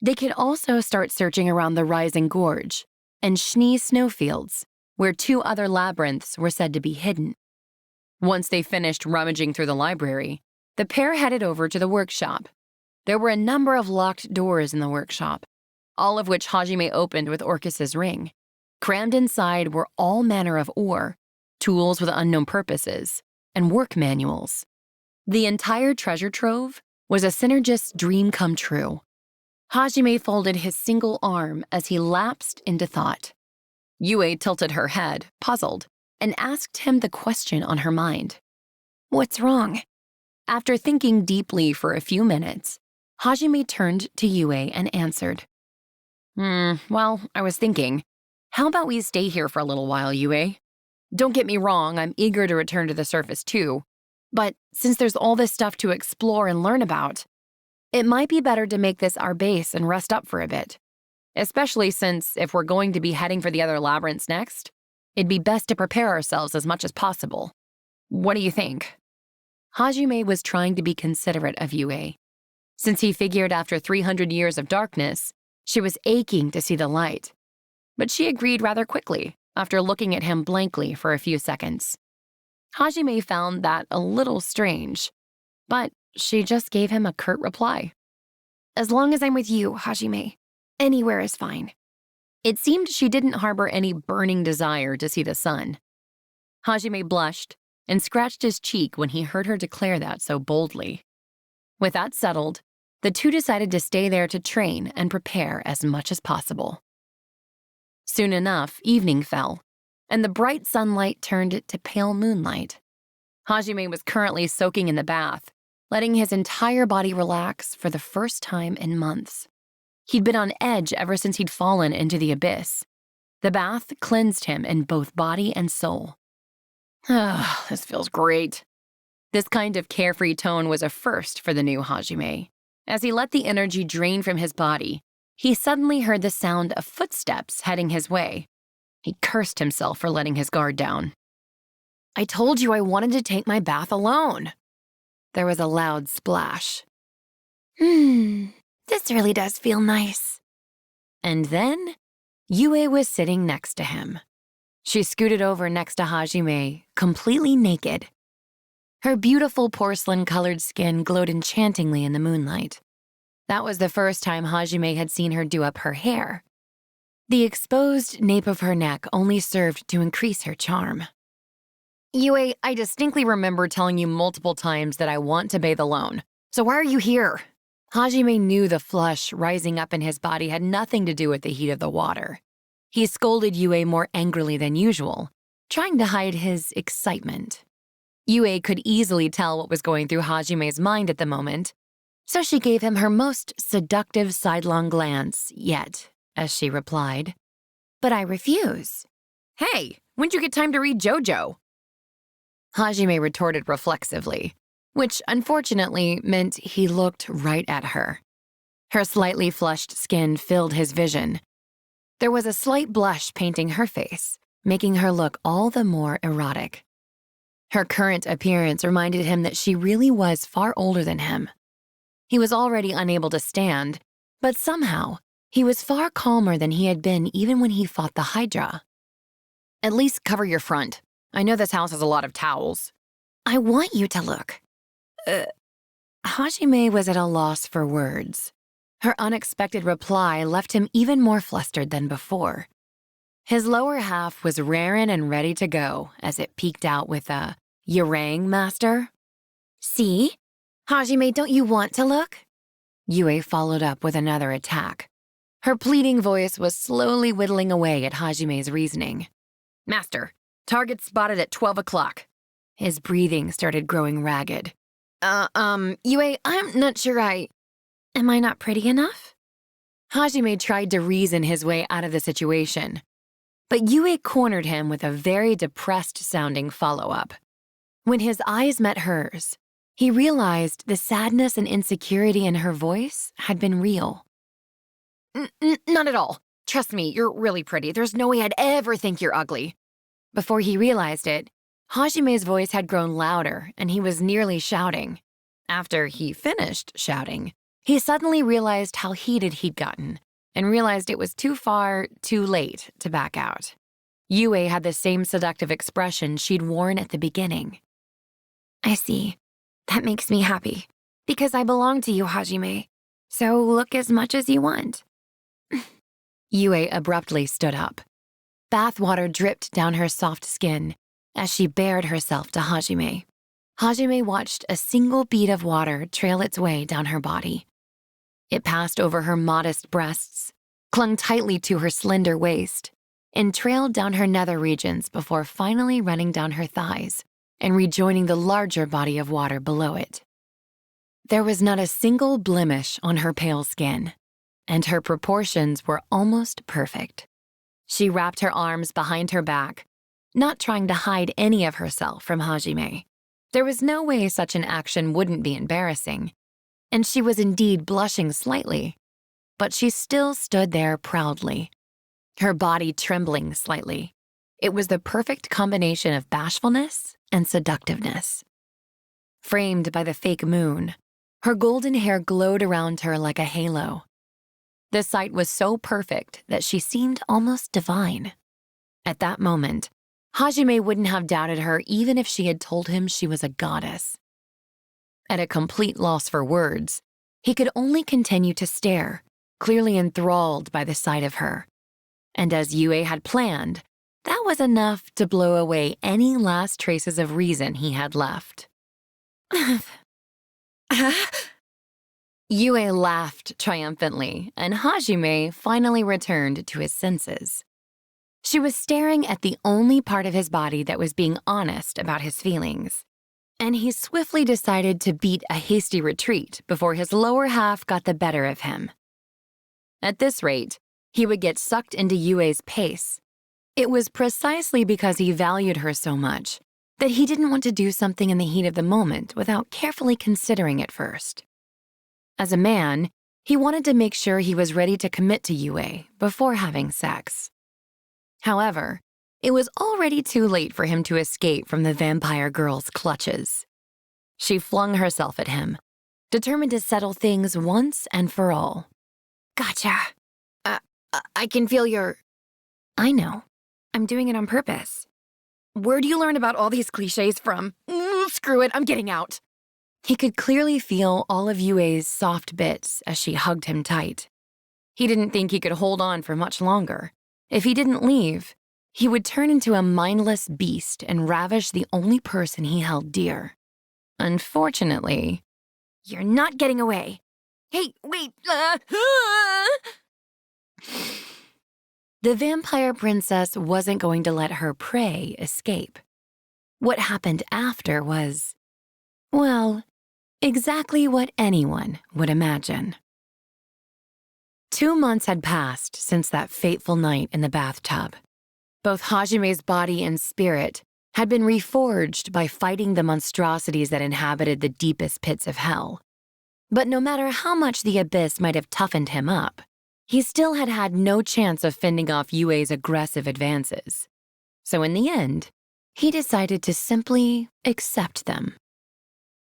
They could also start searching around the Rising Gorge and Schnee snowfields, where 2 other labyrinths were said to be hidden. Once they finished rummaging through the library, the pair headed over to the workshop. There were a number of locked doors in the workshop, all of which Hajime opened with Orcus's ring. Crammed inside were all manner of ore, tools with unknown purposes, and work manuals. The entire treasure trove was a synergist's dream come true. Hajime folded his single arm as he lapsed into thought. Yue tilted her head, puzzled, and asked him the question on her mind. What's wrong? After thinking deeply for a few minutes, Hajime turned to Yue and answered. Well, I was thinking, how about we stay here for a little while, Yue? Don't get me wrong, I'm eager to return to the surface too, but since there's all this stuff to explore and learn about, it might be better to make this our base and rest up for a bit. Especially since if we're going to be heading for the other labyrinths next, it'd be best to prepare ourselves as much as possible. What do you think? Hajime was trying to be considerate of Yue, since he figured after 300 years of darkness, she was aching to see the light. But she agreed rather quickly, after looking at him blankly for a few seconds. Hajime found that a little strange, but she just gave him a curt reply. As long as I'm with you, Hajime, anywhere is fine. It seemed she didn't harbor any burning desire to see the sun. Hajime blushed and scratched his cheek when he heard her declare that so boldly. With that settled, the 2 decided to stay there to train and prepare as much as possible. Soon enough, evening fell, and the bright sunlight turned to pale moonlight. Hajime was currently soaking in the bath, letting his entire body relax for the first time in months. He'd been on edge ever since he'd fallen into the abyss. The bath cleansed him in both body and soul. This feels great. This kind of carefree tone was a first for the new Hajime. As he let the energy drain from his body, he suddenly heard the sound of footsteps heading his way. He cursed himself for letting his guard down. I told you I wanted to take my bath alone. There was a loud splash. This really does feel nice. And then, Yue was sitting next to him. She scooted over next to Hajime, completely naked. Her beautiful porcelain-colored skin glowed enchantingly in the moonlight. That was the first time Hajime had seen her do up her hair. The exposed nape of her neck only served to increase her charm. Yue, I distinctly remember telling you multiple times that I want to bathe alone. So why are you here? Hajime knew the flush rising up in his body had nothing to do with the heat of the water. He scolded Yue more angrily than usual, trying to hide his excitement. Yue could easily tell what was going through Hajime's mind at the moment, so she gave him her most seductive sidelong glance yet, as she replied, But I refuse. Hey, when'd you get time to read JoJo? Hajime retorted reflexively, which unfortunately meant he looked right at her. Her slightly flushed skin filled his vision. There was a slight blush painting her face, making her look all the more erotic. Her current appearance reminded him that she really was far older than him. He was already unable to stand, but somehow he was far calmer than he had been even when he fought the Hydra. At least cover your front. I know this house has a lot of towels. I want you to look. Hajime was at a loss for words. Her unexpected reply left him even more flustered than before. His lower half was raring and ready to go as it peeked out with a, "You rang, master?" See? Hajime, don't you want to look? Yue followed up with another attack. Her pleading voice was slowly whittling away at Hajime's reasoning. Master, target spotted at 12 o'clock. His breathing started growing ragged. Yue, I'm not sure Am I not pretty enough? Hajime tried to reason his way out of the situation, but Yue cornered him with a very depressed-sounding follow-up. When his eyes met hers, he realized the sadness and insecurity in her voice had been real. Not at all. Trust me, you're really pretty. There's no way I'd ever think you're ugly. Before he realized it, Hajime's voice had grown louder and he was nearly shouting. After he finished shouting, he suddenly realized how heated he'd gotten and realized it was too far, too late to back out. Yue had the same seductive expression she'd worn at the beginning. I see. That makes me happy. Because I belong to you, Hajime. So look as much as you want. Yue abruptly stood up. Bathwater dripped down her soft skin as she bared herself to Hajime. Hajime watched a single bead of water trail its way down her body. It passed over her modest breasts, clung tightly to her slender waist, and trailed down her nether regions before finally running down her thighs and rejoining the larger body of water below it. There was not a single blemish on her pale skin, and her proportions were almost perfect. She wrapped her arms behind her back, not trying to hide any of herself from Hajime. There was no way such an action wouldn't be embarrassing, and she was indeed blushing slightly, but she still stood there proudly, her body trembling slightly. It was the perfect combination of bashfulness and seductiveness. Framed by the fake moon, her golden hair glowed around her like a halo. The sight was so perfect that she seemed almost divine. At that moment, Hajime wouldn't have doubted her even if she had told him she was a goddess. At a complete loss for words, he could only continue to stare, clearly enthralled by the sight of her. And as Yue had planned, that was enough to blow away any last traces of reason he had left. Yue laughed triumphantly, and Hajime finally returned to his senses. She was staring at the only part of his body that was being honest about his feelings, and he swiftly decided to beat a hasty retreat before his lower half got the better of him. At this rate, he would get sucked into Yue's pace. It was precisely because he valued her so much that he didn't want to do something in the heat of the moment without carefully considering it first. As a man, he wanted to make sure he was ready to commit to Yue before having sex. However, it was already too late for him to escape from the vampire girl's clutches. She flung herself at him, determined to settle things once and for all. Gotcha. I can feel your... I know. I'm doing it on purpose. Where do you learn about all these cliches from? Screw it, I'm getting out. He could clearly feel all of Yue's soft bits as she hugged him tight. He didn't think he could hold on for much longer. If he didn't leave, he would turn into a mindless beast and ravish the only person he held dear. Unfortunately, you're not getting away. Hey, wait. The vampire princess wasn't going to let her prey escape. What happened after was, well, exactly what anyone would imagine. 2 months had passed since that fateful night in the bathtub. Both Hajime's body and spirit had been reforged by fighting the monstrosities that inhabited the deepest pits of hell. But no matter how much the abyss might have toughened him up, he still had had no chance of fending off Yue's aggressive advances. So in the end, he decided to simply accept them.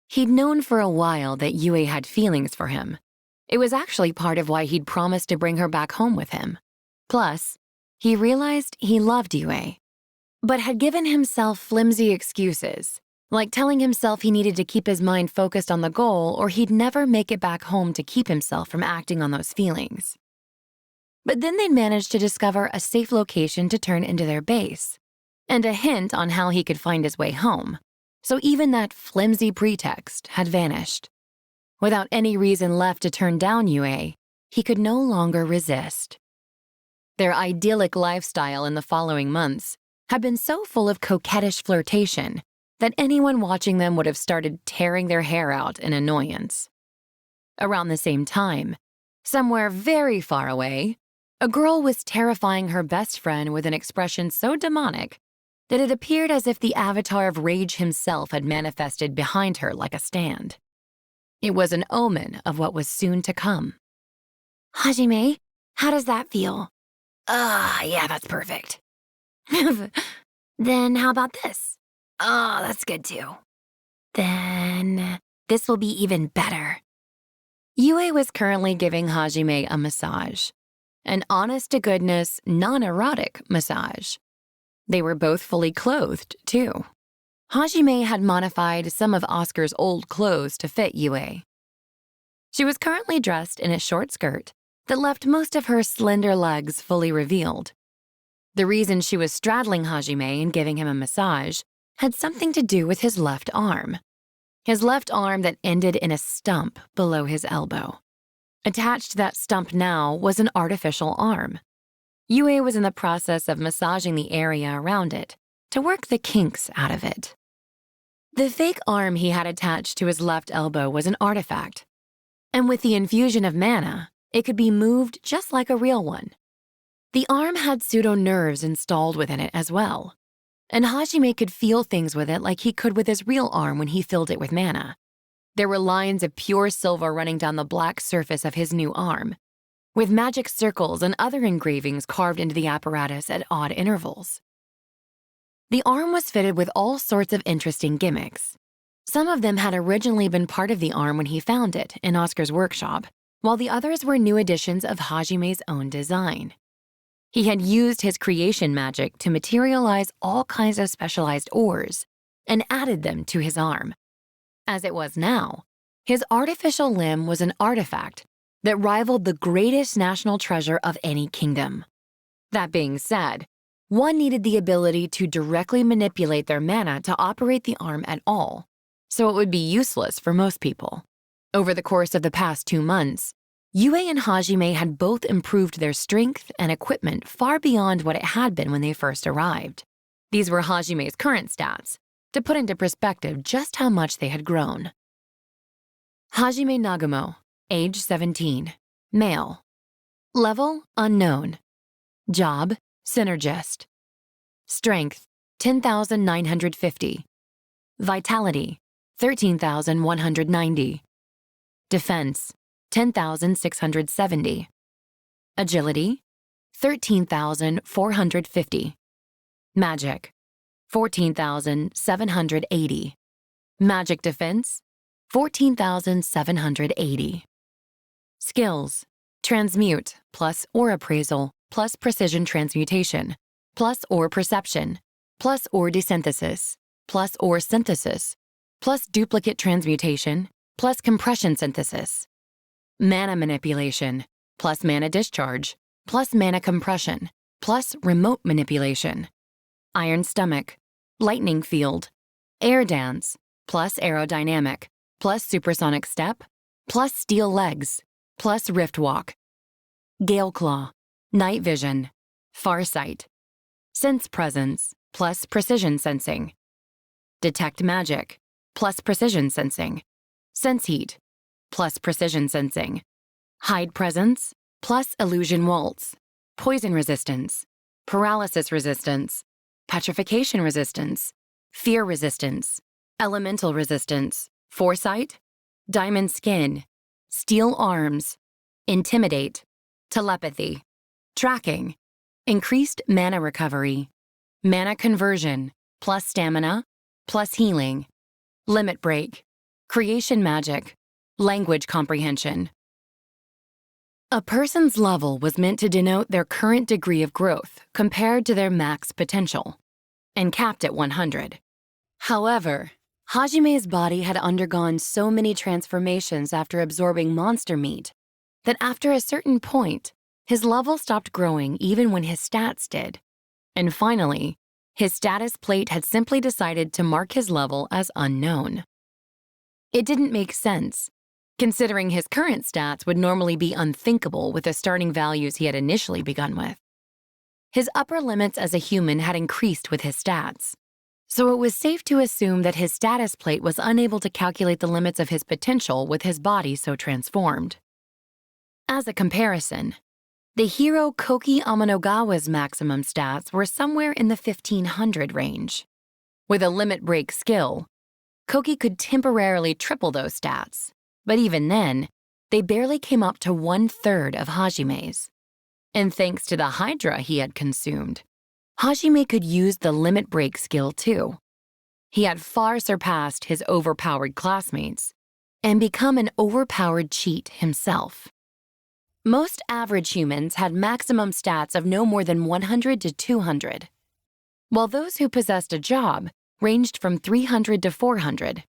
He'd known for a while that Yue had feelings for him. It was actually part of why he'd promised to bring her back home with him. Plus, he realized he loved Yue, but had given himself flimsy excuses, like telling himself he needed to keep his mind focused on the goal or he'd never make it back home to keep himself from acting on those feelings. But then they'd managed to discover a safe location to turn into their base, and a hint on how he could find his way home, so even that flimsy pretext had vanished. Without any reason left to turn down Yue, he could no longer resist. Their idyllic lifestyle in the following months had been so full of coquettish flirtation that anyone watching them would have started tearing their hair out in annoyance. Around the same time, somewhere very far away, a girl was terrifying her best friend with an expression so demonic that it appeared as if the avatar of Rage himself had manifested behind her like a stand. It was an omen of what was soon to come. Hajime, how does that feel? Yeah, that's perfect. Then how about this? Oh, that's good too. Then this will be even better. Yue was currently giving Hajime a massage. An honest-to-goodness, non-erotic massage. They were both fully clothed, too. Hajime had modified some of Oscar's old clothes to fit Yue. She was currently dressed in a short skirt that left most of her slender legs fully revealed. The reason she was straddling Hajime and giving him a massage had something to do with his left arm. His left arm that ended in a stump below his elbow. Attached to that stump now was an artificial arm. Yue was in the process of massaging the area around it to work the kinks out of it. The fake arm he had attached to his left elbow was an artifact, and with the infusion of mana, it could be moved just like a real one. The arm had pseudo-nerves installed within it as well, and Hajime could feel things with it like he could with his real arm when he filled it with mana. There were lines of pure silver running down the black surface of his new arm, with magic circles and other engravings carved into the apparatus at odd intervals. The arm was fitted with all sorts of interesting gimmicks. Some of them had originally been part of the arm when he found it in Oscar's workshop, while the others were new additions of Hajime's own design. He had used his creation magic to materialize all kinds of specialized ores and added them to his arm. As it was now, his artificial limb was an artifact that rivaled the greatest national treasure of any kingdom. That being said, one needed the ability to directly manipulate their mana to operate the arm at all, so it would be useless for most people. Over the course of the past 2 months, Yue and Hajime had both improved their strength and equipment far beyond what it had been when they first arrived. These were Hajime's current stats, to put into perspective just how much they had grown. Hajime Nagumo, age 17, male. Level, unknown. Job, synergist. Strength, 10,950. Vitality, 13,190. Defense, 10,670. Agility, 13,450. Magic, 14,780. Magic defense, 14,780. Skills, transmute plus or appraisal plus precision transmutation plus or perception plus or desynthesis plus or synthesis plus duplicate transmutation plus compression synthesis. Mana manipulation plus mana discharge plus mana compression plus remote manipulation. Iron stomach, lightning field, air dance plus aerodynamic plus supersonic step plus steel legs plus rift walk. Gale claw, night vision, farsight. Sense presence plus precision sensing. Detect magic plus precision sensing. Sense heat plus precision sensing. Hide presence plus illusion waltz. Poison resistance. Paralysis resistance. Petrification resistance. Fear resistance. Elemental resistance. Foresight. Diamond skin. Steel arms. Intimidate. Telepathy. Tracking. Increased mana recovery. Mana conversion. Plus stamina. Plus healing. Limit break. Creation magic. Language comprehension. A person's level was meant to denote their current degree of growth compared to their max potential, and capped at 100. However, Hajime's body had undergone so many transformations after absorbing monster meat that after a certain point, his level stopped growing even when his stats did. And finally, his status plate had simply decided to mark his level as unknown. It didn't make sense, considering his current stats would normally be unthinkable with the starting values he had initially begun with. His upper limits as a human had increased with his stats, So it was safe to assume that his status plate was unable to calculate the limits of his potential with his body so transformed. As a comparison, the hero Koki Amanogawa's maximum stats were somewhere in the 1500 range. With a limit break skill, Koki could temporarily triple those stats, but even then, they barely came up to 1/3 of Hajime's. And thanks to the Hydra he had consumed, Hajime could use the limit break skill too. He had far surpassed his overpowered classmates and become an overpowered cheat himself. Most average humans had maximum stats of no more than 100 to 200, while those who possessed a job ranged from 300 to 400.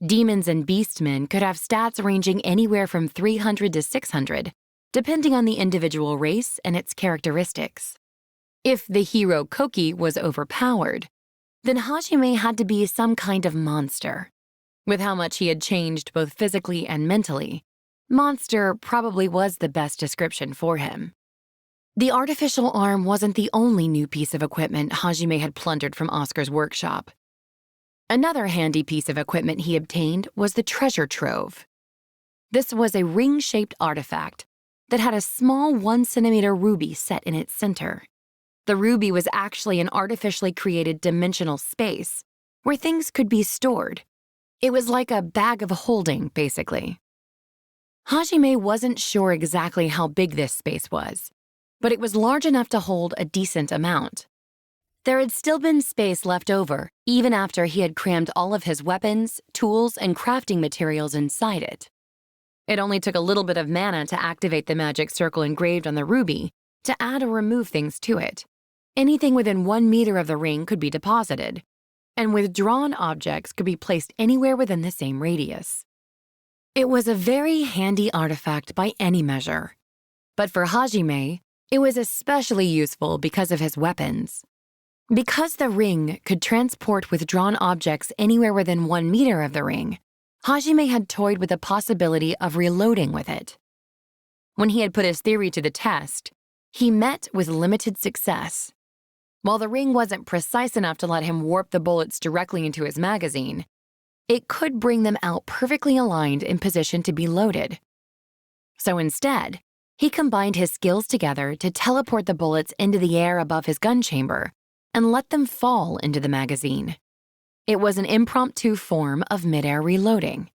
Demons and beastmen could have stats ranging anywhere from 300 to 600, depending on the individual race and its characteristics. If the hero Koki was overpowered, then Hajime had to be some kind of monster. With how much he had changed both physically and mentally, monster probably was the best description for him. The artificial arm wasn't the only new piece of equipment Hajime had plundered from Oscar's workshop. Another handy piece of equipment he obtained was the treasure trove. This was a ring-shaped artifact that had a small 1-centimeter ruby set in its center. The ruby was actually an artificially created dimensional space where things could be stored. It was like a bag of holding, basically. Hajime wasn't sure exactly how big this space was, but it was large enough to hold a decent amount. There had still been space left over, even after he had crammed all of his weapons, tools, and crafting materials inside it. It only took a little bit of mana to activate the magic circle engraved on the ruby to add or remove things to it. Anything within 1 meter of the ring could be deposited, and withdrawn objects could be placed anywhere within the same radius. It was a very handy artifact by any measure, but for Hajime, it was especially useful because of his weapons. Because the ring could transport withdrawn objects anywhere within 1 meter of the ring, Hajime had toyed with the possibility of reloading with it. When he had put his theory to the test, he met with limited success. While the ring wasn't precise enough to let him warp the bullets directly into his magazine, it could bring them out perfectly aligned in position to be loaded. So instead, he combined his skills together to teleport the bullets into the air above his gun chamber and let them fall into the magazine. It was an impromptu form of mid-air reloading.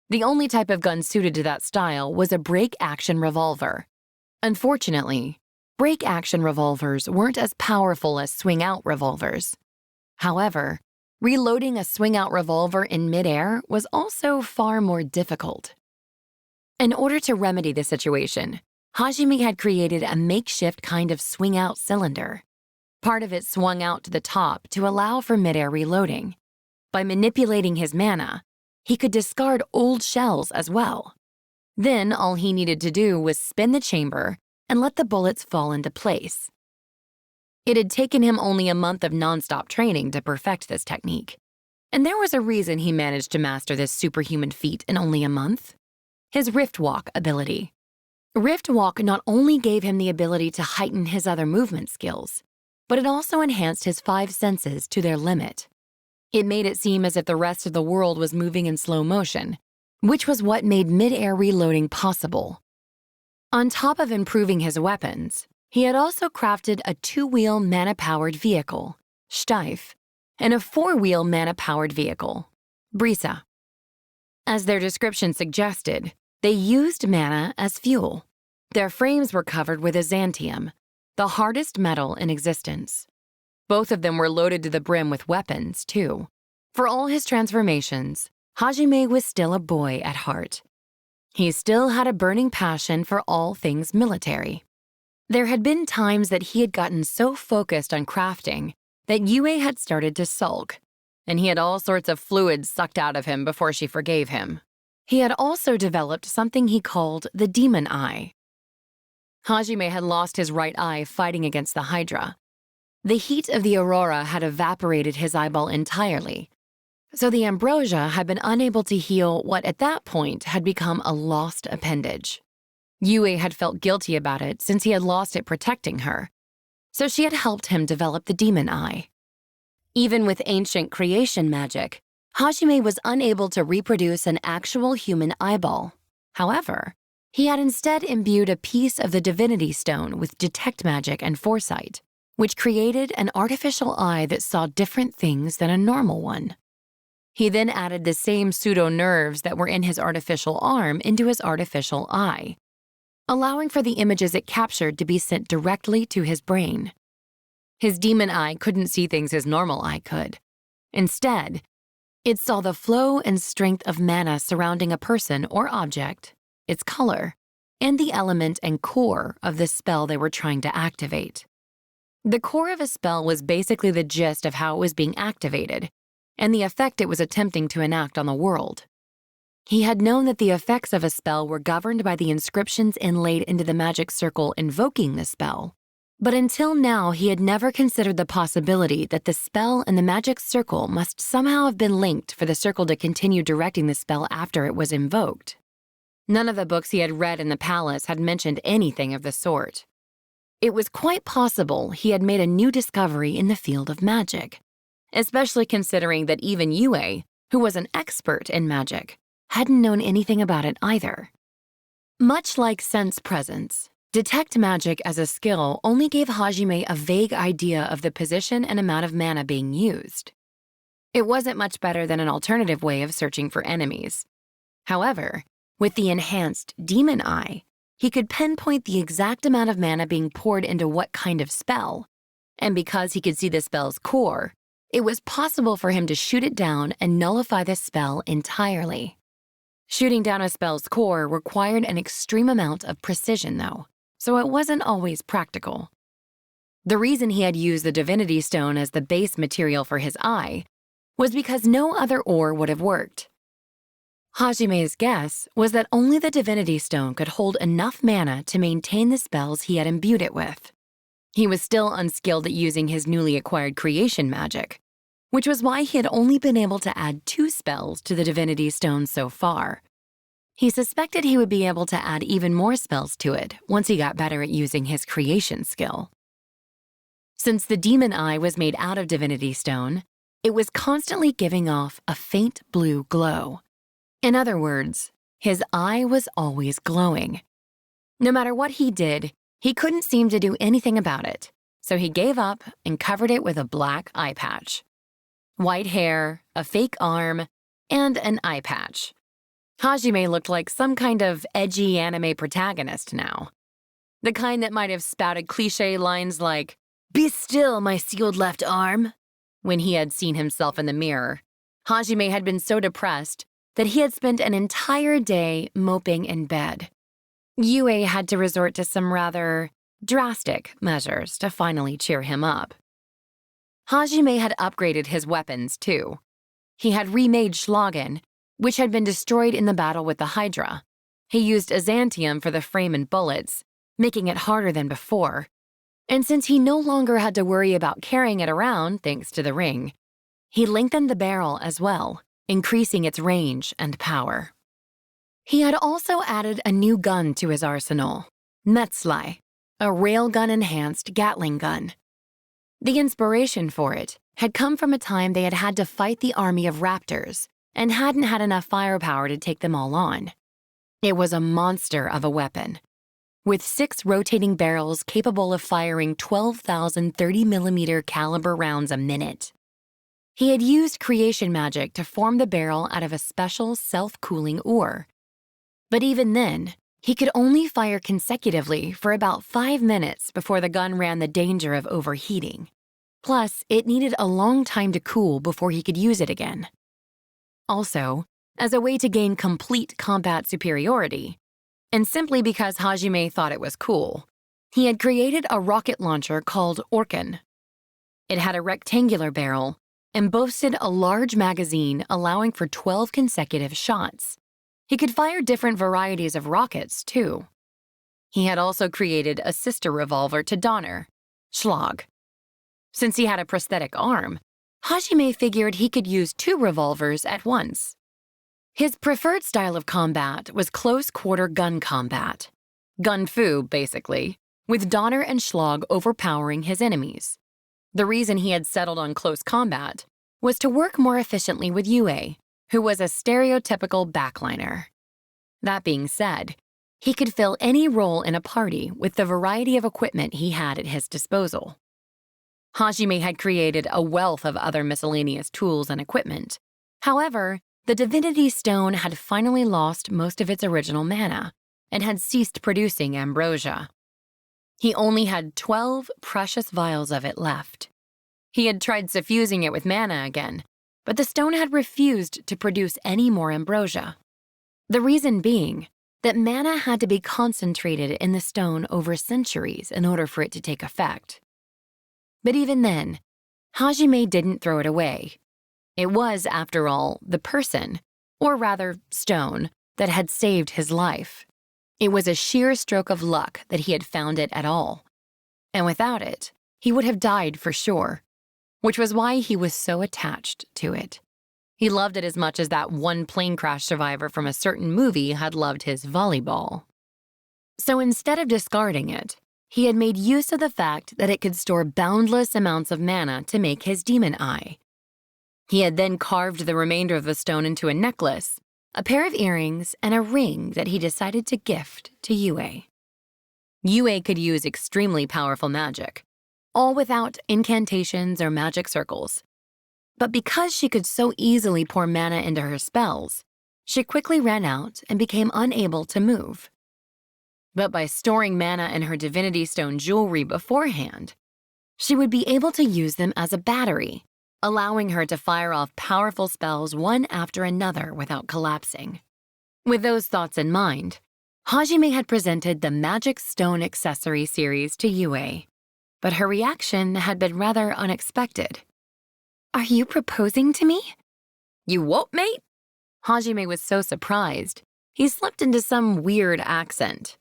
The only type of gun suited to that style was a break-action revolver. Unfortunately, break-action revolvers weren't as powerful as swing-out revolvers. However, reloading a swing-out revolver in mid-air was also far more difficult. In order to remedy the situation, Hajime had created a makeshift kind of swing-out cylinder. Part of it swung out to the top to allow for mid-air reloading. By manipulating his mana, he could discard old shells as well. Then all he needed to do was spin the chamber and let the bullets fall into place. It had taken him only a month of nonstop training to perfect this technique, and there was a reason he managed to master this superhuman feat in only a month: his Rift Walk ability. Rift Walk not only gave him the ability to heighten his other movement skills, but it also enhanced his 5 senses to their limit. It made it seem as if the rest of the world was moving in slow motion, which was what made mid-air reloading possible. On top of improving his weapons, he had also crafted a 2-wheel mana-powered vehicle, Steif, and a 4-wheel mana-powered vehicle, Brisa. As their description suggested, they used mana as fuel. Their frames were covered with Azantium, the hardest metal in existence. Both of them were loaded to the brim with weapons, too. For all his transformations, Hajime was still a boy at heart. He still had a burning passion for all things military. There had been times that he had gotten so focused on crafting that Yue had started to sulk, and he had all sorts of fluids sucked out of him before she forgave him. He had also developed something he called the Demon Eye. Hajime had lost his right eye fighting against the Hydra. The heat of the aurora had evaporated his eyeball entirely, so the ambrosia had been unable to heal what at that point had become a lost appendage. Yue had felt guilty about it since he had lost it protecting her, so she had helped him develop the Demon Eye. Even with ancient creation magic, Hajime was unable to reproduce an actual human eyeball. However, he had instead imbued a piece of the divinity stone with detect magic and foresight, which created an artificial eye that saw different things than a normal one. He then added the same pseudo-nerves that were in his artificial arm into his artificial eye, allowing for the images it captured to be sent directly to his brain. His demon eye couldn't see things his normal eye could. Instead, it saw the flow and strength of mana surrounding a person or object, its color, and the element and core of the spell they were trying to activate. The core of a spell was basically the gist of how it was being activated, and the effect it was attempting to enact on the world. He had known that the effects of a spell were governed by the inscriptions inlaid into the magic circle invoking the spell, but until now he had never considered the possibility that the spell and the magic circle must somehow have been linked for the circle to continue directing the spell after it was invoked. None of the books he had read in the palace had mentioned anything of the sort. It was quite possible he had made a new discovery in the field of magic, especially considering that even Yue, who was an expert in magic, hadn't known anything about it either. Much like sense presence, detect magic as a skill only gave Hajime a vague idea of the position and amount of mana being used. It wasn't much better than an alternative way of searching for enemies. However, with the enhanced demon eye, he could pinpoint the exact amount of mana being poured into what kind of spell, and because he could see the spell's core, it was possible for him to shoot it down and nullify the spell entirely. Shooting down a spell's core required an extreme amount of precision, though, so it wasn't always practical. The reason he had used the divinity stone as the base material for his eye was because no other ore would have worked. Hajime's guess was that only the divinity stone could hold enough mana to maintain the spells he had imbued it with. He was still unskilled at using his newly acquired creation magic, which was why he had only been able to add 2 spells to the divinity stone so far. He suspected he would be able to add even more spells to it once he got better at using his creation skill. Since the demon eye was made out of divinity stone, it was constantly giving off a faint blue glow. In other words, his eye was always glowing. No matter what he did, he couldn't seem to do anything about it, so he gave up and covered it with a black eye patch. White hair, a fake arm, and an eye patch. Hajime looked like some kind of edgy anime protagonist now. The kind that might have spouted cliché lines like, "Be still, my sealed left arm," when he had seen himself in the mirror. Hajime had been so depressed that he had spent an entire day moping in bed. Yue had to resort to some rather drastic measures to finally cheer him up. Hajime had upgraded his weapons, too. He had remade Schlagen, which had been destroyed in the battle with the Hydra. He used Azantium for the frame and bullets, making it harder than before. And since he no longer had to worry about carrying it around thanks to the ring, he lengthened the barrel as well, increasing its range and power. He had also added a new gun to his arsenal, Metzlei, a railgun-enhanced Gatling gun. The inspiration for it had come from a time they had had to fight the army of raptors and hadn't had enough firepower to take them all on. It was a monster of a weapon, with 6 rotating barrels capable of firing 12,000 30mm caliber rounds a minute. He had used creation magic to form the barrel out of a special self-cooling ore. But even then, he could only fire consecutively for about 5 minutes before the gun ran the danger of overheating. Plus, it needed a long time to cool before he could use it again. Also, as a way to gain complete combat superiority, and simply because Hajime thought it was cool, he had created a rocket launcher called Orkan. It had a rectangular barrel and boasted a large magazine allowing for 12 consecutive shots. He could fire different varieties of rockets, too. He had also created a sister revolver to Donner, Schlag. Since he had a prosthetic arm, Hajime figured he could use 2 revolvers at once. His preferred style of combat was close-quarter gun combat. Gun fu, basically, with Donner and Schlag overpowering his enemies. The reason he had settled on close combat was to work more efficiently with Yue, who was a stereotypical backliner. That being said, he could fill any role in a party with the variety of equipment he had at his disposal. Hajime had created a wealth of other miscellaneous tools and equipment. However, the Divinity Stone had finally lost most of its original mana and had ceased producing ambrosia. He only had 12 precious vials of it left. He had tried suffusing it with mana again, but the stone had refused to produce any more ambrosia. The reason being that mana had to be concentrated in the stone over centuries in order for it to take effect. But even then, Hajime didn't throw it away. It was, after all, the person, or rather stone, that had saved his life. It was a sheer stroke of luck that he had found it at all. And without it, he would have died for sure, which was why he was so attached to it. He loved it as much as that one plane crash survivor from a certain movie had loved his volleyball. So instead of discarding it, he had made use of the fact that it could store boundless amounts of mana to make his demon eye. He had then carved the remainder of the stone into a necklace, a pair of earrings, and a ring that he decided to gift to Yue. Yue could use extremely powerful magic, all without incantations or magic circles. But because she could so easily pour mana into her spells, she quickly ran out and became unable to move. But by storing mana in her Divinity Stone jewelry beforehand, she would be able to use them as a battery, allowing her to fire off powerful spells one after another without collapsing. With those thoughts in mind, Hajime had presented the Magic Stone Accessory series to Yue, but her reaction had been rather unexpected. Are you proposing to me? You what, mate? Hajime was so surprised, he slipped into some weird accent.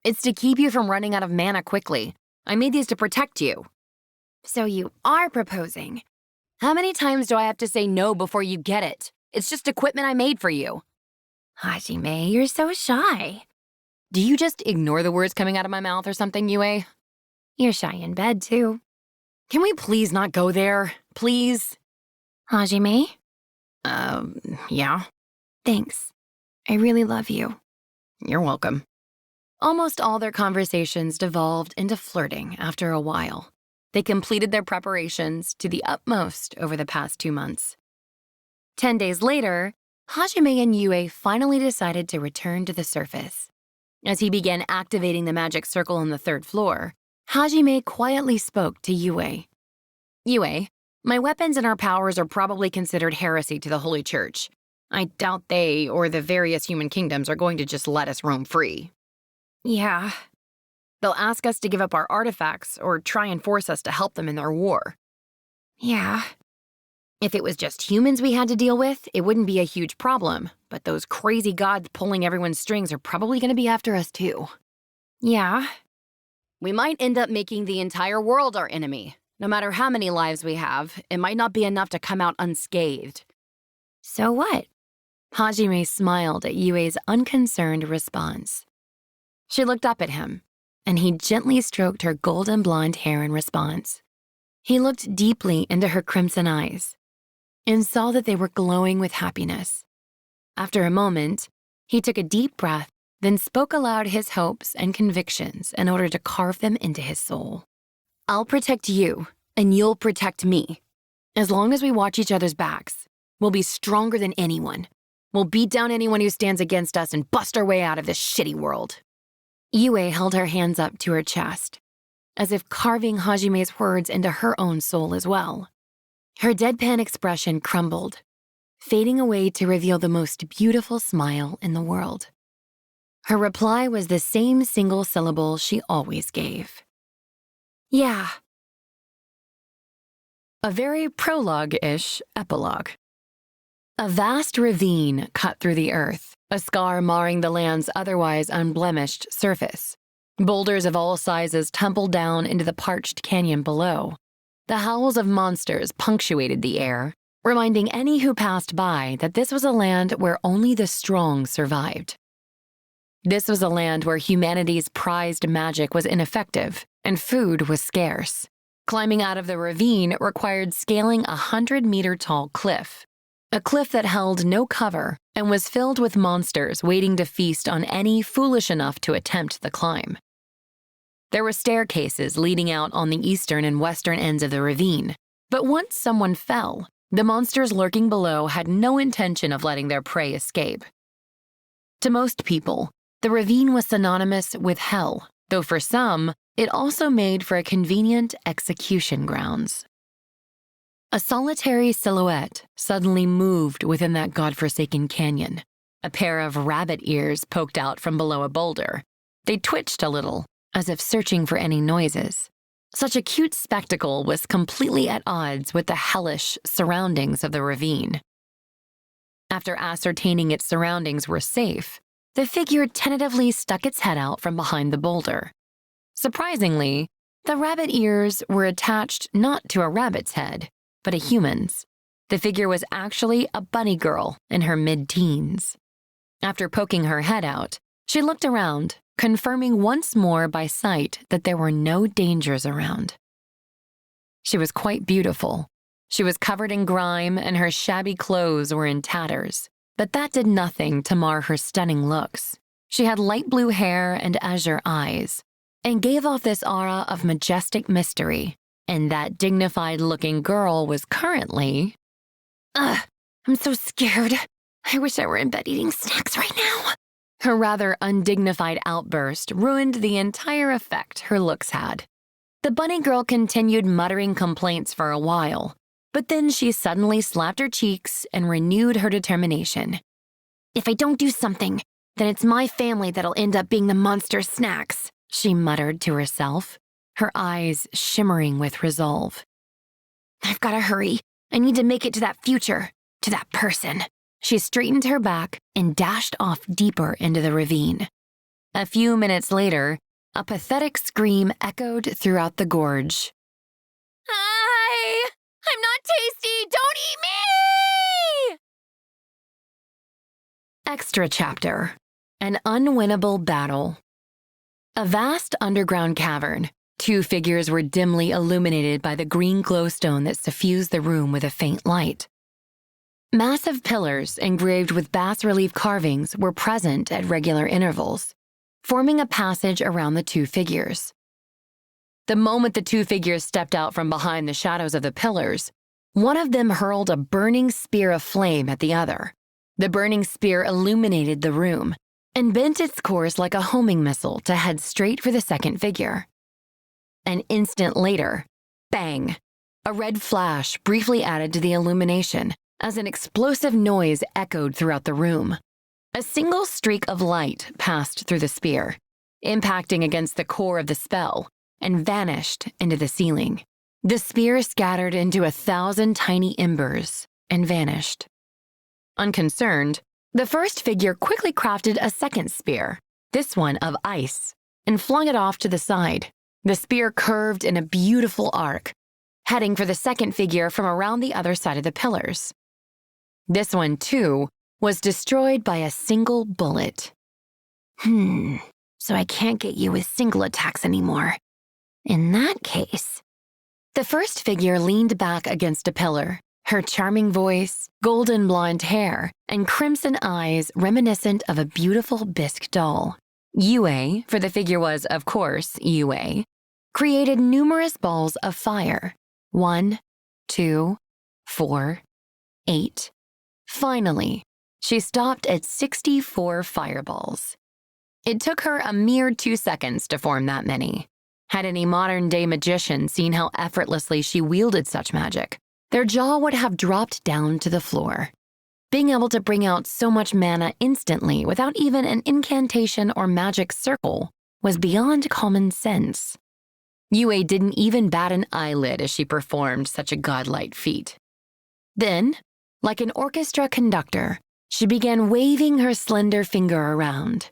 It's to keep you from running out of mana quickly. I made these to protect you. So you are proposing. How many times do I have to say no before you get it? It's just equipment I made for you. Hajime, you're so shy. Do you just ignore the words coming out of my mouth or something, Yue? You're shy in bed, too. Can we please not go there? Please? Hajime? Yeah? Thanks. I really love you. You're welcome. Almost all their conversations devolved into flirting after a while. They completed their preparations to the utmost over the past 2 months. 10 days later, Hajime and Yue finally decided to return to the surface. As he began activating the magic circle on the 3rd floor, Hajime quietly spoke to Yue. Yue, my weapons and our powers are probably considered heresy to the Holy Church. I doubt they or the various human kingdoms are going to just let us roam free. Yeah. They'll ask us to give up our artifacts or try and force us to help them in their war. Yeah. If it was just humans we had to deal with, it wouldn't be a huge problem, but those crazy gods pulling everyone's strings are probably going to be after us too. Yeah. We might end up making the entire world our enemy. No matter how many lives we have, it might not be enough to come out unscathed. So what? Hajime smiled at Yue's unconcerned response. She looked up at him, and he gently stroked her golden blonde hair in response. He looked deeply into her crimson eyes and saw that they were glowing with happiness. After a moment, he took a deep breath, then spoke aloud his hopes and convictions in order to carve them into his soul. I'll protect you, and you'll protect me. As long as we watch each other's backs, we'll be stronger than anyone. We'll beat down anyone who stands against us and bust our way out of this shitty world. Yue held her hands up to her chest, as if carving Hajime's words into her own soul as well. Her deadpan expression crumbled, fading away to reveal the most beautiful smile in the world. Her reply was the same single syllable she always gave. Yeah. A very prologue-ish epilogue. A vast ravine cut through the earth, a scar marring the land's otherwise unblemished surface. Boulders of all sizes tumbled down into the parched canyon below. The howls of monsters punctuated the air, reminding any who passed by that this was a land where only the strong survived. This was a land where humanity's prized magic was ineffective and food was scarce. Climbing out of the ravine required scaling a 100-meter-tall cliff, a cliff that held no cover and was filled with monsters waiting to feast on any foolish enough to attempt the climb. There were staircases leading out on the eastern and western ends of the ravine, but once someone fell, the monsters lurking below had no intention of letting their prey escape. To most people, the ravine was synonymous with hell, though for some, it also made for a convenient execution grounds. A solitary silhouette suddenly moved within that godforsaken canyon. A pair of rabbit ears poked out from below a boulder. They twitched a little, as if searching for any noises. Such a cute spectacle was completely at odds with the hellish surroundings of the ravine. After ascertaining its surroundings were safe, the figure tentatively stuck its head out from behind the boulder. Surprisingly, the rabbit ears were attached not to a rabbit's head, but a human's. The figure was actually a bunny girl in her mid-teens. After poking her head out, she looked around, confirming once more by sight that there were no dangers around. She was quite beautiful. She was covered in grime and her shabby clothes were in tatters, but that did nothing to mar her stunning looks. She had light blue hair and azure eyes, and gave off this aura of majestic mystery, and that dignified-looking girl was currently... Ugh, I'm so scared. I wish I were in bed eating snacks right now. Her rather undignified outburst ruined the entire effect her looks had. The bunny girl continued muttering complaints for a while, but then she suddenly slapped her cheeks and renewed her determination. If I don't do something, then it's my family that'll end up being the monster snacks, she muttered to herself, her eyes shimmering with resolve. I've got to hurry. I need to make it to that future, to that person. She straightened her back and dashed off deeper into the ravine. A few minutes later, a pathetic scream echoed throughout the gorge. Hi! I'm not tasty! Don't eat me! Extra chapter: An unwinnable battle. A vast underground cavern. Two figures were dimly illuminated by the green glowstone that suffused the room with a faint light. Massive pillars engraved with bas-relief carvings were present at regular intervals, forming a passage around the two figures. The moment the two figures stepped out from behind the shadows of the pillars, one of them hurled a burning spear of flame at the other. The burning spear illuminated the room and bent its course like a homing missile to head straight for the second figure. An instant later, bang! A red flash briefly added to the illumination as an explosive noise echoed throughout the room. A single streak of light passed through the spear, impacting against the core of the spell, and vanished into the ceiling. The spear scattered into 1,000 tiny embers and vanished. Unconcerned, the first figure quickly crafted a second spear, this one of ice, and flung it off to the side. The spear curved in a beautiful arc, heading for the second figure from around the other side of the pillars. This one, too, was destroyed by a single bullet. So I can't get you with single attacks anymore. In that case... The first figure leaned back against a pillar, her charming voice, golden blonde hair, and crimson eyes reminiscent of a beautiful bisque doll. Yue, for the figure was, of course, Yue, created numerous balls of fire. 1, 2, 4, 8. Finally, she stopped at 64 fireballs. It took her a mere 2 seconds to form that many. Had any modern-day magician seen how effortlessly she wielded such magic, their jaw would have dropped down to the floor. Being able to bring out so much mana instantly without even an incantation or magic circle was beyond common sense. Yue didn't even bat an eyelid as she performed such a godlike feat. Then, like an orchestra conductor, she began waving her slender finger around.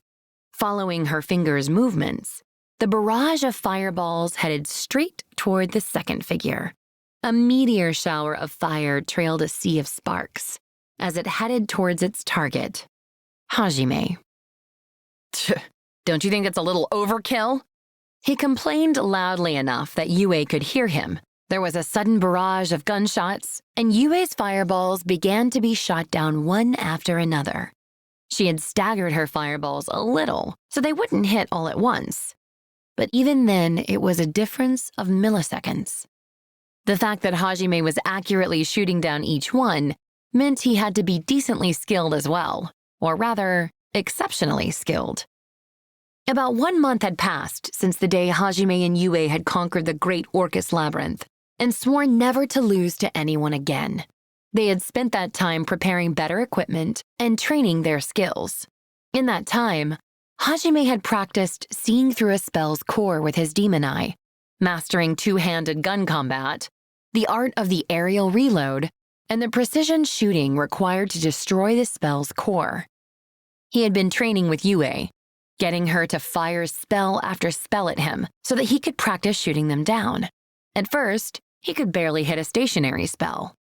Following her finger's movements, the barrage of fireballs headed straight toward the second figure. A meteor shower of fire trailed a sea of sparks as it headed towards its target, Hajime. Don't you think that's a little overkill? He complained loudly enough that Yue could hear him. There was a sudden barrage of gunshots, and Yue's fireballs began to be shot down one after another. She had staggered her fireballs a little so they wouldn't hit all at once. But even then, it was a difference of milliseconds. The fact that Hajime was accurately shooting down each one meant he had to be decently skilled as well, or rather, exceptionally skilled. About 1 month had passed since the day Hajime and Yue had conquered the Great Orcus Labyrinth and sworn never to lose to anyone again. They had spent that time preparing better equipment and training their skills. In that time, Hajime had practiced seeing through a spell's core with his demon eye, mastering two-handed gun combat, the art of the aerial reload, and the precision shooting required to destroy the spell's core. He had been training with Yue, getting her to fire spell after spell at him so that he could practice shooting them down. At first, he could barely hit a stationary spell.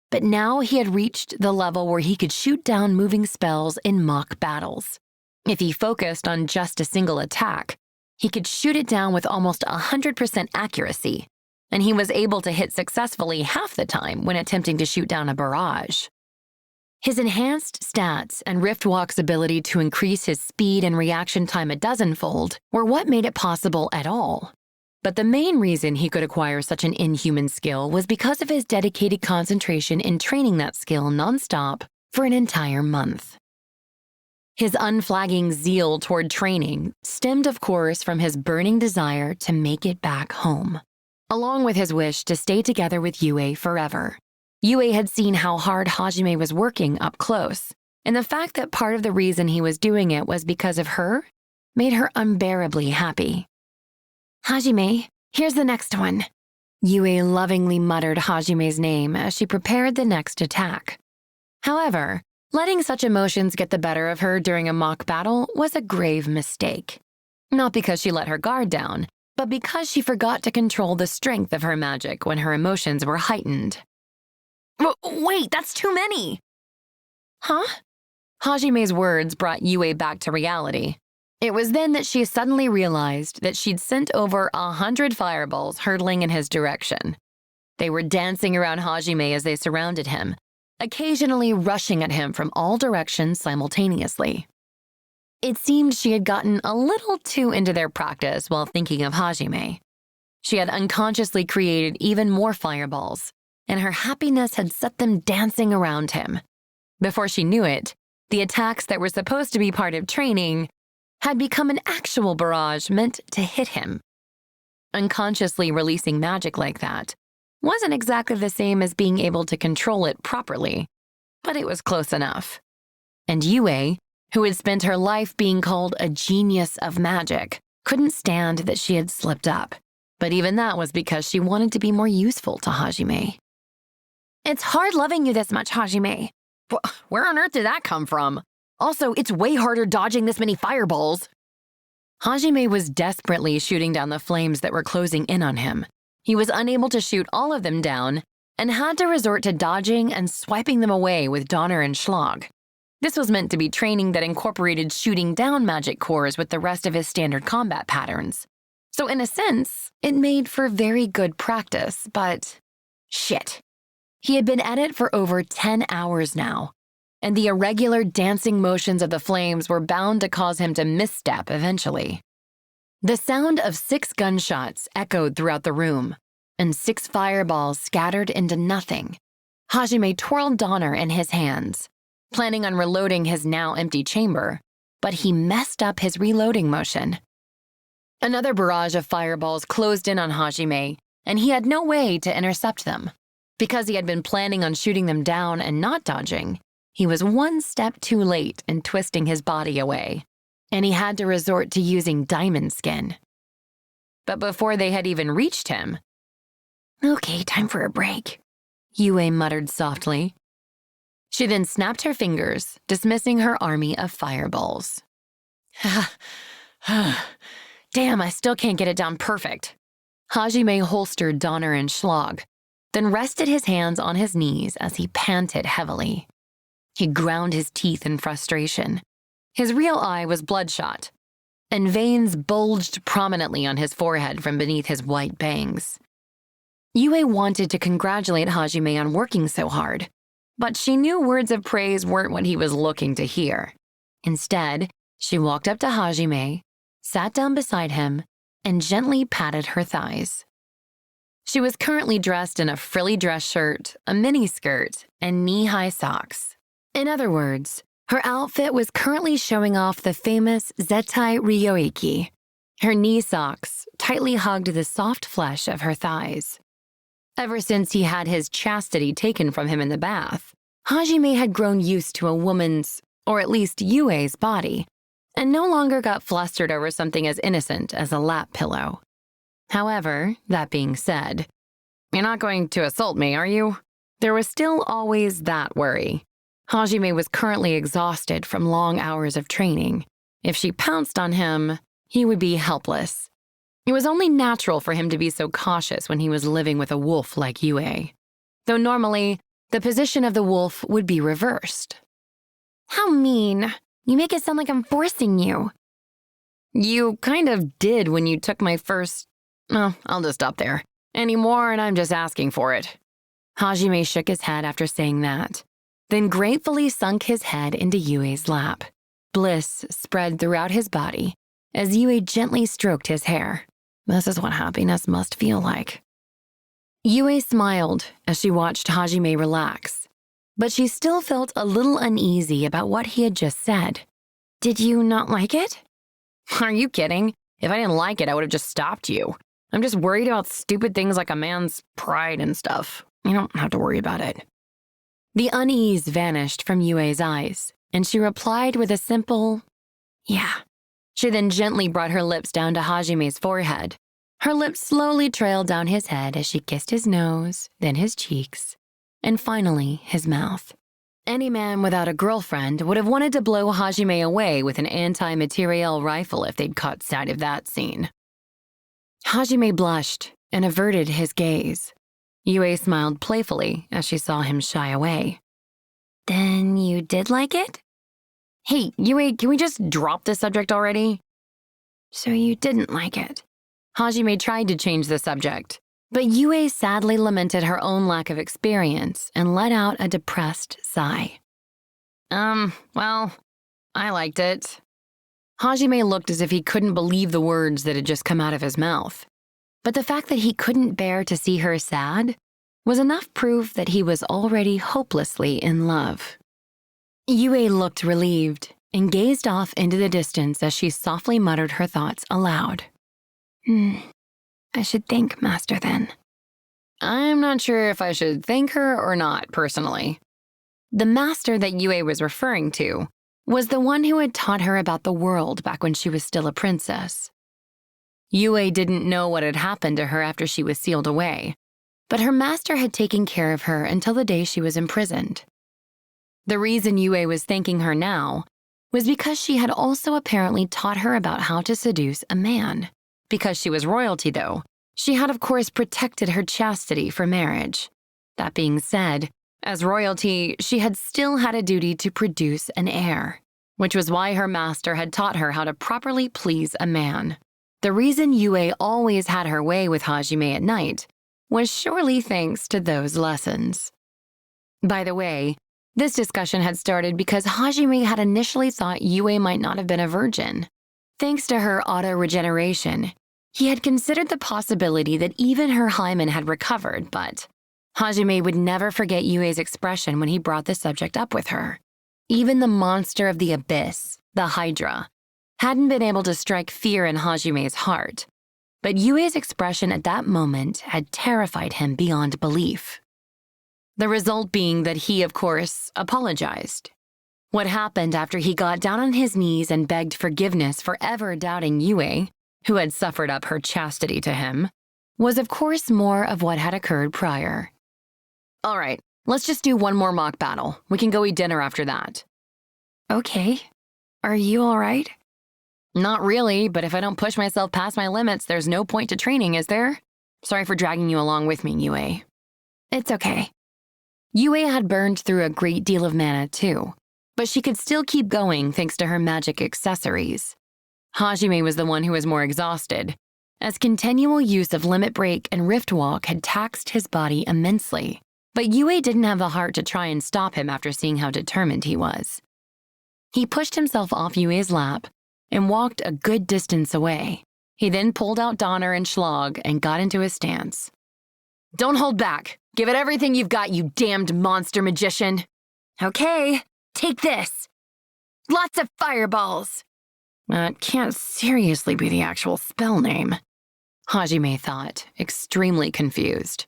But now he had reached the level where he could shoot down moving spells in mock battles. If he focused on just a single attack, he could shoot it down with almost 100% accuracy, and he was able to hit successfully half the time when attempting to shoot down a barrage. His enhanced stats and Riftwalk's ability to increase his speed and reaction time a dozenfold were what made it possible at all. But the main reason he could acquire such an inhuman skill was because of his dedicated concentration in training that skill nonstop for an entire month. His unflagging zeal toward training stemmed, of course, from his burning desire to make it back home, along with his wish to stay together with Yue forever. Yue had seen how hard Hajime was working up close, and the fact that part of the reason he was doing it was because of her made her unbearably happy. "Hajime, here's the next one." Yue lovingly muttered Hajime's name as she prepared the next attack. However, letting such emotions get the better of her during a mock battle was a grave mistake. Not because she let her guard down, but because she forgot to control the strength of her magic when her emotions were heightened. "Wait, that's too many!" "Huh?" Hajime's words brought Yue back to reality. It was then that she suddenly realized that she'd sent over 100 fireballs hurtling in his direction. They were dancing around Hajime as they surrounded him, occasionally rushing at him from all directions simultaneously. It seemed she had gotten a little too into their practice while thinking of Hajime. She had unconsciously created even more fireballs, and her happiness had set them dancing around him. Before she knew it, the attacks that were supposed to be part of training had become an actual barrage meant to hit him. Unconsciously releasing magic like that wasn't exactly the same as being able to control it properly, but it was close enough. And Yue, who had spent her life being called a genius of magic, couldn't stand that she had slipped up. But even that was because she wanted to be more useful to Hajime. "It's hard loving you this much, Hajime." "Where on earth did that come from? Also, it's way harder dodging this many fireballs." Hajime was desperately shooting down the flames that were closing in on him. He was unable to shoot all of them down and had to resort to dodging and swiping them away with Donner and Schlag. This was meant to be training that incorporated shooting down magic cores with the rest of his standard combat patterns. So in a sense, it made for very good practice, but shit. He had been at it for over 10 hours now, and the irregular dancing motions of the flames were bound to cause him to misstep eventually. The sound of 6 gunshots echoed throughout the room, and 6 fireballs scattered into nothing. Hajime twirled Donner in his hands, planning on reloading his now empty chamber, but he messed up his reloading motion. Another barrage of fireballs closed in on Hajime, and he had no way to intercept them. Because he had been planning on shooting them down and not dodging, he was one step too late in twisting his body away, and he had to resort to using diamond skin. But before they had even reached him, "Okay, time for a break," Yue muttered softly. She then snapped her fingers, dismissing her army of fireballs. "Damn, I still can't get it down perfect." Hajime holstered Donner and Schlag, then rested his hands on his knees as he panted heavily. He ground his teeth in frustration. His real eye was bloodshot, and veins bulged prominently on his forehead from beneath his white bangs. Yue wanted to congratulate Hajime on working so hard, but she knew words of praise weren't what he was looking to hear. Instead, she walked up to Hajime, sat down beside him, and gently patted her thighs. She was currently dressed in a frilly dress shirt, a miniskirt, and knee-high socks. In other words, her outfit was currently showing off the famous Zettai Ryoiki. Her knee socks tightly hugged the soft flesh of her thighs. Ever since he had his chastity taken from him in the bath, Hajime had grown used to a woman's, or at least Yue's, body, and no longer got flustered over something as innocent as a lap pillow. However, that being said, "You're not going to assault me, are you?" There was still always that worry. Hajime was currently exhausted from long hours of training. If she pounced on him, he would be helpless. It was only natural for him to be so cautious when he was living with a wolf like Yue. Though normally, the position of the wolf would be reversed. How mean. You make it sound like I'm forcing you. You kind of did when you took my first... Oh, I'll just stop there. Any more and I'm just asking for it. Hajime shook his head after saying that, then gratefully sunk his head into Yue's lap. Bliss spread throughout his body as Yue gently stroked his hair. This is what happiness must feel like. Yue smiled as she watched Hajime relax, but she still felt a little uneasy about what he had just said. Did you not like it? Are you kidding? If I didn't like it, I would have just stopped you. I'm just worried about stupid things like a man's pride and stuff. You don't have to worry about it. The unease vanished from Yue's eyes, and she replied with a simple, "Yeah." She then gently brought her lips down to Hajime's forehead. Her lips slowly trailed down his head as she kissed his nose, then his cheeks, and finally his mouth. Any man without a girlfriend would have wanted to blow Hajime away with an anti-materiel rifle if they'd caught sight of that scene. Hajime blushed and averted his gaze. Yue smiled playfully as she saw him shy away. Then you did like it? Hey, Yue, can we just drop this subject already? So you didn't like it? Hajime tried to change the subject, but Yue sadly lamented her own lack of experience and let out a depressed sigh. Well, I liked it. Hajime looked as if he couldn't believe the words that had just come out of his mouth. But the fact that he couldn't bear to see her sad was enough proof that he was already hopelessly in love. Yue looked relieved and gazed off into the distance as she softly muttered her thoughts aloud. I should thank Master then. I'm not sure if I should thank her or not, personally. The master that Yue was referring to was the one who had taught her about the world back when she was still a princess. Yue didn't know what had happened to her after she was sealed away, but her master had taken care of her until the day she was imprisoned. The reason Yue was thanking her now was because she had also apparently taught her about how to seduce a man. Because she was royalty, though, she had of course protected her chastity for marriage. That being said, as royalty, she had still had a duty to produce an heir, which was why her master had taught her how to properly please a man. The reason Yue always had her way with Hajime at night was surely thanks to those lessons. By the way, this discussion had started because Hajime had initially thought Yue might not have been a virgin. Thanks to her auto-regeneration, he had considered the possibility that even her hymen had recovered, but Hajime would never forget Yue's expression when he brought the subject up with her. Even the monster of the abyss, the Hydra, hadn't been able to strike fear in Hajime's heart, but Yue's expression at that moment had terrified him beyond belief. The result being that he, of course, apologized. What happened after he got down on his knees and begged forgiveness for ever doubting Yue, who had suffered up her chastity to him, was of course more of what had occurred prior. All right, let's just do one more mock battle. We can go eat dinner after that. Okay. Are you all right? Not really, but if I don't push myself past my limits, there's no point to training, is there? Sorry for dragging you along with me, Yue. It's okay. Yue had burned through a great deal of mana too, but she could still keep going thanks to her magic accessories. Hajime was the one who was more exhausted, as continual use of Limit Break and Rift Walk had taxed his body immensely. But Yue didn't have the heart to try and stop him after seeing how determined he was. He pushed himself off Yue's lap and walked a good distance away. He then pulled out Donner and Schlag and got into his stance. "Don't hold back. Give it everything you've got, you damned monster magician." Okay, take this. Lots of fireballs. That can't seriously be the actual spell name, Hajime thought, extremely confused.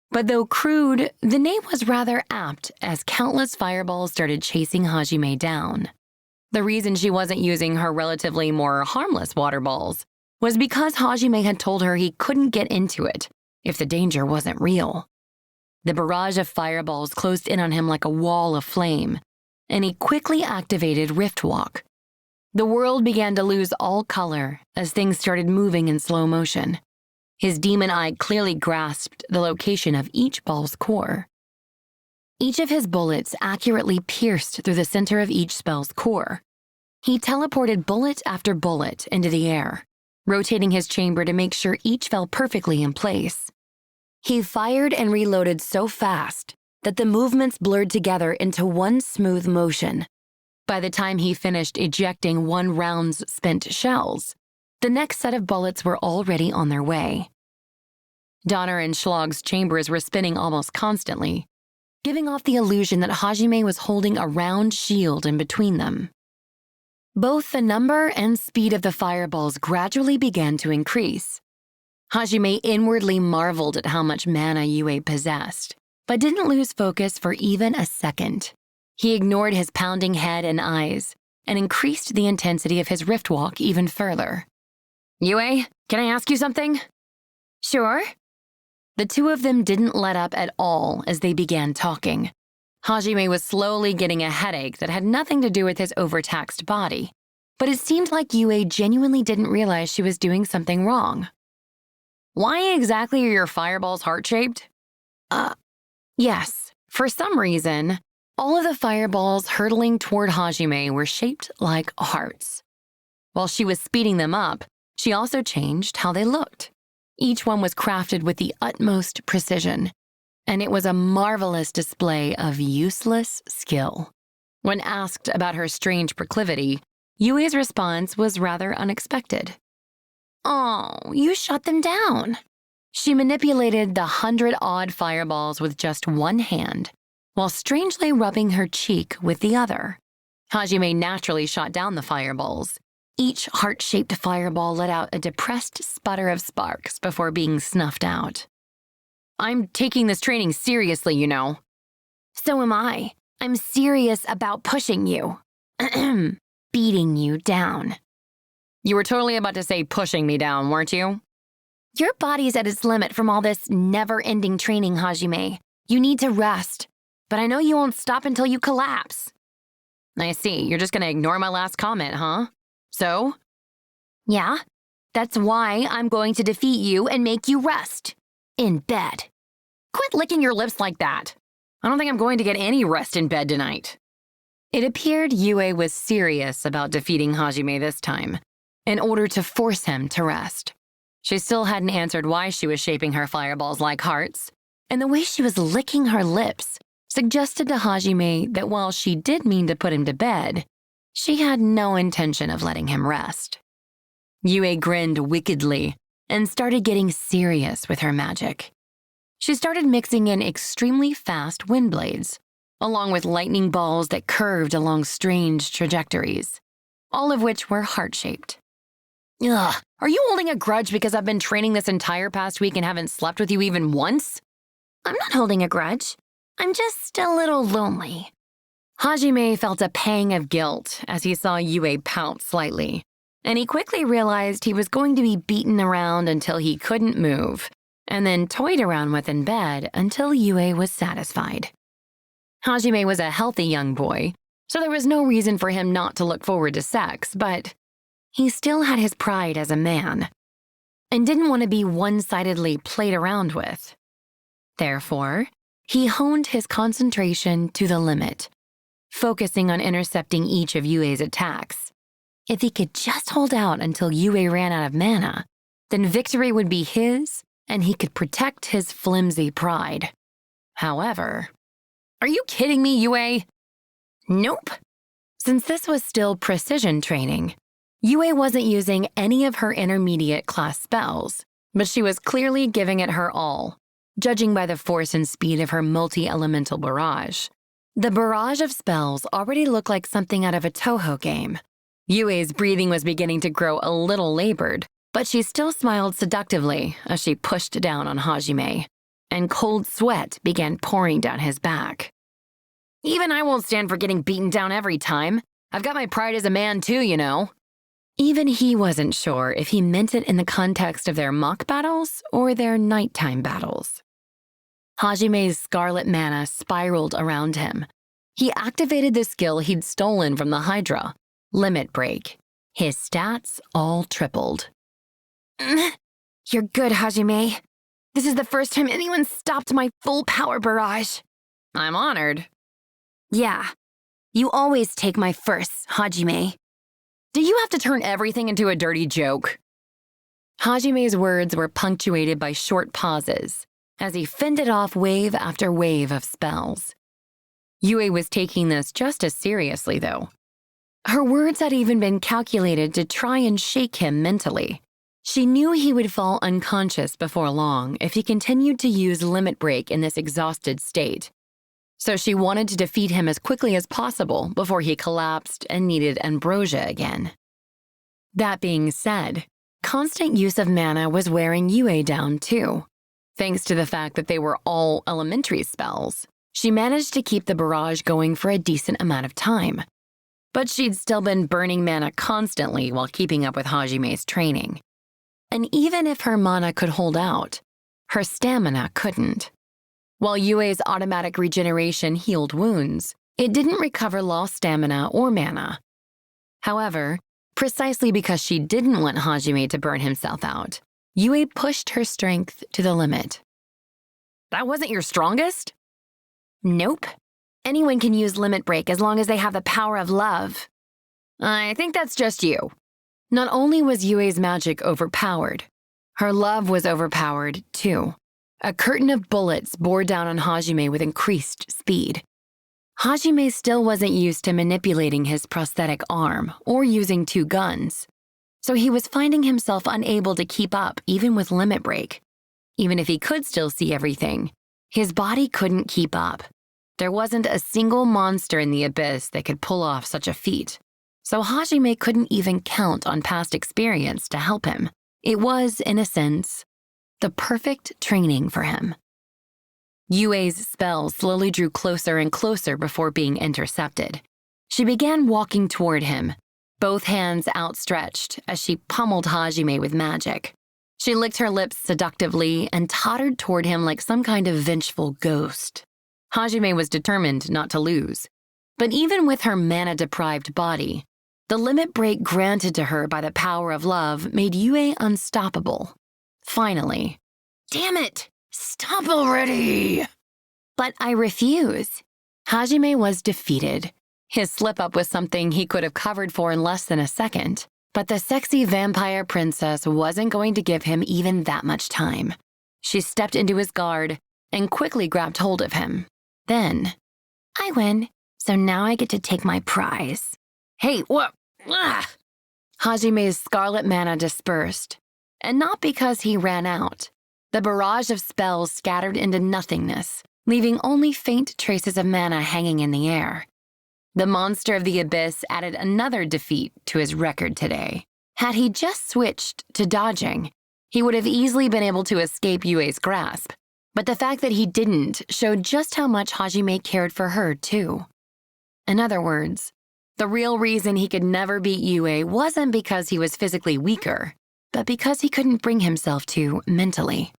But though crude, the name was rather apt as countless fireballs started chasing Hajime down. The reason she wasn't using her relatively more harmless water balls was because Hajime had told her he couldn't get into it if the danger wasn't real. The barrage of fireballs closed in on him like a wall of flame, and he quickly activated Rift Walk. The world began to lose all color as things started moving in slow motion. His demon eye clearly grasped the location of each ball's core. Each of his bullets accurately pierced through the center of each spell's core. He teleported bullet after bullet into the air, rotating his chamber to make sure each fell perfectly in place. He fired and reloaded so fast that the movements blurred together into one smooth motion. By the time he finished ejecting one round's spent shells, the next set of bullets were already on their way. Donner and Schlag's chambers were spinning almost constantly, giving off the illusion that Hajime was holding a round shield in between them. Both the number and speed of the fireballs gradually began to increase. Hajime inwardly marveled at how much mana Yue possessed, but didn't lose focus for even a second. He ignored his pounding head and eyes and increased the intensity of his Rift Walk even further. "Yue, can I ask you something?" Sure. The two of them didn't let up at all as they began talking. Hajime was slowly getting a headache that had nothing to do with his overtaxed body, but it seemed like Yue genuinely didn't realize she was doing something wrong. "Why exactly are your fireballs heart-shaped?" Yes. For some reason, all of the fireballs hurtling toward Hajime were shaped like hearts. While she was speeding them up, she also changed how they looked. Each one was crafted with the utmost precision, and it was a marvelous display of useless skill. When asked about her strange proclivity, Yue's response was rather unexpected. Oh, you shut them down. She manipulated the 100-odd fireballs with just one hand, while strangely rubbing her cheek with the other. Hajime naturally shot down the fireballs. Each heart-shaped fireball let out a depressed sputter of sparks before being snuffed out. "I'm taking this training seriously, you know." So am I. I'm serious about pushing you. Beating you down. You were totally about to say pushing me down, weren't you? Your body's at its limit from all this never-ending training, Hajime. You need to rest. But I know you won't stop until you collapse. I see. You're just gonna ignore my last comment, huh? So? Yeah. That's why I'm going to defeat you and make you rest. In bed. Quit licking your lips like that. I don't think I'm going to get any rest in bed tonight. It appeared Yue was serious about defeating Hajime this time, in order to force him to rest. She still hadn't answered why she was shaping her fireballs like hearts, and the way she was licking her lips suggested to Hajime that while she did mean to put him to bed, she had no intention of letting him rest. Yue grinned wickedly and started getting serious with her magic. She started mixing in extremely fast wind blades, along with lightning balls that curved along strange trajectories, all of which were heart-shaped. Ugh, are you holding a grudge because I've been training this entire past week and haven't slept with you even once? I'm not holding a grudge. I'm just a little lonely. Hajime felt a pang of guilt as he saw Yue pout slightly, and he quickly realized he was going to be beaten around until he couldn't move, and then toyed around with in bed until Yue was satisfied. Hajime was a healthy young boy, so there was no reason for him not to look forward to sex, but he still had his pride as a man, and didn't want to be one-sidedly played around with. Therefore, he honed his concentration to the limit, focusing on intercepting each of Yue's attacks. if he could just hold out until Yue ran out of mana, then victory would be his and he could protect his flimsy pride. However, are you kidding me, Yue? Nope. Since this was still precision training, Yue wasn't using any of her intermediate class spells, but she was clearly giving it her all, judging by the force and speed of her multi-elemental barrage. The barrage of spells already looked like something out of a Toho game. Yue's breathing was beginning to grow a little labored, but she still smiled seductively as she pushed down on Hajime, and cold sweat began pouring down his back. Even I won't stand for getting beaten down every time. I've got my pride as a man too, you know. Even he wasn't sure if he meant it in the context of their mock battles or their nighttime battles. Hajime's scarlet mana spiraled around him. He activated the skill he'd stolen from the Hydra, Limit Break. His stats all tripled. You're good, Hajime. This is the first time anyone stopped my full power barrage. I'm honored. Yeah, you always take my firsts, Hajime. Do you have to turn everything into a dirty joke? Hajime's words were punctuated by short pauses as he fended off wave after wave of spells. Yue was taking this just as seriously, though. Her words had even been calculated to try and shake him mentally. She knew he would fall unconscious before long if he continued to use Limit Break in this exhausted state. So she wanted to defeat him as quickly as possible before he collapsed and needed ambrosia again. That being said, constant use of mana was wearing Yue down too. Thanks to the fact that they were all elementary spells, she managed to keep the barrage going for a decent amount of time. But she'd still been burning mana constantly while keeping up with Hajime's training. And even if her mana could hold out, her stamina couldn't. While Yue's automatic regeneration healed wounds, it didn't recover lost stamina or mana. However, precisely because she didn't want Hajime to burn himself out, Yue pushed her strength to the limit. That wasn't your strongest? Nope. Anyone can use Limit Break as long as they have the power of love. I think that's just you. Not only was Yue's magic overpowered, her love was overpowered too. A curtain of bullets bore down on Hajime with increased speed. Hajime still wasn't used to manipulating his prosthetic arm or using two guns, so he was finding himself unable to keep up even with Limit Break. Even if he could still see everything, his body couldn't keep up. There wasn't a single monster in the abyss that could pull off such a feat, so Hajime couldn't even count on past experience to help him. It was, in a sense, the perfect training for him. Yue's spell slowly drew closer and closer before being intercepted. She began walking toward him, both hands outstretched as she pummeled Hajime with magic. She licked her lips seductively and tottered toward him like some kind of vengeful ghost. Hajime was determined not to lose, but even with her mana-deprived body, the Limit Break granted to her by the power of love made Yue unstoppable. Finally, Damn it! Stop already! But I refuse. Hajime was defeated. His slip-up was something he could have covered for in less than a second, but the sexy vampire princess wasn't going to give him even that much time. She stepped into his guard and quickly grabbed hold of him. Then, I win, so now I get to take my prize. Hey, what? Ah! Hajime's scarlet mana dispersed, and not because he ran out. The barrage of spells scattered into nothingness, leaving only faint traces of mana hanging in the air. The monster of the abyss added another defeat to his record today. Had he just switched to dodging, he would have easily been able to escape Yue's grasp. But the fact that he didn't showed just how much Hajime cared for her, too. In other words, the real reason he could never beat Yue wasn't because he was physically weaker, but because he couldn't bring himself to mentally.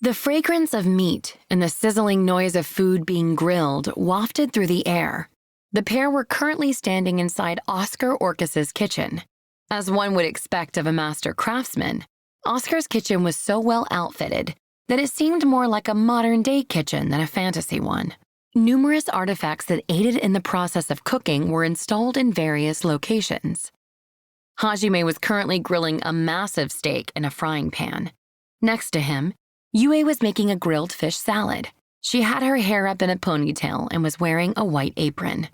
The fragrance of meat and the sizzling noise of food being grilled wafted through the air. The pair were currently standing inside Oscar Orcus's kitchen. As one would expect of a master craftsman, Oscar's kitchen was so well outfitted that it seemed more like a modern-day kitchen than a fantasy one. Numerous artifacts that aided in the process of cooking were installed in various locations. Hajime was currently grilling a massive steak in a frying pan. Next to him, Yue was making a grilled fish salad. She had her hair up in a ponytail and was wearing a white apron.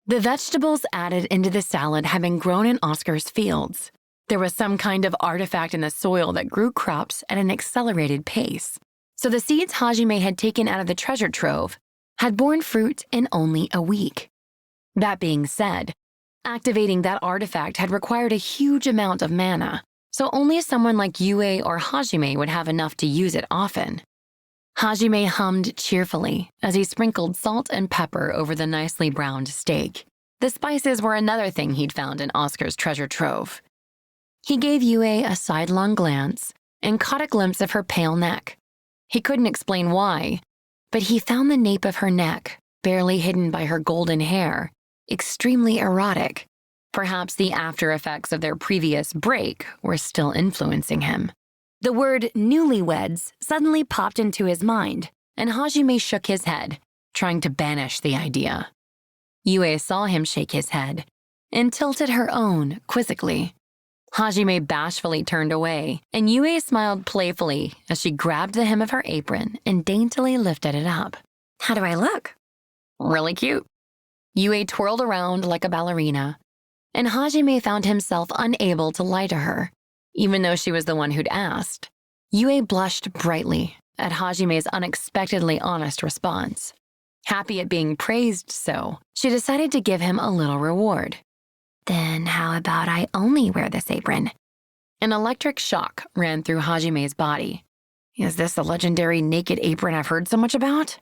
The vegetables added into the salad had been grown in Oscar's fields. There was some kind of artifact in the soil that grew crops at an accelerated pace. So the seeds Hajime had taken out of the treasure trove had borne fruit in only a week. That being said, activating that artifact had required a huge amount of mana, so only someone like Yue or Hajime would have enough to use it often. Hajime hummed cheerfully as he sprinkled salt and pepper over the nicely browned steak. The spices were another thing he'd found in Oscar's treasure trove. He gave Yue a sidelong glance and caught a glimpse of her pale neck. He couldn't explain why, but he found the nape of her neck, barely hidden by her golden hair, extremely erotic. Perhaps the after effects of their previous break were still influencing him. The word newlyweds suddenly popped into his mind, and Hajime shook his head, trying to banish the idea. Yue saw him shake his head and tilted her own quizzically. Hajime bashfully turned away, and Yue smiled playfully as she grabbed the hem of her apron and daintily lifted it up. How do I look? Really cute. Yue twirled around like a ballerina, and Hajime found himself unable to lie to her, even though she was the one who'd asked. Yue blushed brightly at Hajime's unexpectedly honest response. Happy at being praised so, she decided to give him a little reward. Then how about I only wear this apron? An electric shock ran through Hajime's body. Is this the legendary naked apron I've heard so much about?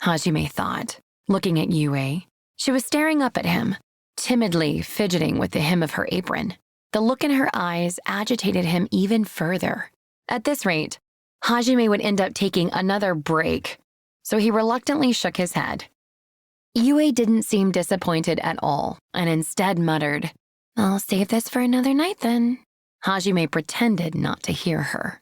Hajime thought, looking at Yue. She was staring up at him, timidly fidgeting with the hem of her apron. The look in her eyes agitated him even further. At this rate, Hajime would end up taking another break, so he reluctantly shook his head. Yue didn't seem disappointed at all, and instead muttered, I'll save this for another night then. Hajime pretended not to hear her.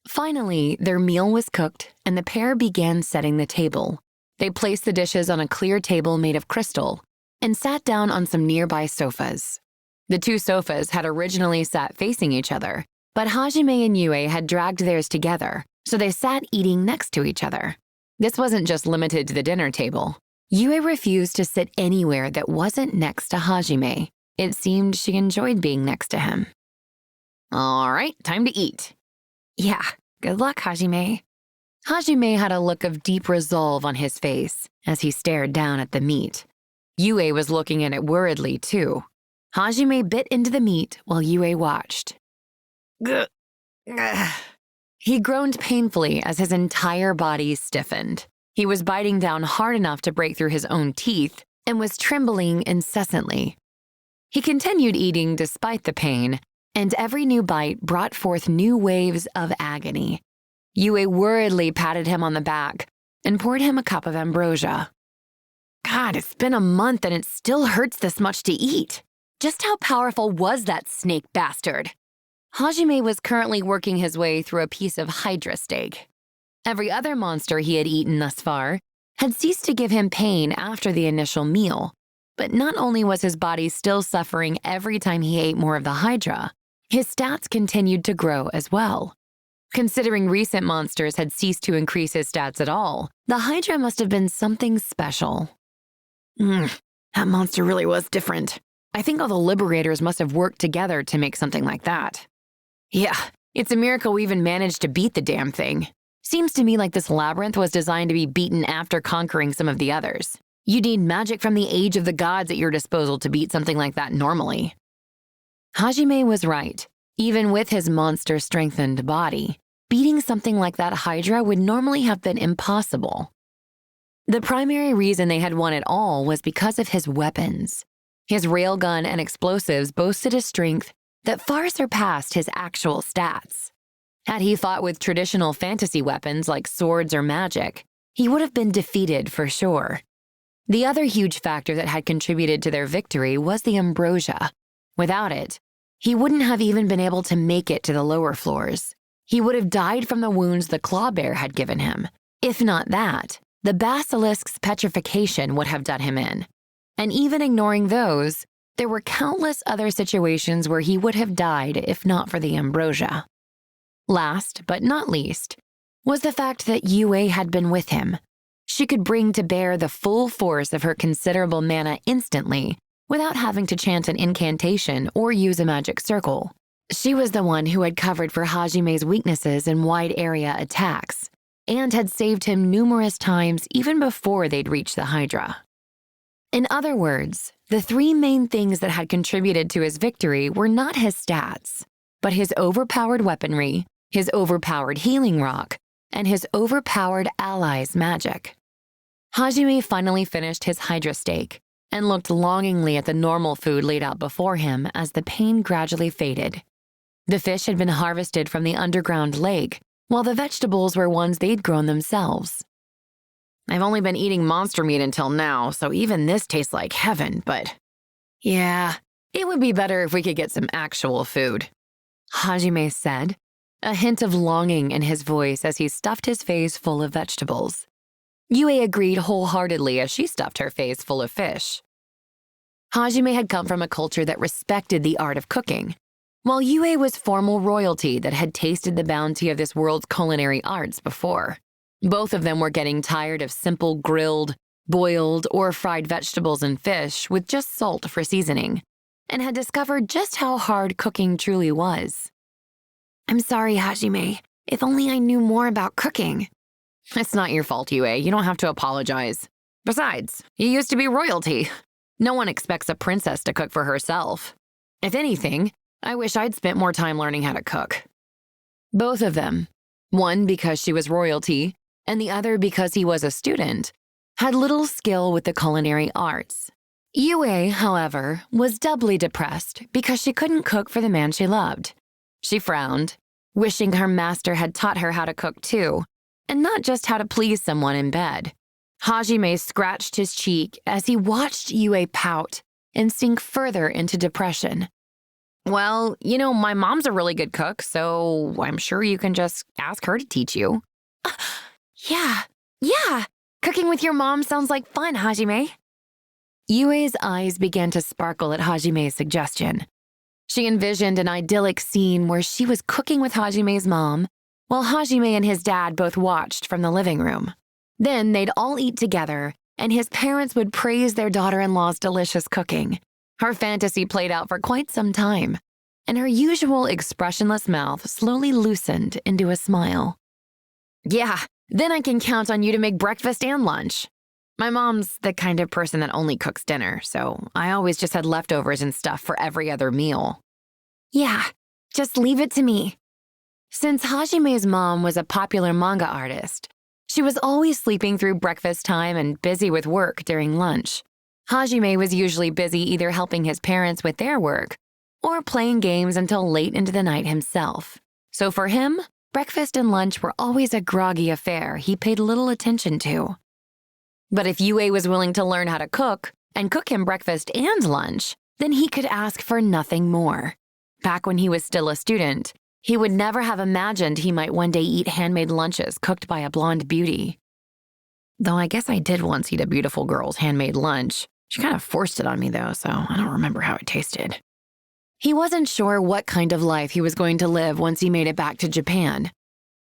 Finally, their meal was cooked, and the pair began setting the table. They placed the dishes on a clear table made of crystal and sat down on some nearby sofas. The two sofas had originally sat facing each other, but Hajime and Yue had dragged theirs together, so they sat eating next to each other. This wasn't just limited to the dinner table. Yue refused to sit anywhere that wasn't next to Hajime. It seemed she enjoyed being next to him. All right, time to eat. Yeah, good luck, Hajime. Hajime had a look of deep resolve on his face as he stared down at the meat. Yue was looking at it worriedly, too. Hajime bit into the meat while Yue watched. He groaned painfully as his entire body stiffened. He was biting down hard enough to break through his own teeth and was trembling incessantly. He continued eating despite the pain, and every new bite brought forth new waves of agony. Yue worriedly patted him on the back and poured him a cup of ambrosia. God, it's been a month and it still hurts this much to eat. Just how powerful was that snake bastard? Hajime was currently working his way through a piece of hydra steak. Every other monster he had eaten thus far had ceased to give him pain after the initial meal, but not only was his body still suffering every time he ate more of the hydra, his stats continued to grow as well. Considering recent monsters had ceased to increase his stats at all, the hydra must have been something special. That monster really was different. I think all the liberators must have worked together to make something like that. Yeah, it's a miracle we even managed to beat the damn thing. Seems to me like this labyrinth was designed to be beaten after conquering some of the others. You need magic from the age of the gods at your disposal to beat something like that normally. Hajime was right. Even with his monster-strengthened body, beating something like that hydra would normally have been impossible. The primary reason they had won it all was because of his weapons. His railgun and explosives boasted a strength that far surpassed his actual stats. Had he fought with traditional fantasy weapons like swords or magic, he would have been defeated for sure. The other huge factor that had contributed to their victory was the ambrosia. Without it, he wouldn't have even been able to make it to the lower floors. He would have died from the wounds the claw bear had given him. If not that, The basilisk's petrification would have done him in. And even ignoring those, there were countless other situations where he would have died if not for the ambrosia. Last, but not least, was the fact that Yue had been with him. She could bring to bear the full force of her considerable mana instantly without having to chant an incantation or use a magic circle. She was the one who had covered for Hajime's weaknesses in wide area attacks and had saved him numerous times even before they'd reached the Hydra. In other words, the three main things that had contributed to his victory were not his stats, but his overpowered weaponry, his overpowered healing rock, and his overpowered allies' magic. Hajime finally finished his Hydra steak and looked longingly at the normal food laid out before him as the pain gradually faded. The fish had been harvested from the underground lake, while the vegetables were ones they'd grown themselves. I've only been eating monster meat until now, so even this tastes like heaven, but yeah, it would be better if we could get some actual food, Hajime said, a hint of longing in his voice as he stuffed his face full of vegetables. Yue agreed wholeheartedly as she stuffed her face full of fish. Hajime had come from a culture that respected the art of cooking, while Yue was formal royalty that had tasted the bounty of this world's culinary arts before. Both of them were getting tired of simple grilled, boiled, or fried vegetables and fish with just salt for seasoning, and had discovered just how hard cooking truly was. I'm sorry, Hajime. If only I knew more about cooking. It's not your fault, Yue. You don't have to apologize. Besides, you used to be royalty. No one expects a princess to cook for herself. If anything, I wish I'd spent more time learning how to cook. Both of them, one because she was royalty, and the other because he was a student, had little skill with the culinary arts. Yue, however, was doubly depressed because she couldn't cook for the man she loved. She frowned, wishing her master had taught her how to cook too, and not just how to please someone in bed. Hajime scratched his cheek as he watched Yue pout and sink further into depression. Well, my mom's a really good cook, so I'm sure you can just ask her to teach you. Yeah. Cooking with your mom sounds like fun, Hajime. Yue's eyes began to sparkle at Hajime's suggestion. She envisioned an idyllic scene where she was cooking with Hajime's mom, while Hajime and his dad both watched from the living room. Then they'd all eat together, and his parents would praise their daughter-in-law's delicious cooking. Her fantasy played out for quite some time, and her usual expressionless mouth slowly loosened into a smile. Yeah, then I can count on you to make breakfast and lunch. My mom's the kind of person that only cooks dinner, so I always just had leftovers and stuff for every other meal. Yeah, just leave it to me. Since Hajime's mom was a popular manga artist, she was always sleeping through breakfast time and busy with work during lunch. Hajime was usually busy either helping his parents with their work or playing games until late into the night himself. So for him, breakfast and lunch were always a groggy affair he paid little attention to. But if Yue was willing to learn how to cook and cook him breakfast and lunch, then he could ask for nothing more. Back when he was still a student, he would never have imagined he might one day eat handmade lunches cooked by a blonde beauty. Though I guess I did once eat a beautiful girl's handmade lunch. She kind of forced it on me though, so I don't remember how it tasted. He wasn't sure what kind of life he was going to live once he made it back to Japan.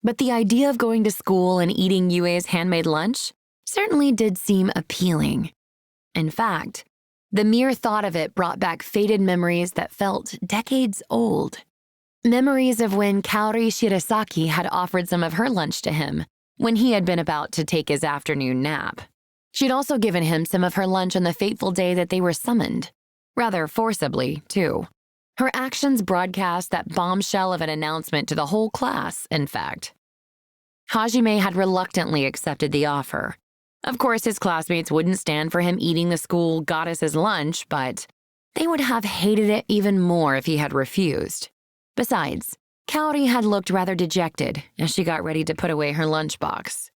But the idea of going to school and eating Yue's handmade lunch certainly did seem appealing. In fact, the mere thought of it brought back faded memories that felt decades old. Memories of when Kaori Shirasaki had offered some of her lunch to him when he had been about to take his afternoon nap. She'd also given him some of her lunch on the fateful day that they were summoned. Rather forcibly, too. Her actions broadcast that bombshell of an announcement to the whole class, in fact. Hajime had reluctantly accepted the offer. Of course, his classmates wouldn't stand for him eating the school goddess's lunch, but they would have hated it even more if he had refused. Besides, Kaori had looked rather dejected as she got ready to put away her lunchbox.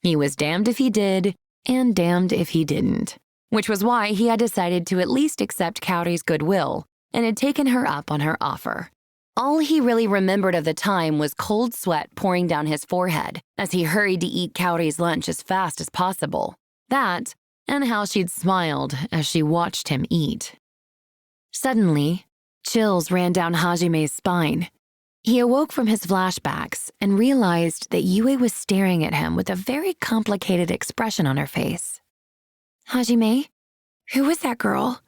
He was damned if he did, and damned if he didn't, which was why he had decided to at least accept Kaori's goodwill and had taken her up on her offer. All he really remembered of the time was cold sweat pouring down his forehead as he hurried to eat Kaori's lunch as fast as possible. That, and how she'd smiled as she watched him eat. Suddenly, chills ran down Hajime's spine. He awoke from his flashbacks and realized that Yue was staring at him with a very complicated expression on her face. Hajime, who was that girl?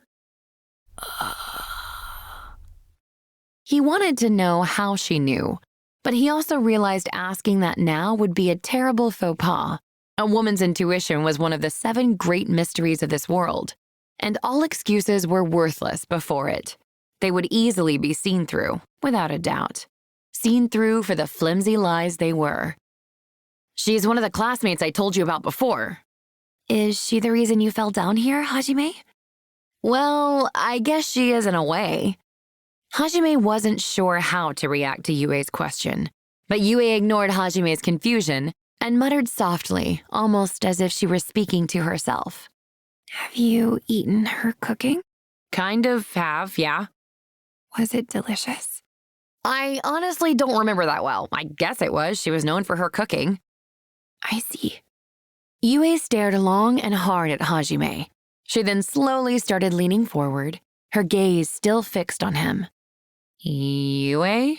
He wanted to know how she knew, but he also realized asking that now would be a terrible faux pas. A woman's intuition was one of the 7 great mysteries of this world, and all excuses were worthless before it. They would easily be seen through, without a doubt. Seen through for the flimsy lies they were. She's one of the classmates I told you about before. Is she the reason you fell down here, Hajime? Well, I guess she is in a way. Hajime wasn't sure how to react to Yue's question, but Yue ignored Hajime's confusion and muttered softly, almost as if she were speaking to herself. Have you eaten her cooking? Kind of have, yeah. Was it delicious? I honestly don't remember that well. I guess it was. She was known for her cooking. I see. Yue stared long and hard at Hajime. She then slowly started leaning forward, her gaze still fixed on him. Yue?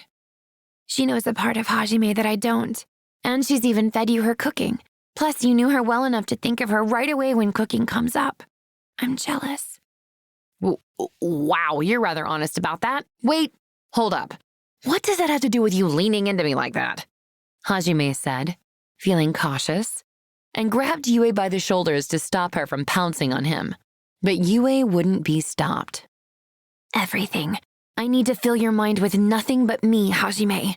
She knows a part of Hajime that I don't, and she's even fed you her cooking. Plus, you knew her well enough to think of her right away when cooking comes up. I'm jealous. Wow, you're rather honest about that. Wait, hold up. What does that have to do with you leaning into me like that? Hajime said, feeling cautious, and grabbed Yue by the shoulders to stop her from pouncing on him. But Yue wouldn't be stopped. Everything. I need to fill your mind with nothing but me, Hajime.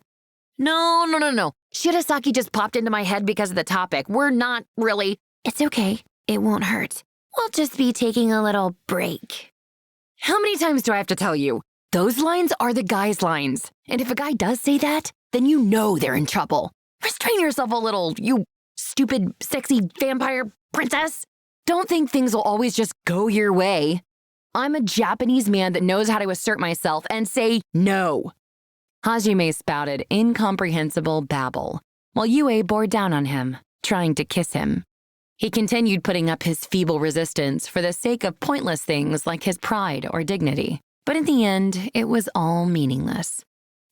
No. Shirasaki just popped into my head because of the topic. We're not really... It's okay. It won't hurt. We'll just be taking a little break. How many times do I have to tell you? Those lines are the guy's lines. And if a guy does say that, then you know they're in trouble. Restrain yourself a little, you stupid, sexy vampire princess. Don't think things will always just go your way. I'm a Japanese man that knows how to assert myself and say no. Hajime spouted incomprehensible babble, while Yue bore down on him, trying to kiss him. He continued putting up his feeble resistance for the sake of pointless things like his pride or dignity. But in the end, it was all meaningless.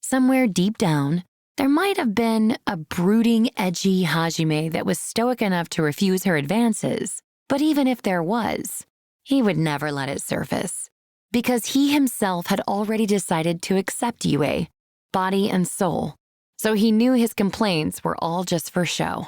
Somewhere deep down, there might have been a brooding, edgy Hajime that was stoic enough to refuse her advances. But even if there was, he would never let it surface. Because he himself had already decided to accept Yue, body and soul. So he knew his complaints were all just for show.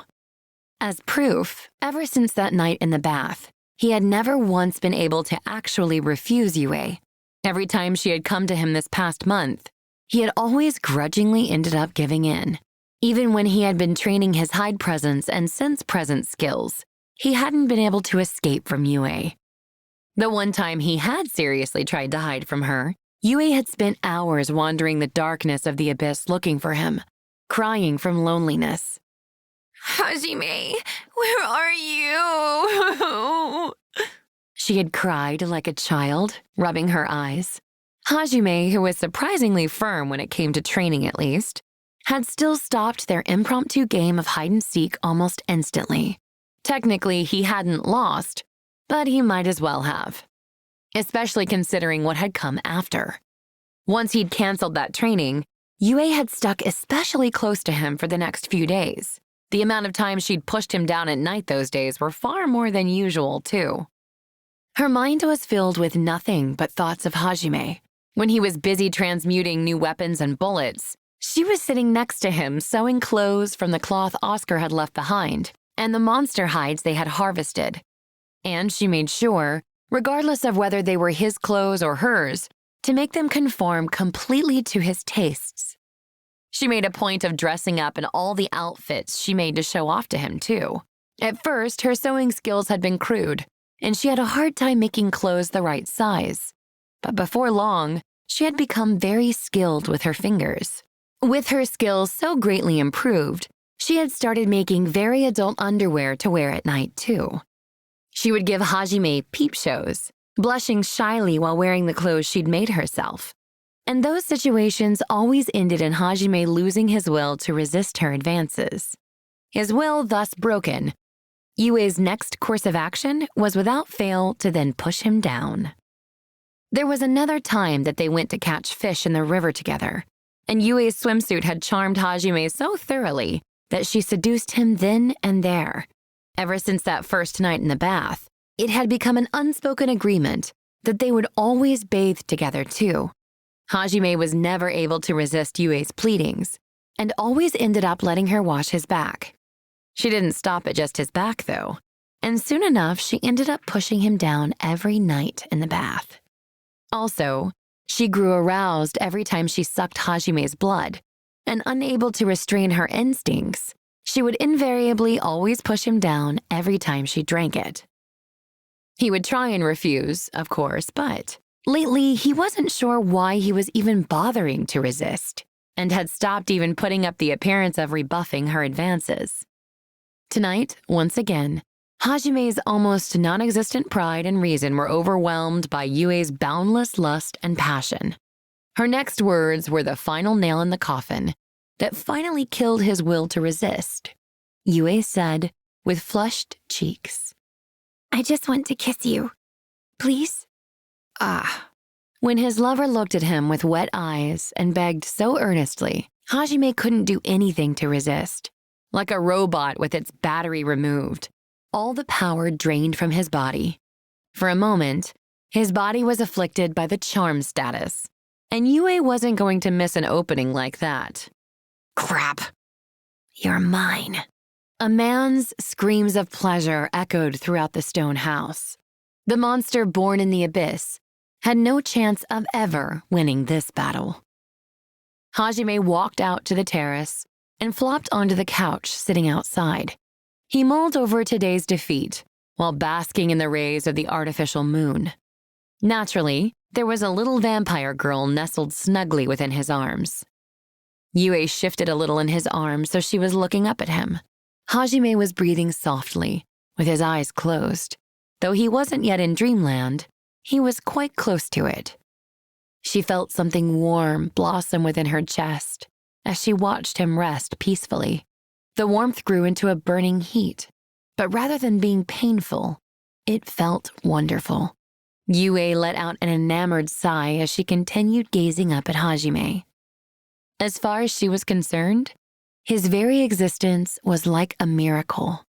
As proof, ever since that night in the bath, he had never once been able to actually refuse Yue. Every time she had come to him this past month, he had always grudgingly ended up giving in. Even when he had been training his hide presence and sense presence skills, he hadn't been able to escape from Yue. The one time he had seriously tried to hide from her, Yue had spent hours wandering the darkness of the abyss looking for him, crying from loneliness. Hajime, where are you? She had cried like a child, rubbing her eyes. Hajime, who was surprisingly firm when it came to training at least, had still stopped their impromptu game of hide-and-seek almost instantly. Technically, he hadn't lost, but he might as well have, especially considering what had come after. Once he'd canceled that training, Yue had stuck especially close to him for the next few days. The amount of times she'd pushed him down at night those days were far more than usual, too. Her mind was filled with nothing but thoughts of Hajime. When he was busy transmuting new weapons and bullets, she was sitting next to him sewing clothes from the cloth Oscar had left behind and the monster hides they had harvested. And she made sure, regardless of whether they were his clothes or hers, to make them conform completely to his tastes. She made a point of dressing up in all the outfits she made to show off to him, too. At first, her sewing skills had been crude, and she had a hard time making clothes the right size. But before long, she had become very skilled with her fingers. With her skills so greatly improved, she had started making very adult underwear to wear at night, too. She would give Hajime peep shows, blushing shyly while wearing the clothes she'd made herself. And those situations always ended in Hajime losing his will to resist her advances. His will thus broken, Yue's next course of action was without fail to then push him down. There was another time that they went to catch fish in the river together, and Yue's swimsuit had charmed Hajime so thoroughly that she seduced him then and there. Ever since that first night in the bath, it had become an unspoken agreement that they would always bathe together too. Hajime was never able to resist Yue's pleadings, and always ended up letting her wash his back. She didn't stop at just his back, though, and soon enough she ended up pushing him down every night in the bath. Also, she grew aroused every time she sucked Hajime's blood, and unable to restrain her instincts, she would invariably always push him down every time she drank it. He would try and refuse, of course, but lately he wasn't sure why he was even bothering to resist, and had stopped even putting up the appearance of rebuffing her advances. Tonight, once again, Hajime's almost non-existent pride and reason were overwhelmed by Yue's boundless lust and passion. Her next words were the final nail in the coffin that finally killed his will to resist. Yue said, with flushed cheeks, I just want to kiss you. Please? When his lover looked at him with wet eyes and begged so earnestly, Hajime couldn't do anything to resist. Like a robot with its battery removed, all the power drained from his body. For a moment, his body was afflicted by the charm status, and Yue wasn't going to miss an opening like that. Crap. You're mine. A man's screams of pleasure echoed throughout the stone house. The monster born in the abyss had no chance of ever winning this battle. Hajime walked out to the terrace and flopped onto the couch sitting outside. He mulled over today's defeat while basking in the rays of the artificial moon. Naturally, there was a little vampire girl nestled snugly within his arms. Yue shifted a little in his arms so she was looking up at him. Hajime was breathing softly, with his eyes closed. Though he wasn't yet in dreamland, he was quite close to it. She felt something warm blossom within her chest as she watched him rest peacefully. The warmth grew into a burning heat, but rather than being painful, it felt wonderful. Yue let out an enamored sigh as she continued gazing up at Hajime. As far as she was concerned, his very existence was like a miracle.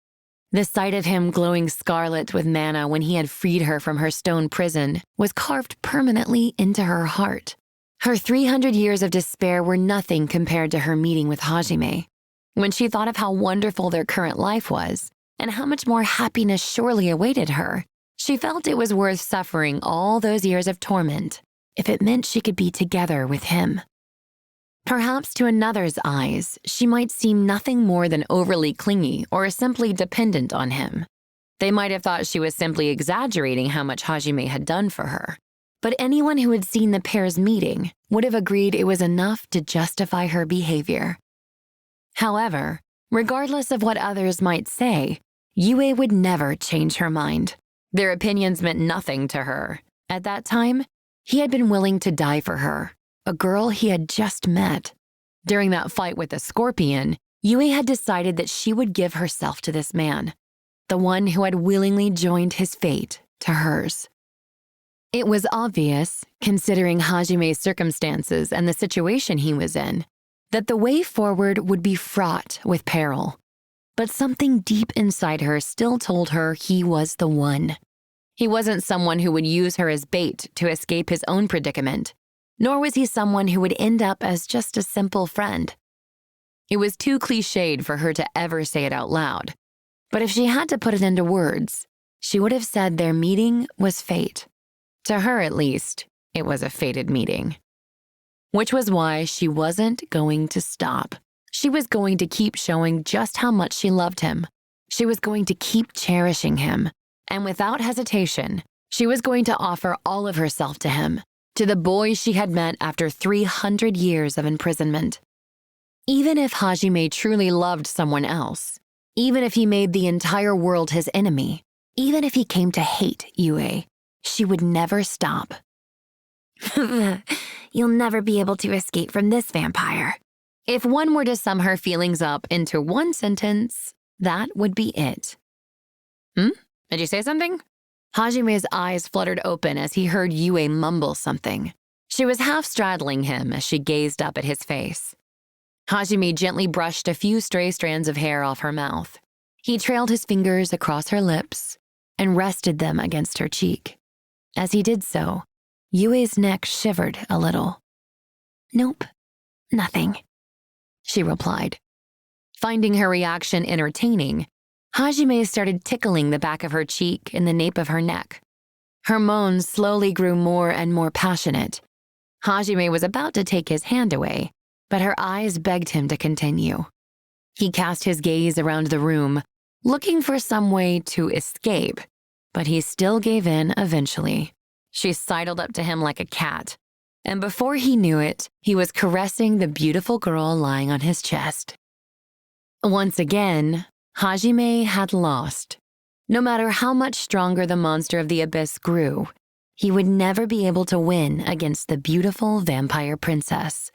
The sight of him glowing scarlet with mana when he had freed her from her stone prison was carved permanently into her heart. Her 300 years of despair were nothing compared to her meeting with Hajime. When she thought of how wonderful their current life was, and how much more happiness surely awaited her, she felt it was worth suffering all those years of torment if it meant she could be together with him. Perhaps to another's eyes, she might seem nothing more than overly clingy or simply dependent on him. They might have thought she was simply exaggerating how much Hajime had done for her. But anyone who had seen the pair's meeting would have agreed it was enough to justify her behavior. However, regardless of what others might say, Yue would never change her mind. Their opinions meant nothing to her. At that time, he had been willing to die for her, a girl he had just met. During that fight with the scorpion, Yue had decided that she would give herself to this man, the one who had willingly joined his fate to hers. It was obvious, considering Hajime's circumstances and the situation he was in, that the way forward would be fraught with peril. But something deep inside her still told her he was the one. He wasn't someone who would use her as bait to escape his own predicament, nor was he someone who would end up as just a simple friend. It was too cliched for her to ever say it out loud, but if she had to put it into words, she would have said their meeting was fate. To her, at least, it was a fated meeting. Which was why she wasn't going to stop. She was going to keep showing just how much she loved him. She was going to keep cherishing him. And without hesitation, she was going to offer all of herself to him, to the boy she had met after 300 years of imprisonment. Even if Hajime truly loved someone else, even if he made the entire world his enemy, even if he came to hate Yue, she would never stop. You'll never be able to escape from this vampire. If one were to sum her feelings up into one sentence, that would be it. Did you say something? Hajime's eyes fluttered open as he heard Yue mumble something. She was half straddling him as she gazed up at his face. Hajime gently brushed a few stray strands of hair off her mouth. He trailed his fingers across her lips and rested them against her cheek. As he did so, Yue's neck shivered a little. Nope, nothing, she replied. Finding her reaction entertaining, Hajime started tickling the back of her cheek and the nape of her neck. Her moans slowly grew more and more passionate. Hajime was about to take his hand away, but her eyes begged him to continue. He cast his gaze around the room, looking for some way to escape, but he still gave in eventually. She sidled up to him like a cat, and before he knew it, he was caressing the beautiful girl lying on his chest. Once again, Hajime had lost. No matter how much stronger the monster of the abyss grew, he would never be able to win against the beautiful vampire princess.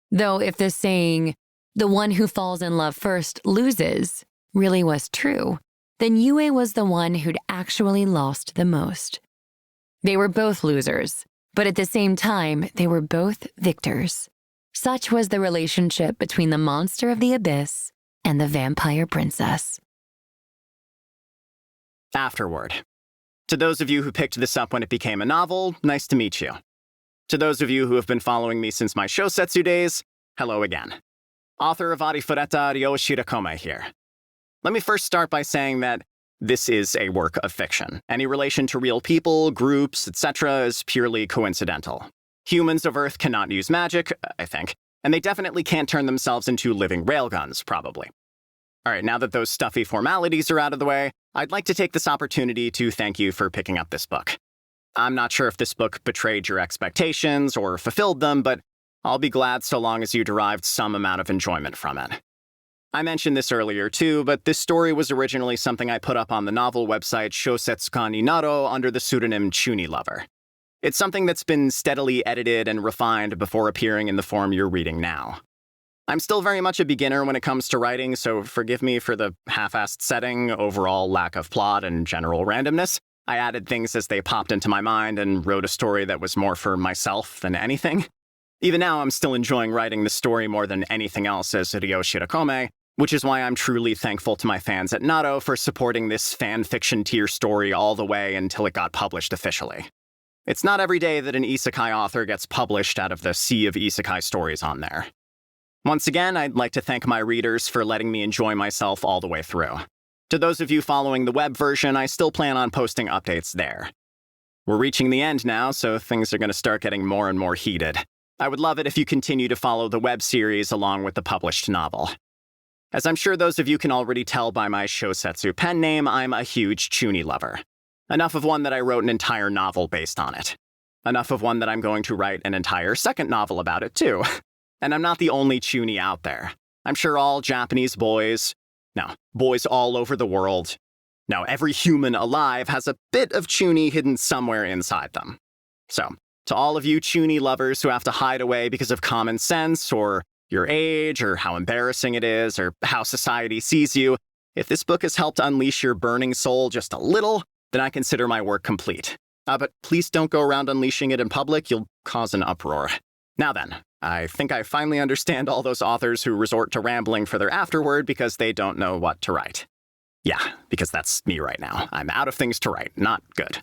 Though if the saying, "the one who falls in love first loses," really was true, then Yue was the one who'd actually lost the most. They were both losers, but at the same time, they were both victors. Such was the relationship between the monster of the abyss and the vampire princess. Afterward. To those of you who picked this up when it became a novel, nice to meet you. To those of you who have been following me since my Shosetsu days, hello again. Author of Arifureta, Arifureta here. Let me first start by saying that this is a work of fiction. Any relation to real people, groups, etc. is purely coincidental. Humans of Earth cannot use magic, I think, and they definitely can't turn themselves into living railguns, probably. Alright, now that those stuffy formalities are out of the way, I'd like to take this opportunity to thank you for picking up this book. I'm not sure if this book betrayed your expectations or fulfilled them, but I'll be glad so long as you derived some amount of enjoyment from it. I mentioned this earlier too, but this story was originally something I put up on the novel website Shosetsuka ni Naro under the pseudonym Chuni Lover. It's something that's been steadily edited and refined before appearing in the form you're reading now. I'm still very much a beginner when it comes to writing, so forgive me for the half-assed setting, overall lack of plot, and general randomness. I added things as they popped into my mind and wrote a story that was more for myself than anything. Even now, I'm still enjoying writing the story more than anything else as Ryo Shirakome, which is why I'm truly thankful to my fans at Naro for supporting this fan-fiction tier story all the way until it got published officially. It's not every day that an isekai author gets published out of the sea of isekai stories on there. Once again, I'd like to thank my readers for letting me enjoy myself all the way through. To those of you following the web version, I still plan on posting updates there. We're reaching the end now, so things are going to start getting more and more heated. I would love it if you continue to follow the web series along with the published novel. As I'm sure those of you can already tell by my Shosetsu pen name, I'm a huge Chuni lover. Enough of one that I wrote an entire novel based on it. Enough of one that I'm going to write an entire second novel about it, too. And I'm not the only Chuni out there. I'm sure all Japanese boys, boys all over the world, every human alive has a bit of Chuni hidden somewhere inside them. So, to all of you Chuni lovers who have to hide away because of common sense, or your age, or how embarrassing it is, or how society sees you, if this book has helped unleash your burning soul just a little, then I consider my work complete. But please don't go around unleashing it in public, you'll cause an uproar. Now then, I think I finally understand all those authors who resort to rambling for their afterword because they don't know what to write. Yeah, because that's me right now. I'm out of things to write. Not good.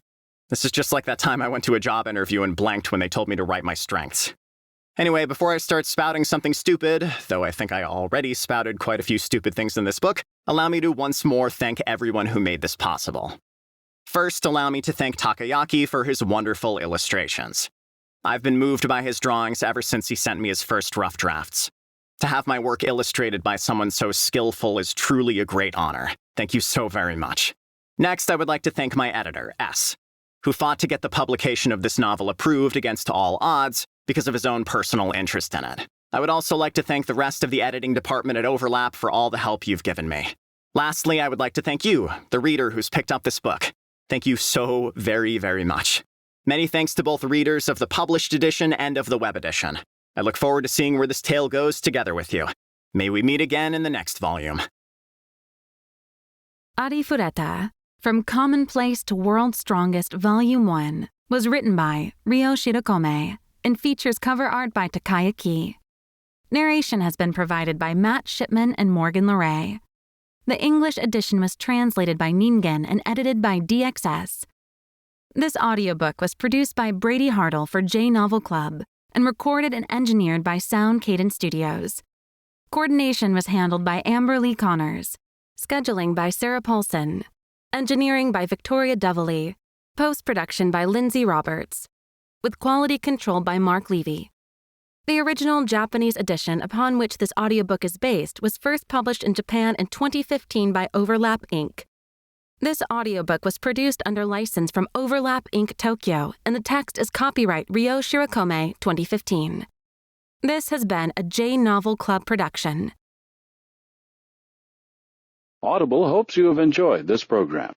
This is just like that time I went to a job interview and blanked when they told me to write my strengths. Anyway, before I start spouting something stupid, though I think I already spouted quite a few stupid things in this book, allow me to once more thank everyone who made this possible. First, allow me to thank Takayaki for his wonderful illustrations. I've been moved by his drawings ever since he sent me his first rough drafts. To have my work illustrated by someone so skillful is truly a great honor. Thank you so very much. Next, I would like to thank my editor, S, who fought to get the publication of this novel approved against all odds because of his own personal interest in it. I would also like to thank the rest of the editing department at Overlap for all the help you've given me. Lastly, I would like to thank you, the reader who's picked up this book. Thank you so very, very much. Many thanks to both readers of the published edition and of the web edition. I look forward to seeing where this tale goes together with you. May we meet again in the next volume. Arifureta, From Commonplace to World's Strongest, Volume 1, was written by Ryo Shirokome and features cover art by Takaya Ki. Narration has been provided by Matt Shipman and Morgan LeRae. The English edition was translated by Ningen and edited by DXS. This audiobook was produced by Brady Hartle for J Novel Club and recorded and engineered by Sound Cadence Studios. Coordination was handled by Amber Lee Connors. Scheduling by Sarah Paulson. Engineering by Victoria Dovely. Post-production by Lindsay Roberts. With quality control by Mark Levy. The original Japanese edition upon which this audiobook is based was first published in Japan in 2015 by Overlap Inc. This audiobook was produced under license from Overlap Inc. Tokyo, and the text is copyright Ryo Shirokome 2015. This has been a J Novel Club production. Audible hopes you have enjoyed this program.